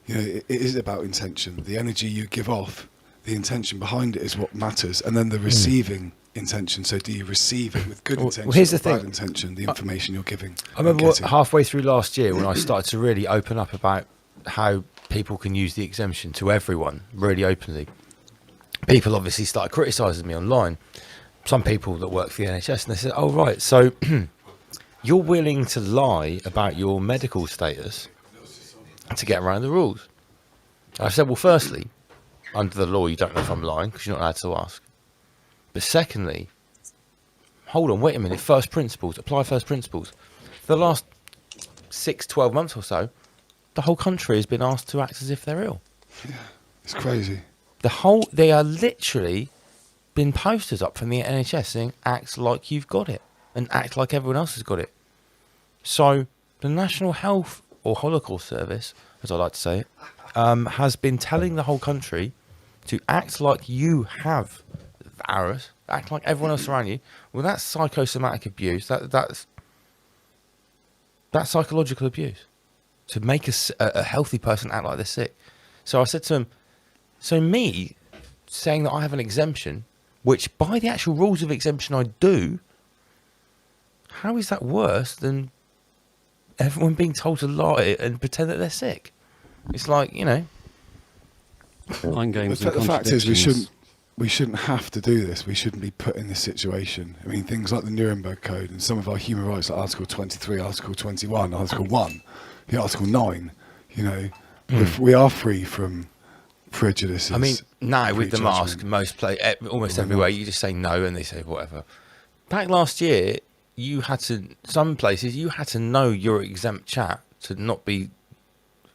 You know, it is about intention. The energy you give off, the intention behind it is what matters, and then the receiving intention. So, do you receive it with good intention? Well, here's the or bad thing. intention, the information you're giving. I remember halfway through last year when I started to really open up about how people can use the exemption to everyone really openly. People obviously started criticising me online. Some people that work for the NHS, and they said, "Oh right, so you're willing to lie about your medical status to get around the rules?" And I said, "Well, firstly, under the law, you don't know if I'm lying because you're not allowed to ask. But secondly, hold on, wait a minute. First principles, apply first principles. For the last 6-12 months or so, the whole country has been asked to act as if they're ill. Yeah, it's crazy. They are literally been posters up from the NHS saying, act like you've got it and act like everyone else has got it. So the National Health or Holocaust Service, as I like to say it, has been telling the whole country to act like you have the virus, act like everyone else around you. Well, that's psychosomatic abuse. That's psychological abuse. To make a healthy person act like they're sick. So I said to him, so me saying that I have an exemption, which by the actual rules of exemption I do, how is that worse than everyone being told to lie and pretend that they're sick? It's like, you know. Mind games. The fact is, we shouldn't have to do this. We shouldn't be put in this situation. I mean, things like the Nuremberg Code and some of our human rights, like Article 23, Article 21, Article 1, the Article 9, you know, we are free from prejudices. I mean, now with the mask, almost everywhere, you just say no and they say whatever. Back last year, some places, you had to know your exempt chat to not be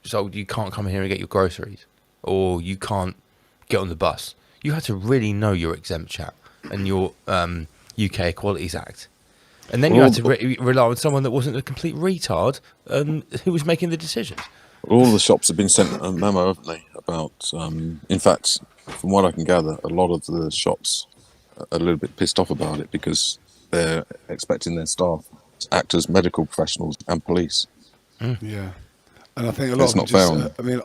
told you can't come here and get your groceries or you can't get on the bus. You had to really know your exempt chat and your UK Equalities Act. And then you had to rely on someone that wasn't a complete retard who was making the decisions. All the shops have been sent a memo, haven't they, about, in fact, from what I can gather, a lot of the shops are a little bit pissed off about it because they're expecting their staff to act as medical professionals and police. Yeah. And I think a lot of them I mean,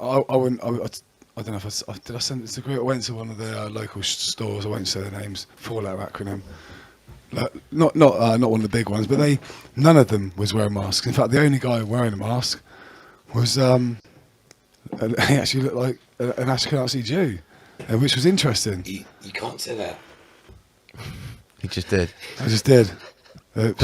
I don't know if did I send it to the group? I went to one of the local stores, I won't say the names, 4-letter acronym. Not one of the big ones, but none of them was wearing masks. In fact, the only guy wearing a mask was he actually looked like an Ashkenazi Jew, which was interesting. You can't say that. He just did. I just did. But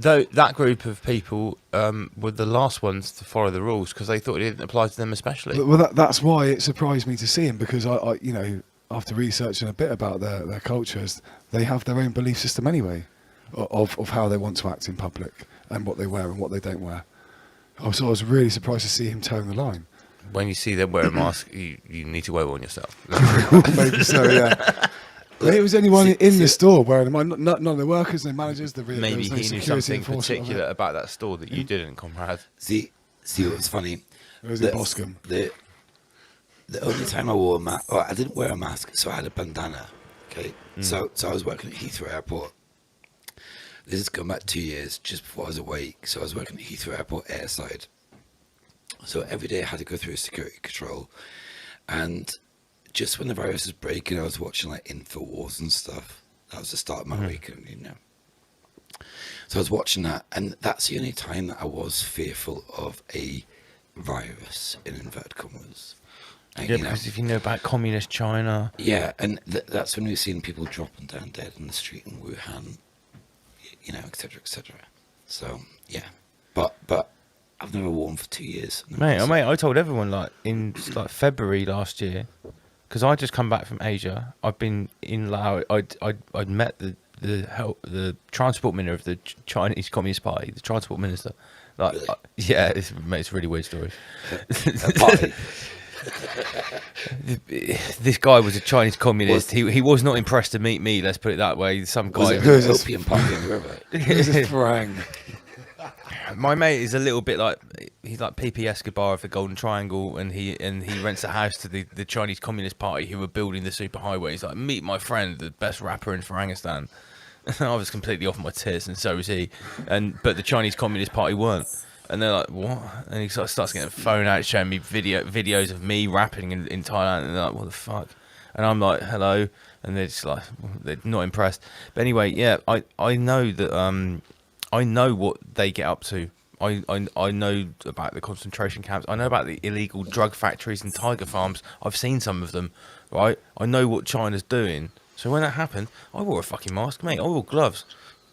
though that group of people were the last ones to follow the rules because they thought it didn't apply to them especially. Well, that's why it surprised me to see him, because I you know, after researching a bit about their cultures, they have their own belief system anyway of how they want to act in public and what they wear and what they don't wear. So I was really surprised to see him towing the line. When you see them wear a mask, you need to wear one yourself. Maybe so, yeah. But it was anyone in the store wearing them. None of the workers, no managers. Maybe he knew something particular about that store that you didn't, comrade. See what's funny? It was in Boscombe. The only time I wore a mask, I didn't wear a mask, so I had a bandana. Okay, so I was working at Heathrow Airport. This is going back 2 years, just before I was awake. So I was working at Heathrow Airport airside. So every day I had to go through a security control, and just when the virus was breaking, I was watching like InfoWars and stuff. That was the start of my week, you know. So I was watching that, and that's the only time that I was fearful of a virus, in inverted commas. Yeah, because if you know about communist China. Yeah, and that's when we've seen people dropping down dead in the street in Wuhan, et cetera, et cetera. So, yeah. But I've never worn for 2 years. Mate, I told everyone, in February last year, because I just come back from Asia. I've been in Laos. I'd met the transport minister of the Chinese Communist Party, the transport minister. Really? Yeah, it's a really weird story. This guy was a Chinese communist. He was not impressed to meet me. Let's put it that way. Some guy. Was it opium party in the river? My mate is a little bit he's like PP Escobar of the Golden Triangle, and he rents a house to the Chinese Communist Party who were building the superhighway. He's like, meet my friend, the best rapper in Farangistan. I was completely off my tits, and so was he. But the Chinese Communist Party weren't. And they're like, what? And he sort of starts getting a phone out, showing me videos of me rapping in Thailand. And they're like, what the fuck? And I'm like, hello. And they're just like, they're not impressed. But anyway, yeah, I know that I know what they get up to. I know about the concentration camps. I know about the illegal drug factories and tiger farms. I've seen some of them, right? I know what China's doing. So when that happened, I wore a fucking mask, mate. I wore gloves,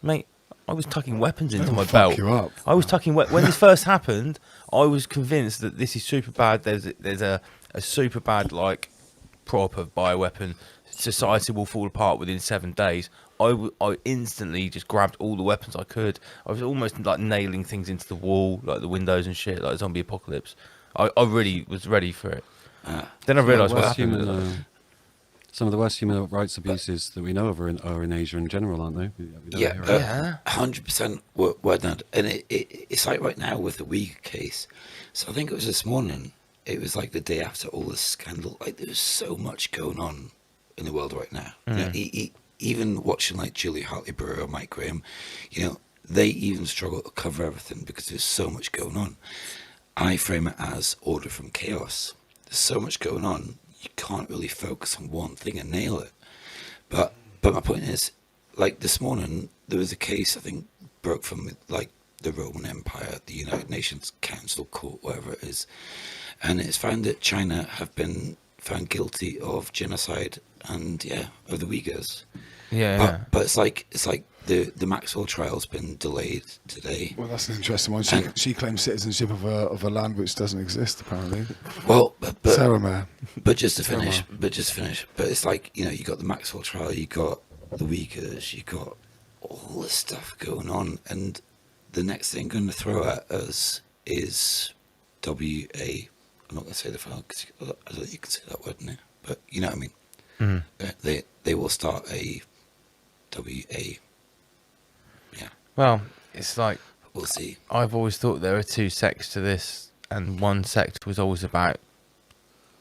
mate. I was tucking weapons into my belt. You up. I was tucking when this first happened. I was convinced that this is super bad. There's a super bad proper bioweapon. Society will fall apart within 7 days. I instantly just grabbed all the weapons I could. I was almost nailing things into the wall, like the windows and shit, like zombie apocalypse. I really was ready for it. Then I realised what happened. Some of the worst human rights abuses that we know of are in Asia in general, aren't they? Yeah, 100% word nod. And it's like right now with the Uyghur case. So I think it was this morning. It was like the day after all this scandal. There's so much going on in the world right now. Even watching Julia Hartley-Brewer or Mike Graham, they even struggle to cover everything because there's so much going on. I frame it as order from chaos. There's so much going on. You can't really focus on one thing and nail it. But my point is, this morning, there was a case, I think, broke from the Roman Empire, the United Nations Council Court, whatever it is. And it's found that China have been found guilty of genocide and, of the Uyghurs. But it's like the Maxwell trial's been delayed today. Well, that's an interesting one. She claims citizenship of a land which doesn't exist, apparently. Well, Sarah, man. But just to finish. But it's you got the Maxwell trial, you got the Uyghurs, you got all this stuff going on, and the next thing going to throw at us is WA. I'm not going to say the file because I don't think you can say that word now, but you know what I mean. Mm. They will start a WA. Yeah. Well, it's we'll see. I've always thought there are two sects to this, and one sect was always about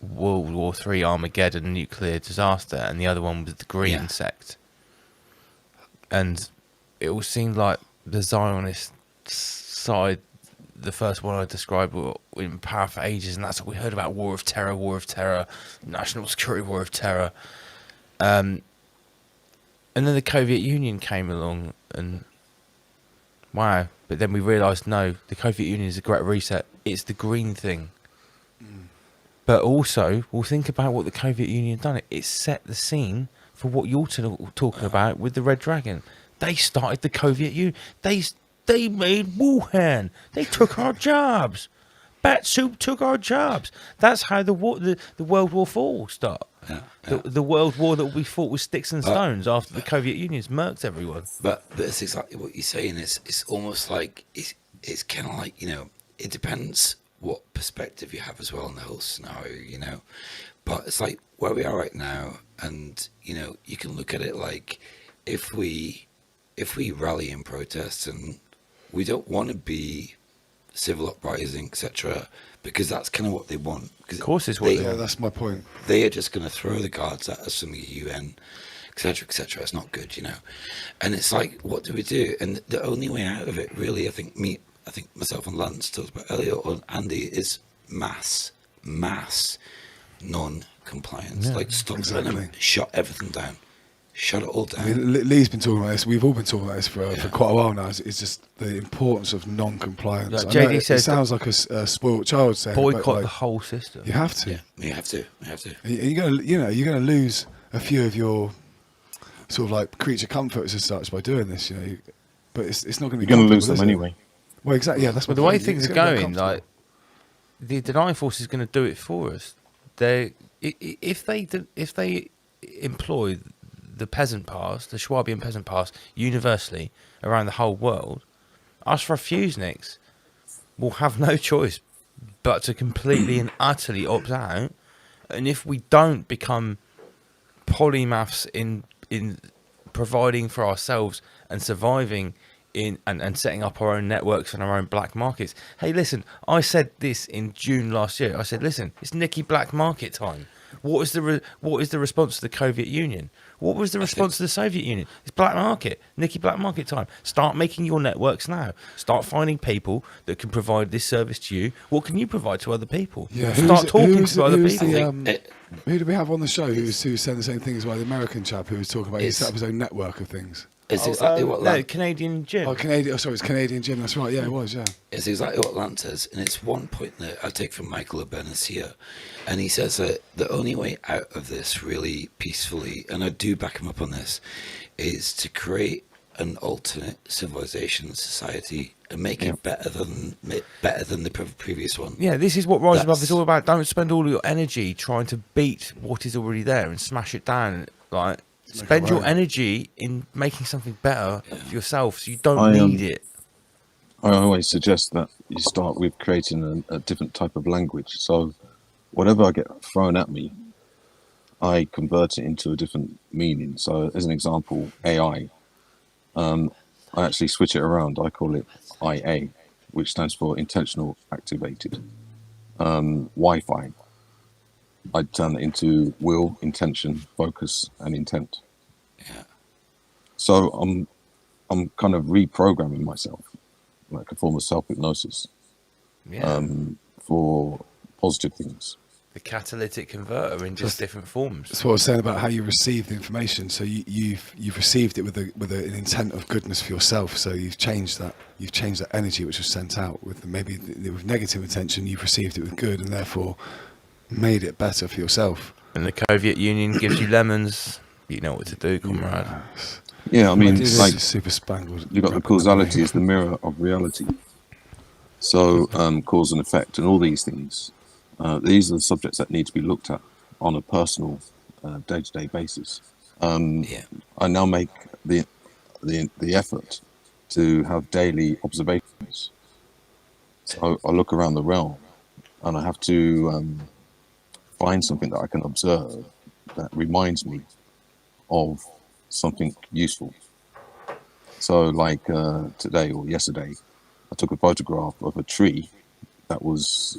World War III, Armageddon, nuclear disaster, and the other one was the Green sect. And it all seemed like the Zionist side, the first one I described, were in power for ages, and that's what we heard about: war of terror, national security war of terror. And then the Soviet Union came along, and wow! But then we realised, no, the Soviet Union is a great reset. It's the green thing. But also, we'll think about what the Soviet Union done. It set the scene for what you're talking about with the Red Dragon. They started the Soviet Union. They made Wuhan. They took our jobs. Bat soup took our jobs. That's how the World War IV started. The World War that we fought with sticks and stones after the Soviet Union's murked everyone. But it's exactly what you're saying. It's almost like it's kind of like, it depends what perspective you have as well in the whole scenario, But it's like where we are right now, and you can look at it like if we rally in protest, and we don't want to be civil uprising, etc., because that's kind of what they want. Of course, it's what they want. That's my point. They are just going to throw the guards at us from the UN, etc., etc. It's not good, And it's like, what do we do? And the only way out of it, really, I think myself and Lance talked about earlier, or Andy, is mass non-compliance. Yeah, Stop exactly. them, shut everything down. shut it all down. I mean, Lee's been talking about this. We've all been talking about this for quite a while now. It's just the importance of non-compliance. Like I know JD says, it sounds like a spoiled child saying, boycott but like, the whole system. You have to. Yeah, you have to. You have to. And you're gonna lose a few of your sort of like creature comforts as such by doing this. But it's not going to be. You're going to lose them anyway. Well, exactly. Yeah, that's. But the way things are going, like the denying force is going to do it for us. If they employ the peasant pass, the Schwabian peasant pass, universally around the whole world, us refuseniks will have no choice but to completely and utterly opt out. And if we don't become polymaths in providing for ourselves and surviving and setting up our own networks and our own black markets. Hey, listen, I said this in June last year. I said, listen, it's Nicky Black Market time. What is the response to the Soviet Union? What was the response to the Soviet Union? It's black market, Nicky Black Market time. Start making your networks now. Start finding people that can provide this service to you. What can you provide to other people? Yeah, start talking to other people. Who did we have on the show who was saying the same thing as well? The American chap who was talking about he set up his own network of things. It's exactly what Canadian Jim. Sorry, it's Canadian Jim. That's right. Yeah, it was. Yeah, it's exactly what Lance says, and it's one point that I take from Michael Abenasia, and he says that the only way out of this really peacefully, and I do back him up on this, is to create an alternate civilization society and make it better than the previous one. Yeah, this is what Rise Above is all about. Don't spend all your energy trying to beat what is already there and smash it down. Like, spend your energy in making something better for yourself, so you don't need it. I always suggest that you start with creating a different type of language. So whatever I get thrown at me, I convert it into a different meaning. So as an example, AI, I actually switch it around. I call it IA, which stands for Intentional Activated. Wi-Fi, I turn it into will, intention, focus, and intent. Yeah. So I'm kind of reprogramming myself, like a form of self-hypnosis, for positive things. The catalytic converter in just different forms. That's what I was saying about how you receive the information. So you've received it with an intent of goodness for yourself. So you've changed that energy which was sent out with with negative intention. You've received it with good, and therefore made it better for yourself. And the Soviet Union gives you lemons. You know what to do, comrade. Yeah, I mean, it's like super spangled. You've got the causality is the mirror of reality. So cause and effect, and all these things. These are the subjects that need to be looked at on a personal, day-to-day basis. I now make the effort to have daily observations. So I look around the realm, and I have to find something that I can observe that reminds me of something useful. So like today or yesterday, I took a photograph of a tree that was,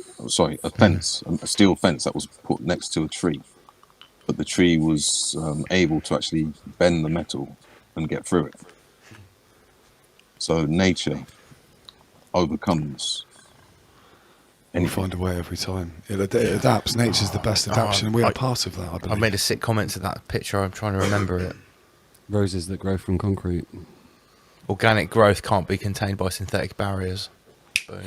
a fence, a steel fence that was put next to a tree. But the tree was able to actually bend the metal and get through it. So nature overcomes. And you find a way every time. It adapts. Nature's the best adaptation, and we are part of that, I believe. I made a sick comment to that picture. I'm trying to remember it. Roses that grow from concrete. Organic growth can't be contained by synthetic barriers. Boom.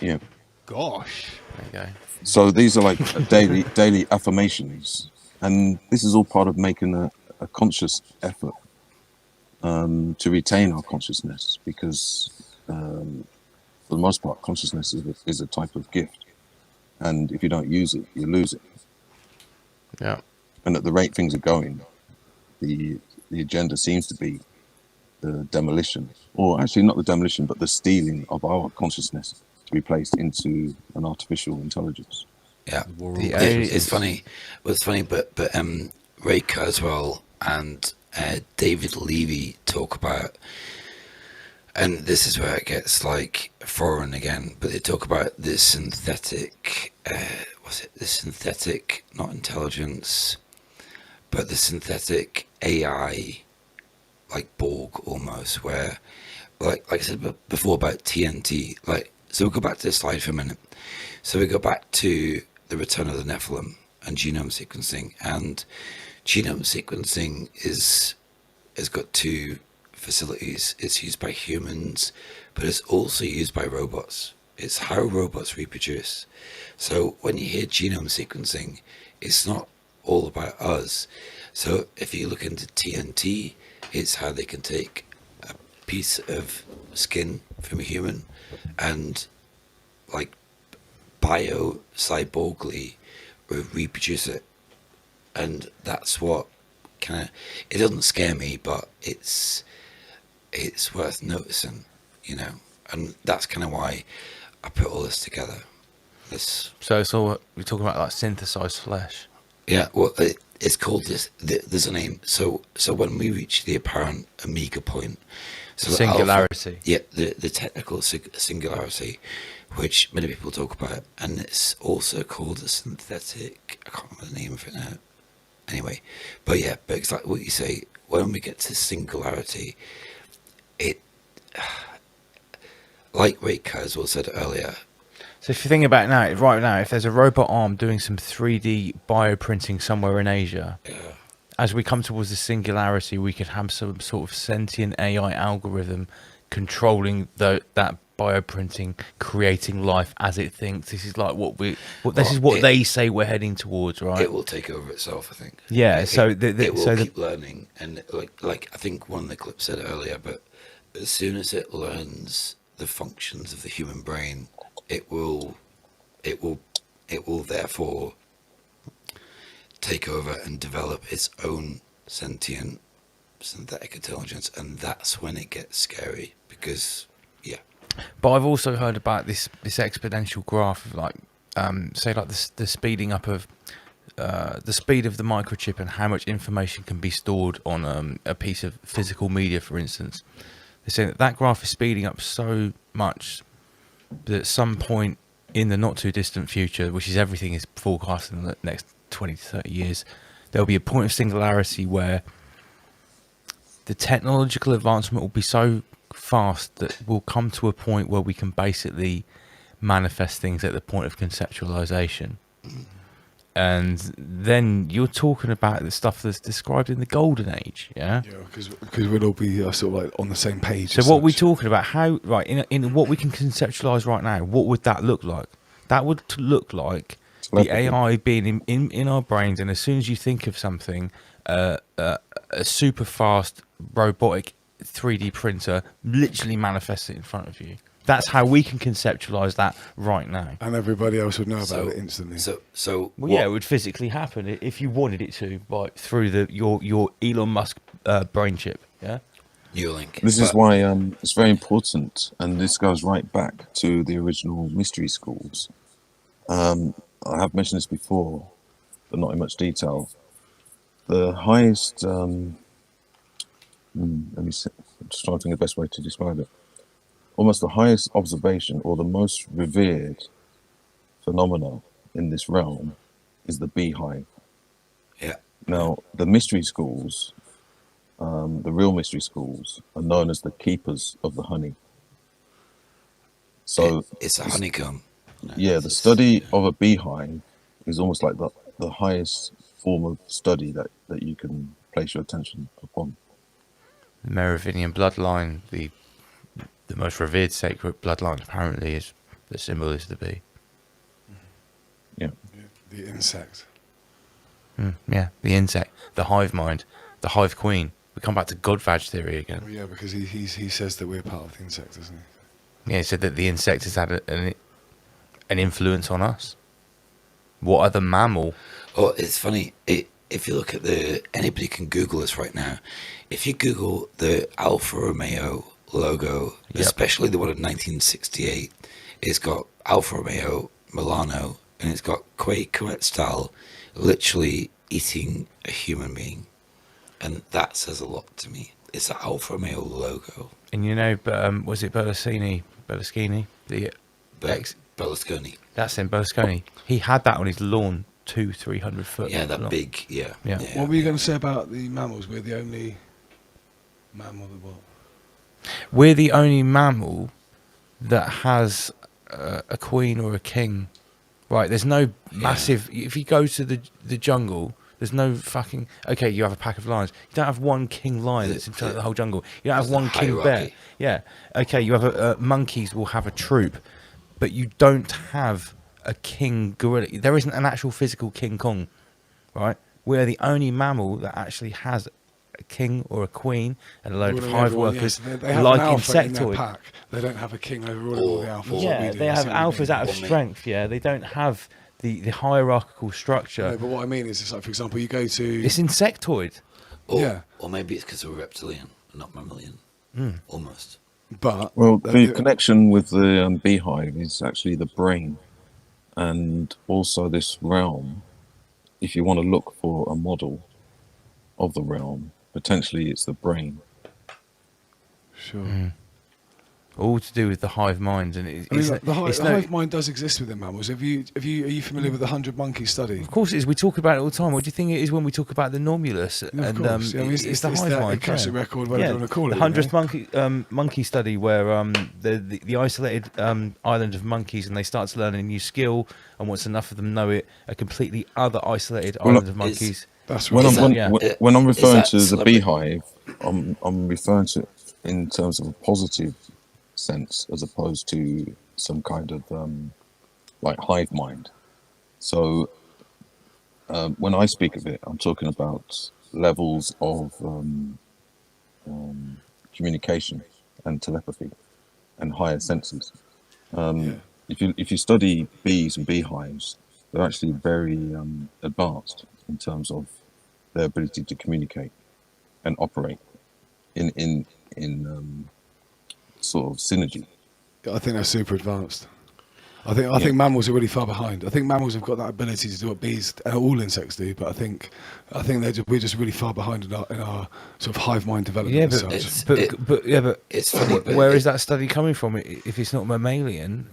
Yeah. Gosh. There you go. So these are like daily affirmations, and this is all part of making a conscious effort to retain our consciousness, because for the most part, consciousness is a type of gift, and if you don't use it, you lose it. Yeah. And at the rate things are going, the agenda seems to be the demolition, or actually not the demolition, but the stealing of our consciousness to be placed into an artificial intelligence. Yeah, it's funny. Well, it's funny, but Ray Kurzweil and David Levy talk about, and this is where it gets like foreign again, but they talk about the synthetic, the synthetic, not intelligence, but the synthetic AI, like Borg almost, where, like I said before about TNT, like, so we'll go back to this slide for a minute. So we go back to the return of the Nephilim and genome sequencing, and genome sequencing is has got two facilities. It's used by humans, but it's also used by robots. It's how robots reproduce. So when you hear genome sequencing, it's not all about us. So if you look into TNT, it's how they can take a piece of skin from a human and like bio-cyborgly reproduce it. And that's what kind of, it doesn't scare me, but it's worth noticing, you know, and that's kind of why I put all this together. So it's all, we're talking about like synthesized flesh. Yeah, well, it's called this. There's a name. So when we reach the apparent omega point, so singularity. The technical singularity, which many people talk about, and it's also called a synthetic. I can't remember the name of it now. Anyway, but exactly what you say. When we get to singularity, it, like Ray Kurzweil said earlier. So if you think about it now, right now, if there's a robot arm doing some 3D bioprinting somewhere in Asia, as we come towards the singularity, we could have some sort of sentient AI algorithm controlling that bioprinting, creating life as it thinks. This is like this is what they say we're heading towards, right? It will take over itself, I think. Yeah. It will keep learning, and like I think one of the clips said earlier, but as soon as it learns the functions of the human brain, it will therefore take over and develop its own sentient synthetic intelligence, and that's when it gets scary because But I've also heard about this exponential graph of like say like the speeding up of the speed of the microchip and how much information can be stored on a piece of physical media, for instance. They say that graph is speeding up so much that at some point in the not too distant future, which is everything is forecast in the next 20 to 30 years, there'll be a point of singularity where the technological advancement will be so fast that we'll come to a point where we can basically manifest things at the point of conceptualization. And then you're talking about the stuff that's described in the golden age, yeah? Yeah, because we'll all be sort of like on the same page. So what we're talking about, how, right, in what we can conceptualize right now, what would that look like? That would look like the AI being in our brains, and as soon as you think of something, a super fast robotic 3D printer literally manifests it in front of you. That's how we can conceptualize that right now. And everybody else would know about it instantly. It would physically happen if you wanted it to, through your Elon Musk brain chip. Yeah. Neuralink. This is why it's very important, and this goes right back to the original mystery schools. I have mentioned this before, but not in much detail. The highest, let me see, I'm just trying to think of the best way to describe it. Almost the highest observation or the most revered phenomena in this realm is the beehive. Yeah. Now, the mystery schools, the real mystery schools, are known as the keepers of the honey. So it's a honeycomb. Yeah, the study of a beehive is almost like the highest form of study that you can place your attention upon. The Merovingian bloodline, the most revered sacred bloodline, apparently, is the symbol is the bee. Yeah. The insect. Yeah, the insect, the hive mind, the hive queen. We come back to God-Vag theory again. Well, yeah, because he says that we're part of the insect, doesn't he? Yeah, he said that the insect has had an influence on us. What other mammal? Oh, it's funny. If you look at anybody can Google this right now. If you Google the Alfa Romeo logo, especially the one of 1968, it's got Alfa Romeo Milano, and it's got Quetzal literally eating a human being, and that says a lot to me. It's an Alfa Romeo logo. And you know, was it Berlusconi? The Berlusconi. That's him, Berlusconi. He had that on his lawn, 200-300 foot. Yeah, that long. big. Yeah. What were you going to say about the mammals? We're the only mammal that what? We're the only mammal that has a queen or a king. Right, there's no massive... If you go to the jungle, There's no fucking... Okay, you have a pack of lions. You don't have one king lion that's in charge of the whole jungle. You don't have one king bear. Yeah. Okay, you have monkeys will have a troop, but you don't have a king gorilla. There isn't an actual physical King Kong, right? We're the only mammal that actually has a king or a queen and a load of hive workers, They have like an alpha in their insectoid. pack. They don't have a king overruling all the alphas. Yeah, they have alphas out of strength. Yeah, they don't have the hierarchical structure. No, but what I mean is, it's like, for example, you go to... It's insectoid. Or maybe it's because we're reptilian, not mammalian. Almost. But well, the connection with the beehive is actually the brain, and also this realm. If you want to look for a model of the realm, potentially it's the brain. Sure. All to do with the hive mind, and the hive mind does exist within mammals. Are you familiar with the 100 Monkey study? Of course it is. We talk about it all the time. What do you think it is when we talk about the normulus? Yeah, of course. It's the hive mind. Akashic record, whatever you want to call it. The 100th monkey study, where the isolated island of monkeys, and they start to learn a new skill, and once enough of them know it, a completely other isolated island of monkeys. That's right. When I'm referring to the celebrity? beehive, I'm referring to it in terms of a positive sense, as opposed to some kind of like hive mind. So when I speak of it, I'm talking about levels of communication and telepathy and higher senses. If you study bees and beehives, they're actually very advanced in terms of their ability to communicate and operate in sort of synergy. I think they're super advanced. I think mammals are really far behind. I think mammals have got that ability to do what bees and all insects do, but I think we're just really far behind in our sort of hive mind development. Yeah, but it's funny. Where is that study coming from? If it's not mammalian,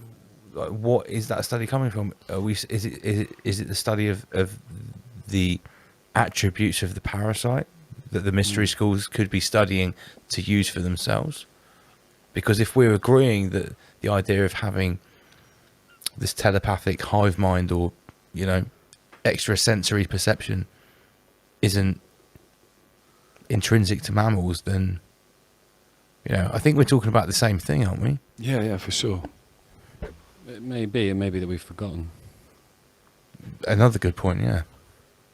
like, what is that study coming from? Is it the study of the attributes of the parasite that the mystery schools could be studying to use for themselves? Because if we're agreeing that the idea of having this telepathic hive mind, or extrasensory perception, isn't intrinsic to mammals, then I think we're talking about the same thing, aren't we? Yeah, for sure. It may be that we've forgotten. Another good point, yeah.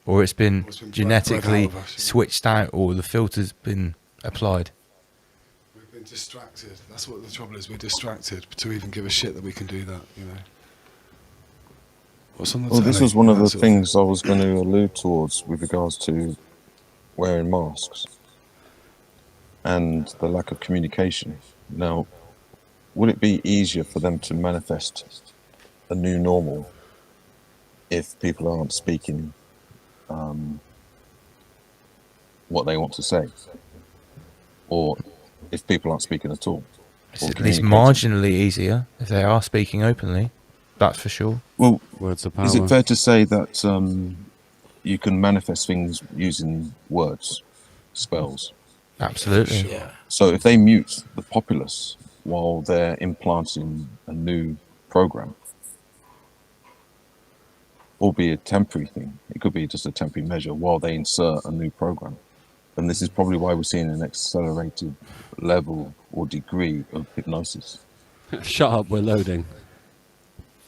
Or it's been genetically switched out, or the filter's been applied. We've been distracted. That's what the trouble is. We're distracted to even give a shit that we can do that. What's on the Well, this was one of the things I was going to allude towards with regards to wearing masks and the lack of communication. Now, would it be easier for them to manifest a new normal if people aren't speaking what they want to say, or if people aren't speaking at all? It's at least marginally easier if they are speaking openly. That's for sure. Well, words of power. Is it fair to say that you can manifest things using words, spells? Absolutely. Yeah. So if they mute the populace while they're implanting a new program, albeit a temporary thing, it could be just a temporary measure while they insert a new program. And this is probably why we're seeing an accelerated level or degree of hypnosis. Shut up, we're loading.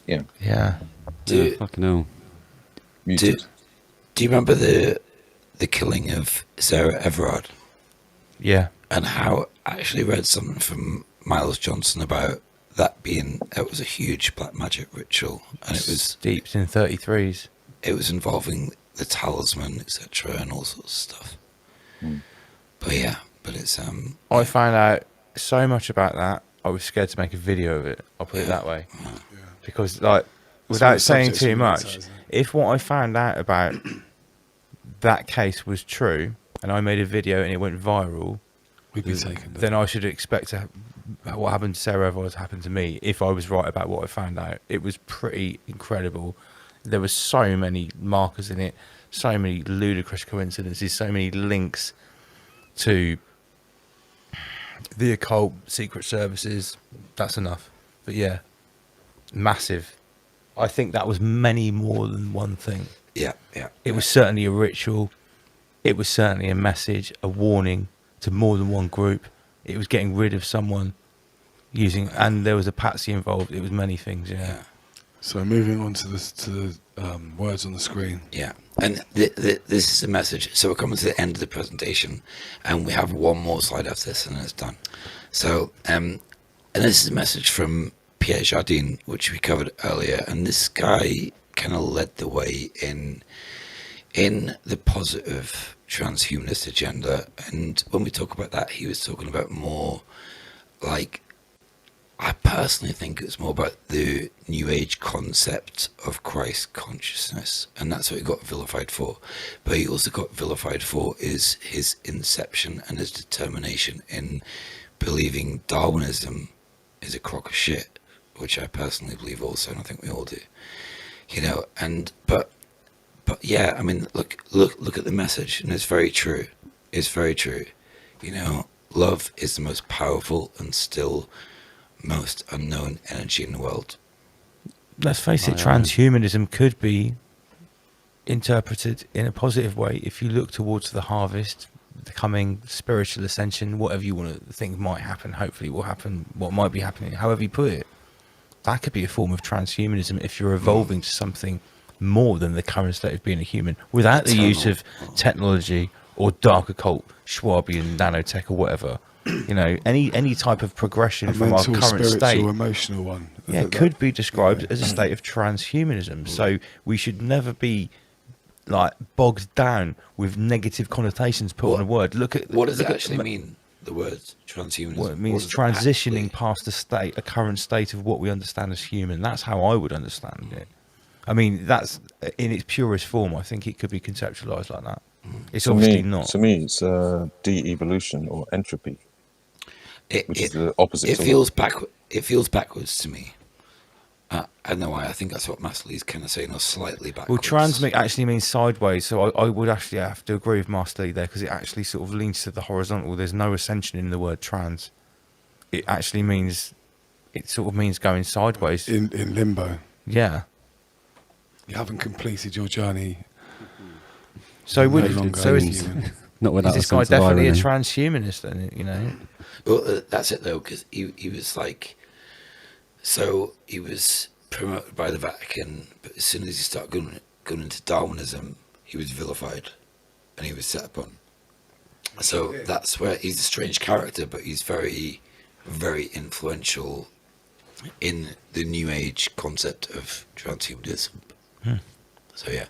Yeah. Yeah. Fucking hell. Do you remember the killing of Sarah Everard? Yeah. And how I actually read something from Miles Johnson about that it was a huge black magic ritual, and it was steeped in 33s. It was involving the talisman, etc., and all sorts of stuff. But it's I found out so much about that. I was scared to make a video of it. I'll put it that way, because without saying too much, if what I found out about that case was true, and I made a video and it went viral, we'd be taken. Then I should expect what happened to Sarah Everard happened to me if I was right about what I found out. It was pretty incredible. There were so many markers in it, so many ludicrous coincidences, so many links to the occult, secret services. That's enough. But yeah, massive. I think that was many more than one thing. Yeah. It was certainly a ritual. It was certainly a message, a warning to more than one group. It was getting rid of someone using, and there was a patsy involved. It was many things. Yeah. So moving on to the words on the screen. Yeah, and this is a message. So we're coming to the end of the presentation, and we have one more slide after this, and then it's done. So, and this is a message from Pierre Jardin, which we covered earlier, and this guy kind of led the way in the positive transhumanist agenda. And when we talk about that, he was talking about more like, I personally think it's more about the New Age concept of Christ consciousness, and that's what he got vilified for. But he also got vilified for is his inception and his determination in believing Darwinism is a crock of shit, which I personally believe also, and I think we all do. You know, and but yeah, I mean, look at the message, and it's very true. It's very true. You know, love is the most powerful and still most unknown energy in the world. Let's face it, transhumanism could be interpreted in a positive way if you look towards the harvest, the coming spiritual ascension, whatever you want to think might happen, hopefully will happen, what might be happening, however you put it. That could be a form of transhumanism if you're evolving to something more than the current state of being a human, without the use of technology or dark occult, Schwabian nanotech or whatever. You know, any type of progression from our current state, emotional one. Yeah, it could be described as a state of transhumanism. So we should never be like bogged down with negative connotations put on a word. What does it actually mean? The word transhumanism. Well, it means transitioning past a current state of what we understand as human. That's how I would understand it. I mean, that's in its purest form. I think it could be conceptualized like that. It's obviously not. To me, it's de-evolution or entropy. Which is the opposite. It feels backward. It feels backwards to me. I don't know why. I think that's what Master Lee's kind of saying, or slightly backwards. Well, transmit actually means sideways, so I would actually have to agree with Master Lee there, because it actually sort of leans to the horizontal. There's no ascension in the word trans. It actually means, it sort of means going sideways. In limbo. Yeah. You haven't completed your journey. So is not without this guy definitely a transhumanist then, you know? Well, that's it though, because he was like, so he was promoted by the Vatican, but as soon as he started going into Darwinism, he was vilified and he was set upon. So that's where he's a strange character, but he's very, very influential in the New Age concept of transhumanism. So yeah,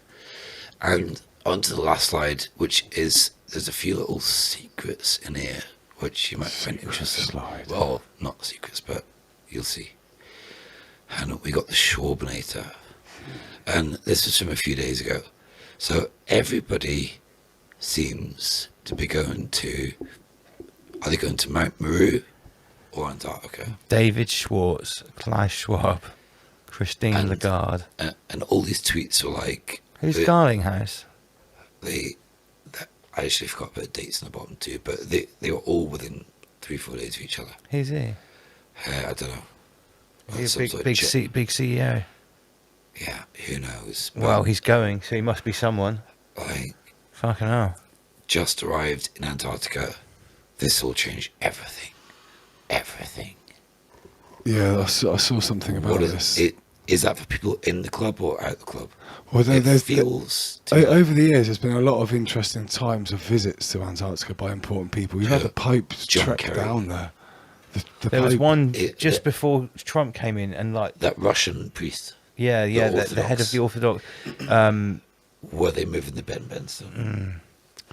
and on to the last slide, which is, there's a few little secrets in here which you might find interesting. Well, not secrets, but you'll see. And we got the Shorbinator, and this was from a few days ago. So everybody seems to be going to, are they going to Mount Meru or Antarctica? David Schwartz, Klaus Schwab, Christine Lagarde. And all these tweets were like... Who's Garlinghouse? I actually forgot about the dates on the bottom too, but they were all within 3-4 days of each other. Who's he? I don't know. He's a big CEO. Yeah, who knows? Well, he's going, so he must be someone. Like, fucking hell. Just arrived in Antarctica. This will change everything. Everything. Yeah, I saw something about this. Is that for people in the club or out the club? Well, over the years, there's been a lot of interesting times of visits to Antarctica by important people. You've had the Pope trek down there. There was one just before Trump came in, and like that Russian priest. Yeah, the head of the Orthodox. Were they moving the Ben Benson?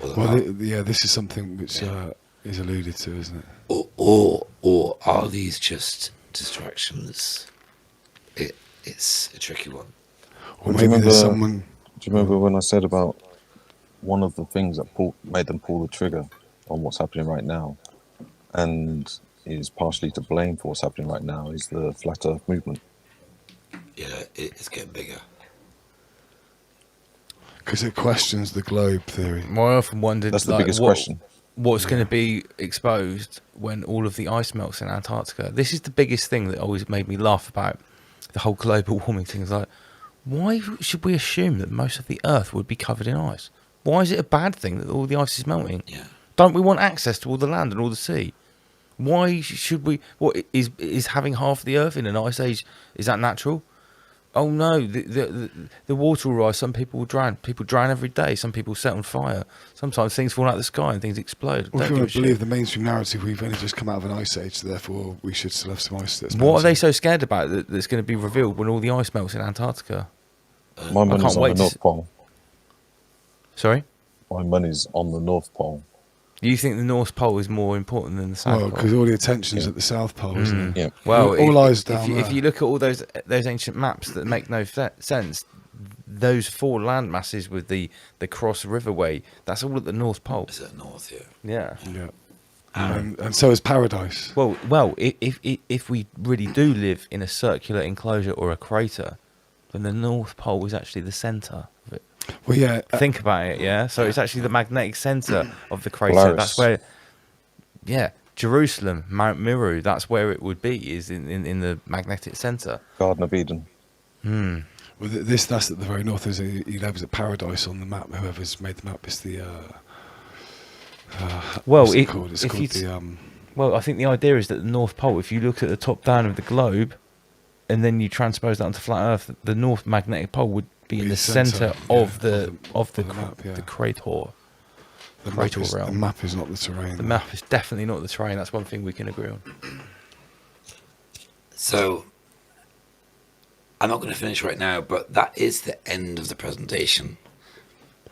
Well, this is something which is alluded to, isn't it? Or are these just distractions? It's a tricky one. Or maybe there's someone. Do you remember when I said about one of the things that made them pull the trigger on what's happening right now, and is partially to blame for what's happening right now, is the Flat Earth movement? Yeah, it's getting bigger. Because it questions the globe theory. Well, I often wondered, that's the biggest question. What's going to be exposed when all of the ice melts in Antarctica? This is the biggest thing that always made me laugh about the whole global warming thing. Is like, Why should we assume that most of the Earth would be covered in ice? Why is it a bad thing that all the ice is melting? Yeah. Don't we want access to all the land and all the sea? Why should we? What is having half the Earth in an ice age? Is that natural? Oh no, the water will rise. Some people will drown. People drown every day. Some people set on fire. Sometimes things fall out of the sky and things explode. Well, if you want to believe the mainstream narrative, we've only just come out of an ice age, so therefore we should still have some ice that's What are they so scared about that's going to be revealed when all the ice melts in Antarctica? My money's on the North Pole. Sorry? My money's on the North Pole. You think the North Pole is more important than the South Pole? Well, because all the attention's at the South Pole, isn't it? Yeah. Well, all eyes down there. If you look at all those ancient maps that make no sense, those 4 land masses with the cross riverway, that's all at the North Pole. Is it north? Yeah. Yeah. And so is paradise. Well, if we really do live in a circular enclosure or a crater, then the North Pole is actually the centre of it. Well, yeah. Think about it, yeah? So it's actually the magnetic centre of the crater. Polaris. That's where, yeah, Jerusalem, Mount Meru, that's where it would be, is in the magnetic centre. Garden of Eden. Well, that's at the very north. He labels it paradise on the map. Whoever's made the map is the... well, what's it called? It's called the... Well, I think the idea is that the North Pole, if you look at the top down of the globe, and then you transpose that onto flat Earth, the North magnetic pole would be in the centre of the map, yeah. the crater. The map is not the terrain. The map is definitely not the terrain. That's one thing we can agree on. So, I'm not going to finish right now, but that is the end of the presentation.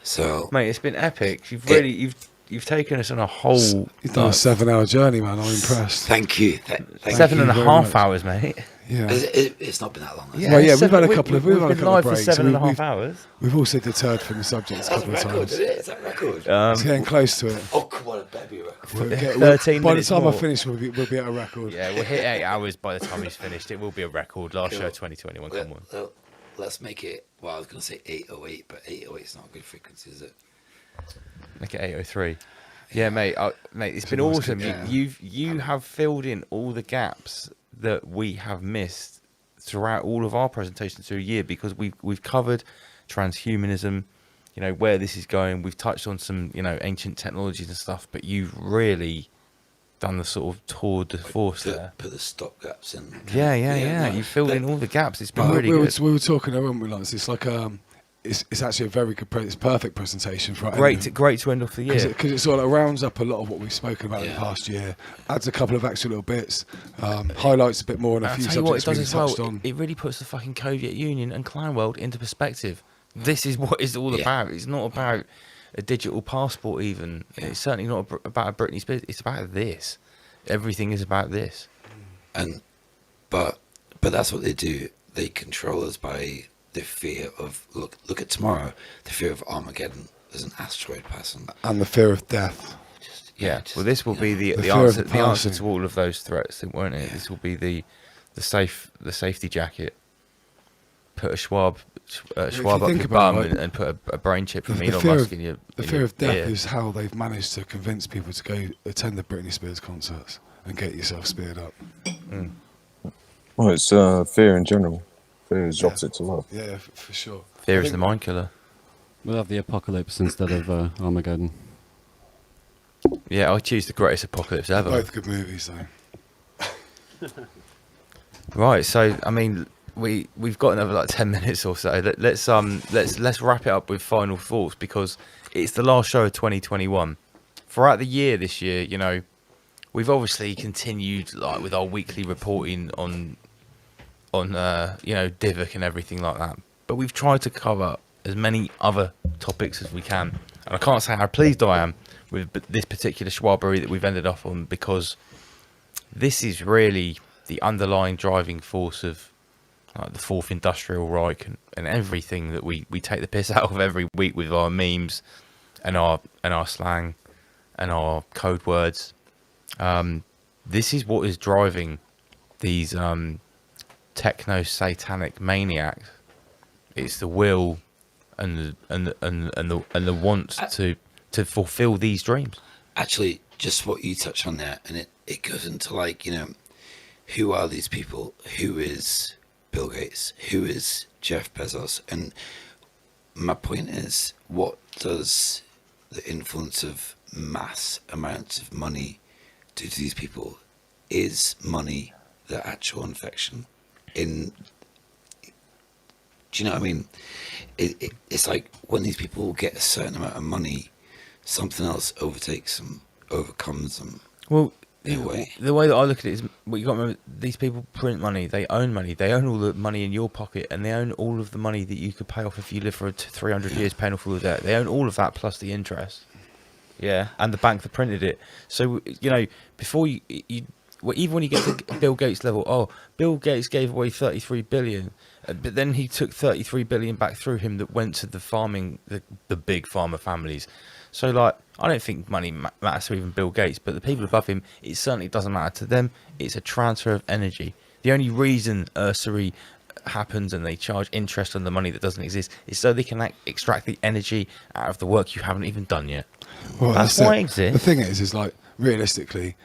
So, mate, it's been epic. You've taken us on a whole. You've done a 7-hour journey, man. I'm impressed. Thank you. Thank 7.5 hours, mate. Yeah. It's not been that long. Yeah, we've had a couple of we've been live breaks. for 7.5 hours. We've also deterred from the subject a couple of times. Is that record? It's getting close to it. Oh, come on, it better be a record. 13 by the minutes time more. I finish, we'll be at a record. Yeah, we'll hit 8 hours by the time he's finished. It will be a record. Last show 2021. Come on. Well, let's make it. Well, I was going to say 808, but 808 is not a good frequency, is it? Make it 803. Yeah, mate. It's been awesome. You have filled in all the gaps that we have missed throughout all of our presentations through a year, because we've covered transhumanism, where this is going. We've touched on some ancient technologies and stuff, but you've really done the sort of tour de force there. Put the stop gaps in. Yeah. You filled in all the gaps. It's been really good. We were talking, weren't we, Lance? It's like it's actually a very good, it's perfect presentation for great to end off the year, because it sort of rounds up a lot of what we've spoken about in the past year, adds a couple of extra little bits, highlights a bit more on a few subjects we touched on. It really puts the fucking Soviet Union and clown world into perspective. This is what it's all about. It's not about a digital passport even. It's certainly not about a Britney Spears. It's about this. Everything is about this. But that's what they do. They control us by the fear of look at tomorrow. The fear of Armageddon. There's an asteroid passing, and the fear of death. Well, this will be the answer to all of those threats, won't it? This will be the safety jacket. Put a Schwab up your bum and put a brain chip from Elon Musk in your. The fear of death is how they've managed to convince people to go attend the Britney Spears concerts and get yourself speared up. Well, it's fear in general. Fear is opposite to love. Yeah, for sure. Fear is the mind killer. We'll have the apocalypse instead of Armageddon. Yeah, I choose the greatest apocalypse ever. Both good movies, though. Right, so I mean, we've got another 10 minutes or so. Let's wrap it up with final thoughts, because it's the last show of 2021. Throughout the year this year, we've obviously continued with our weekly reporting on Divok and everything like that, but we've tried to cover as many other topics as we can, and I can't say how pleased I am with this particular schwabbery that we've ended up on, because this is really the underlying driving force of the Fourth Industrial Reich and everything that we take the piss out of every week with our memes and our slang and our code words. This is what is driving these techno-satanic maniacs. It's the will and the want to fulfill these dreams. Actually, just what you touched on there, and it goes into who are these people? Who is Bill Gates? Who is Jeff Bezos? And my point is, what does the influence of mass amounts of money do to these people? Is money the actual infection? Do you know what I mean? It's like when these people get a certain amount of money, something else overtakes them, overcomes them. Well, in a way. The way that I look at it is, well, you got to remember, these people print money. They own money. They own all the money in your pocket, and they own all of the money that you could pay off if you live for 300 years paying off all the debt. They own all of that plus the interest. Yeah, and the bank that printed it. So, you know, before well, even when you get to Bill Gates level, oh, Bill Gates gave away 33 billion, but then he took 33 billion back through him that went to the farming, the big farmer families. So, like, I don't think money matters to even Bill Gates, but the people above him, it certainly doesn't matter to them. It's a transfer of energy. The only reason usury happens and they charge interest on the money that doesn't exist is so they can extract the energy out of the work you haven't even done yet. Well, that's why it exists. The thing is like, realistically,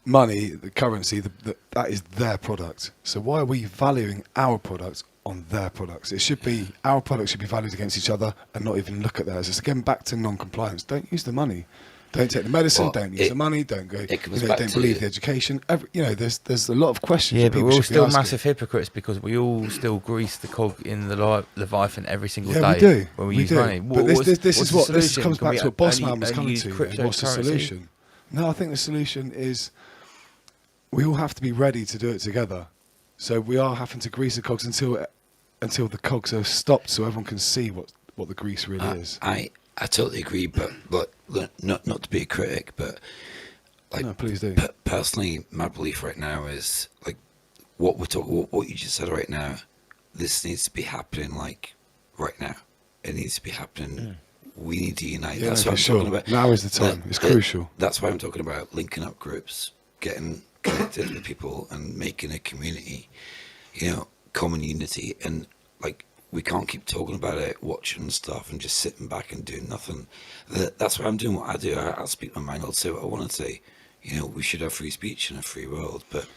money, the currency, that is their product. So why are we valuing our product on their products? It should be, our products should be valued against each other and not even look at theirs. It's again back to non-compliance. Don't use the money. Don't take the medicine. Don't use the money. Don't go. Don't believe the education. There's a lot of questions. Yeah, but we're all still massive hypocrites because we all still grease the cog in the Leviathan every single day. Yeah, we do. When we use money. But this comes back to what Bossman was coming to. What's the solution? No, I think the solution is we all have to be ready to do it together. So we are having to grease the cogs until the cogs are stopped, so everyone can see what the grease really is. I totally agree, but not to be a critic, but like, no, please do. Personally, my belief right now is like what you just said right now. This needs to be happening like right now. It needs to be happening. We need to unite. Yeah, that's what I'm talking about. Now is the time. It's crucial. That's why I'm talking about linking up groups, getting connected with people, and making a community. You know, common unity, and like. We can't keep talking about it, watching stuff, and just sitting back and doing nothing. That's why I'm doing what I do. I'll speak my mind. I'll say what I want to say. You know, we should have free speech in a free world. But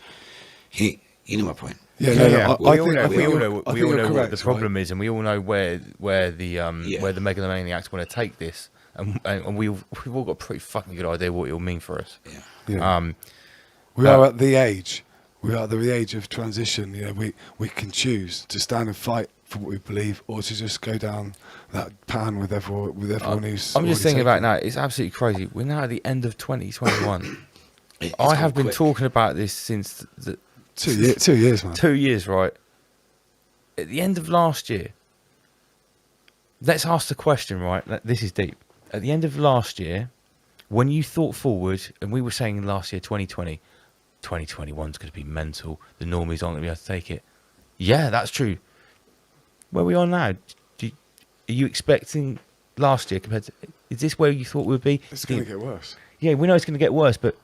you know my point. Yeah. We all know what the problem is, and we all know where the megalomaniacs want to take this, and we've all got a pretty fucking good idea what it will mean for us. Yeah. We are at the age. We are at the age of transition. You know, we can choose to stand and fight for what we believe, or to just go down that pan with everyone who's. I'm just thinking about it now. It's absolutely crazy. We're now at the end of 2021. I have been talking about this since the 2 years, man. 2 years, right? At the end of last year. Let's ask the question, right? This is deep. At the end of last year, when you thought forward, and we were saying last year, 2020, 2021's going to be mental. The normies aren't going to be able to take it. Yeah, that's true. Where we are now, are you expecting last year compared to... Is this where you thought we would be? It's going to get worse. Yeah, we know it's going to get worse, but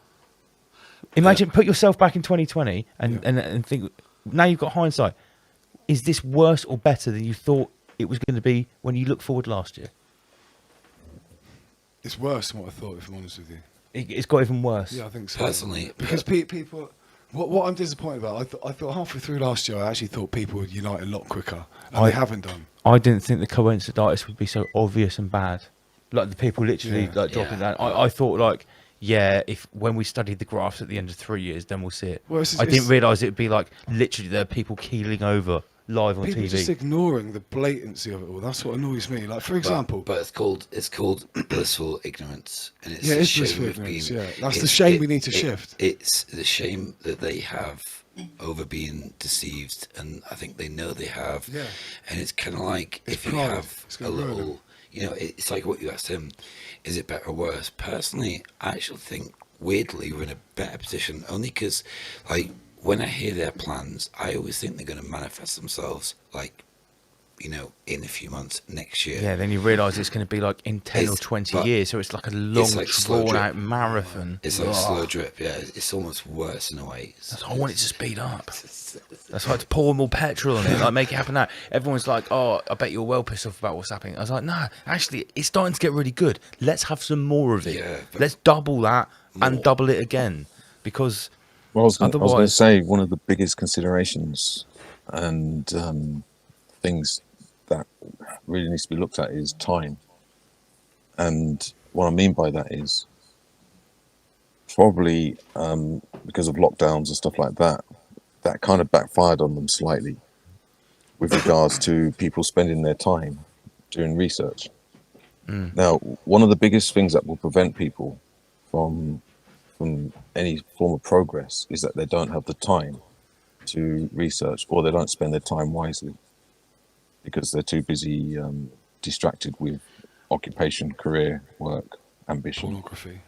imagine, put yourself back in 2020 and think, now you've got hindsight, is this worse or better than you thought it was going to be when you looked forward last year? It's worse than what I thought, if I'm honest with you. It's got even worse. Yeah, I think so. Personally. Because people... What I'm disappointed about, I thought halfway through last year, I actually thought people would unite a lot quicker, and they haven't done. I didn't think the coinciditis would be so obvious and bad. Like, the people literally dropping down. I thought, like, if when we studied the graphs at the end of 3 years, then we'll see it. Well, I didn't realise it would be, like, literally there are people keeling over live on people TV. Just ignoring the blatancy of it all. That's what annoys me. Like, for example... But it's called blissful ignorance. And it's it's blissful ignorance, That's the shame we need to shift. It's the shame that they have over being deceived, and I think they know they have. Yeah. And it's kind of like, if you have a little... You know, it's like what you asked him, is it better or worse? Personally, I actually think, weirdly, we're in a better position, only because, like, when I hear their plans, I always think they're going to manifest themselves, like, you know, in a few months, next year. Yeah, then you realise it's going to be like in 10 or 20 years, so it's like a long, drawn-out marathon. It's like slow drip, yeah. It's almost worse in a way. I want it to speed up. That's why to pour more petrol on it, like make it happen now. Everyone's like, oh, I bet you're well pissed off about what's happening. I was like, no, actually, it's starting to get really good. Let's have some more of it. Yeah, let's double that and double it again, because... Well, I was going to say, one of the biggest considerations and things that really needs to be looked at is time. And what I mean by that is probably because of lockdowns and stuff like that, that kind of backfired on them slightly with regards to people spending their time doing research. Now, one of the biggest things that will prevent people from any form of progress is that they don't have the time to research, or they don't spend their time wisely because they're too busy distracted with occupation, career, work, ambition. Pornography.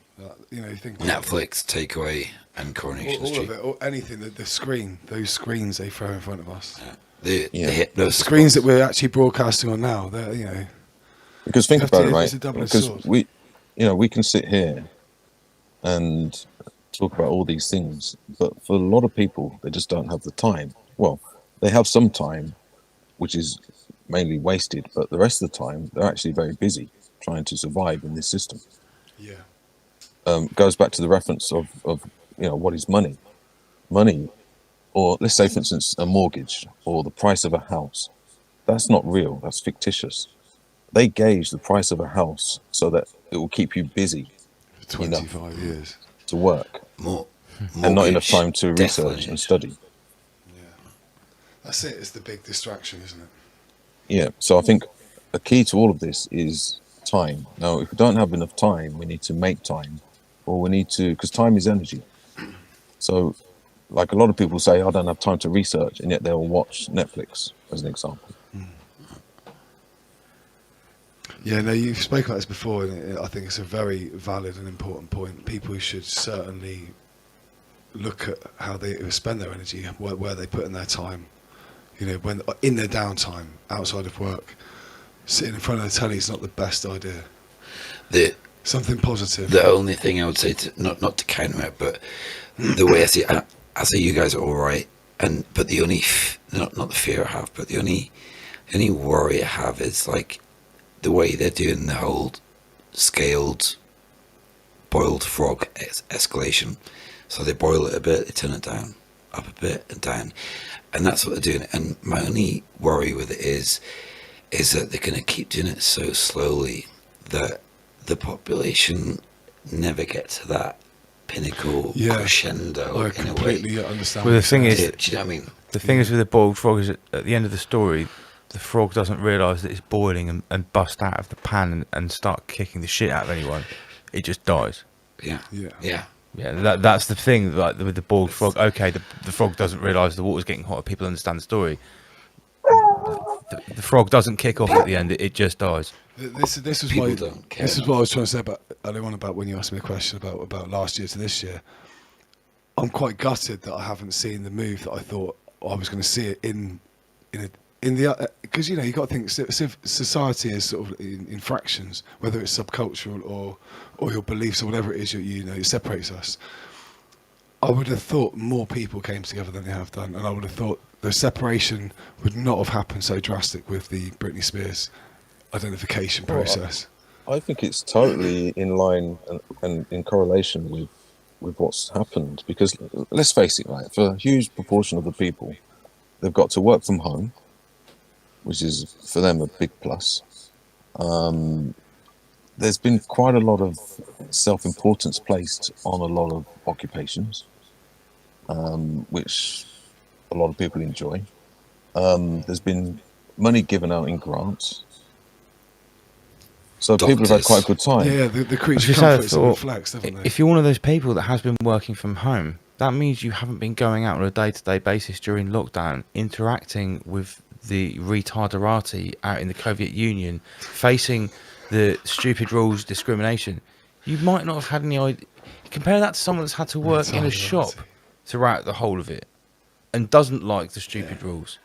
You know, you think Netflix, Takeaway, and Coronation all Street. of it, or anything. The screen, those screens they throw in front of us. The screens that we're actually broadcasting on now. They're, you know, because think about it, right? It's a double-edged Because sword. we can sit here and talk about all these things, but for a lot of people, they just don't have the time. Well, they have some time, which is mainly wasted, but the rest of the time, they're actually very busy trying to survive in this system. Yeah. Goes back to the reference of what is money? Money, or let's say, for instance, a mortgage or the price of a house. That's not real. That's fictitious. They gauge the price of a house so that it will keep you busy for 25 years to work, and not enough time to research and study. That's it. It's the big distraction, isn't it? Yeah. So I think a key to all of this is time. Now, if we don't have enough time, we need to make time, or we need to, because time is energy. So, like a lot of people say, I don't have time to research, and yet they'll watch Netflix, as an example. Yeah, no, you've spoken about this before, and I think it's a very valid and important point. People should certainly look at how they spend their energy, where they put in their time. You know, when in their downtime, outside of work, sitting in front of the telly is not the best idea. Something positive. The only thing I would say, to not to counter it, but the way I see it, I say you guys are all right, but the only not the fear I have, but the only worry I have is like the way they're doing the whole scaled boiled frog escalation. So they boil it a bit, they turn it down, up a bit and down, and that's what they're doing. And my only worry with it is that they're going to keep doing it so slowly that the population never get to that pinnacle crescendo. I completely understand. Well, the thing is, do you know what I mean? The thing is with the boiled frog is at the end of the story, the frog doesn't realise that it's boiling and bust out of the pan and start kicking the shit out of anyone. It just dies. Yeah. That's the thing. Like with the boiled frog, okay, the frog doesn't realise the water's getting hotter. People understand the story. The frog doesn't kick off at the end. It just dies. This is what I was trying to say about earlier on about when you asked me a question about last year to this year. I'm quite gutted that I haven't seen the move that I thought I was going to see it in the, because you got to think society is sort of in fractions, whether it's subcultural or your beliefs or whatever it is it separates us. I would have thought more people came together than they have done, and I would have thought the separation would not have happened so drastic with the Britney Spears identification process. I think it's totally in line and in correlation with what's happened, because let's face it, right, for a huge proportion of the people, they've got to work from home, which is for them a big plus. There's been quite a lot of self-importance placed on a lot of occupations, which a lot of people enjoy. There's been money given out in grants. So people have had quite a good time. Yeah, the creature comforts and reflects, haven't they? If you're one of those people that has been working from home, that means you haven't been going out on a day-to-day basis during lockdown, interacting with the retarderati out in the Soviet Union, facing the stupid rules, discrimination. You might not have had any idea. Compare that to someone that's had to work in a shop throughout the whole of it and doesn't like the stupid rules.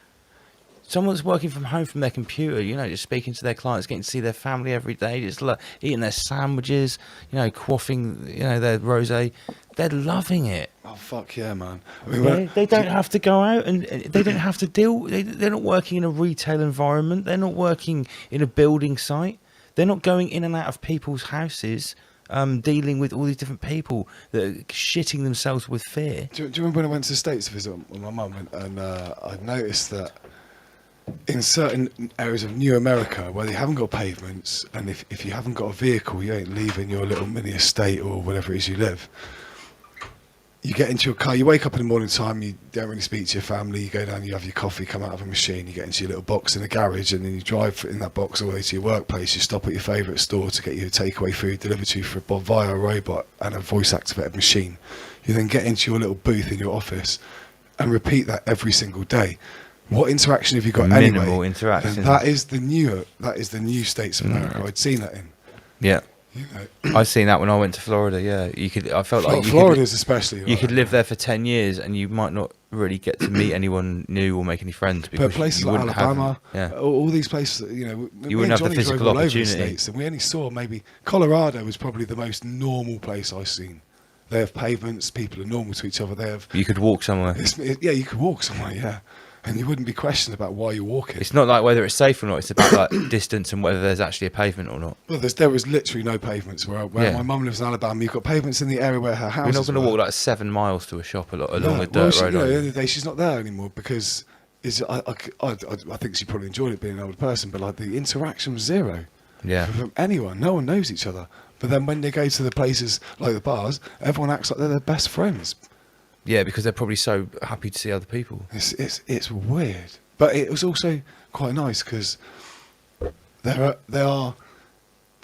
Someone that's working from home from their computer, just speaking to their clients, getting to see their family every day, just eating their sandwiches, quaffing, their rosé. They're loving it. Oh, fuck yeah, man. I mean, they don't have to go out and they don't have to deal. They're not working in a retail environment. They're not working in a building site. They're not going in and out of people's houses dealing with all these different people that are shitting themselves with fear. Do you remember when I went to the States to visit with my mum, and I noticed that in certain areas of New America where they haven't got pavements, and if you haven't got a vehicle, you ain't leaving your little mini estate or whatever it is you live. You get into your car, you wake up in the morning time, you don't really speak to your family, you go down, you have your coffee, come out of a machine, you get into your little box in the garage, and then you drive in that box all the way to your workplace. You stop at your favourite store to get your takeaway food delivered to you via a robot and a voice-activated machine. You then get into your little booth in your office and repeat that every single day. What interaction have you got anyway? Minimal interaction. That is the new states of America. I'd seen that in. Yeah. You know. I've seen that when I went to Florida. Yeah, I felt like Florida's especially. You could live there for 10 years and you might not really get to meet anyone new or make any friends. Because but places you like wouldn't Alabama, have, all these places, you know, you wouldn't have the physical opportunity. States, and we only saw maybe Colorado was probably the most normal place I've seen. They have pavements. People are normal to each other. They have. You could walk somewhere. Yeah, you could walk somewhere. Yeah. And you wouldn't be questioned about why you're walking. It's not like whether it's safe or not. It's about like distance and whether there's actually a pavement or not. Well, there was literally no pavements where my mum lives in Alabama. You've got pavements in the area where her house. We're not going to walk like 7 miles to a shop along a dirt road. The other day she's not there anymore because I think she probably enjoyed it being an older person, but like the interaction was zero. Yeah. From anyone, no one knows each other. But then when they go to the places like the bars, everyone acts like they're their best friends. Yeah, because they're probably so happy to see other people. It's weird, but it was also quite nice because they're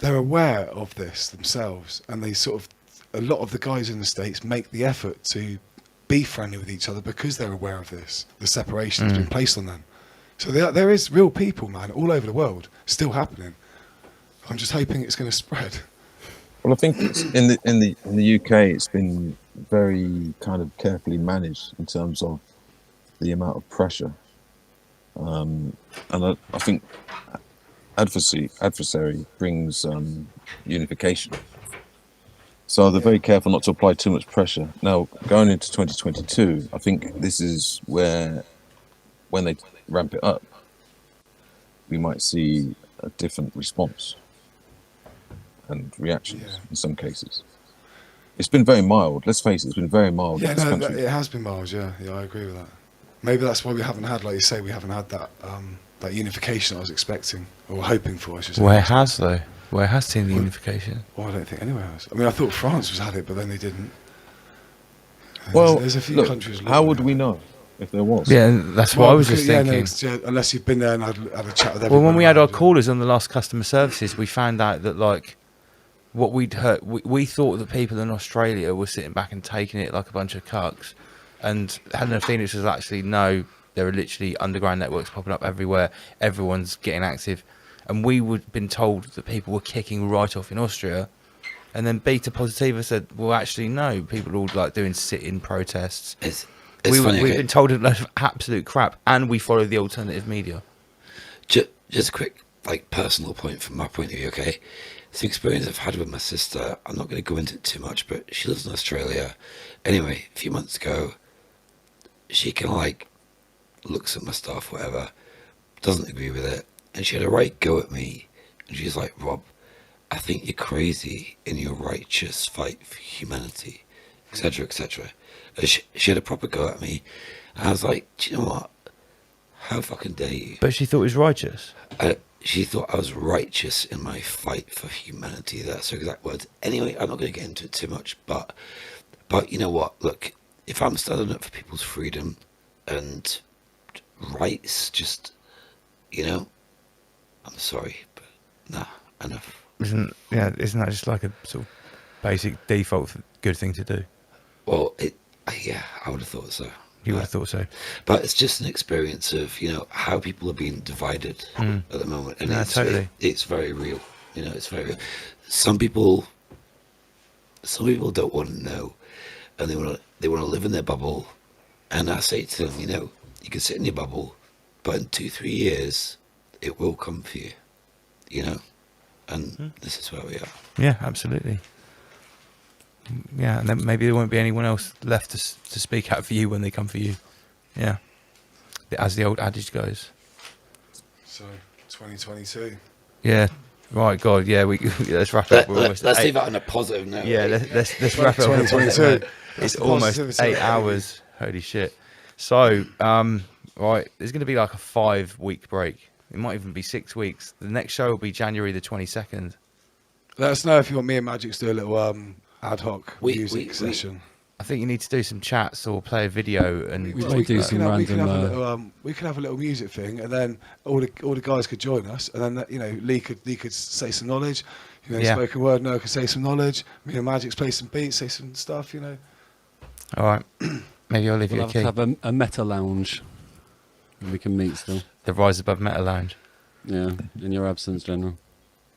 aware of this themselves, and they sort of, a lot of the guys in the States make the effort to be friendly with each other because they're aware of this. The separation has been placed on them, so there is real people, man, all over the world, still happening. I'm just hoping it's going to spread. Well, I think it's in the UK, it's been very kind of carefully managed in terms of the amount of pressure, and I think adversary brings unification. So they're very careful not to apply too much pressure. Now, going into 2022, I think this is where, when they ramp it up, we might see a different response and reactions in some cases. It's been very mild. Let's face it, it's been very mild. Yeah, no, it has been mild. Yeah, I agree with that. Maybe that's why we haven't had, like you say, we haven't had that that unification I was expecting or hoping for. I should say. Where has though? Where has seen the unification? Well, I don't think anywhere else. I mean, I thought France was had it, but then they didn't. Well, there's a few countries. How would we know if there was? Yeah, that's what I was just thinking. Unless you've been there and had a chat with everyone. Well, when we had our callers on the last customer services, we found out that like what we'd heard, we thought that people in Australia were sitting back and taking it like a bunch of cucks, and Helena Phoenix was actually no. There are literally underground networks popping up everywhere. Everyone's getting active. And we would been told that people were kicking right off in Austria. And then Beta Positiva said, well, actually, no. People are all like doing sit-in protests. We've been told a lot of absolute crap. And we follow the alternative media. Just a quick personal point from my point of view, okay? It's the experience I've had with my sister. I'm not going to go into it too much, but she lives in Australia. Anyway, a few months ago, she kind of looks at my stuff, whatever, doesn't agree with it, and she had a right go at me, and she's like, Rob, I think you're crazy in your righteous fight for humanity, etc., etc. She had a proper go at me, and I was like, do you know what? How fucking dare you? But she thought it was righteous. She thought I was righteous in my fight for humanity. That's her exact words. Anyway, I'm not going to get into it too much, but you know what? Look, if I'm standing up for people's freedom and rights, just, I'm sorry, but nah, enough. Isn't that just like a sort of basic default good thing to do? Well, I would have thought so. You would have thought so. But it's just an experience of, how people are being divided at the moment. And totally. It's very real. It's very real. Some people don't want to know, and they want to live in their bubble. And I say to them, you can sit in your bubble, but in 2-3 years, it will come for you, and this is where we are. Yeah, absolutely. Yeah, and then maybe there won't be anyone else left to speak out for you when they come for you. Yeah, as the old adage goes. So, 2022. Yeah, Right, God, yeah, let's wrap it up. Let's leave that on a positive note. Yeah, let's wrap it up on a positive note. It's almost 8 hours. Holy shit. So, right, there's going to be like a 5-week break. It might even be 6 weeks. The next show will be January the 22nd. Let us know if you want me and Magic to do a little ad hoc music session. I think you need to do some chats or play a video, and we could have a little music thing, and then all the guys could join us, and then Lee could say some knowledge, spoken word. Noah could say some knowledge. Me and Magic's play some beats, say some stuff. All right, maybe I'll leave you a key. Have a meta lounge. We can meet still. The Rise Above Meta Lounge. Yeah, in your absence, General.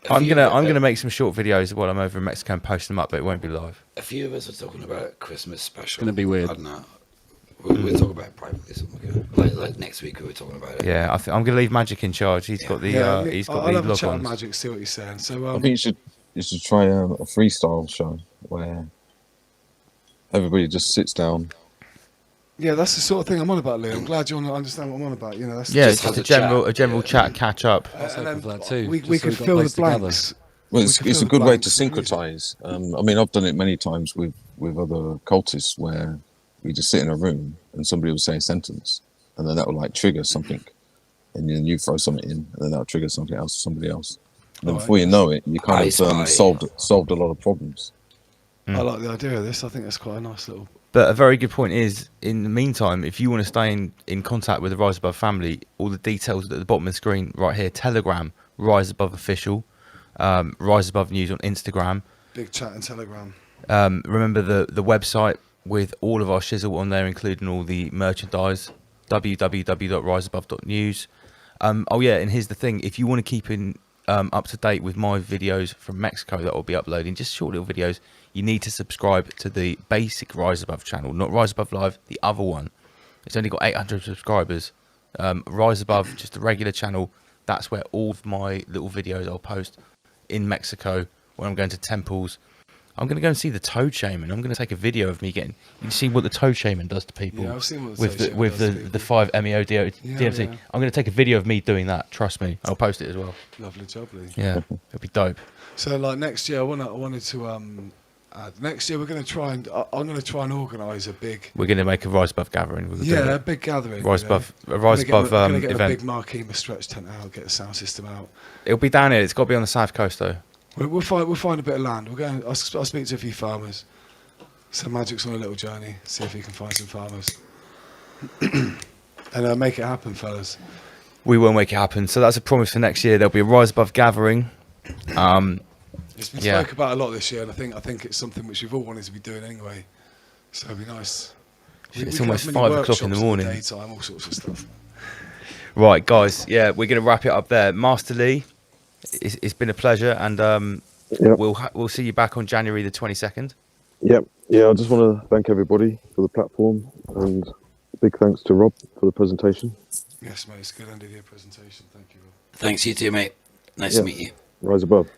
I'm gonna make some short videos while I'm over in Mexico and post them up, but it won't be live. A few of us are talking about a Christmas special. It's gonna be weird. I don't know. We'll talk about it privately. Like next week we were talking about it. Yeah, I'm gonna leave Magic in charge. He's got the I'll have a log chat with ons. Magic, see what he's saying. So I think you should try a freestyle show where everybody just sits down. Yeah, that's the sort of thing I'm on about, Lee. I'm glad you understand what I'm on about. That's it's just a general chat, catch up. We could fill the blanks. Well, it's a good way to syncretize. I mean, I've done it many times with other cultists where we just sit in a room and somebody will say a sentence, and then that will like trigger something, and then you throw something in, and then that'll trigger something else, somebody else. And then before you know it, you kind of solved a lot of problems. I like the idea of this. I think that's quite a nice little. But a very good point is, in the meantime, if you want to stay in contact with the Rise Above family, all the details at the bottom of the screen right here. Telegram, Rise Above Official, Rise Above News on Instagram. Big chat and Telegram. Remember the website with all of our shizzle on there, including all the merchandise, www.riseabove.news. Oh yeah, and here's the thing. If you want to keep up to date with my videos from Mexico that I'll be uploading, just short little videos, you need to subscribe to the basic Rise Above channel, not Rise Above Live, the other one. It's only got 800 subscribers. Rise Above, just the regular channel, that's where all of my little videos I'll post in Mexico when I'm going to temples. I'm going to go and see the Toad Shaman. I'm going to take a video of me getting... You can see what the Toad Shaman does to people. Yeah, I've seen what the 5 MEO DMC. Yeah. I'm going to take a video of me doing that. Trust me. I'll post it as well. Lovely job, Lee. Yeah, it'll be dope. So, like next year, I wanted to next year we're going to try and I'm going to try and organise a big. We're going to make a Rise Above gathering. A big gathering. Rise Above event. Get a big marquee stretch tent out, get the sound system out. It'll be down here. It's got to be on the south coast though. We'll find a bit of land. We'll go. I'll speak to a few farmers. So Magic's on a little journey. See if he can find some farmers. And make it happen, fellas. We will make it happen. So that's a promise for next year. There'll be a Rise Above gathering. It's been spoke about a lot this year, and I think it's something which we've all wanted to be doing anyway. So it'd be nice. It's almost 5 o'clock in the morning. Daytime, all sorts of stuff. Right, guys. Yeah, we're going to wrap it up there. Master Lee, it's been a pleasure, and we'll see you back on January the 22nd. Yep. Yeah, I just want to thank everybody for the platform, and big thanks to Rob for the presentation. Yes, mate. It's a good end of your presentation. Thank you, Rob. Thanks, you too, mate. Nice to meet you. Rise Above.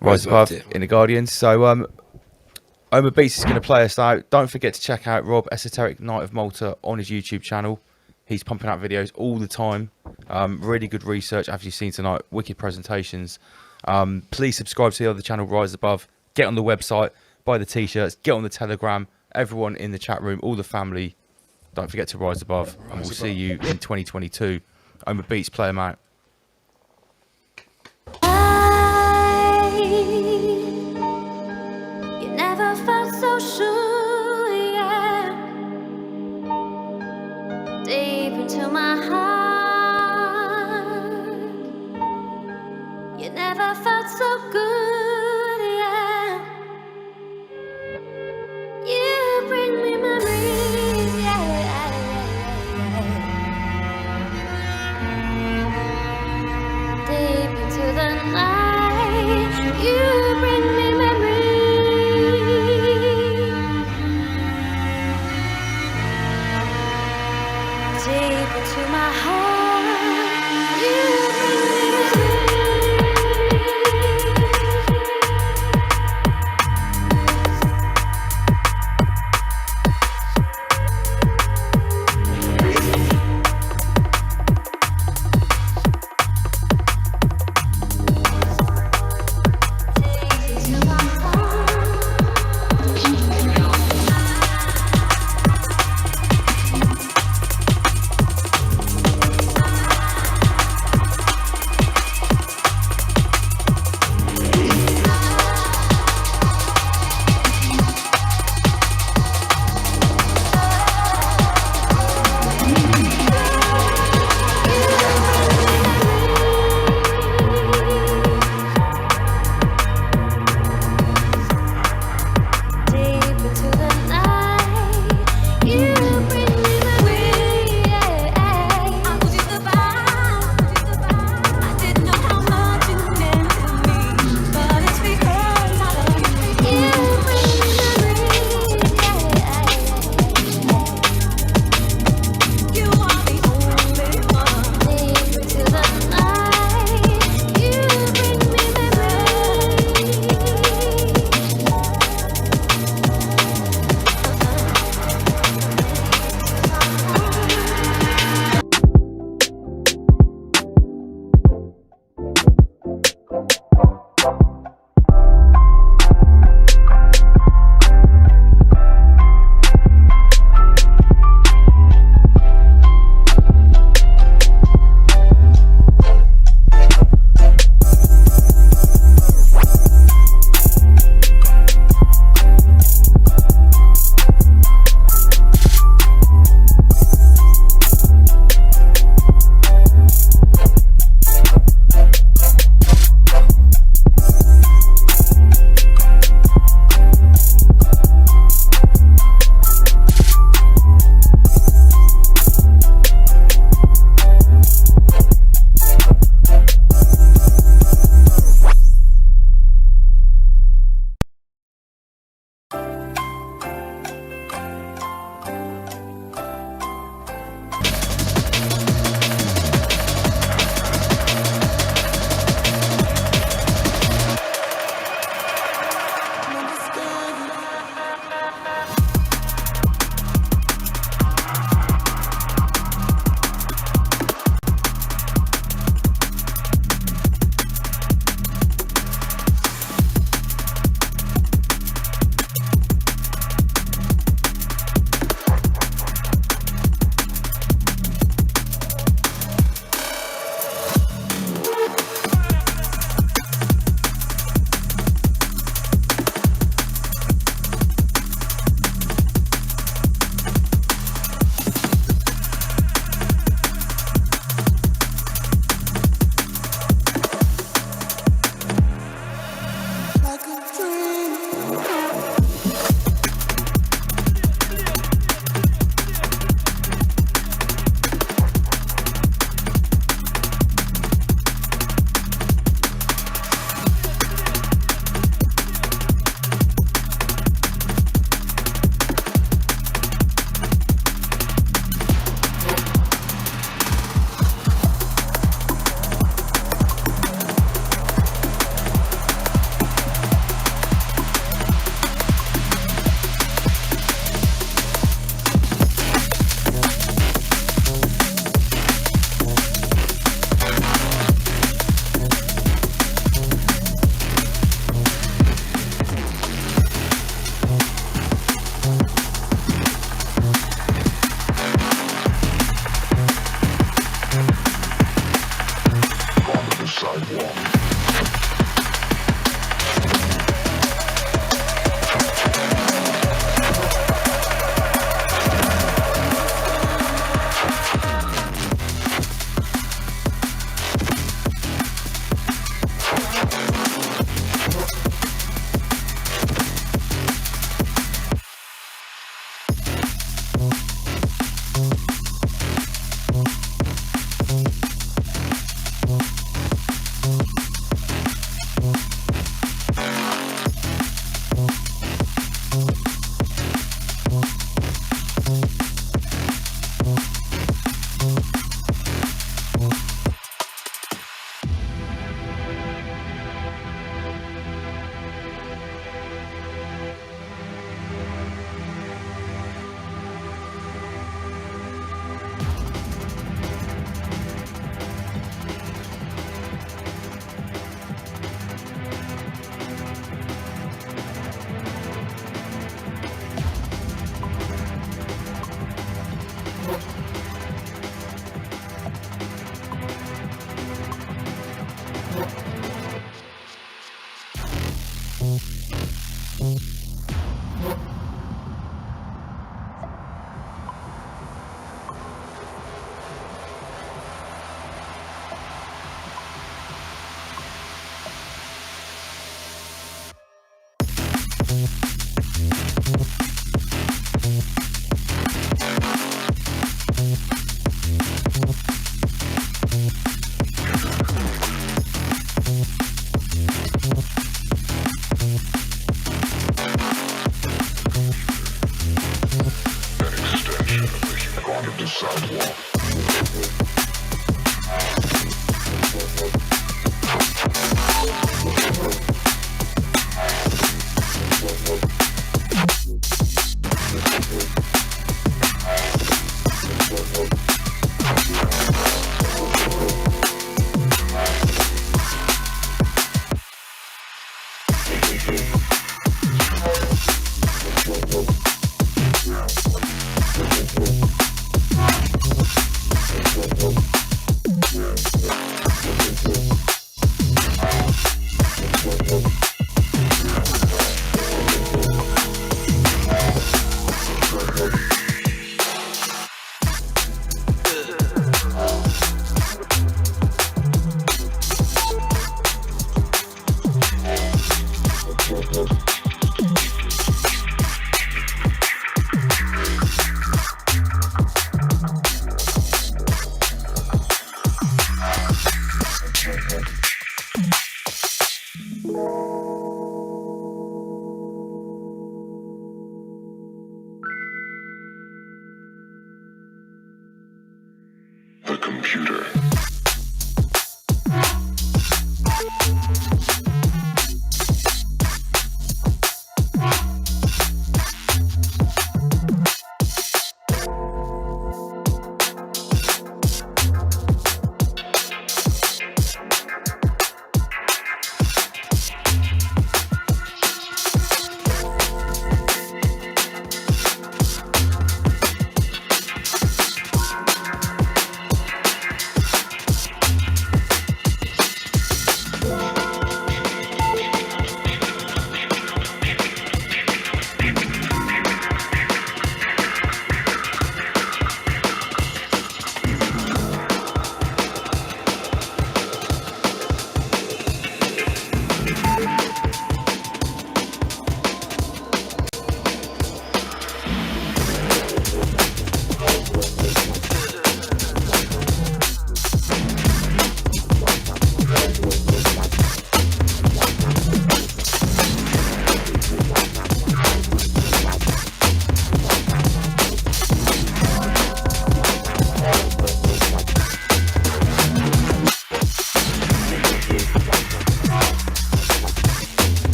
Rise Above in the Guardians. So Omar Beats is going to play us out. Don't forget to check out Rob Esoteric Knight of Malta on his YouTube channel. He's pumping out videos all the time. Really good research, as you've seen tonight. Wicked presentations. Please subscribe to the other channel, Rise Above. Get on the website, buy the t-shirts, get on the Telegram. Everyone in the chat room, all the family. Don't forget to Rise Above. And we'll see you in 2022. Omar Beats, play them out. You never felt so sure, yeah. Deep into my heart. You never felt so good, yeah. You bring me memories, yeah. Deep into the night, you bring me memories. Deep into my heart, you bring me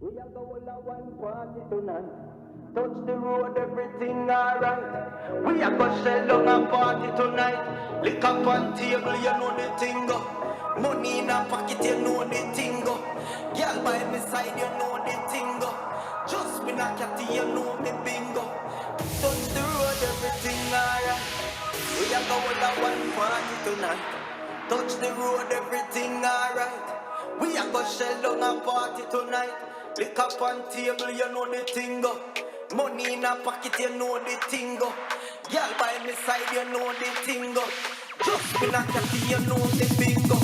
We are going to one party tonight. Touch the road, everything alright. We are gonna shell down a party tonight. Lick up on table, you know the thing go. Money in a pocket, you know the thing go. Girl by my side, you know the thing go. Just me not catty, you know me bingo. Touch the road, everything alright. We are going to one party tonight. Touch the road, everything alright. We are gonna shell down a party tonight. Lick up on table, you know the thing go. Money in a pocket, you know the thing go. Girl by my side, you know the thing go. Just be not catty, you know the bingo.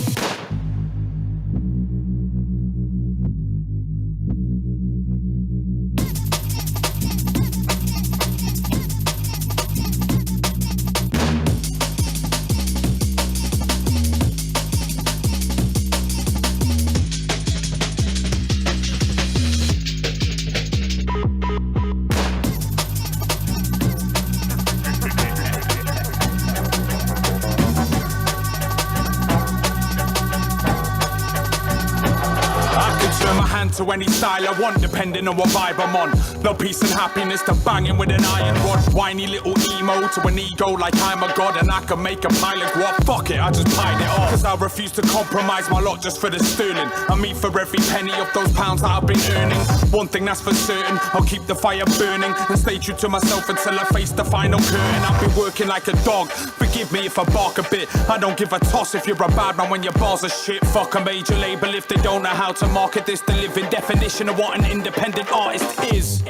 To any style I want, depending on what vibe I'm on. No peace and happiness to banging with an iron rod. Whiny little emo to an ego like I'm a god and I can make a pile of guap. Fuck it, I just pied it off. Cause I refuse to compromise my lot just for the sterling. I mean for every penny of those pounds that I've been earning. One thing that's for certain, I'll keep the fire burning and stay true to myself until I face the final curtain. I've been working like a dog, forgive me if I bark a bit. I don't give a toss if you're a bad man when your bars are shit. Fuck a major label if they don't know how to market this. The living definition of what an independent artist is.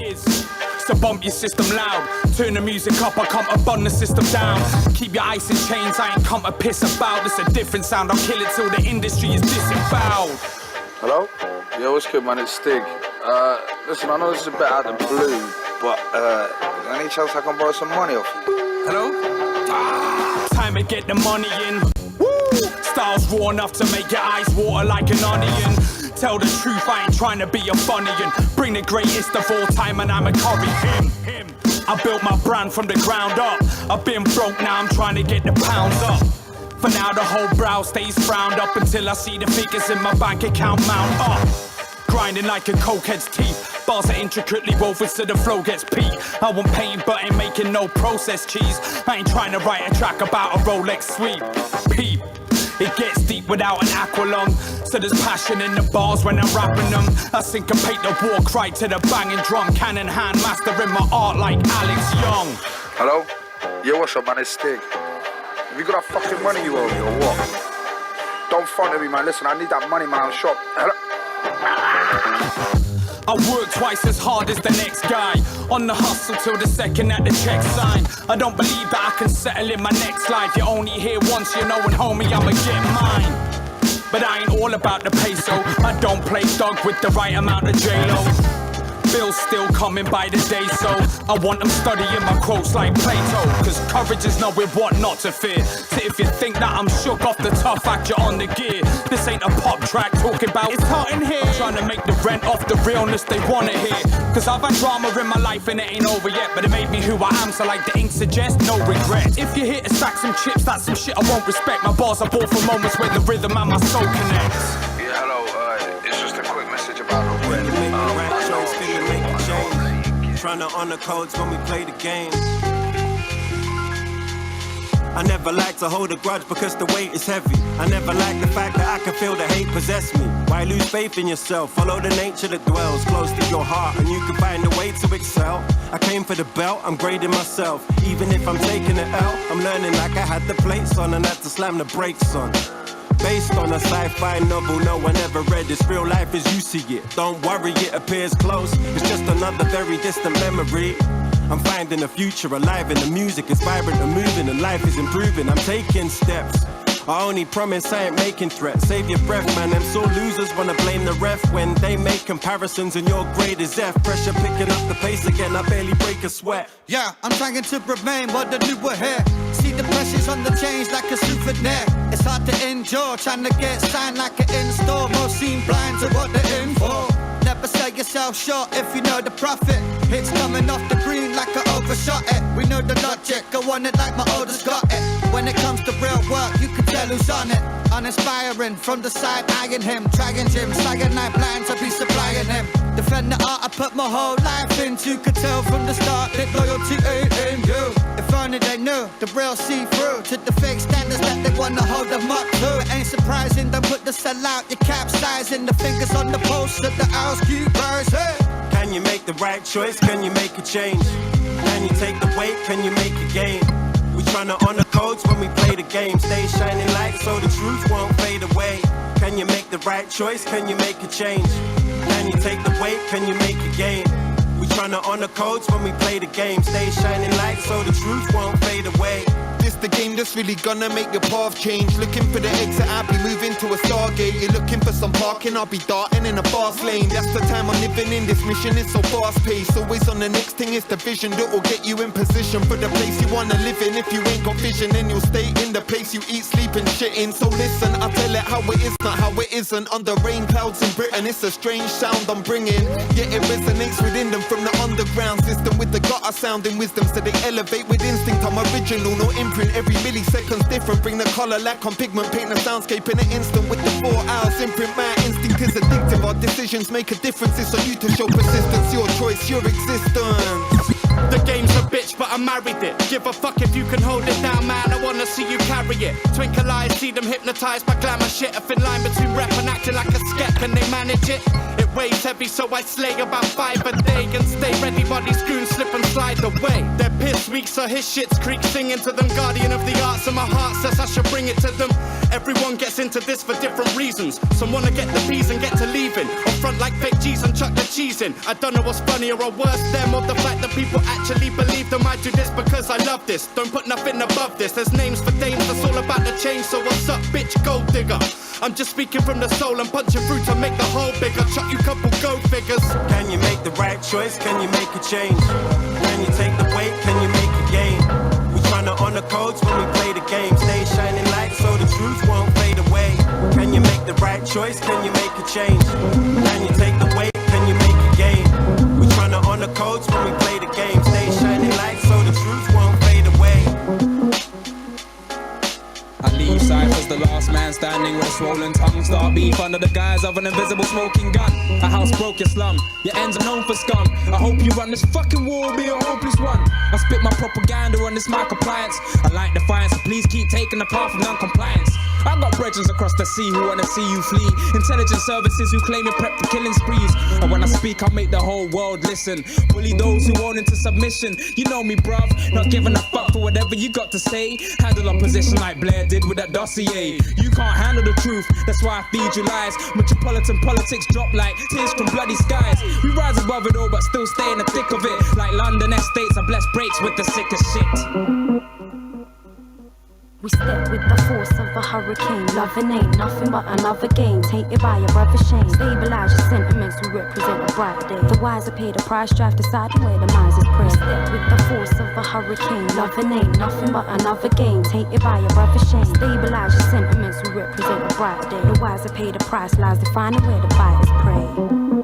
So bump your system loud, turn the music up, I come to bun the system down. Keep your ice in chains, I ain't come to piss about. It's a different sound, I'll kill it till the industry is disemboweled. Hello? Yo, what's good, man? It's Stig. Listen, I know this is a bit out of the blue, but any chance I can borrow some money off you? Hello? Time to get the money in. Woo! Styles raw enough to make your eyes water like an onion. Tell the truth, I ain't trying to be a funnian. Bring the greatest of all time and I'ma curry him. I built my brand from the ground up. I've been broke, now I'm trying to get the pounds up. For now the whole brow stays frowned up until I see the figures in my bank account mount up. Grinding like a cokehead's teeth. Bars are intricately woven so the flow gets peak. I want pain but ain't making no processed cheese. I ain't trying to write a track about a Rolex sweep. Peep. It gets deep without an aqualung. So there's passion in the bars when I'm rapping them. I syncopate the war cry to the banging drum. Cannon hand mastering my art like Alex Young. Hello? Yeah, what's up, man? It's Stig. Have you got that fucking money you owe me or what? Don't front of me, man. Listen, I need that money, man. I'm shop. Hello? I work twice as hard as the next guy. On the hustle till the second that the check signed. I don't believe that I can settle in my next life. You're only here once, you know, and homie, I'ma get mine. But I ain't all about the peso. I don't play dog with the right amount of J-Lo. Bills still coming by the day, so I want them studying my quotes like Plato. Cause courage is knowing what not to fear. So if you think that I'm shook off the top, fact you're on the gear. This ain't a pop track talking about it's hot in here. I'm trying to make the rent off the realness they wanna hear. Cause I've had drama in my life and it ain't over yet. But it made me who I am, so like the ink suggests, no regret. If you're here to stack some chips, that's some shit I won't respect. My bars are bought for moments where the rhythm and my soul connects. Yeah, hello, it's just a quick message about the rent. Trying to honor codes when we play the game. I never like to hold a grudge because the weight is heavy. I never like the fact that I can feel the hate possess me. Why lose faith in yourself? Follow the nature that dwells close to your heart and you can find a way to excel. I came for the belt, I'm grading myself. Even if I'm taking it out, I'm learning like I had the plates on and had to slam the brakes on. Based on a sci-fi novel no one ever read. It's real life as you see it. Don't worry, it appears close. It's just another very distant memory. I'm finding the future alive and the music is vibrant and moving and life is improving. I'm taking steps. I only promise I ain't making threats. Save your breath, man. Them sore losers wanna blame the ref when they make comparisons and your grade is F. Pressure picking up the pace again. I barely break a sweat. Yeah, I'm trying to remain what the new here. See the pressures on the change like a souvenir. It's hard to endure, trying to get signed like an in-store. Most seem blind to what they're in for. Never sell yourself short if you know the profit. Hits coming off the green like I overshot it. We know the logic, I want it like my oldest got it. When it comes to real work, you can tell girl who's on it. Uninspiring, from the side eyeing him. Dragon Jim, cyanide blind to be supplying him. Defend the art I put my whole life into. Could tell from the start that loyalty ain't in you. If only they knew the real see-through to the fake standards that they wanna hold them up to. It ain't surprising, don't put the cell out, you capsizing. The fingers on the pulse of the hours keep rising. Can you make the right choice? Can you make a change? Can you take the weight? Can you make a gain? We tryna honor codes when we play the game. Stay shining light so the truth won't fade away. Can you make the right choice? Can you make a change? Can you take the weight? Can you make a gain? We tryna honor codes when we play the game. Stay shining light so the truth won't fade away. This the game that's really gonna make your path change. Looking for the exit, I'll be moving to a Stargate. You're looking for some parking, I'll be darting in a fast lane. That's the time I'm living in, this mission is so fast paced. Always on the next thing, it's the vision that will get you in position for the place you wanna live in. If you ain't got vision, then you'll stay in the place you eat, sleep and shit in. So listen, I'll tell it how it is, not how it isn't. Under rain clouds in Britain, it's a strange sound I'm bringing. Yet it resonates within them from the underground system. With the gutter sounding wisdom, so they elevate with instinct. I'm original, no imprint. Every millisecond's different. Bring the colour like on pigment. Paint the soundscape in an instant. With the 4 hours imprint, my instinct is addictive. Our decisions make a difference. It's on you to show persistence. Your choice, your existence. The game's a bitch, but I married it. Give a fuck if you can hold it down, man. I wanna see you carry it. Twinkle eyes, see them hypnotised by glamour shit. A thin line between rap and acting like a sket. Can they manage it? It weighs heavy, so I slay about 5 a day and stay ready while these goons slip and slide away. They're pissed weak, so his shit's creak. Singing to them, guardian of the arts, and my heart says I should bring it to them. Everyone gets into this for different reasons. Some wanna get the peas and get to leaving, or front like fake G's and chuck the cheese in. I don't know what's funnier or worse, them or the fact that people actually believe them. I do this because I love this. Don't put nothing above this. There's names for dames, that's all about the change. So what's up, bitch, gold digger? I'm just speaking from the soul and punching through to make the hole bigger. Chuck you couple go figures. Can you make the right choice? Can you make a change? Can you take the weight? Can you make a gain? We tryna honor codes when we play the game. Stay shining light so the truth won't fade away. Can you make the right choice? Can you make a change? Can you take the weight? Can you make a gain? We tryna honor codes when we play the game. Stay shining light so the truth won't fade away. I leave ciphers the last man standing with a swollen tongue. Start beef under the guise of an invisible smoking gun. A house broke your slum, your ends are known for scum. I hope you run this fucking war, be a hopeless one. I spit my propaganda on this mic appliance. I like defiance, so please keep taking the path of non-compliance. I've got brethren across the sea who wanna see you flee. Intelligence services who claim you prep for killing sprees. And when I speak, I make the whole world listen. Bully those who own into submission. You know me, bruv, not giving a fuck for whatever you got to say. Handle opposition like Blair did with that dossier. You can't handle the truth, that's why I feed you lies. Metropolitan politics drop like tears from bloody skies. We rise above it all, but still stay in the thick of it. Like London estates, I bless breaks with the sickest shit. We step with the force of a hurricane. Loving ain't nothing but another game. Tainted by your brother's shame. Stabilize your sentiments, we represent a bright day. The wiser pay the price, strive to side the way the minds is prey. Step with the force of a hurricane. Loving ain't nothing but another game. Tainted by your brother's shame. Stabilize your sentiments, we represent a bright day. The wiser pay the price, lies defining where the biters prey.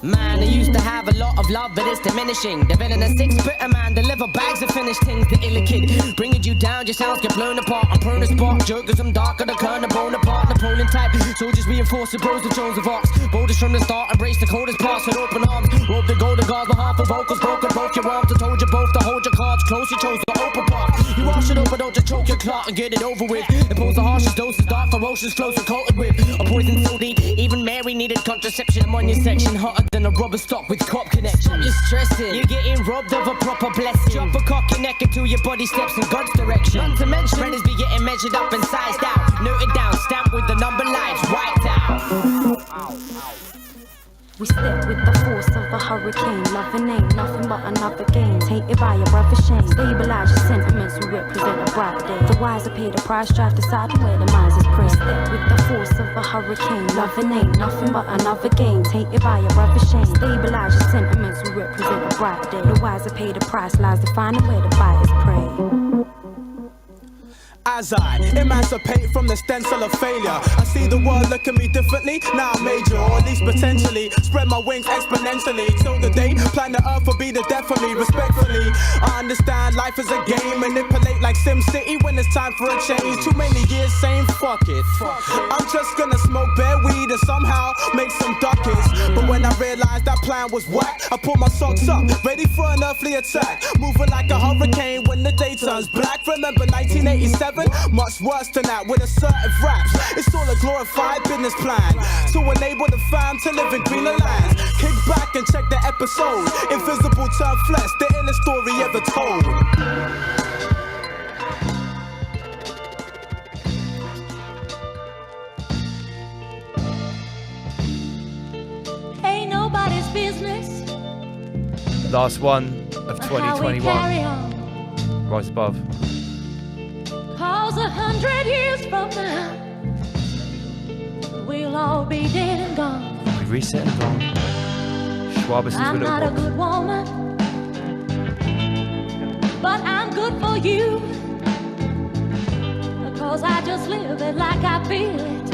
Man, I used to have a lot of love, but it's diminishing. The villain a six-bitter man, deliver bags of finished things. The illa kid, bringing you down, your sounds get blown apart. I'm prone to spark jokers, I'm darker, the kind of Bonaparte, Napoleon type. Soldiers reinforce the pros, the Jones of Arcs. Boldest from the start, embrace the coldest parts with open arms. Rope the golden guards, but half of vocals broken, broke your arms. I told you both to hold your cards close, you chose the open path. You wash it up, but don't just choke your clot and get it over with. Impose the harshest doses, dark, ferocious, close and coated with a poison so deep, even Mary needed contraception. I'm on your section, hotter than a rubber stock with cop connection. Stop your stressing, you're getting robbed of a proper blessing. Drop a cock your neck until your body steps in God's direction. Not to mention, brothers be getting measured up and sized out. Noted down, stamped with the number lives wiped out. We step with the force of a hurricane. Loving ain't nothing but another game. Tainted by your brother's shame. Stabilize your sentiments, we represent a bright day. The wiser pay the price, strive to side the way the minds is prey. Step with the force of a hurricane. Loving ain't nothing but another game. Tainted by your brother's shame. Stabilize your sentiments, we represent a bright day. The wiser pay the price, lies defining where the biters prey. As I emancipate from the stencil of failure, I see the world look at me differently. Now I'm major, or at least potentially. Spread my wings exponentially till the day planet Earth will be the death for me. Respectfully, I understand life is a game. Manipulate like Sim City when it's time for a change. Too many years saying fuck it. I'm just gonna smoke bare weed and somehow make some ducats. But when I realized that plan was whack, I pulled my socks up, ready for an earthly attack. Moving like a hurricane when the day turns black. Remember 1987? Much worse than that with assertive raps. It's all a glorified business plan to enable the fam to live in greener lands. Kick back and check the episode. Invisible turn flesh, the illest story ever told. Ain't nobody's business. Last one of 2021. Rise Above. Cause 100 years from now, we'll all be dead and gone. We reset and gone. I'm not a good woman, but I'm good for you. Because I just live it like I feel it.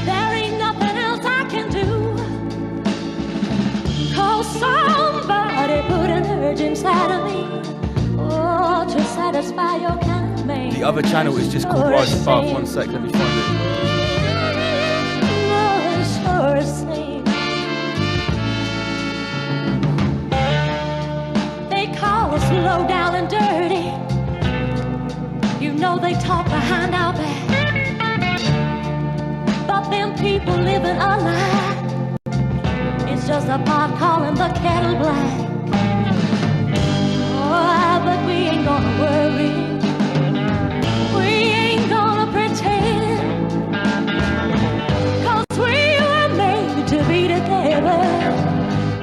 There ain't nothing else I can do. Cause somebody put an urge inside of me. Oh, to satisfy your kind of man. The other channel is just called Rise Above. 1 sec, let me find it. They call us low down and dirty. You know they talk behind our back. But them people living a lie. It's just a pot calling the kettle black. But we ain't gonna worry. We ain't gonna pretend. Cause we were made to be together.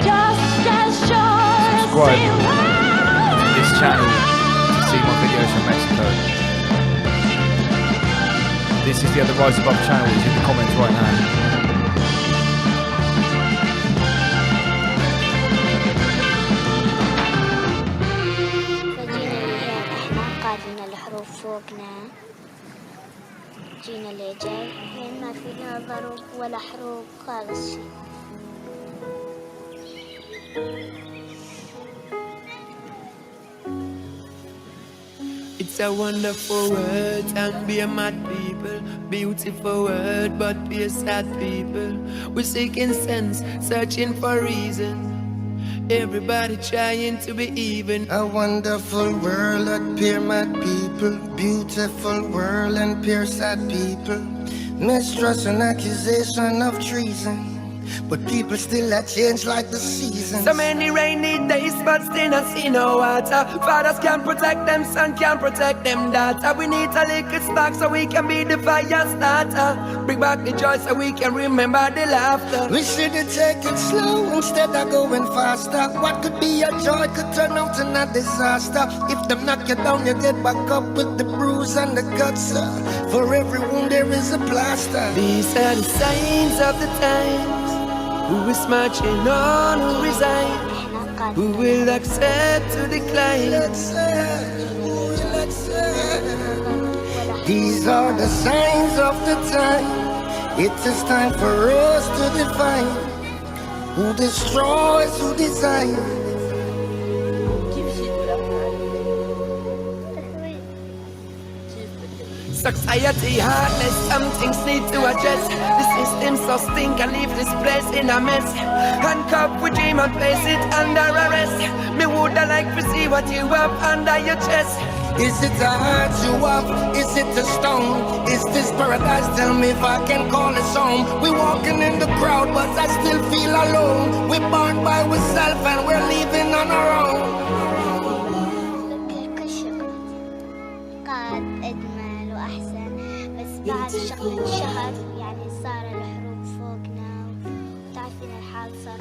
Just as sure as subscribe to this channel to see my videos from Mexico. This is the other Rise Above channel. It's in the comments right now. فوقنا جينا اللي جاي لأن ما فينا ضرب ولا حروب خالص شي. It's a wonderful word, and be a mad people. Beautiful word, but be a sad people. We're seeking sense, searching for reason. Everybody trying to be even. A wonderful world at pure mad people. Beautiful world and pure sad people. Mistrust and accusation of treason. But people still a change like the seasons. So many rainy days, but still not see no water. Fathers can't protect them, son can't protect them daughter. We need a little spark so we can be the fire starter. Bring back the joy so we can remember the laughter. We should have taken it slow instead of going faster. What could be a joy could turn out in a disaster. If them knock you down, you get back up with the bruise and the guts. For every wound there is a plaster. These are the signs of the times. Who is marching on, who resign? Who will accept to decline? These are the signs of the time. It is time for us to define who destroys, who designs. Society heartless, some things need to adjust. The system so stink and leave this place in a mess. Handcuff with dream and place it under arrest. Me woulda like to see what you have under your chest. Is it a heart you have? Is it a stone? Is this paradise? Tell me if I can call it home. We walking in the crowd but I still feel alone. We're born by ourselves and we're leaving on our own. بعد شهر يعني صار الحروب فوقنا وتعرفين الحال صار